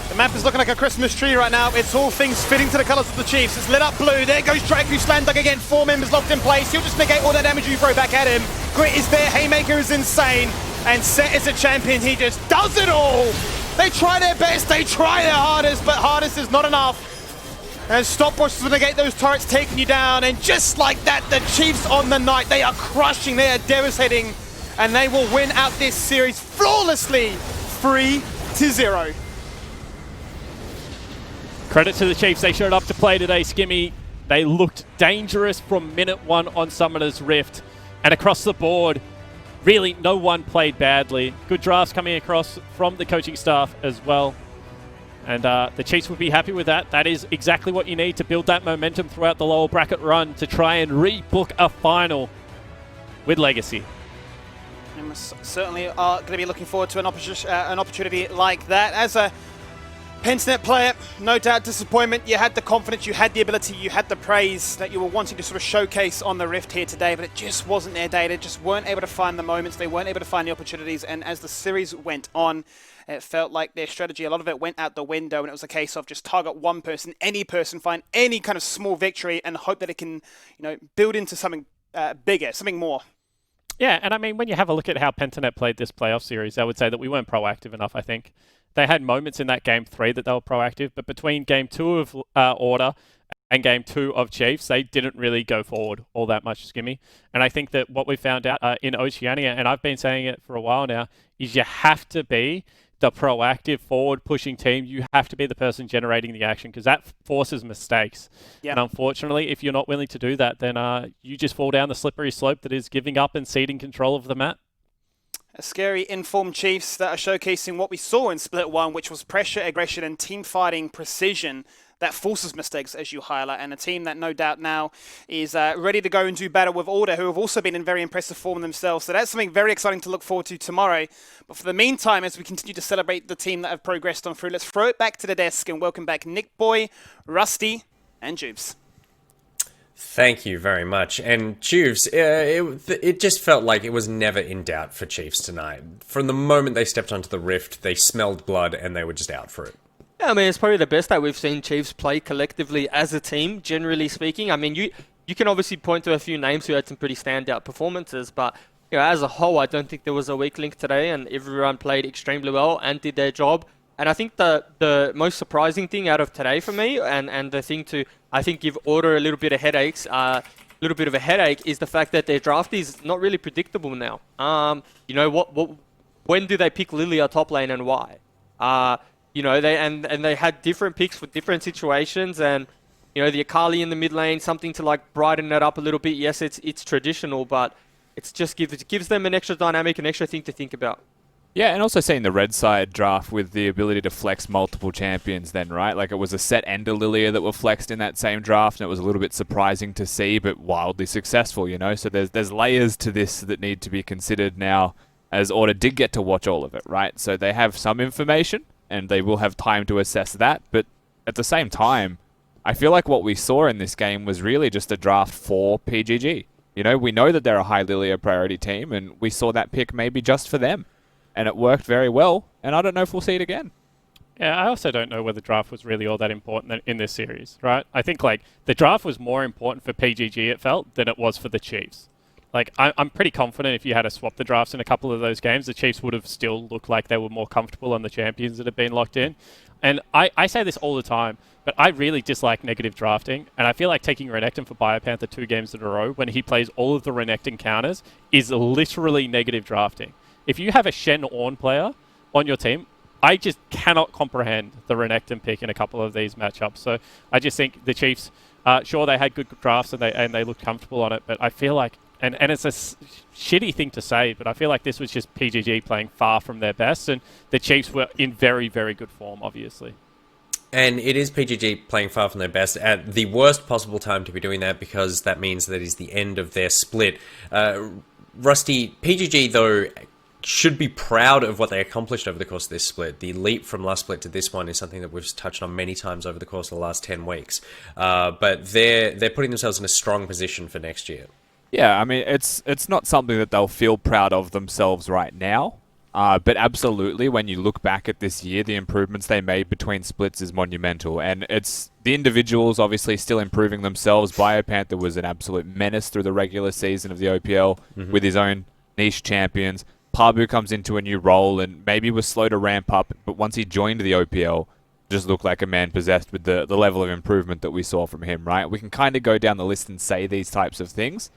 Speaker 7: The map is looking like a Christmas tree right now. It's all things fitting to the colours of the Chiefs. It's lit up blue. There goes Drake, who slam dunk again. 4 members locked in place. He'll just negate all that damage you throw back at him. Grit is there. Haymaker is insane. And Set is a champion. He just does it all. They try their best. They try their hardest, but hardest is not enough. And stopwatches will negate those turrets taking you down. And just like that, the Chiefs on the night, they are crushing. They are devastating. And they will win out this series flawlessly, 3-0.
Speaker 2: Credit to the Chiefs, they showed up to play today, Skimmy. They looked dangerous from minute 1 on Summoner's Rift. And across the board, really no one played badly. Good drafts coming across from the coaching staff as well. And the Chiefs would be happy with that. That is exactly what you need to build that momentum throughout the lower bracket run to try and rebook a final with Legacy.
Speaker 7: And we certainly are going to be looking forward to an opportunity like that. As a Pentanet player, no doubt disappointment. You had the confidence, you had the ability, you had the praise that you were wanting to sort of showcase on the Rift here today, but it just wasn't their day. They just weren't able to find the moments, they weren't able to find the opportunities, and as the series went on, it felt like their strategy, a lot of it went out the window, and it was a case of just target one person, find any kind of small victory, and hope that it can, you know, build into something bigger, something more.
Speaker 2: Yeah, and I mean, when you have a look at how Pentanet played this playoff series, I would say that we weren't proactive enough, I think. they had moments in that game 3 that they were proactive, but between game 2 of Order and game 2 of Chiefs, they didn't really go forward all that much, Skimmy. And I think that what we found out in Oceania, and I've been saying it for a while now, is you have to be the proactive, forward-pushing team. You have to be the person generating the action, because that forces mistakes.
Speaker 7: Yep.
Speaker 2: And unfortunately, if you're not willing to do that, then you just fall down the slippery slope that is giving up and ceding control of the map.
Speaker 7: A scary informed Chiefs that are showcasing what we saw in Split 1, which was pressure, aggression, and team fighting precision that forces mistakes, as you highlight, and a team that no doubt now is ready to go and do battle with Order, who have also been in very impressive form themselves. So that's something very exciting to look forward to tomorrow. But for the meantime, as we continue to celebrate the team that have progressed on through, let's throw it back to the desk and welcome back Nick Boy, Rusty, and Jubes.
Speaker 5: Thank you very much. And Juves, it just felt like it was never in doubt for Chiefs tonight. From the moment they stepped onto the rift, they smelled blood and they were just out for it.
Speaker 4: Yeah, I mean, it's probably the best that we've seen Chiefs play collectively as a team, generally speaking. I mean, you can obviously point to a few names who had some pretty standout performances, but as a whole, I don't think there was a weak link today, and everyone played extremely well and did their job. And I think the most surprising thing out of today for me, and the thing to, I think, give Order a little bit of headaches, is the fact that their draft is not really predictable now. When do they pick Lilia top lane and why? They had different picks for different situations, and the Akali in the mid lane, something to like brighten it up a little bit. Yes, it's traditional, but it's just gives them an extra dynamic, an extra thing to think about.
Speaker 16: Yeah, and also seeing the red side draft with the ability to flex multiple champions then, right? Like it was a Set and a Lilia that were flexed in that same draft, and it was a little bit surprising to see, but wildly successful, So there's layers to this that need to be considered now, as Order did get to watch all of it, right? So they have some information, and they will have time to assess that, but at the same time, I feel like what we saw in this game was really just a draft for PGG. We know that they're a high Lilia priority team, and we saw that pick maybe just for them. And it worked very well, and I don't know if we'll see it again.
Speaker 2: Yeah, I also don't know whether the draft was really all that important in this series, right? I think the draft was more important for PGG, it felt, than it was for the Chiefs. I'm pretty confident if you had to swap the drafts in a couple of those games, the Chiefs would have still looked like they were more comfortable on the champions that have been locked in. And I say this all the time, but I really dislike negative drafting, and I feel like taking Renekton for Biopanther 2 games in a row when he plays all of the Renekton counters is literally negative drafting. If you have a Shen Ornn player on your team, I just cannot comprehend the Renekton pick in a couple of these matchups. So I just think the Chiefs, sure, they had good drafts and they looked comfortable on it, but I feel like, and it's a shitty thing to say, but I feel like this was just PGG playing far from their best, and the Chiefs were in very, very good form, obviously.
Speaker 5: And it is PGG playing far from their best at the worst possible time to be doing that, because that means that is the end of their split. Rusty, PGG, though, should be proud of what they accomplished over the course of this split. The leap from last split to this one is something that we've touched on many times over the course of the last 10 weeks. But they're putting themselves in a strong position for next year.
Speaker 16: Yeah, I mean, it's not something that they'll feel proud of themselves right now. But absolutely, when you look back at this year, the improvements they made between splits is monumental. And it's the individuals obviously still improving themselves. Biopanther was an absolute menace through the regular season of the OPL with his own niche champions. Pabu comes into a new role and maybe was slow to ramp up, but once he joined the OPL, just looked like a man possessed with the level of improvement that we saw from him, right? We can kind of go down the list and say these types of things,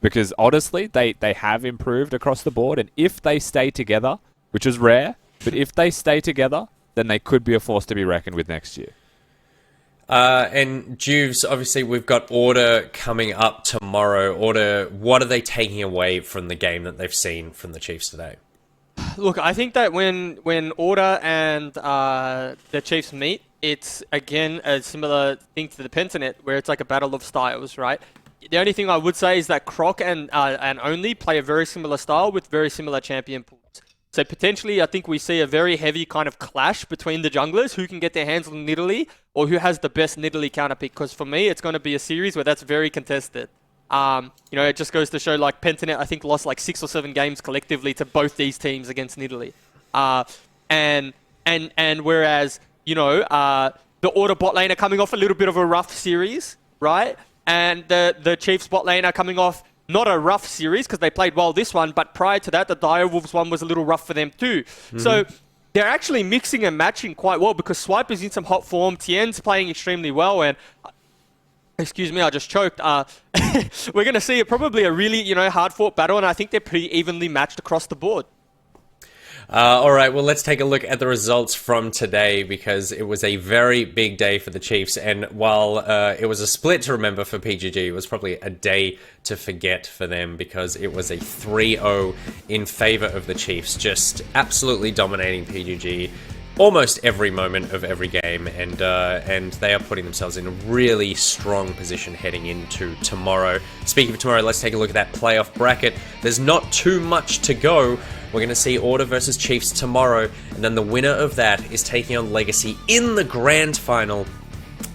Speaker 16: because honestly, they have improved across the board, and if they stay together, which is rare, but if they stay together, then they could be a force to be reckoned with next year.
Speaker 5: And Juves, obviously we've got Order coming up tomorrow. Order, what are they taking away from the game that they've seen from the Chiefs today?
Speaker 4: Look, I think that when Order and the Chiefs meet, it's again a similar thing to the Pentanet, where it's like a battle of styles, right? The only thing I would say is that Croc and Only play a very similar style with very similar champion pools. So potentially, I think we see a very heavy kind of clash between the junglers, who can get their hands on Nidalee or who has the best Nidalee counter pick. Because for me, it's going to be a series where that's very contested. It just goes to show, like, Pentanet, I think, lost like 6 or 7 games collectively to both these teams against Nidalee. And whereas, the Order bot lane are coming off a little bit of a rough series, right? And the Chiefs bot lane are coming off not a rough series because they played well this one, but prior to that, the Direwolves one was a little rough for them too. So they're actually mixing and matching quite well because Swiper's in some hot form, Tien's playing extremely well, and excuse me, I just choked. We're going to see probably a really, hard-fought battle, and I think they're pretty evenly matched across the board.
Speaker 5: All right, well, let's take a look at the results from today because it was a very big day for the Chiefs. And while it was a split to remember for PGG, it was probably a day to forget for them because it was a 3-0 in favor of the Chiefs, just absolutely dominating PGG almost every moment of every game, and they are putting themselves in a really strong position heading into tomorrow. Speaking of tomorrow, let's take a look at that playoff bracket. There's not too much to go. We're going to see Order versus Chiefs tomorrow, and then the winner of that is taking on Legacy in the grand final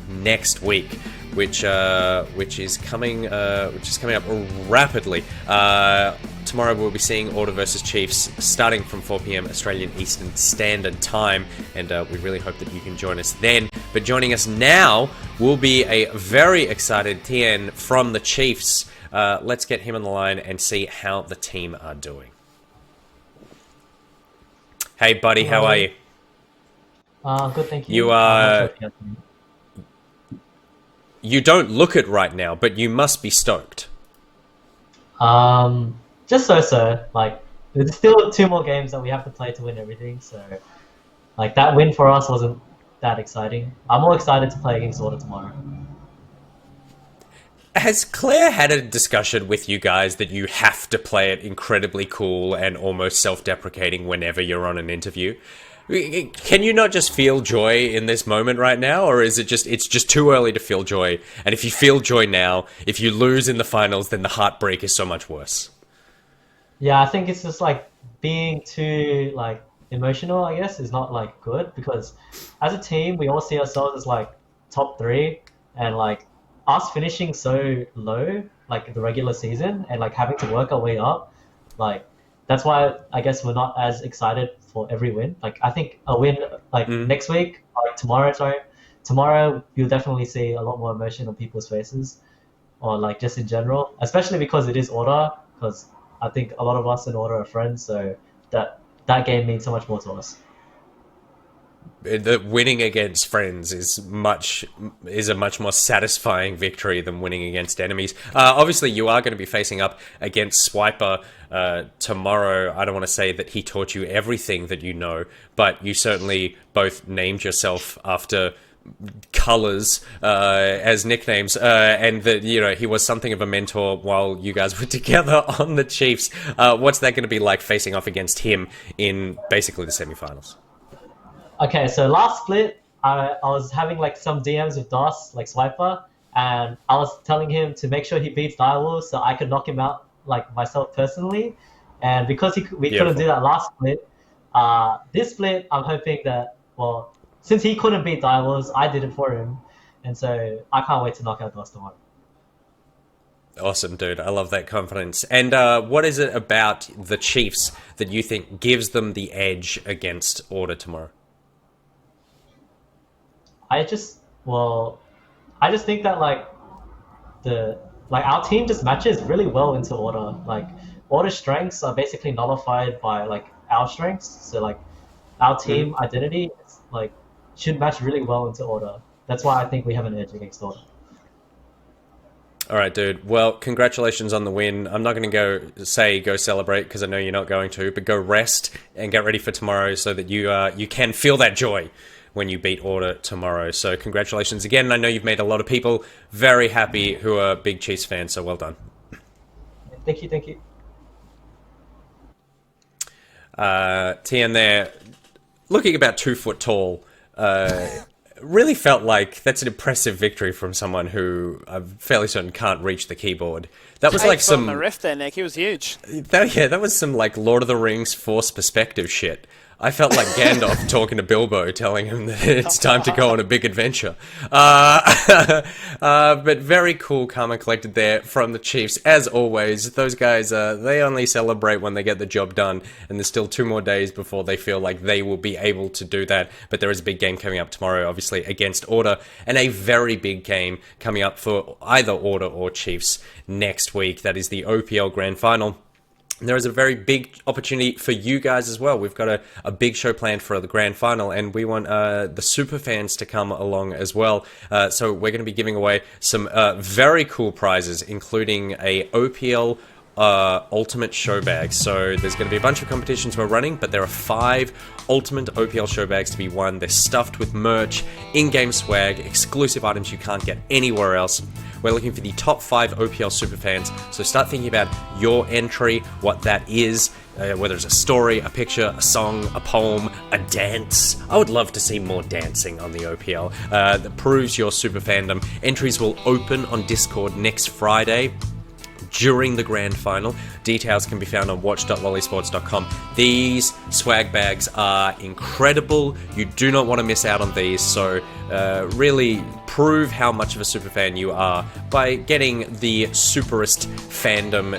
Speaker 5: next week, which is coming up rapidly. Tomorrow we'll be seeing Order versus Chiefs starting from 4 p.m. Australian Eastern Standard Time, and we really hope that you can join us then. But joining us now will be a very excited Tien from the Chiefs. Let's get him on the line and see how the team are doing. Hey, buddy, how are you?
Speaker 18: Good, thank you.
Speaker 5: You don't look it right now, but you must be stoked.
Speaker 18: Just so. Like, there's still 2 more games that we have to play to win everything, so like that win for us wasn't that exciting. I'm more excited to play against Order tomorrow.
Speaker 5: Has Claire had a discussion with you guys that you have to play it incredibly cool and almost self-deprecating whenever you're on an interview? Can you not just feel joy in this moment right now, or is it's just too early to feel joy? And if you feel joy now, if you lose in the finals, then the heartbreak is so much worse.
Speaker 18: Yeah, I think it's just like being too like emotional, I guess, is not like good, because as a team we all see ourselves as like top 3, and like us finishing so low like the regular season and like having to work our way up, like that's why I guess we're not as excited for every win. Like I think a win like next week, like tomorrow you'll definitely see a lot more emotion on people's faces, or like just in general, especially because it is Order, because I think a lot of us in Order are friends, so that game means so much more to us.
Speaker 5: The winning against friends is a much more satisfying victory than winning against enemies. Obviously, you are going to be facing up against Swiper tomorrow. I don't want to say that he taught you everything that you know, but you certainly both named yourself after colors as nicknames, and that he was something of a mentor while you guys were together on the Chiefs. What's that going to be like facing off against him in basically the semifinals?
Speaker 18: Okay, so last split, I was having like some DMs with DOS, like Swiper, and I was telling him to make sure he beats Direwolf so I could knock him out like myself personally. And because we couldn't do that last split, this split I'm hoping that, well, since he couldn't beat Direwolves, I did it for him, and so I can't wait to knock out DOS tomorrow.
Speaker 5: Awesome, dude. I love that confidence. And what is it about the Chiefs that you think gives them the edge against Order tomorrow?
Speaker 18: I just think that our team just matches really well into Order. Like Order strengths are basically nullified by like our strengths. So like our team identity should match really well into Order. That's why I think we have an edge against Order.
Speaker 5: All right, dude. Well, congratulations on the win. I'm not going to go celebrate because I know you're not going to, but go rest and get ready for tomorrow so that you can feel that joy when you beat Order tomorrow. So congratulations again. I know you've made a lot of people very happy who are big Chiefs fans, so well done.
Speaker 18: Thank you.
Speaker 5: Tien there, looking about 2 foot tall, really felt like that's an impressive victory from someone who I'm fairly certain can't reach the keyboard. That was like some...
Speaker 7: the riff there, Nick. He was huge.
Speaker 5: That was some like Lord of the Rings Force perspective shit. I felt like Gandalf talking to Bilbo, telling him that it's time to go on a big adventure. But very cool, calm and collected there from the Chiefs. As always, those guys, they only celebrate when they get the job done, and there's still 2 more days before they feel like they will be able to do that. But there is a big game coming up tomorrow, obviously, against Order, and a very big game coming up for either Order or Chiefs next week. That is the OPL Grand Final. there is a very big opportunity for you guys as well. We've got a big show planned for the grand final, and we want the super fans to come along as well. So we're going to be giving away some very cool prizes, including a OPL Ultimate Show Bag. So there's going to be a bunch of competitions we're running, but there are 5 Ultimate OPL Show Bags to be won. They're stuffed with merch, in-game swag, exclusive items you can't get anywhere else. We're looking for the top 5 OPL superfans, so start thinking about your entry, what that is, whether it's a story, a picture, a song, a poem, a dance. I would love to see more dancing on the OPL. That proves your super fandom. Entries will open on Discord next Friday during the grand final. Details can be found on watch.lollysports.com. These swag bags are incredible. You do not want to miss out on these, so really prove how much of a super fan you are by getting the superest fandom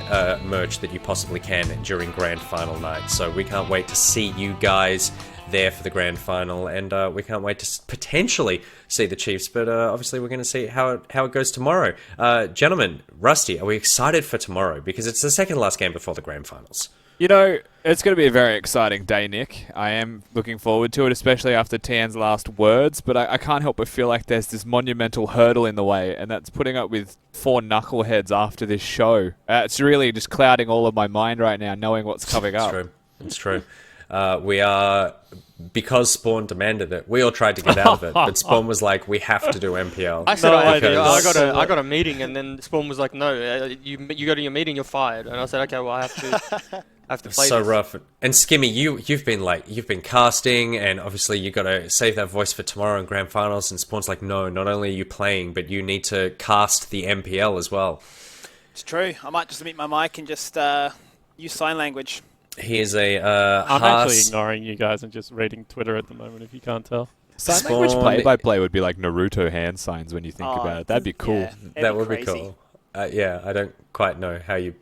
Speaker 5: merch that you possibly can during grand final night. So we can't wait to see you guys there for the grand final, and we can't wait to potentially see the Chiefs, but obviously we're going to see how it goes tomorrow. Gentlemen, Rusty, are we excited for tomorrow? Because it's the second last game before the grand finals.
Speaker 16: You know, it's going to be a very exciting day, Nick. I am looking forward to it, especially after Tian's last words, but I can't help but feel like there's this monumental hurdle in the way, and that's putting up with 4 knuckleheads after this show. It's really just clouding all of my mind right now, knowing what's coming up.
Speaker 5: It's true. We are, because Spawn demanded it, we all tried to get out of it, but Spawn was like, we have to do MPL.
Speaker 4: I said I got a meeting, and then Spawn was like, no, you go to your meeting, you're fired. And I said, okay, well, I have to play
Speaker 5: so
Speaker 4: this.
Speaker 5: rough. And Skimmy, you've been casting, and obviously you got to save that voice for tomorrow in grand finals, and Spawn's like, no, not only are you playing, but you need to cast the MPL as well.
Speaker 7: It's true. I might just mute my mic and just use sign language.
Speaker 5: Here's a
Speaker 2: I'm actually ignoring you guys and just reading Twitter at the moment, if you can't tell.
Speaker 16: Sign language play-by-play would be like Naruto hand signs when you think about it. That'd be cool.
Speaker 7: Yeah,
Speaker 5: that would be cool. Yeah, I don't quite know how you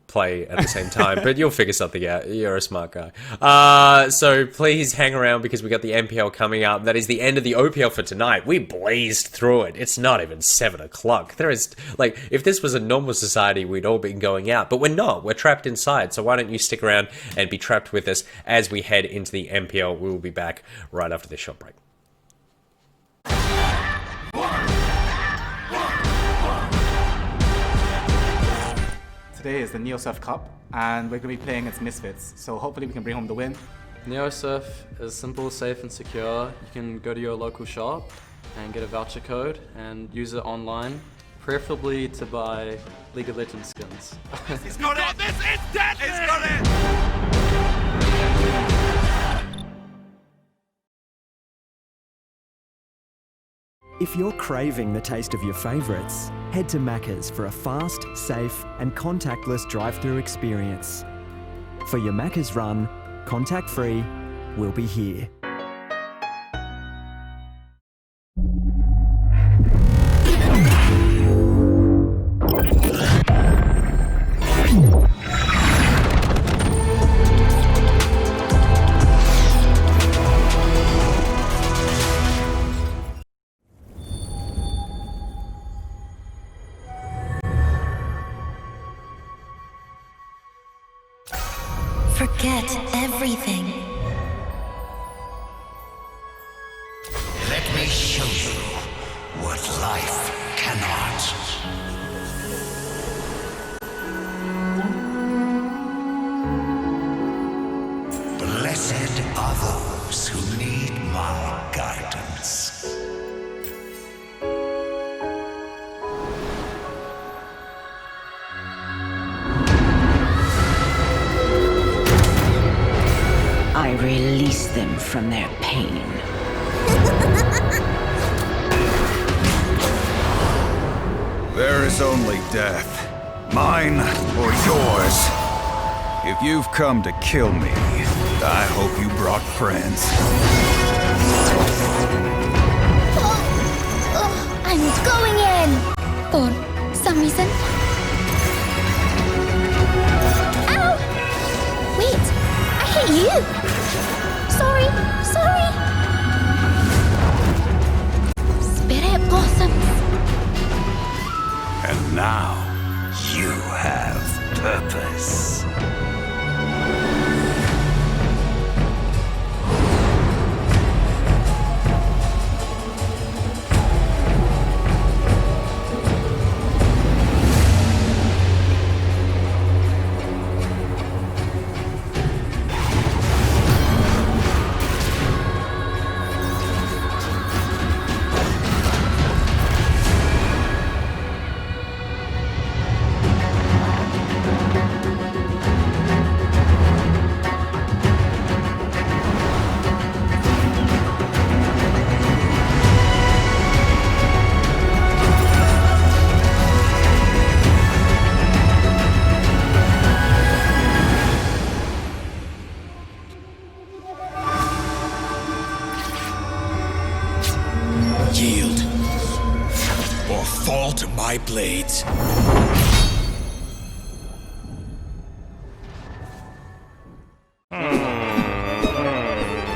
Speaker 5: play at the same time, but you'll figure something out. You're a smart guy. So please hang around, because we got the MPL coming up. That is the end of the OPL for tonight. We blazed through it. It's not even 7 o'clock. There is, like, if this was a normal society, we'd all been going out, but we're not. We're trapped inside. So why don't you stick around and be trapped with us as we head into the MPL. We will be back right after this short break.
Speaker 13: Today is the NeoSurf Cup, and we're going to be playing against Misfits, so hopefully we can bring home the win.
Speaker 14: NeoSurf is simple, safe and secure. You can go to your local shop and get a voucher code and use it online, preferably to buy League of Legends skins.
Speaker 19: He's got it! This is deadly! He's got it!
Speaker 15: If you're craving the taste of your favourites, head to Macca's for a fast, safe and contactless drive-through experience. For your Macca's run, contact-free, we'll be here.
Speaker 17: Forget everything.
Speaker 19: Let me show you what life cannot. Blessed are those who need my guidance.
Speaker 20: I release them from their pain.
Speaker 21: There is only death, mine or yours. If you've come to kill me, I hope you brought friends.
Speaker 22: I'm going in! For some reason. Ow! Wait, I hit you! Sorry! Spirit blossoms!
Speaker 21: And now, you have purpose.
Speaker 19: my blades.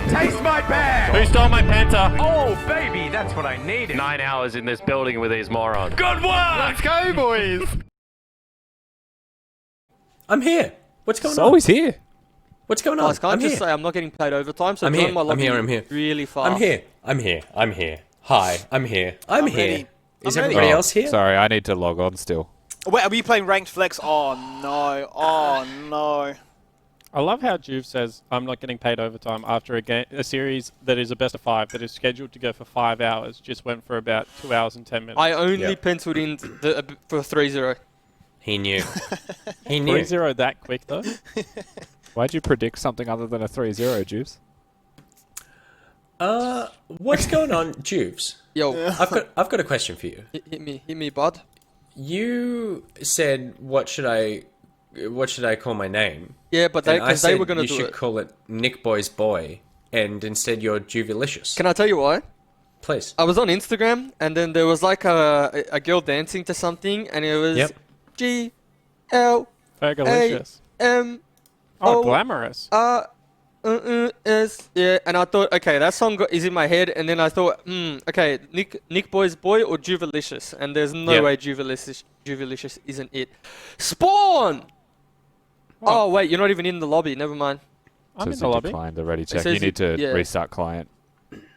Speaker 1: Taste my bear!
Speaker 8: Who stole my penta?
Speaker 1: Oh, baby, that's what I needed.
Speaker 8: 9 hours in this building with these morons.
Speaker 1: Good work!
Speaker 8: Let's go, boys!
Speaker 5: I'm here. What's going
Speaker 16: So
Speaker 5: on?
Speaker 16: he's here.
Speaker 5: What's going on?
Speaker 4: Guys, can't
Speaker 5: I'm
Speaker 4: just
Speaker 5: here.
Speaker 4: say I'm not getting paid overtime, so
Speaker 5: I'm
Speaker 4: join
Speaker 5: here.
Speaker 4: my
Speaker 5: I'm
Speaker 4: lobby
Speaker 5: here. I'm here.
Speaker 4: really fast.
Speaker 5: I'm here. I'm here. I'm here. Hi. I'm here. I'm here.
Speaker 7: ready.
Speaker 5: Is
Speaker 7: I'm ready.
Speaker 5: everybody else here?
Speaker 16: Sorry, I need to log on still.
Speaker 7: Wait, are we playing ranked flex? Oh no! Oh no!
Speaker 2: I love how Juve says I'm not getting paid overtime after a series that is a best of 5 that is scheduled to go for 5 hours. Just went for about 2 hours and 10 minutes.
Speaker 4: I only penciled in for 3-0.
Speaker 5: He knew. He knew.
Speaker 2: 3-0 that quick though.
Speaker 16: Why'd you predict something other than a 3-0, Juice?
Speaker 5: What's going on, Juves?
Speaker 4: Yo,
Speaker 5: I've got a question for you.
Speaker 4: Hit me, bud.
Speaker 5: You said, what should I call my name?
Speaker 4: Yeah, but
Speaker 5: And I
Speaker 4: because they
Speaker 5: said
Speaker 4: were gonna
Speaker 5: you
Speaker 4: do
Speaker 5: should
Speaker 4: it.
Speaker 5: call it Nick Boy's Boy, and instead you're Juvelicious.
Speaker 4: Can I tell you why?
Speaker 5: Please.
Speaker 4: I was on Instagram, and then there was like a girl dancing to something, and it was G L A
Speaker 2: Fergalicious.
Speaker 4: M
Speaker 2: Oh,
Speaker 4: O
Speaker 2: glamorous.
Speaker 4: S. Yeah, and I thought, okay, that song is in my head, and then I thought, okay, Nick Boy's Boy or Juvelicious, and there's no way Juvelicious isn't it. Spawn. Oh wait, you're not even in the lobby. Never mind.
Speaker 2: I'm in the lobby.
Speaker 16: Declined already.
Speaker 4: It
Speaker 16: Check.
Speaker 4: says
Speaker 16: You need to
Speaker 4: yeah.
Speaker 16: restart client.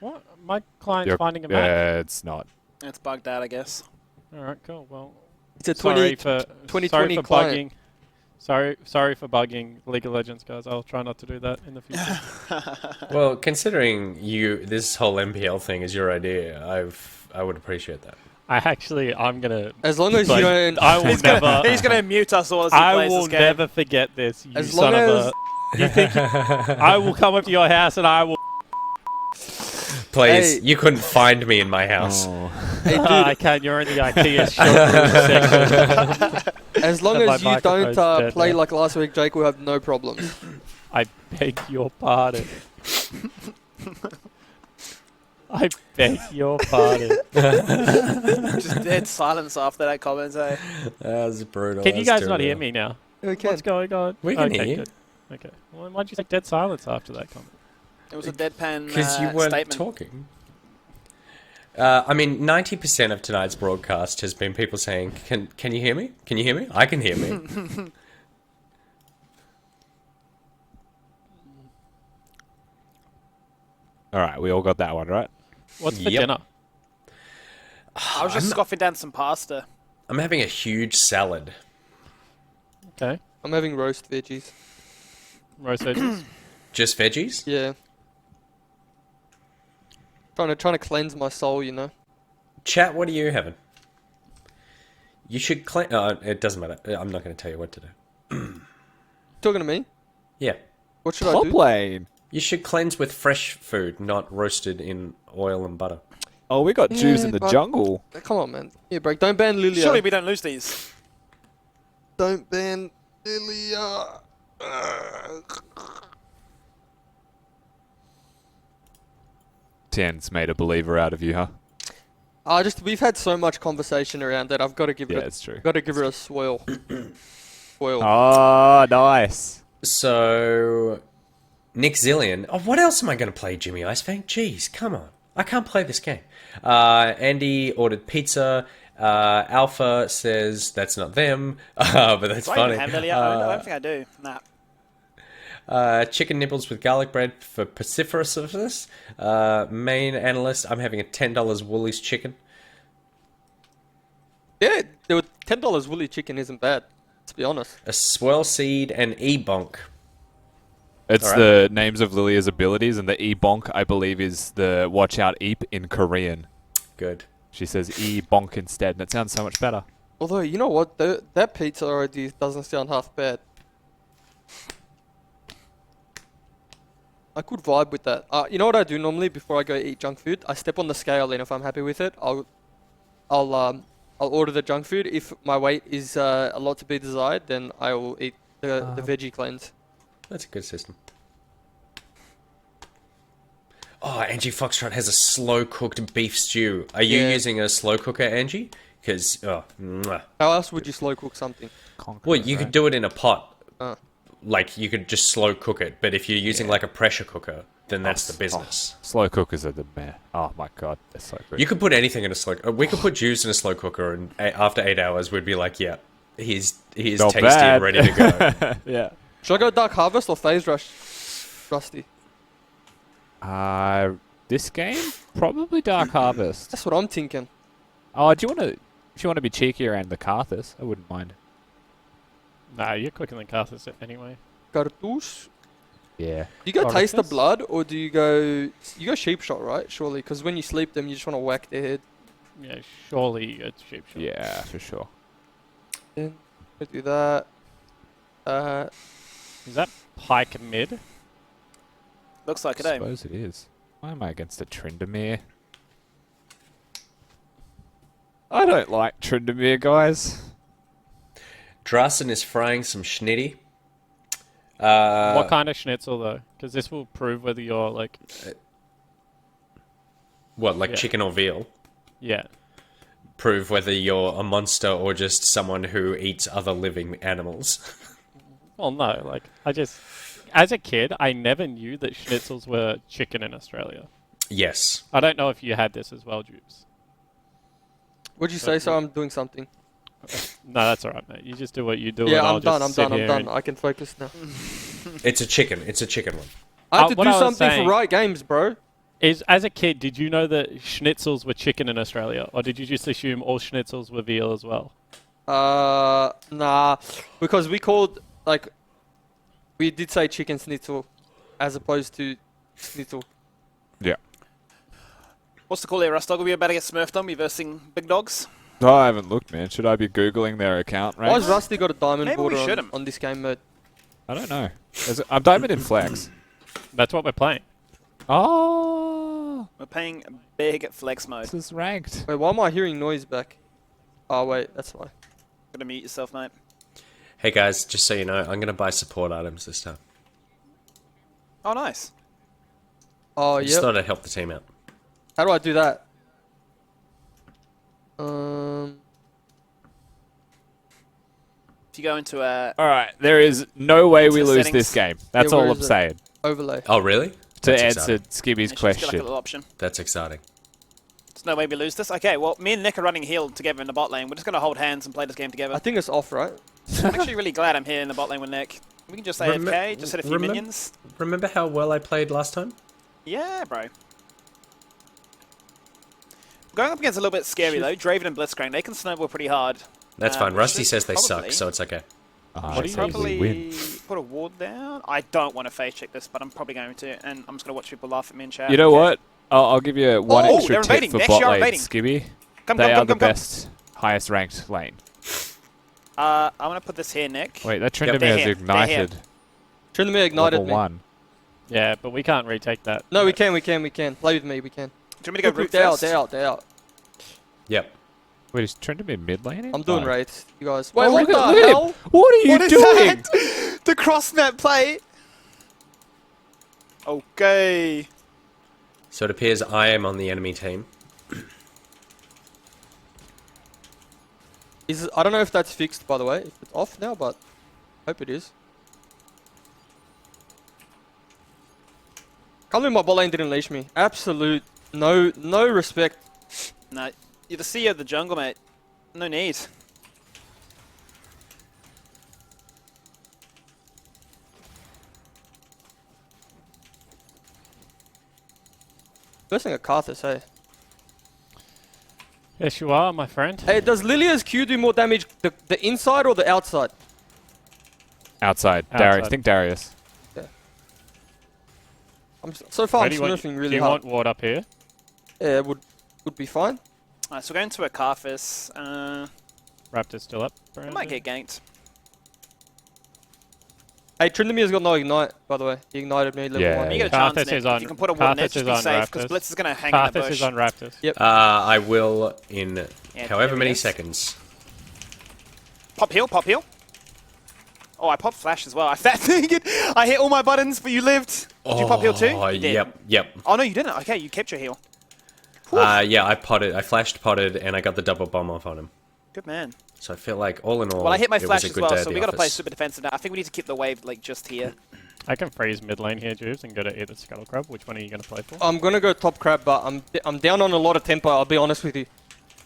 Speaker 2: What? My client's
Speaker 16: You're-
Speaker 2: finding a match.
Speaker 16: Yeah, it's not.
Speaker 7: It's bugged out, I guess.
Speaker 2: All right, cool. Well,
Speaker 4: It's a
Speaker 2: sorry
Speaker 4: 20
Speaker 2: for
Speaker 4: 2020
Speaker 2: sorry for
Speaker 4: client.
Speaker 2: bugging. Sorry for bugging League of Legends, guys. I'll try not to do that in the future.
Speaker 5: Well, considering this whole MPL thing is your idea, I would appreciate that.
Speaker 2: I'm gonna.
Speaker 4: As long as you don't.
Speaker 2: I will never.
Speaker 7: He's gonna mute us all as he
Speaker 2: I
Speaker 7: plays
Speaker 2: will
Speaker 7: this game.
Speaker 2: never forget this. You
Speaker 4: As
Speaker 2: son
Speaker 4: long
Speaker 2: of
Speaker 4: as-
Speaker 2: a. You think I will come up to your house and I will.
Speaker 5: Please,
Speaker 4: Hey.
Speaker 5: you couldn't find me in my house.
Speaker 4: Hey, dude.
Speaker 2: I can. You're in the IKEA showroom section.
Speaker 4: As long
Speaker 2: And my
Speaker 4: as you
Speaker 2: microphone's
Speaker 4: don't
Speaker 2: dead
Speaker 4: play
Speaker 2: now.
Speaker 4: like last week, Jake will have no problems.
Speaker 2: I beg your pardon. I beg your pardon.
Speaker 7: Just dead silence after that comment, eh?
Speaker 5: That was brutal.
Speaker 2: Can you guys not hear me now?
Speaker 4: We can.
Speaker 2: What's going on?
Speaker 5: We can
Speaker 2: okay,
Speaker 5: hear you.
Speaker 2: good. Okay. Well, why'd you say dead silence after that comment?
Speaker 7: It was a deadpan
Speaker 5: Because you weren't
Speaker 7: statement.
Speaker 5: talking. I mean, 90% of tonight's broadcast has been people saying, "Can you hear me? Can you hear me? I can hear me."
Speaker 16: All right, we all got that one, right?
Speaker 2: What's for
Speaker 5: Yep.
Speaker 2: dinner?
Speaker 7: I was just scoffing down some pasta.
Speaker 5: I'm having a huge salad.
Speaker 2: Okay.
Speaker 4: I'm having roast veggies.
Speaker 2: Roast veggies.
Speaker 5: Just veggies?
Speaker 4: Yeah. Trying to cleanse my soul, you know.
Speaker 5: Chat, what are you having? You should clean. It doesn't matter. I'm not going to tell you what to do.
Speaker 4: Talking to me?
Speaker 5: Yeah.
Speaker 4: What should I
Speaker 16: Top
Speaker 4: do?
Speaker 16: lane.
Speaker 5: You should cleanse with fresh food, not roasted in oil and butter.
Speaker 16: Oh, we got Jews in the
Speaker 4: but-
Speaker 16: jungle.
Speaker 4: Come on, man. Yeah, break. Don't ban Lilia.
Speaker 7: Surely we don't lose these.
Speaker 4: Don't ban Lilia.
Speaker 16: Tien's made a believer out of you, huh?
Speaker 4: We've had so much conversation around that. I've got to give
Speaker 16: Yeah,
Speaker 4: it.
Speaker 16: it's true.
Speaker 4: Got to give her a swirl. Swirl.
Speaker 16: Oh, nice.
Speaker 5: So, Nick Zillion. Oh, what else am I going to play, Jimmy Icefang? Jeez, come on. I can't play this game. Andy ordered pizza. Alpha says that's not them, but that's
Speaker 7: Do I
Speaker 5: funny.
Speaker 7: even have Lilia? I don't think I do. Nah.
Speaker 5: Chicken nibbles with garlic bread for paciferousness. Main analyst, I'm having a $10 Woolies chicken.
Speaker 4: Yeah, $10 woolly chicken isn't bad. To be honest.
Speaker 5: A swirl seed and e-bonk.
Speaker 16: It's
Speaker 5: All right.
Speaker 16: the names of Lilia's abilities, and the E-bonk, I believe, is the watch out Eep in Korean.
Speaker 5: Good.
Speaker 16: She says E-bonk instead, and it sounds so much better.
Speaker 4: Although, you know what? That pizza already doesn't sound half bad. I could vibe with that. You know what I do normally before I go eat junk food? I step on the scale, and if I'm happy with it, I'll order the junk food. If my weight is a lot to be desired, then I will eat the veggie cleanse.
Speaker 5: That's a good system. Oh, Angie Foxtrot has a slow-cooked beef stew. Are you
Speaker 4: Yeah.
Speaker 5: using a slow cooker, Angie? Because, mwah.
Speaker 4: How else would you slow cook something?
Speaker 5: Well, you could do it in a pot.
Speaker 4: Uh.
Speaker 5: Like, you could just slow cook it. But if you're using, like, a pressure cooker, then that's the business.
Speaker 16: Slow cookers are the man. Oh my god, they're so good.
Speaker 5: You could put anything in a slow... we could put juice in a slow cooker, and after 8 hours, we'd be like, yeah, he is
Speaker 16: Not
Speaker 5: tasty
Speaker 16: bad.
Speaker 5: and ready to go.
Speaker 16: Yeah.
Speaker 4: Should I go Dark Harvest or Phase Rush, Rusty?
Speaker 16: This game probably Dark Harvest.
Speaker 4: That's what I'm thinking.
Speaker 16: Oh, do you want to be cheeky around the Karthus? I wouldn't mind.
Speaker 2: Nah, you're quicker than Karthus anyway.
Speaker 4: Cartouche.
Speaker 16: Yeah.
Speaker 4: Do you go
Speaker 2: Orifice?
Speaker 4: Taste the Blood or do you go Sheep Shot, right? Surely, because when you sleep them, you just want to whack their head.
Speaker 2: Yeah, surely it's Sheep Shot.
Speaker 16: Yeah, for sure.
Speaker 4: Then go do that.
Speaker 2: Is that Pike mid?
Speaker 7: Looks like it,
Speaker 16: I
Speaker 7: eh?
Speaker 16: suppose it is. Why am I against a Tryndamere? I don't like Tryndamere, guys.
Speaker 5: Drassen is frying some schnitty.
Speaker 2: What kind of schnitzel though? Because this will prove whether you're like...
Speaker 5: What, like chicken or veal?
Speaker 2: Yeah.
Speaker 5: Prove whether you're a monster or just someone who eats other living animals.
Speaker 2: Well, no, like, as a kid, I never knew that schnitzels were chicken in Australia.
Speaker 5: Yes.
Speaker 2: I don't know if you had this as well, Jubes.
Speaker 4: Would you say so? I'm doing something.
Speaker 2: No, that's alright, mate. You just do what you do.
Speaker 4: Yeah,
Speaker 2: and
Speaker 4: I'm done. I'm done.
Speaker 2: And...
Speaker 4: I can focus now.
Speaker 5: It's a chicken. It's a chicken one.
Speaker 4: I have to
Speaker 2: what
Speaker 4: do
Speaker 2: I was
Speaker 4: something
Speaker 2: saying
Speaker 4: for right games, bro.
Speaker 2: Is as a kid, did you know that schnitzels were chicken in Australia, or did you just assume all schnitzels were veal as well?
Speaker 4: Nah, because we called we did say chicken schnitzel, as opposed to schnitzel.
Speaker 16: Yeah.
Speaker 7: What's the call here, Rustog? Are we about to get smurfed on? We versing big dogs?
Speaker 16: No, I haven't looked, man. Should I be Googling their account ranks?
Speaker 4: Why has Rusty got a diamond
Speaker 7: Maybe we
Speaker 4: border
Speaker 7: should
Speaker 4: on this game mode?
Speaker 16: I don't know. I'm diamond in flex.
Speaker 2: That's what we're playing.
Speaker 16: Oh.
Speaker 7: We're playing big flex mode.
Speaker 16: This is ranked.
Speaker 4: Wait, why am I hearing noise back? Oh, wait, that's why.
Speaker 7: Gotta mute yourself, mate.
Speaker 5: Hey guys, just so you know, I'm gonna buy support items this time.
Speaker 7: Oh, nice.
Speaker 4: Oh,
Speaker 5: Just
Speaker 4: yeah.
Speaker 5: thought I'd help the team out.
Speaker 4: How do I do that?
Speaker 7: If you go into a...
Speaker 16: Alright, there is no way we
Speaker 7: Into
Speaker 16: lose
Speaker 7: settings.
Speaker 16: this game. That's
Speaker 4: Yeah,
Speaker 16: all
Speaker 4: where
Speaker 16: I'm
Speaker 4: is it?
Speaker 16: saying.
Speaker 4: Overlay.
Speaker 5: Oh, really?
Speaker 16: To
Speaker 5: That's
Speaker 16: answer
Speaker 5: exciting.
Speaker 16: Skibby's
Speaker 7: It's just got, like, a
Speaker 16: question.
Speaker 7: little option.
Speaker 5: That's exciting.
Speaker 7: There's no way we lose this. Okay, well, me and Nick are running heal together in the bot lane. We're just gonna hold hands and play this game together.
Speaker 4: I think it's off, right?
Speaker 7: I'm actually really glad I'm here in the bot lane with Nick. We can just AFK, just hit a few minions.
Speaker 5: Remember how well I played last time?
Speaker 7: Yeah, bro. Going up against a little bit scary though. Draven and Blitzcrank, they can snowball pretty hard.
Speaker 5: That's fine. Rusty says they suck,
Speaker 7: probably-
Speaker 5: so it's okay.
Speaker 2: What do you
Speaker 7: Probably
Speaker 16: win.
Speaker 7: put a ward down. I don't want to face check this, but I'm probably going to, and I'm just gonna watch people laugh at me in chat.
Speaker 16: You know what? I'll give you one
Speaker 7: Oh,
Speaker 16: extra
Speaker 7: they're
Speaker 16: tip
Speaker 7: invading.
Speaker 16: for
Speaker 7: They
Speaker 16: bot
Speaker 7: actually are
Speaker 16: lane,
Speaker 7: invading.
Speaker 16: Skibby.
Speaker 7: Come,
Speaker 16: They
Speaker 7: come,
Speaker 16: are
Speaker 7: come,
Speaker 16: the
Speaker 7: come, come.
Speaker 16: best, highest ranked lane.
Speaker 7: I'm gonna put this here, Nick.
Speaker 16: Wait, that
Speaker 7: They're
Speaker 16: Tryndamere is
Speaker 7: here. They're here.
Speaker 16: ignited.
Speaker 4: Tryndamere ignited
Speaker 16: Level
Speaker 4: me.
Speaker 16: 1.
Speaker 2: Yeah, but we can't retake that.
Speaker 4: No, we can. Play with me, we can.
Speaker 7: Do you want me to go root
Speaker 4: They're out,
Speaker 7: first?
Speaker 4: they're out.
Speaker 5: Yep.
Speaker 16: Wait, is Tryndamere mid laning?
Speaker 4: I'm doing
Speaker 16: Oh.
Speaker 4: raids, you guys.
Speaker 16: Oh,
Speaker 4: Wait, what
Speaker 16: look
Speaker 4: the
Speaker 16: at him.
Speaker 4: hell?
Speaker 16: What are you
Speaker 7: What is
Speaker 16: doing?
Speaker 7: that? The cross map play. Okay.
Speaker 5: So it appears I am on the enemy team.
Speaker 4: I don't know if that's fixed, by the way. If it's off now, but hope it is. Can't believe my bot lane didn't leash me. Absolute no respect.
Speaker 7: No, you're the CEO of the jungle, mate. No need.
Speaker 4: First thing a Karthus, hey.
Speaker 2: Yes, you are, my friend.
Speaker 4: Hey, does Lilia's Q do more damage the inside or the outside?
Speaker 16: Outside.
Speaker 2: Outside.
Speaker 16: Darius. I think Darius.
Speaker 4: Yeah. So far, I'm
Speaker 2: Do you want-
Speaker 4: smurfing really
Speaker 2: Do you
Speaker 4: hard.
Speaker 2: want ward up here?
Speaker 4: Yeah, would be fine.
Speaker 7: Alright, so we're going to a Karthus.
Speaker 2: Raptor's still up.
Speaker 7: I might get ganked.
Speaker 4: Hey, Tryndamere's got no ignite, by the way. He ignited me level 1.
Speaker 7: You get a chance,
Speaker 2: Karthus
Speaker 7: Nick.
Speaker 2: is on.
Speaker 7: If you can put a ward in
Speaker 2: Karthus
Speaker 7: it, just
Speaker 2: is
Speaker 7: be
Speaker 2: on
Speaker 7: safe, because
Speaker 2: Raptors.
Speaker 7: Blitz is going to hang in the
Speaker 2: Karthus
Speaker 7: bush.
Speaker 2: is on Raptors.
Speaker 4: Yep.
Speaker 5: I will in
Speaker 7: Yeah,
Speaker 5: however
Speaker 7: there
Speaker 5: many
Speaker 7: he is.
Speaker 5: seconds.
Speaker 7: Pop heal, pop heal. Oh, I popped flash as well. I fat fingered. I hit all my buttons, but you lived. Did you pop heal too?
Speaker 5: Oh,
Speaker 7: You did.
Speaker 5: yep.
Speaker 7: Oh, no, you didn't. Okay, you kept your heal.
Speaker 5: Yeah, I flashed potted, and I got the double bomb off on him.
Speaker 7: Good man.
Speaker 5: So I feel like, all in all,
Speaker 7: Well, I hit my
Speaker 5: it
Speaker 7: flash
Speaker 5: was a
Speaker 7: as
Speaker 5: good
Speaker 7: well,
Speaker 5: day at
Speaker 7: so
Speaker 5: the
Speaker 7: we got to play
Speaker 5: office.
Speaker 7: super defensive now. I think we need to keep the wave like just here.
Speaker 2: I can freeze mid lane here, Juves, and go to either Scuttle Crab. Which one are you going to play for?
Speaker 4: I'm gonna go top crab, but I'm down on a lot of tempo. I'll be honest with you.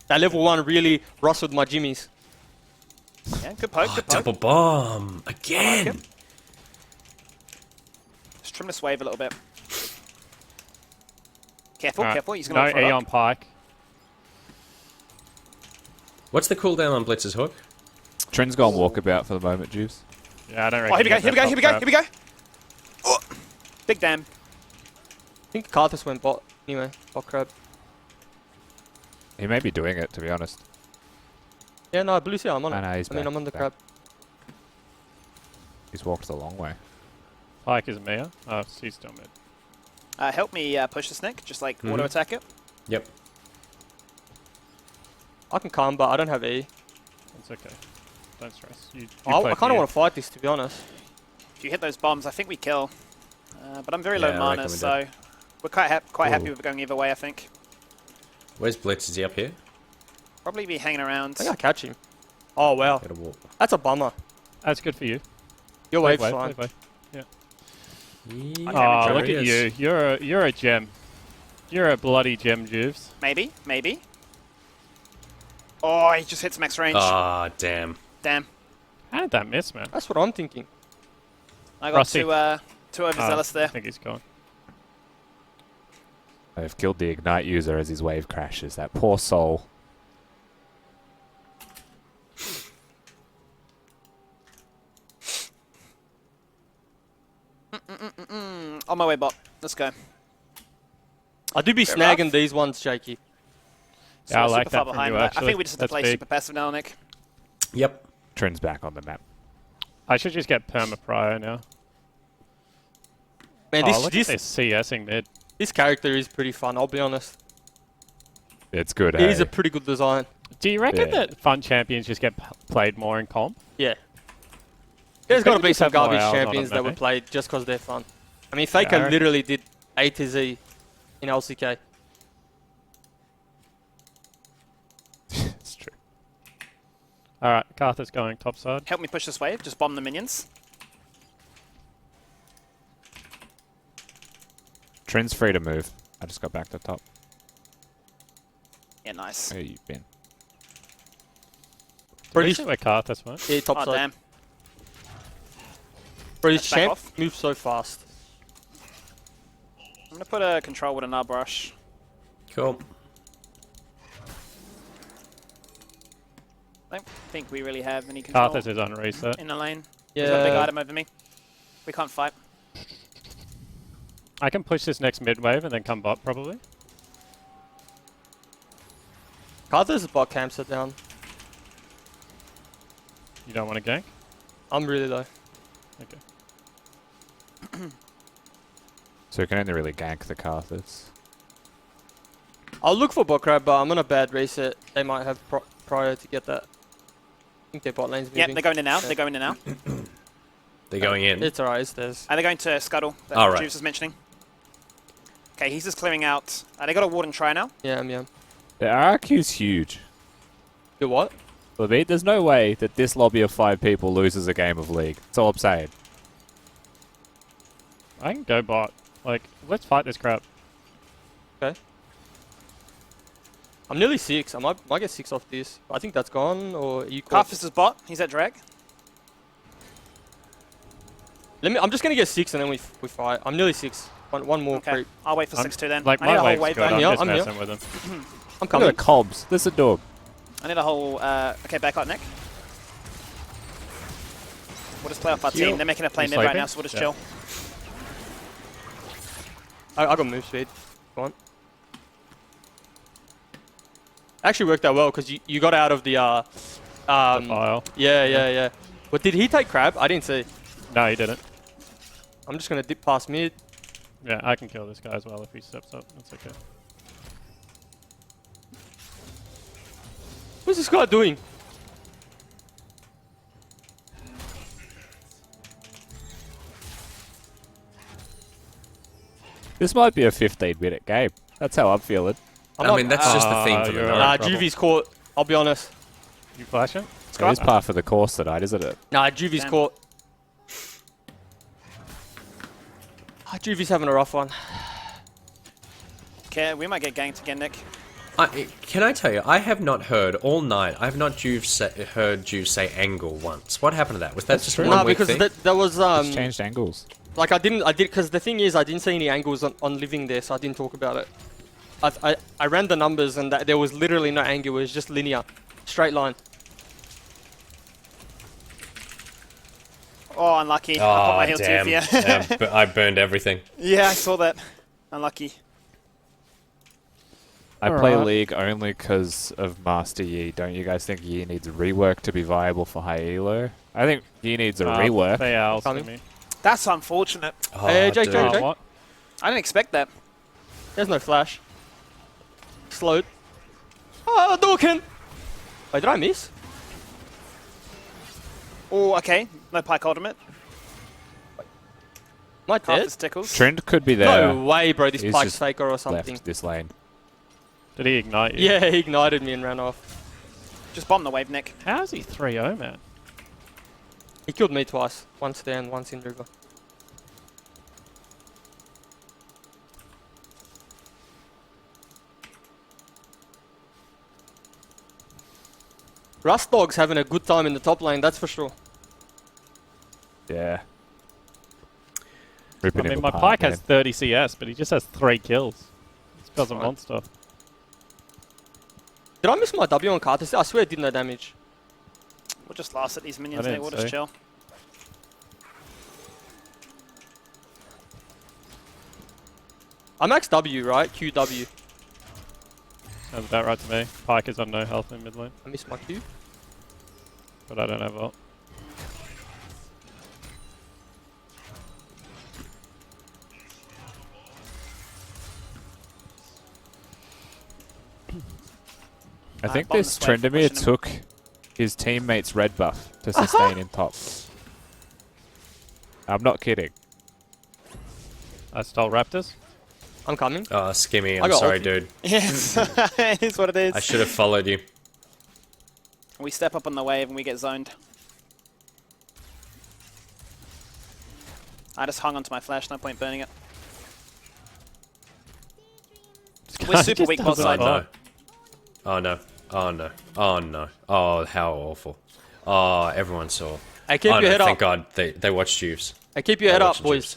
Speaker 4: That level 1 really rustled my jimmies.
Speaker 7: Yeah, good poke, good poke.
Speaker 5: Double bomb again.
Speaker 7: Like Just trim this wave a little bit. Careful,
Speaker 2: Alright,
Speaker 7: careful. He's gonna
Speaker 2: no E on Pike.
Speaker 5: What's the cooldown on Blitz's hook?
Speaker 16: Trent's gone walkabout for the moment, Juice.
Speaker 2: Yeah, I don't
Speaker 7: Oh,
Speaker 2: reckon.
Speaker 7: here we go, here we go, here we go, here we go. Oh, big damn.
Speaker 4: I think Karthus went bot anyway. Bot crab.
Speaker 16: He may be doing it, to be honest.
Speaker 4: Yeah, no, Blue Sea, I'm on it.
Speaker 16: No, he's
Speaker 4: I mean,
Speaker 16: back,
Speaker 4: I'm on the
Speaker 16: back.
Speaker 4: crab.
Speaker 16: He's walked a long way.
Speaker 2: Pike is Mia. Oh, he's still mid.
Speaker 7: Help me push this Nick, just like auto attack it.
Speaker 5: Yep.
Speaker 4: I can calm, but I don't have E.
Speaker 2: It's okay. Don't stress.
Speaker 4: I kind of want to fight this, to be honest.
Speaker 7: If you hit those bombs, I think we kill. But I'm very low
Speaker 5: Yeah, I
Speaker 7: mana,
Speaker 5: reckon we
Speaker 7: so we're quite happy
Speaker 5: Ooh.
Speaker 7: with it going either way, I think.
Speaker 5: Where's Blitz? Is he up here?
Speaker 7: Probably be hanging around.
Speaker 4: I think I catch him. Oh, wow.
Speaker 5: Get a walk.
Speaker 4: That's a bummer.
Speaker 2: That's good for you.
Speaker 4: Your
Speaker 2: Wave,
Speaker 4: wave's fine.
Speaker 2: wave. Yeah.
Speaker 5: Yeah,
Speaker 2: Oh, look at you. You're a gem. You're a bloody gem, Juves.
Speaker 7: Maybe, maybe. Oh, he just hits max range.
Speaker 5: Ah, damn.
Speaker 7: Damn.
Speaker 2: How did that miss, man?
Speaker 4: That's what I'm thinking.
Speaker 7: I got
Speaker 2: Rusty.
Speaker 7: too overzealous there.
Speaker 2: I think he's gone.
Speaker 16: They've killed the Ignite user as his wave crashes. That poor soul.
Speaker 7: On my way, bot. Let's go.
Speaker 4: I do be
Speaker 7: Fair
Speaker 4: snagging
Speaker 7: enough.
Speaker 4: these ones, Jakey.
Speaker 7: So
Speaker 2: Yeah, I
Speaker 7: we're
Speaker 2: like
Speaker 7: super far
Speaker 2: that from
Speaker 7: behind,
Speaker 2: you,
Speaker 7: but
Speaker 2: actually.
Speaker 7: I think we just have to
Speaker 2: That's
Speaker 7: play
Speaker 2: big.
Speaker 7: super passive now, Nick.
Speaker 5: Yep.
Speaker 16: Trent's back on the map.
Speaker 2: I should just get perma prio now.
Speaker 4: Man,
Speaker 2: Oh, look
Speaker 4: this
Speaker 2: at this CSing mid.
Speaker 4: this character is pretty fun, I'll be honest.
Speaker 16: It's good,
Speaker 4: It is
Speaker 16: hey?
Speaker 4: a pretty good design.
Speaker 2: Do you reckon
Speaker 16: Yeah.
Speaker 2: that fun champions just get played more in comp?
Speaker 4: Yeah. There's got to
Speaker 2: Maybe
Speaker 4: be
Speaker 2: just
Speaker 4: some
Speaker 2: have more
Speaker 4: garbage
Speaker 2: hours on
Speaker 4: champions
Speaker 2: it,
Speaker 4: that were
Speaker 2: maybe.
Speaker 4: played just because they're fun. I mean, Faker
Speaker 2: Yeah.
Speaker 4: literally did A to Z in LCK.
Speaker 2: It's true. Alright, Carthus going topside.
Speaker 7: Help me push this wave. Just bomb the minions.
Speaker 16: Trent's free to move. I just got back to top.
Speaker 7: Yeah, nice.
Speaker 16: Where you been?
Speaker 4: British,
Speaker 2: Where Carthus went.
Speaker 4: yeah, top
Speaker 7: Oh,
Speaker 4: side.
Speaker 7: damn.
Speaker 4: British
Speaker 7: Let's back
Speaker 4: champ
Speaker 7: off.
Speaker 4: moves so fast.
Speaker 7: I'm going to put a control with a nub brush.
Speaker 5: Cool.
Speaker 7: I don't think we really have any control
Speaker 2: Carthus is on reset.
Speaker 7: in the lane. He's got a big
Speaker 4: Yeah.
Speaker 7: item over me. We can't fight.
Speaker 2: I can push this next mid wave and then come bot probably.
Speaker 4: Karthus' bot camps it down.
Speaker 2: You don't want to gank?
Speaker 4: I'm really low.
Speaker 2: Okay.
Speaker 16: So you can only really gank the Karthus.
Speaker 4: I'll look for bot crab, but I'm on a bad reset. They might have prior to get that. I think their bot lane's moving.
Speaker 7: Yep, they're going in now.
Speaker 4: Yeah.
Speaker 7: They're going in now.
Speaker 5: They're going in.
Speaker 4: It's alright, it's theirs.
Speaker 7: They're going to Scuttle, that
Speaker 5: All right.
Speaker 7: Juice was mentioning. Okay, he's just clearing out. They got a ward and try now.
Speaker 4: Yeah.
Speaker 16: The RQ's huge.
Speaker 4: The what?
Speaker 16: I mean, there's no way that this lobby of 5 people loses a game of League. That's all I'm saying.
Speaker 2: I can go bot. Like, let's fight this crap.
Speaker 4: Okay. I'm nearly 6. I might get 6 off this. I think that's gone, or you caught.
Speaker 7: Carthus is bot. He's at drag.
Speaker 4: I'm just gonna get 6 and then we fight. I'm nearly 6. One more
Speaker 7: Okay,
Speaker 4: creep.
Speaker 7: I'll wait for 6-2 then.
Speaker 2: Like,
Speaker 7: I need
Speaker 2: my
Speaker 7: a whole
Speaker 2: wave's
Speaker 7: wave
Speaker 2: good.
Speaker 7: though.
Speaker 2: I'm
Speaker 4: here,
Speaker 2: just
Speaker 4: I'm here.
Speaker 2: messing with him.
Speaker 4: I'm
Speaker 16: Look
Speaker 4: coming.
Speaker 16: at the cobs. There's a dog.
Speaker 7: I need a whole... okay, back up, Nick. We'll just play off our
Speaker 2: Heal.
Speaker 7: team. They're making a play
Speaker 2: You
Speaker 7: mid right
Speaker 2: sleeping?
Speaker 7: now, so we'll just
Speaker 2: Yeah.
Speaker 7: chill.
Speaker 4: I got move speed. Go on. Actually worked out well because you got out of the
Speaker 2: file.
Speaker 4: Yeah. But did he take crab? I didn't see.
Speaker 2: No, he didn't.
Speaker 4: I'm just gonna dip past mid.
Speaker 2: Yeah, I can kill this guy as well if he steps up. That's okay.
Speaker 4: What's this guy doing?
Speaker 16: This might be a 15-minute game. That's how I'm feeling.
Speaker 5: I mean, that's just the theme for the night.
Speaker 4: Nah, Juvy's caught. I'll be honest.
Speaker 6: You flash it?
Speaker 16: It is par for the course tonight, isn't it?
Speaker 4: Nah, Juvy's caught. Juvy's having a rough one.
Speaker 7: Okay, we might get ganked again, Nick.
Speaker 5: Can I tell you, I have not heard all night, I have not heard Juve say angle once. What happened to that? Was that just a
Speaker 4: No,
Speaker 5: week
Speaker 4: because
Speaker 5: thing?
Speaker 4: there was
Speaker 16: It's changed angles.
Speaker 4: like I did because the thing is I didn't see any angles on living there, so I didn't talk about it. I ran the numbers and there was literally no angle. It was just linear, straight line.
Speaker 7: Oh, unlucky. I
Speaker 5: Oh,
Speaker 7: popped my heel
Speaker 5: damn.
Speaker 7: tooth, yeah.
Speaker 5: I burned everything.
Speaker 7: Yeah, I saw that. Unlucky.
Speaker 16: I play League only because of Master Yi. Don't you guys think Yi needs a rework to be viable for high elo? I think Yi needs a rework.
Speaker 6: They are also me.
Speaker 7: That's unfortunate.
Speaker 5: Oh,
Speaker 4: Hey, Jake.
Speaker 6: What?
Speaker 7: I didn't expect that.
Speaker 4: There's no flash. Slowed. Oh, Dawkin! Wait, did I miss?
Speaker 7: Oh, okay. No pike ultimate.
Speaker 4: Am I
Speaker 7: Half
Speaker 4: dead?
Speaker 7: the stickles.
Speaker 16: Trend could be there.
Speaker 4: No way, bro. This
Speaker 16: He's
Speaker 4: pike's
Speaker 16: just
Speaker 4: faker or something.
Speaker 16: left this lane.
Speaker 6: Did he ignite you?
Speaker 4: Yeah, he ignited me and ran off.
Speaker 7: Just bomb the wave, Nick.
Speaker 6: How's he 3-0, man?
Speaker 4: He killed me twice. Once there and once in river. Rust Dog's having a good time in the top lane, that's for sure.
Speaker 16: Yeah.
Speaker 6: I mean, my pike has 30 CS, but he just has 3 kills. This doesn't want stuff.
Speaker 4: Did I miss my W on Carter? I swear it did no damage.
Speaker 7: We'll just last at these minions,
Speaker 6: I
Speaker 7: Nick.
Speaker 6: didn't
Speaker 7: We'll just
Speaker 6: see.
Speaker 7: chill.
Speaker 4: I max W, right? QW.
Speaker 6: Sounds about right to me. Pike is on no health in mid lane,
Speaker 4: I missed my Q.
Speaker 6: but I don't have ult.
Speaker 16: I think
Speaker 7: bomb
Speaker 16: this
Speaker 7: this wave,
Speaker 16: Trendemir
Speaker 7: pushing him.
Speaker 16: took his teammate's red buff to sustain in top. I'm not kidding.
Speaker 6: I stole Raptors.
Speaker 4: I'm coming.
Speaker 5: Oh, Skimmy,
Speaker 4: I
Speaker 5: I'm
Speaker 4: got
Speaker 5: sorry,
Speaker 4: ulti.
Speaker 5: dude.
Speaker 7: Yes, it is what it is.
Speaker 5: I should have followed you.
Speaker 7: We step up on the wave and we get zoned. I just hung onto my flash, no point burning it. We're super weak bot
Speaker 5: Oh
Speaker 7: side.
Speaker 5: no. Oh no. Oh no. Oh no. Oh, how awful. Oh, everyone saw.
Speaker 4: Hey, keep
Speaker 5: oh,
Speaker 4: your
Speaker 5: no,
Speaker 4: head
Speaker 5: thank
Speaker 4: up.
Speaker 5: God they watched Juves.
Speaker 4: Hey, keep your head up, boys.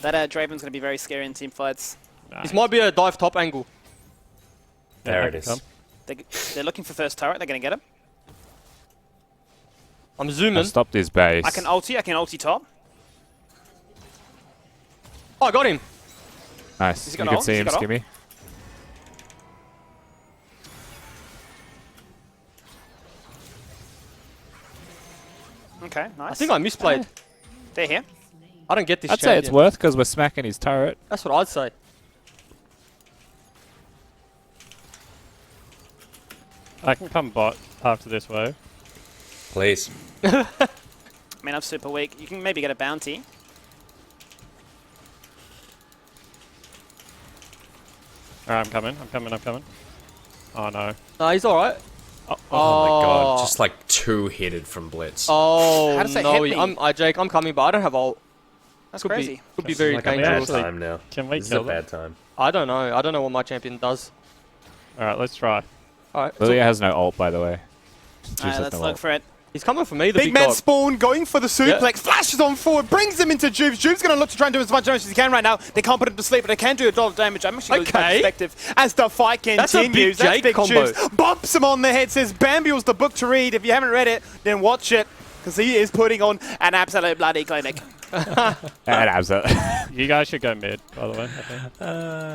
Speaker 7: That Draven's going to be very scary in team fights.
Speaker 4: This might be a dive top angle.
Speaker 5: There it is.
Speaker 7: They're looking for first turret. They're going to get him.
Speaker 4: I'm
Speaker 16: I
Speaker 4: zooming.
Speaker 16: stopped his base.
Speaker 7: I can ulti top.
Speaker 4: Oh, I got him.
Speaker 16: Nice.
Speaker 7: Has he
Speaker 16: You
Speaker 7: got
Speaker 16: can
Speaker 7: ult?
Speaker 16: see
Speaker 7: Has he
Speaker 16: him,
Speaker 7: got ult?
Speaker 16: Skimmy.
Speaker 7: Okay, nice.
Speaker 4: I think I misplayed.
Speaker 7: They're here.
Speaker 4: I don't get this
Speaker 16: I'd say it's
Speaker 4: champion.
Speaker 16: worth because we're smacking his turret.
Speaker 4: That's what I'd say.
Speaker 6: I can come bot after this wave.
Speaker 5: Please.
Speaker 7: I mean, I'm super weak. You can maybe get a bounty.
Speaker 6: Alright, I'm coming. Oh no.
Speaker 4: No, he's alright.
Speaker 5: Oh my God! Just like 2-hitted from Blitz.
Speaker 4: Oh,
Speaker 7: How does that
Speaker 4: no.
Speaker 7: hit me?
Speaker 4: Jake, I'm coming, but I don't have ult.
Speaker 7: That's
Speaker 4: Could
Speaker 7: crazy.
Speaker 4: Could be very
Speaker 5: like a
Speaker 4: dangerous.
Speaker 5: bad time now.
Speaker 6: Can we
Speaker 5: This is a
Speaker 6: kill them?
Speaker 5: bad time.
Speaker 4: I don't know. I don't know what my champion does.
Speaker 6: Alright, let's try.
Speaker 4: Alright.
Speaker 16: Lilia has no ult, by the way. Juice has
Speaker 7: Let's
Speaker 16: no
Speaker 7: look
Speaker 16: ult.
Speaker 7: for it.
Speaker 4: He's coming for me, the
Speaker 3: Big
Speaker 4: big
Speaker 3: man
Speaker 4: dog.
Speaker 3: Spawn going for the suplex, flashes on forward, brings him into Juves. Juves going to look to try and do as much damage as he can right now. They can't put him to sleep, but they can do a lot of damage. I'm actually going to
Speaker 4: Okay.
Speaker 3: perspective as the fight
Speaker 4: That's a
Speaker 3: continues.
Speaker 4: big Jake combo.
Speaker 3: Juves. Bumps him on the head, says Bambiel's the book to read. If you haven't read it, then watch it, because he is putting on an absolute bloody clinic.
Speaker 6: You guys should go mid, by the way. I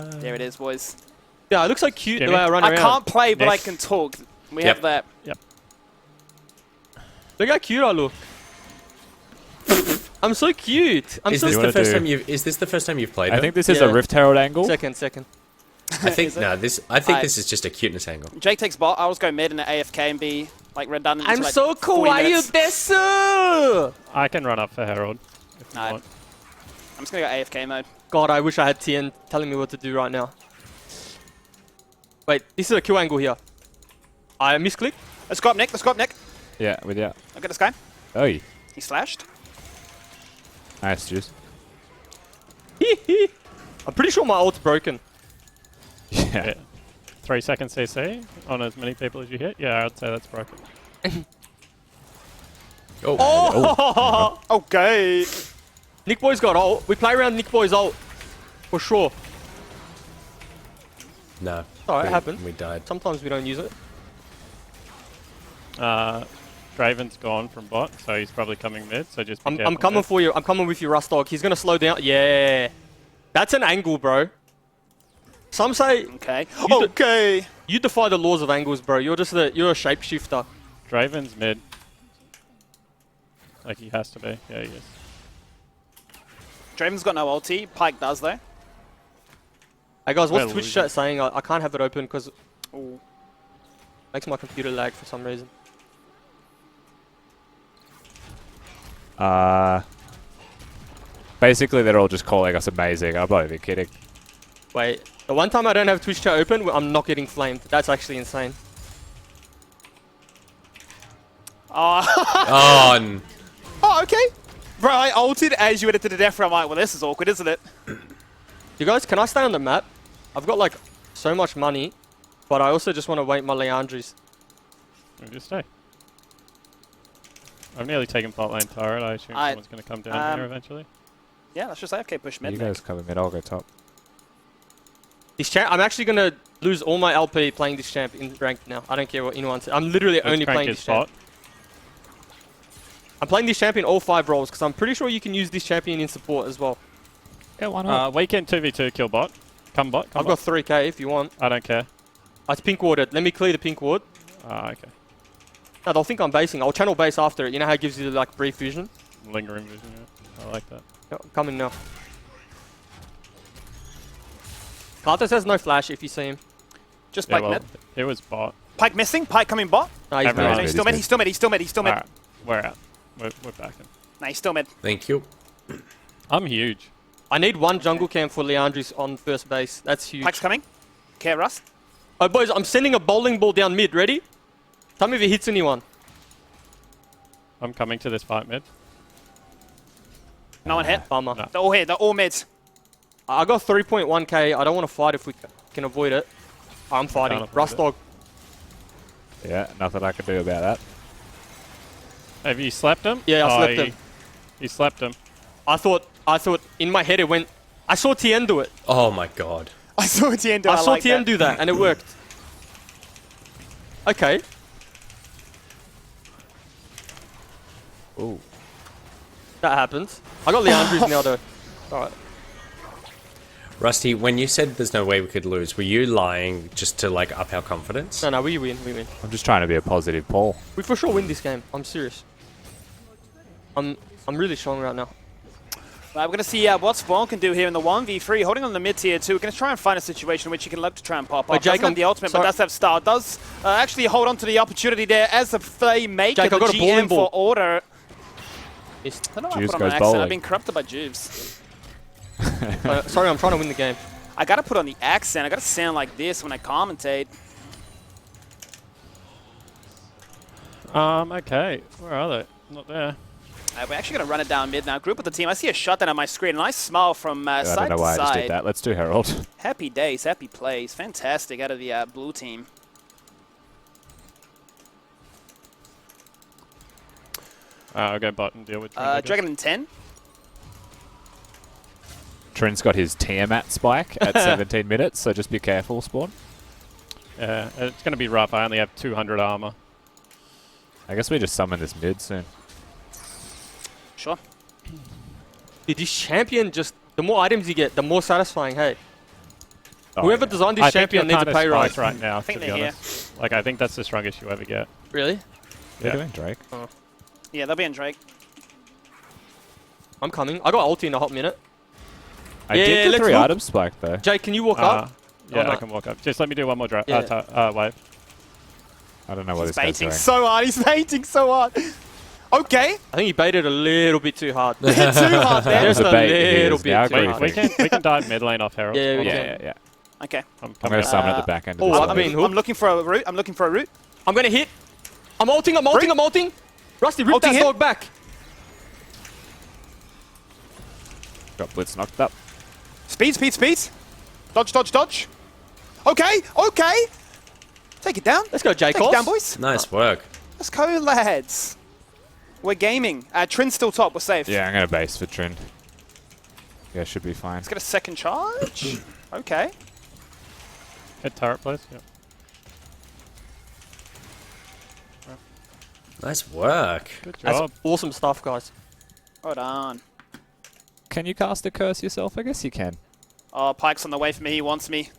Speaker 6: think.
Speaker 7: There it is, boys.
Speaker 4: Yeah, it looks like cute the
Speaker 6: Jimmy?
Speaker 4: way I run
Speaker 7: I
Speaker 4: around.
Speaker 7: can't play, but
Speaker 6: Nick.
Speaker 7: I can talk. We
Speaker 5: Yep.
Speaker 7: have that.
Speaker 6: Yep.
Speaker 4: Look how cute I look. I'm so cute. I'm
Speaker 5: Is
Speaker 4: so
Speaker 5: this
Speaker 16: You wanna
Speaker 5: the first
Speaker 16: do-
Speaker 5: time you've? Is this the first time you've played?
Speaker 16: I
Speaker 5: them?
Speaker 16: think this is a
Speaker 4: Yeah.
Speaker 16: Rift Herald angle.
Speaker 4: Second.
Speaker 5: I think no. I think
Speaker 7: Alright.
Speaker 5: this is just a cuteness angle.
Speaker 7: Jake takes bot. I always go mid and AFK and be like redundant.
Speaker 4: I'm
Speaker 7: into, like,
Speaker 4: so
Speaker 7: 40
Speaker 4: kawaii
Speaker 7: minutes.
Speaker 4: desu!
Speaker 6: I can run up for Herald if you
Speaker 7: No.
Speaker 6: want.
Speaker 7: I'm just gonna go AFK mode.
Speaker 4: God, I wish I had TN telling me what to do right now. Wait, this is a kill angle here. I misclick.
Speaker 7: Let's go up, Nick. Let's go up, Nick.
Speaker 16: Yeah, with you.
Speaker 7: Look at this guy.
Speaker 16: Oh,
Speaker 7: He slashed.
Speaker 16: nice, Juice.
Speaker 4: I'm pretty sure my ult's broken.
Speaker 16: Yeah.
Speaker 2: 3 seconds CC on as many people as you hit. Yeah, I'd say that's broken.
Speaker 4: Oh!
Speaker 7: Okay.
Speaker 4: Nick Boy's got ult. We play around Nick Boy's ult. For sure.
Speaker 5: No.
Speaker 4: Alright, it happens.
Speaker 5: We died.
Speaker 4: Sometimes we don't use it.
Speaker 2: Draven's gone from bot, so he's probably coming mid, so just be careful.
Speaker 4: I'm coming for you. I'm coming with you, Rustdog. He's going to slow down. Yeah. That's an angle, bro. Some say...
Speaker 7: Okay.
Speaker 4: Okay. You defy the laws of angles, bro. You're a shapeshifter.
Speaker 2: Draven's mid. Like he has to be. Yeah, he is.
Speaker 7: Draven's got no ulti. Pyke does, though.
Speaker 4: Hey, guys, what's
Speaker 2: We're
Speaker 4: Twitch
Speaker 2: losing.
Speaker 4: chat saying? I can't have it open because... Makes my computer lag for some reason.
Speaker 16: Basically, they're all just calling us amazing. I'm not even kidding.
Speaker 4: Wait, the one time I don't have Twitch chat open, I'm not getting flamed. That's actually insane.
Speaker 7: Oh, okay. Bro, I ulted as you went into the death row. I'm like, well, this is awkward, isn't it?
Speaker 4: You guys, can I stay on the map? I've got like so much money, but I also just want to wait my Leandris.
Speaker 2: Just stay. I've nearly taken bot lane turret. I assume someone's going to come down here eventually.
Speaker 7: Yeah, let's just AFK push mid.
Speaker 16: You guys cover mid, I'll go top.
Speaker 4: This champ, I'm actually gonna lose all my LP playing this champ in ranked now. I don't care what anyone says. I'm literally only playing this champ. I'm playing this champ in all 5 roles because I'm pretty sure you can use this champion in support as well.
Speaker 2: Yeah, why not? Weekend 2v2 kill bot. Come bot.
Speaker 4: I've got 3k if you want.
Speaker 2: I don't care.
Speaker 4: It's pink warded. Let me clear the pink ward.
Speaker 2: Okay.
Speaker 4: No, they'll think I'm basing. I'll channel base after it. You know how it gives you like brief vision?
Speaker 2: Lingering vision, yeah. I like that.
Speaker 4: Yep, I'm coming now. Karthus has no flash if you see him.
Speaker 7: Just Pyke mid.
Speaker 2: It was bot.
Speaker 7: Pyke missing. Pyke coming bot.
Speaker 4: No, he's
Speaker 7: No, he's still mid. He's still mid. He's still mid. He's still mid.
Speaker 2: Alright, we're out. We're back in.
Speaker 7: Nah, he's still mid.
Speaker 5: Thank you.
Speaker 2: I'm huge.
Speaker 4: I need 1 jungle camp for Leandris on first base. That's huge.
Speaker 7: Pyke's coming. Okay, Rust.
Speaker 4: Oh, boys, I'm sending a bowling ball down mid. Ready? Tell me if it hits anyone.
Speaker 2: I'm coming to this fight mid.
Speaker 7: No one hit.
Speaker 4: Bummer.
Speaker 2: No.
Speaker 7: They're all hit. They're all mids.
Speaker 4: I got 3.1k. I don't want to fight if we can avoid it. I'm fighting. Rustdog.
Speaker 16: Yeah, nothing I can do about that.
Speaker 2: Have you slapped him?
Speaker 4: Yeah, I slapped him.
Speaker 2: You slapped him.
Speaker 4: I thought in my head it went. I saw Tien do it.
Speaker 5: Oh my god.
Speaker 7: I saw Tien do it.
Speaker 4: I saw Tien do that and it worked. Okay.
Speaker 16: Ooh.
Speaker 4: That happens. I got Leandris now though. Alright.
Speaker 5: Rusty, when you said there's no way we could lose, were you lying just to like up our confidence?
Speaker 4: No, we win. We win.
Speaker 16: I'm just trying to be a positive Paul.
Speaker 4: We for sure win this game. I'm serious. I'm really strong right now.
Speaker 7: Right, we're going to see what Spawn can do here in the 1v3, holding on the mid tier 2. We're going to try and find a situation in which he can look to try and pop
Speaker 4: Wait,
Speaker 7: off.
Speaker 4: Jake,
Speaker 7: Doesn't have the ultimate, but does have style. Does actually hold on to the opportunity there as they make
Speaker 4: Jake,
Speaker 7: the
Speaker 4: I got a
Speaker 7: GM
Speaker 4: ball.
Speaker 7: for order. I
Speaker 4: Missed.
Speaker 7: don't know why I
Speaker 16: Juves
Speaker 7: put on
Speaker 16: goes
Speaker 7: an accent.
Speaker 16: bowling.
Speaker 7: I've been corrupted by Juves.
Speaker 4: Sorry, I'm trying to win the game.
Speaker 7: I got to put on the accent. I got to sound like this when I commentate.
Speaker 2: Okay. Where are they? Not there.
Speaker 7: We're actually going to run it down mid now. Group with the team. I see a shot down on my screen. A nice smile from
Speaker 16: I
Speaker 7: side
Speaker 16: don't know
Speaker 7: to
Speaker 16: why I just
Speaker 7: side.
Speaker 16: did that. Let's do Herald.
Speaker 7: Happy days, happy plays. Fantastic out of the blue team.
Speaker 2: I'll go bot and deal with Trin,
Speaker 7: Dragon in 10.
Speaker 16: Trin's got his Tiamat spike at 17 minutes, so just be careful, Spawn.
Speaker 2: Yeah, it's going to be rough. I only have 200 armor.
Speaker 16: I guess we just summon this mid soon.
Speaker 7: Sure.
Speaker 4: Dude, this champion just... The more items you get, the more satisfying, hey.
Speaker 16: Oh,
Speaker 4: Whoever
Speaker 16: yeah.
Speaker 4: designed this champion needs a pay rise.
Speaker 2: right now,
Speaker 7: I think
Speaker 2: to be
Speaker 7: they're
Speaker 2: honest. Like, I think that's the strongest you ever get.
Speaker 4: Really?
Speaker 16: They're
Speaker 2: Yeah.
Speaker 16: doing Drake.
Speaker 4: Oh.
Speaker 7: Yeah, they'll be in Drake.
Speaker 4: I'm coming. I got ulti in a hot minute.
Speaker 16: I did the
Speaker 4: let's
Speaker 16: 3
Speaker 4: look.
Speaker 16: item spike though.
Speaker 4: Jake, can you walk up?
Speaker 2: Yeah,
Speaker 4: Oh, no.
Speaker 2: I can walk up. Just let me do one more
Speaker 4: Yeah.
Speaker 2: wave.
Speaker 16: I don't know what
Speaker 7: He's
Speaker 16: this guy's
Speaker 7: baiting
Speaker 16: doing.
Speaker 7: so hard. He's baiting so hard. Okay.
Speaker 4: I think he baited a little bit too hard.
Speaker 7: Too hard there.
Speaker 4: Just
Speaker 16: The
Speaker 4: a
Speaker 16: bait
Speaker 4: little
Speaker 16: is
Speaker 4: bit
Speaker 16: now
Speaker 4: too
Speaker 16: great.
Speaker 4: hard.
Speaker 2: We can dive mid lane off Herald.
Speaker 4: Yeah, we
Speaker 16: Yeah,
Speaker 4: can.
Speaker 16: yeah, yeah.
Speaker 7: Okay.
Speaker 16: I'm going to summon at the back end.
Speaker 4: Oh,
Speaker 16: of
Speaker 4: I've
Speaker 16: the
Speaker 4: been
Speaker 16: stage.
Speaker 4: hooked.
Speaker 7: I'm looking for a root. I'm looking for a root.
Speaker 4: I'm going to hit. I'm ulting, I'm ulting, I'm ulting. Rusty, rip that
Speaker 7: Ulting him.
Speaker 4: dog back.
Speaker 16: Got Blitz knocked up.
Speaker 7: Speed, speed, speed. Dodge, dodge, dodge. Okay, okay. Take it down.
Speaker 4: Let's go, J.
Speaker 7: Take it down, boys.
Speaker 5: Nice work.
Speaker 7: Let's go, lads. We're gaming. Trin's still top. We're safe.
Speaker 16: Yeah, I'm going to base for Trin. Yeah, should be fine.
Speaker 7: Let's get a second charge. Okay.
Speaker 2: Hit turret, please. Yep.
Speaker 5: Nice work.
Speaker 2: Good
Speaker 4: That's
Speaker 2: job.
Speaker 4: awesome stuff, guys.
Speaker 7: Hold on.
Speaker 16: Can you cast a curse yourself? I guess you can.
Speaker 7: Oh, Pike's on the way for me. He wants me.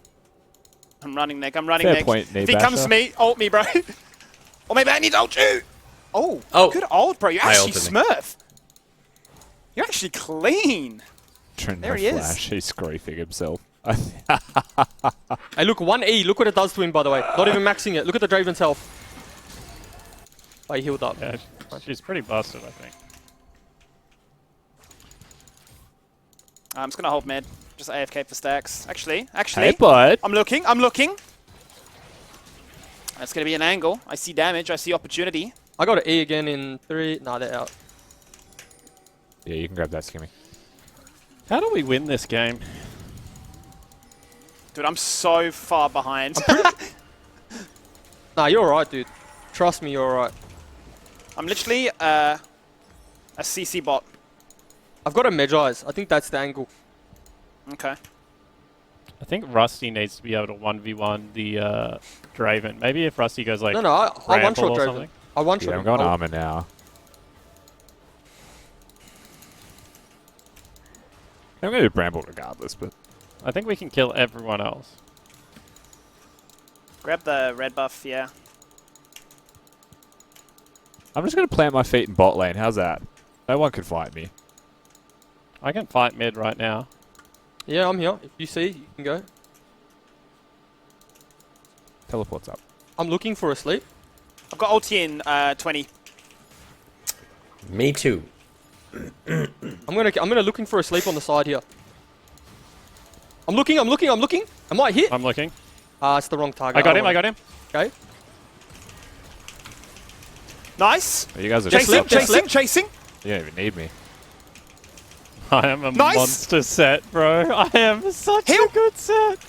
Speaker 7: I'm running neck. I'm running
Speaker 16: Fair
Speaker 7: neck.
Speaker 16: point, knee
Speaker 7: If he comes
Speaker 16: basher.
Speaker 7: to me, ult me, bro. Or maybe I need to ult you. Oh, good ult, bro. You're
Speaker 5: I
Speaker 7: actually
Speaker 5: ulted me.
Speaker 7: smurf. You're actually clean.
Speaker 16: Trin
Speaker 7: There
Speaker 16: no
Speaker 7: he is.
Speaker 16: flash. He's griefing himself.
Speaker 4: Hey, look, 1E. Look what it does to him, by the way. Not even maxing it. Look at the Draven's health. Oh, he healed up.
Speaker 2: Yeah, she's pretty busted, I think.
Speaker 7: I'm just going to hold mid. Just AFK for stacks. Actually,
Speaker 16: Hey, bud.
Speaker 7: I'm looking. I'm looking. That's going to be an angle. I see damage. I see opportunity.
Speaker 4: I got an E again in 3. Nah, they're out.
Speaker 16: Yeah, you can grab that, Skimmy.
Speaker 2: How do we win this game?
Speaker 7: Dude, I'm so far behind.
Speaker 4: Nah, you're alright, dude. Trust me, you're alright.
Speaker 7: I'm literally a CC bot.
Speaker 4: I've got a Medjai's. I think that's the angle.
Speaker 7: Okay.
Speaker 2: I think Rusty needs to be able to 1v1 the Draven. Maybe if Rusty goes like
Speaker 4: No, I
Speaker 2: Ramble
Speaker 4: one-shot
Speaker 2: or
Speaker 4: Draven.
Speaker 2: something.
Speaker 4: I one-shot
Speaker 16: Yeah, I'm
Speaker 4: him.
Speaker 16: going
Speaker 4: I'll-
Speaker 16: armor now. I'm going to do Bramble regardless, but...
Speaker 2: I think we can kill everyone else.
Speaker 7: Grab the red buff, yeah.
Speaker 16: I'm just going to plant my feet in bot lane. How's that? No one can fight me.
Speaker 2: I can fight mid right now.
Speaker 4: Yeah, I'm here. If you see, you can go.
Speaker 16: Teleport's up.
Speaker 4: I'm looking for a sleep.
Speaker 7: I've got ulti in 20.
Speaker 5: Me too.
Speaker 4: I'm gonna looking for a sleep on the side here. I'm looking. Am I hit?
Speaker 2: I'm looking.
Speaker 4: It's the wrong target.
Speaker 2: I got him.
Speaker 4: Okay.
Speaker 7: Nice.
Speaker 16: Oh, you guys are
Speaker 7: Chasing,
Speaker 16: just
Speaker 7: chasing, chasing.
Speaker 16: You don't even need me.
Speaker 2: I am a
Speaker 7: Nice.
Speaker 2: monster set, bro. I am such a good set.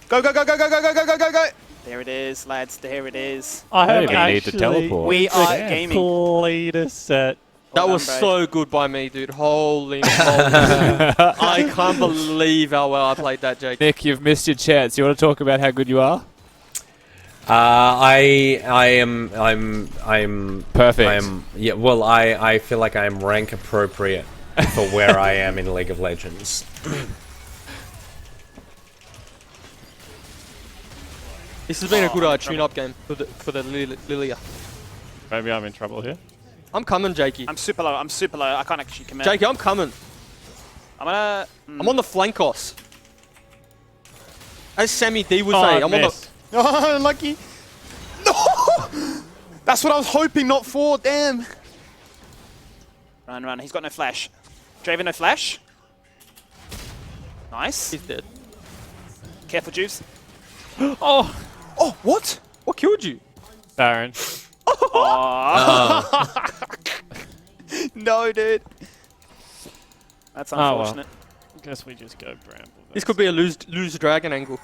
Speaker 7: Go, go, go, go, go, go, go, go, go, go, go. There it is, lads. There it is.
Speaker 2: I
Speaker 16: don't
Speaker 2: have
Speaker 16: even need to
Speaker 2: actually
Speaker 16: teleport.
Speaker 7: We are
Speaker 2: the
Speaker 7: gaming.
Speaker 2: cleanest set.
Speaker 4: That
Speaker 7: Well
Speaker 4: was
Speaker 7: done, bro.
Speaker 4: so good by me, dude. Holy moly. I can't believe how well I played that, Jake.
Speaker 16: Nick, you've missed your chance. You want to talk about how good you are?
Speaker 5: I'm
Speaker 16: Perfect.
Speaker 5: Yeah, well, I feel like I'm rank appropriate for where I am in League of Legends.
Speaker 4: This has been a good tune-up game for the Lilia.
Speaker 2: Maybe I'm in trouble here.
Speaker 4: I'm coming, Jakey.
Speaker 7: I'm super low. I'm super low. I can't actually commit.
Speaker 4: Jakey, I'm coming.
Speaker 7: I'm gonna.
Speaker 4: I'm on the flankos. As Sammy D would
Speaker 2: Oh,
Speaker 4: say,
Speaker 2: I
Speaker 4: I'm on the.
Speaker 2: missed.
Speaker 7: Oh, unlucky. No! That's what I was hoping not for. Damn. Run, run. He's got no flash. Draven, no flash. Nice.
Speaker 4: He's dead.
Speaker 7: Careful, Juice.
Speaker 2: Oh,
Speaker 7: Oh, what?
Speaker 4: What killed you?
Speaker 2: Baron.
Speaker 7: No, dude. That's
Speaker 2: Oh, well.
Speaker 7: unfortunate.
Speaker 2: Guess we just go Bramble.
Speaker 4: This could be a lose dragon angle.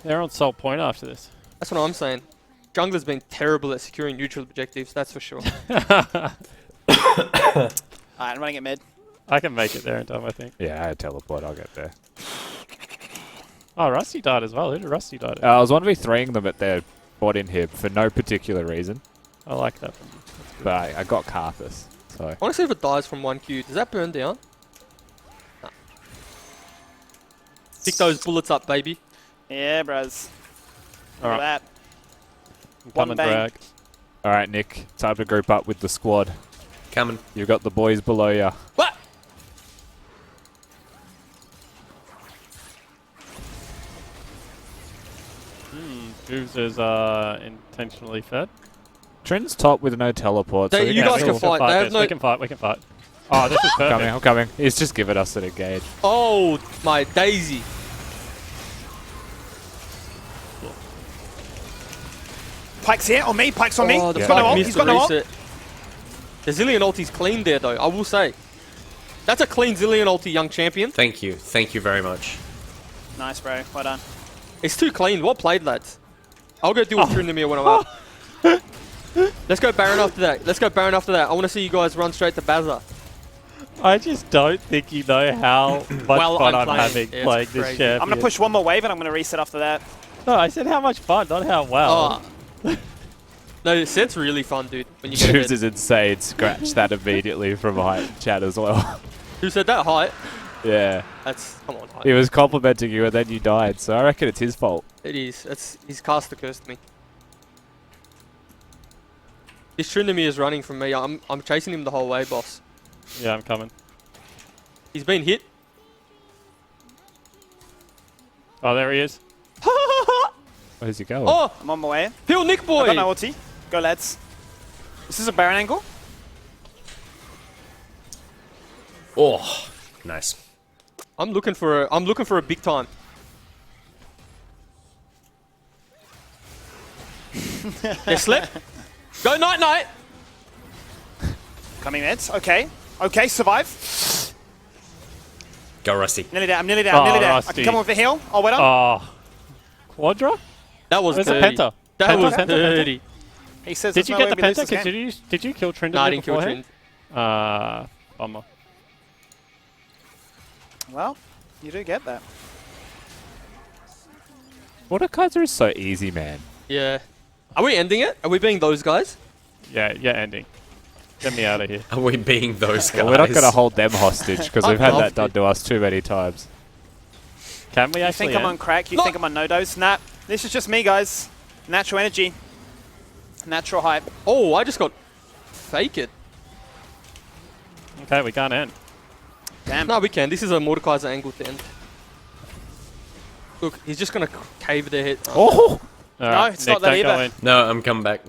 Speaker 2: They're on Salt Point after this.
Speaker 4: That's what I'm saying. Jungler's been terrible at securing neutral objectives, that's for sure.
Speaker 7: Alright, I'm running it mid.
Speaker 2: I can make it there in time, I think.
Speaker 16: Yeah, I had teleport. I'll get there.
Speaker 2: Oh, Rusty died as well. Who did Rusty die to?
Speaker 16: I was 1v3ing them at their bot inhib for no particular reason.
Speaker 2: I like that from you.
Speaker 16: But I got Karthus. So.
Speaker 4: I want to see if it dies from 1Q. Does that burn down? Nah. Pick those bullets up, baby.
Speaker 7: Yeah, bros. Look
Speaker 2: Alright.
Speaker 7: at that.
Speaker 2: I'm
Speaker 7: One
Speaker 2: coming,
Speaker 7: bang.
Speaker 2: Drag.
Speaker 16: Alright, Nick. Time to group up with the squad.
Speaker 5: Coming.
Speaker 16: You've got the boys below you.
Speaker 4: What?
Speaker 2: Juice is intentionally fed.
Speaker 16: Trin's top with no teleport. So
Speaker 4: You
Speaker 16: we
Speaker 4: guys can
Speaker 16: still-
Speaker 4: fight. They have
Speaker 2: this.
Speaker 4: no.
Speaker 2: We can fight. We can fight. Oh, this is perfect.
Speaker 16: I'm coming. He's just given us an engage.
Speaker 4: Oh, my daisy.
Speaker 7: Pike's here on me. Pike's on me.
Speaker 4: Oh, the
Speaker 7: He's got no
Speaker 4: Pike
Speaker 7: ult.
Speaker 4: missed
Speaker 7: He's
Speaker 4: the
Speaker 7: got no ult.
Speaker 4: reset. The Zillion ulti's clean there, though, I will say. That's a clean Zillion ulti, young champion.
Speaker 5: Thank you. Thank you very much.
Speaker 7: Nice, bro. Well done.
Speaker 4: It's too clean. Well played, lads. I'll go deal with Tryndamere when I'm up. Let's go Baron after that. Let's go Baron after that. I want to see you guys run straight to Bazza.
Speaker 2: I just don't think you know how much fun I'm having
Speaker 4: Yeah,
Speaker 2: playing
Speaker 4: it's
Speaker 2: this
Speaker 4: crazy.
Speaker 2: champion.
Speaker 7: I'm going to push one more wave and I'm going to reset after that.
Speaker 2: No, I said how much fun, not how well.
Speaker 4: Oh. No, the set's really fun, dude. When you get
Speaker 16: Choose
Speaker 4: ahead.
Speaker 16: is insane. Scratch that immediately from height chat as well.
Speaker 4: Who said that? Height?
Speaker 16: Yeah.
Speaker 4: That's... Come on, Height.
Speaker 16: He was complimenting you and then you died, so I reckon it's his fault.
Speaker 4: It is. He's cast the curse to me. This Tryndamere is running from me. I'm chasing him the whole way, boss.
Speaker 2: Yeah, I'm coming.
Speaker 4: He's been hit.
Speaker 2: Oh, there he is.
Speaker 16: Where's he going?
Speaker 4: Oh!
Speaker 7: I'm on my way.
Speaker 4: Heal Nick boy!
Speaker 7: I got no ulti. Go, lads. This is a Baron angle.
Speaker 5: Oh, nice.
Speaker 4: I'm looking for a big time. They slip. Go night night.
Speaker 7: Coming meds. Okay. Okay, survive.
Speaker 5: Go, Rusty.
Speaker 7: Nearly there. I'm nearly there. I'm nearly there. I can come with the heal. Oh, wait up.
Speaker 2: Oh. Quadra?
Speaker 4: That was
Speaker 2: Where's the
Speaker 4: dirty.
Speaker 2: Penta?
Speaker 4: That
Speaker 2: Penta,
Speaker 4: was
Speaker 2: Penta, Penta?
Speaker 4: dirty.
Speaker 7: He says
Speaker 2: Did
Speaker 7: there's
Speaker 2: you
Speaker 7: no
Speaker 2: get
Speaker 7: way
Speaker 2: the
Speaker 7: we lose
Speaker 2: Penta?
Speaker 7: this game.
Speaker 2: Did you kill Tryndamere
Speaker 4: No, I didn't kill
Speaker 2: beforehand? Bummer.
Speaker 7: Well, you do get that.
Speaker 16: Mordekaiser is so easy, man.
Speaker 4: Yeah. Are we ending it? Are we being those guys?
Speaker 2: Yeah, ending. Get me out of here.
Speaker 5: Are we being those guys?
Speaker 16: Well, we're not going to hold them hostage because we've had that done to us too many times.
Speaker 2: Can we
Speaker 7: You
Speaker 2: actually
Speaker 7: think I'm
Speaker 2: end?
Speaker 7: on crack? You think I'm on no-dose? Nah, this is just me, guys. Natural energy. Natural hype.
Speaker 4: Oh, I just got fake it.
Speaker 2: Okay, we can't end.
Speaker 7: Damn.
Speaker 4: No, we can. This is a Mordekaiser angle to end. Look, he's just going to cave their head.
Speaker 16: Oh!
Speaker 7: No,
Speaker 2: Alright,
Speaker 7: it's
Speaker 2: Nick,
Speaker 7: not that
Speaker 2: don't go
Speaker 7: either.
Speaker 2: in.
Speaker 5: No, I'm coming back.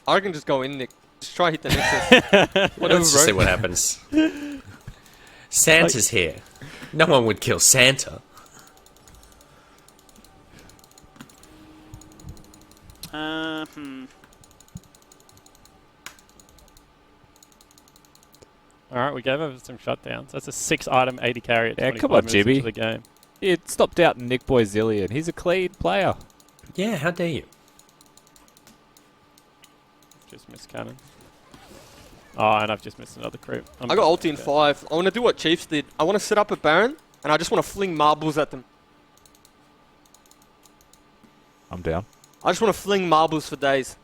Speaker 4: I reckon just go in, Nick. Just try hit the nexus. Whatever,
Speaker 5: Let's just see
Speaker 4: bro.
Speaker 5: what happens. Santa's here. No one would kill Santa.
Speaker 2: Alright, we gave over some shutdowns. That's a 6-item 80 carry at
Speaker 16: Yeah,
Speaker 2: 25
Speaker 16: come on,
Speaker 2: minutes
Speaker 16: Jimmy.
Speaker 2: into the game.
Speaker 16: Yeah, stop doubting Nick Boy Zillion. He's a clean player.
Speaker 5: Yeah, how dare you?
Speaker 2: Just missed cannon. Oh, and I've just missed another creep.
Speaker 4: I got ulti in 5. I want to do what Chiefs did. I want to set up a Baron, and I just want to fling marbles at them.
Speaker 16: I'm down.
Speaker 4: I just want to fling marbles for days.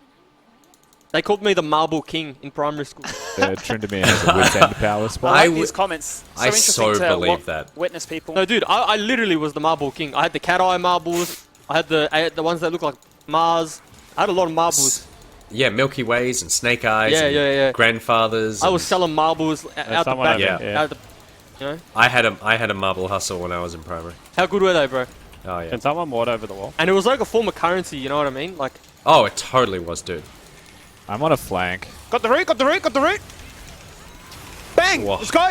Speaker 4: They called me the Marble King in primary school.
Speaker 16: Tryndamere has a wit's end power spot.
Speaker 7: I like these comments.
Speaker 5: I so
Speaker 7: interesting to
Speaker 5: believe that.
Speaker 7: Witness people.
Speaker 4: No, dude, I literally was the Marble King. I had the cat eye marbles. I had the ones that look like Mars. I had a lot of marbles.
Speaker 5: Yeah, Milky Ways and Snake Eyes.
Speaker 4: Yeah,
Speaker 5: and
Speaker 4: yeah.
Speaker 5: Grandfathers.
Speaker 4: I was selling marbles out the back.
Speaker 5: Yeah.
Speaker 4: Out the, you know?
Speaker 5: I had a marble hustle when I was in primary.
Speaker 4: How good were they, bro?
Speaker 5: Oh yeah.
Speaker 2: Can someone ward over the wall?
Speaker 4: And it was like a form of currency, you know what I mean? Like.
Speaker 5: Oh, it totally was, dude.
Speaker 16: I'm on a flank.
Speaker 7: Got the root, got the root, got the root. Bang!
Speaker 5: Whoa.
Speaker 7: Let's go!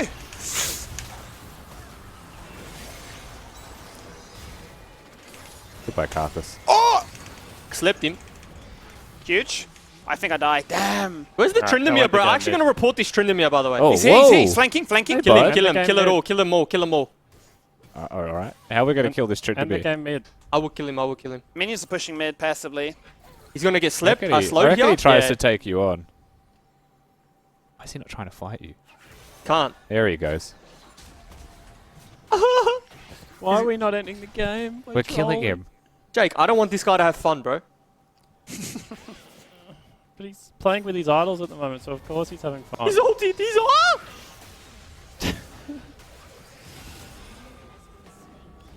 Speaker 16: Goodbye, Carcass.
Speaker 7: Oh!
Speaker 4: Slept him.
Speaker 7: Huge. I think I died. Damn.
Speaker 4: Where's the
Speaker 2: Alright,
Speaker 4: Tryndamere,
Speaker 2: go
Speaker 4: bro?
Speaker 2: on,
Speaker 4: I'm actually
Speaker 2: go
Speaker 4: going to report this Tryndamere, by the way.
Speaker 16: Oh,
Speaker 7: He's here,
Speaker 16: whoa.
Speaker 7: he's flanking, flanking.
Speaker 4: Kill him,
Speaker 2: End
Speaker 4: kill
Speaker 2: the
Speaker 4: him,
Speaker 2: game
Speaker 4: kill it
Speaker 2: mid.
Speaker 4: all, kill them all, kill them all.
Speaker 16: Alright. How are we going to kill this
Speaker 2: End the
Speaker 16: Tryndamere?
Speaker 2: game mid.
Speaker 4: I will kill him, I will kill him.
Speaker 7: Minions are pushing mid passively.
Speaker 4: He's going to get
Speaker 16: I
Speaker 4: slept,
Speaker 16: reckon
Speaker 4: slowed
Speaker 16: he
Speaker 4: here.
Speaker 16: tries
Speaker 4: Yeah.
Speaker 16: to take you on. Why is he not trying to fight you?
Speaker 4: Can't.
Speaker 16: There he goes.
Speaker 2: Why are we not ending the game?
Speaker 16: We're killing him.
Speaker 4: Jake, I don't want this guy to have fun, bro.
Speaker 2: But he's playing with his idols at the moment, so of course he's having fun.
Speaker 4: He's ulted, he's up!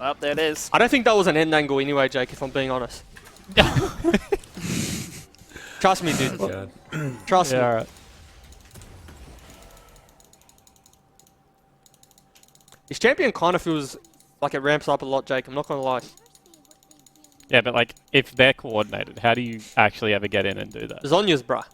Speaker 7: Oh, there it is.
Speaker 4: I don't think that was an end angle anyway, Jake, if I'm being honest. Trust me, dude.
Speaker 5: God.
Speaker 4: Trust me.
Speaker 2: Yeah, alright.
Speaker 4: This champion kind of feels like it ramps up a lot, Jake. I'm not going to lie.
Speaker 2: Yeah, but like, if they're coordinated, how do you actually ever get in and do that?
Speaker 4: Zonya's, bruh.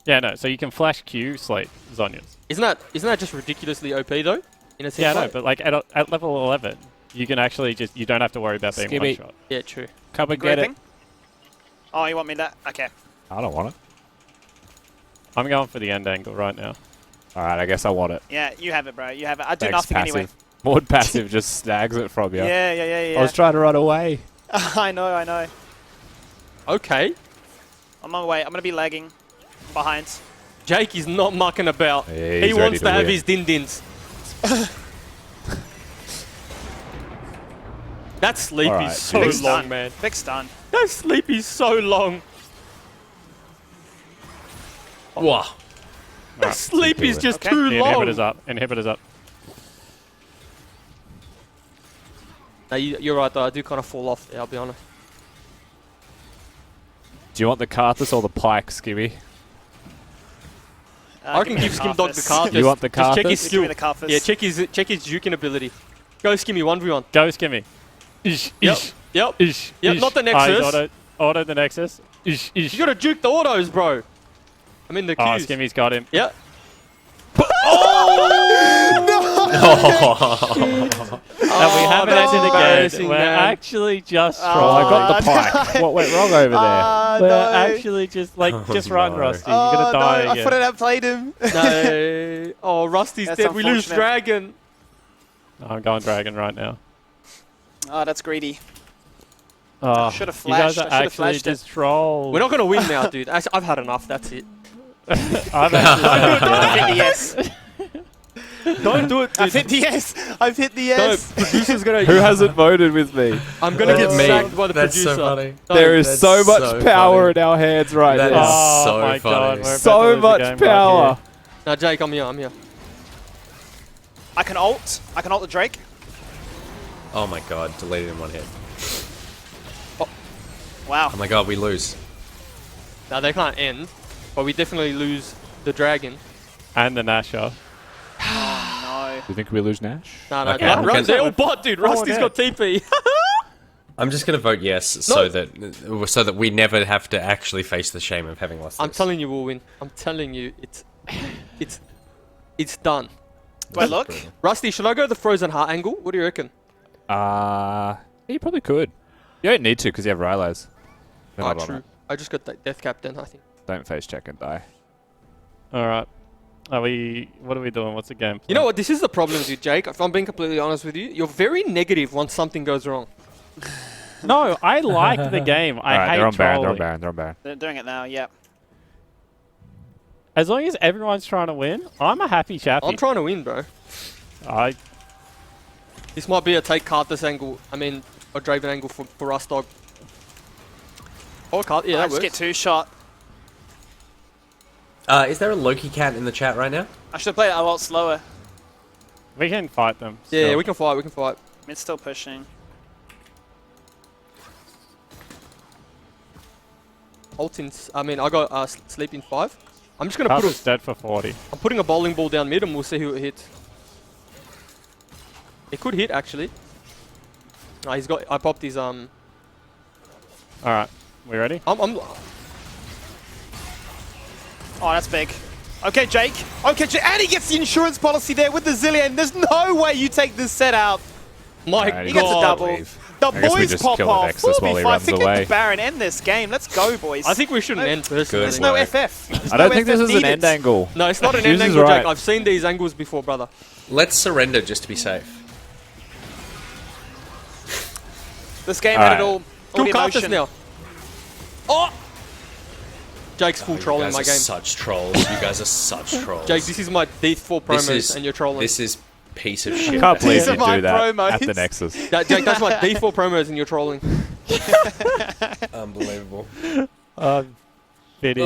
Speaker 2: Yeah, no. So you can flash Q, Sleep, Zhonya's.
Speaker 4: Isn't that just ridiculously OP though? In a
Speaker 2: Yeah,
Speaker 4: team
Speaker 2: no, but like at level 11, you can actually you don't have to worry about being
Speaker 16: Skibby.
Speaker 2: one shot.
Speaker 4: Yeah, true.
Speaker 16: Come and get it.
Speaker 7: Grouping? Oh, you want me that? Okay.
Speaker 16: I don't want it.
Speaker 2: I'm going for the end angle right now.
Speaker 16: Alright, I guess I want it.
Speaker 7: Yeah, you have it, bro. You have it. I do
Speaker 16: Thanks,
Speaker 7: nothing
Speaker 16: passive.
Speaker 7: anyway.
Speaker 16: Mord passive just snags it from you.
Speaker 7: Yeah.
Speaker 16: I was trying to run away.
Speaker 7: I know.
Speaker 4: Okay.
Speaker 7: I'm on my way. I'm gonna be lagging behind.
Speaker 4: Jake is not mucking about.
Speaker 16: Yeah,
Speaker 4: He
Speaker 16: he's
Speaker 4: wants
Speaker 16: ready
Speaker 4: to have
Speaker 16: win.
Speaker 4: his din-dins. That sleep
Speaker 16: Alright,
Speaker 4: is so
Speaker 7: Big
Speaker 4: long,
Speaker 7: stun,
Speaker 4: man.
Speaker 7: Big stun.
Speaker 4: That sleep is so long.
Speaker 5: Whoa.
Speaker 4: That sleep is just
Speaker 7: Okay.
Speaker 4: too
Speaker 2: The
Speaker 4: long.
Speaker 2: inhibitor's up. Inhibitor's up.
Speaker 4: No, you're right though. I do kind of fall off there, I'll be honest.
Speaker 16: Do you want the Karthus or the Pike, Skibby?
Speaker 4: I can give Skim Dog the Karthus.
Speaker 16: You want the
Speaker 4: Just check his
Speaker 16: Karthus?
Speaker 4: skill.
Speaker 7: Give me the Karthus.
Speaker 4: Yeah, check his juking ability. Go Skimmy, 1v1.
Speaker 2: Go, Skimmy. Ish,
Speaker 4: Yep.
Speaker 2: ish,
Speaker 4: Yep.
Speaker 2: ish,
Speaker 4: Yep,
Speaker 2: ish.
Speaker 4: not the
Speaker 2: Oh,
Speaker 4: Nexus.
Speaker 2: he's auto the Nexus. Ish, ish.
Speaker 4: You gotta juke the autos, bro. I mean the
Speaker 2: Oh,
Speaker 4: Qs.
Speaker 2: Skimmy's got him.
Speaker 4: Yep.
Speaker 2: And we haven't
Speaker 4: that's
Speaker 2: ended the
Speaker 4: embarrassing,
Speaker 2: game. We're
Speaker 4: man.
Speaker 2: actually just
Speaker 16: Oh,
Speaker 2: trolling.
Speaker 16: I got the Pike. What went wrong over there?
Speaker 2: We're actually just just run,
Speaker 5: no.
Speaker 2: Rusty. You're gonna die again.
Speaker 7: I thought I'd outplayed him.
Speaker 4: No. Oh, Rusty's
Speaker 7: That's
Speaker 4: dead. We lose
Speaker 7: unfortunate.
Speaker 4: Dragon.
Speaker 2: I'm going Dragon right now.
Speaker 7: Oh, that's greedy.
Speaker 2: Oh,
Speaker 7: Should've
Speaker 2: you guys
Speaker 7: flashed.
Speaker 2: are
Speaker 7: I should've
Speaker 2: actually
Speaker 7: flashed it.
Speaker 2: just trolls.
Speaker 4: We're not gonna win now, dude. Actually, I've had enough. That's it.
Speaker 2: I've actually
Speaker 7: I've hit the yes.
Speaker 4: Don't do it, dude.
Speaker 7: I've hit the yes. I've hit the yes.
Speaker 4: No, producer's gonna.
Speaker 16: Who hasn't voted with me?
Speaker 4: I'm gonna get
Speaker 5: Me.
Speaker 4: sacked by the
Speaker 5: That's
Speaker 4: producer.
Speaker 5: so funny.
Speaker 16: There is
Speaker 5: That's
Speaker 16: so much
Speaker 5: so
Speaker 16: power
Speaker 5: funny.
Speaker 16: in our hands right
Speaker 5: That
Speaker 16: now.
Speaker 5: is
Speaker 2: Oh
Speaker 5: so
Speaker 2: my
Speaker 5: funny.
Speaker 2: god, we're about to
Speaker 16: So
Speaker 2: lose the
Speaker 16: much
Speaker 2: game right
Speaker 16: power.
Speaker 2: here.
Speaker 4: Now, Jake, I'm here.
Speaker 7: I can ult the Drake.
Speaker 5: Oh my god, deleted in one hit.
Speaker 7: Wow.
Speaker 5: Oh my god, we lose.
Speaker 4: Now they can't end, but we definitely lose the Dragon.
Speaker 2: And the Nasher.
Speaker 7: No.
Speaker 16: You think we lose Nash?
Speaker 4: No,
Speaker 5: Okay,
Speaker 4: no,
Speaker 5: we
Speaker 4: no.
Speaker 5: can-
Speaker 4: They're all bot, dude. Rusty's got TP.
Speaker 5: I'm just gonna vote yes so that we never have to actually face the shame of having lost
Speaker 4: I'm
Speaker 5: this.
Speaker 4: telling you, we'll win. I'm telling you, it's done.
Speaker 7: Do I look?
Speaker 4: Rusty, should I go the Frozen Heart angle? What do you reckon?
Speaker 16: Yeah, you probably could. You don't need to because you have Rylas. They're
Speaker 4: Oh,
Speaker 16: not on
Speaker 4: true.
Speaker 16: it.
Speaker 4: I just got that Death Captain, I think.
Speaker 16: Don't face check and die.
Speaker 2: Alright. What are we doing? What's the game plan?
Speaker 4: You know what? This is the problem with you, Jake. If I'm being completely honest with you, you're very negative once something goes wrong.
Speaker 2: No, I like the game. I
Speaker 16: Alright,
Speaker 2: hate
Speaker 16: they're on Baron, they're
Speaker 2: trolling.
Speaker 16: on Baron, they're on Baron.
Speaker 7: They're doing it now. Yep.
Speaker 2: As long as everyone's trying to win, I'm a happy chappy.
Speaker 4: I'm trying to win, bro. This might be a take Karthus angle. I mean, a Draven angle for us, dog. Or Karthus, yeah,
Speaker 7: I
Speaker 4: that
Speaker 7: just
Speaker 4: works.
Speaker 7: get two shot.
Speaker 5: Is there a Loki cat in the chat right now?
Speaker 7: I should play it a lot slower.
Speaker 2: We can fight them.
Speaker 4: Yeah,
Speaker 2: still.
Speaker 4: we can fight, we can fight.
Speaker 7: It's still pushing.
Speaker 4: Ult in, I mean, I got sleep in 5. I'm just gonna put
Speaker 2: Karthus dead for 40.
Speaker 4: I'm putting a bowling ball down mid and we'll see who it hits. It could hit actually. No, he's got. I popped his
Speaker 2: Alright, we ready?
Speaker 4: I'm
Speaker 7: Oh, that's big. Okay, Jake. Okay, and he gets the insurance policy there with the Zillion. There's no way you take this set out.
Speaker 4: My
Speaker 16: Alright,
Speaker 7: He
Speaker 4: God.
Speaker 7: gets a double. The
Speaker 16: I guess we
Speaker 7: boys
Speaker 16: just
Speaker 7: pop
Speaker 16: kill the
Speaker 7: off.
Speaker 16: Nexus while he
Speaker 7: 4v5.
Speaker 16: runs
Speaker 7: Think
Speaker 16: away.
Speaker 7: the Baron end this game. Let's go, boys.
Speaker 4: I think we shouldn't end personally.
Speaker 7: There's no FF. There's
Speaker 16: I don't
Speaker 7: no
Speaker 16: think this
Speaker 7: FF
Speaker 16: is an
Speaker 7: needed.
Speaker 16: end angle.
Speaker 4: No, it's not an
Speaker 16: Fuse
Speaker 4: end
Speaker 16: is
Speaker 4: angle,
Speaker 16: right.
Speaker 4: Jake. I've seen these angles before, brother.
Speaker 5: Let's surrender just to be safe.
Speaker 7: This game had it
Speaker 16: Alright.
Speaker 7: all.
Speaker 4: Kill
Speaker 7: the
Speaker 4: Karthus
Speaker 7: emotion.
Speaker 4: now. Oh! Jake's full
Speaker 5: You
Speaker 4: trolling
Speaker 5: guys
Speaker 4: my
Speaker 5: are
Speaker 4: game.
Speaker 5: such trolls. You guys are such trolls.
Speaker 4: Jake, this is my D4 promos and you're trolling.
Speaker 5: This is piece of shit.
Speaker 16: Can't believe
Speaker 7: These
Speaker 16: you
Speaker 7: are my
Speaker 16: do that
Speaker 7: promos.
Speaker 16: at the Nexus.
Speaker 4: Jake, that's my D4 promos and you're trolling.
Speaker 5: Unbelievable.
Speaker 2: Finished.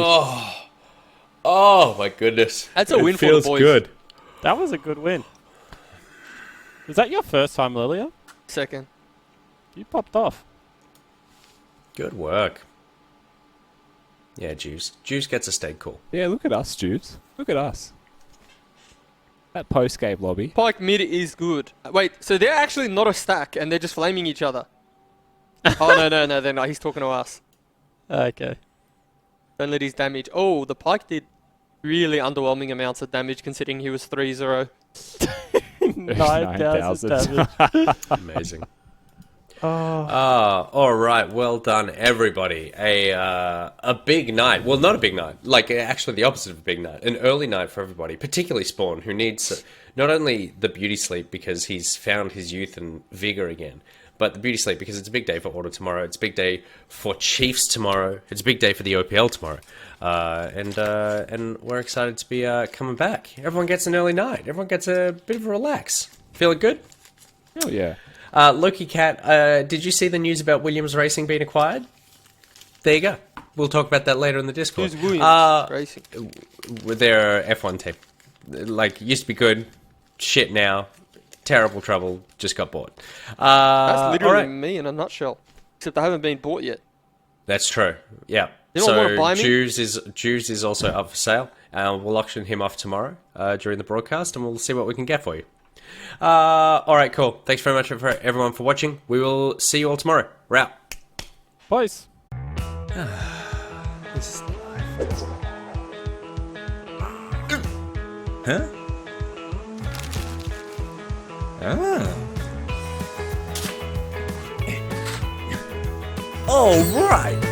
Speaker 5: Oh my goodness.
Speaker 4: That's a win for
Speaker 16: feels
Speaker 4: the boys.
Speaker 16: good.
Speaker 2: That was a good win. Was that your first time, Lilia?
Speaker 4: Second.
Speaker 2: You popped off.
Speaker 5: Good work. Yeah, Juice. Juice gets a steak call.
Speaker 16: Yeah, look at us, Judes. Look at us. That post-game lobby.
Speaker 4: Pike mid is good. Wait, so they're actually not a stack and they're just flaming each other. Oh, no, they're not. He's talking to us.
Speaker 2: Okay.
Speaker 4: Don't let his damage. Oh, the Pike did Really underwhelming amounts of damage considering he was 3-0.
Speaker 2: 9,000 damage.
Speaker 5: Amazing. All right. Well done, everybody. A big night. Well, not a big night. Like, actually the opposite of a big night. An early night for everybody, particularly Spawn, who needs not only the beauty sleep because he's found his youth and vigor again, but the beauty sleep because it's a big day for Order tomorrow. It's a big day for Chiefs tomorrow. It's a big day for the OPL tomorrow. And we're excited to be coming back. Everyone gets an early night. Everyone gets a bit of a relax. Feeling good?
Speaker 16: Oh, yeah.
Speaker 5: Loki Cat, did you see the news about Williams Racing being acquired? There you go. We'll talk about that later in the Discord.
Speaker 4: Who's Williams Racing?
Speaker 5: With their F1 team. Like, used to be good, shit now, terrible trouble, just got bought.
Speaker 4: That's literally me in a nutshell. Except I haven't been bought yet.
Speaker 5: That's true. Yeah.
Speaker 4: You don't want to buy me?
Speaker 5: Jews is also up for sale. We'll auction him off tomorrow during the broadcast, and we'll see what we can get for you. All right, cool. Thanks very much for everyone for watching. We will see you all tomorrow. We're out.
Speaker 2: Boys.
Speaker 5: This is life. Huh? All right.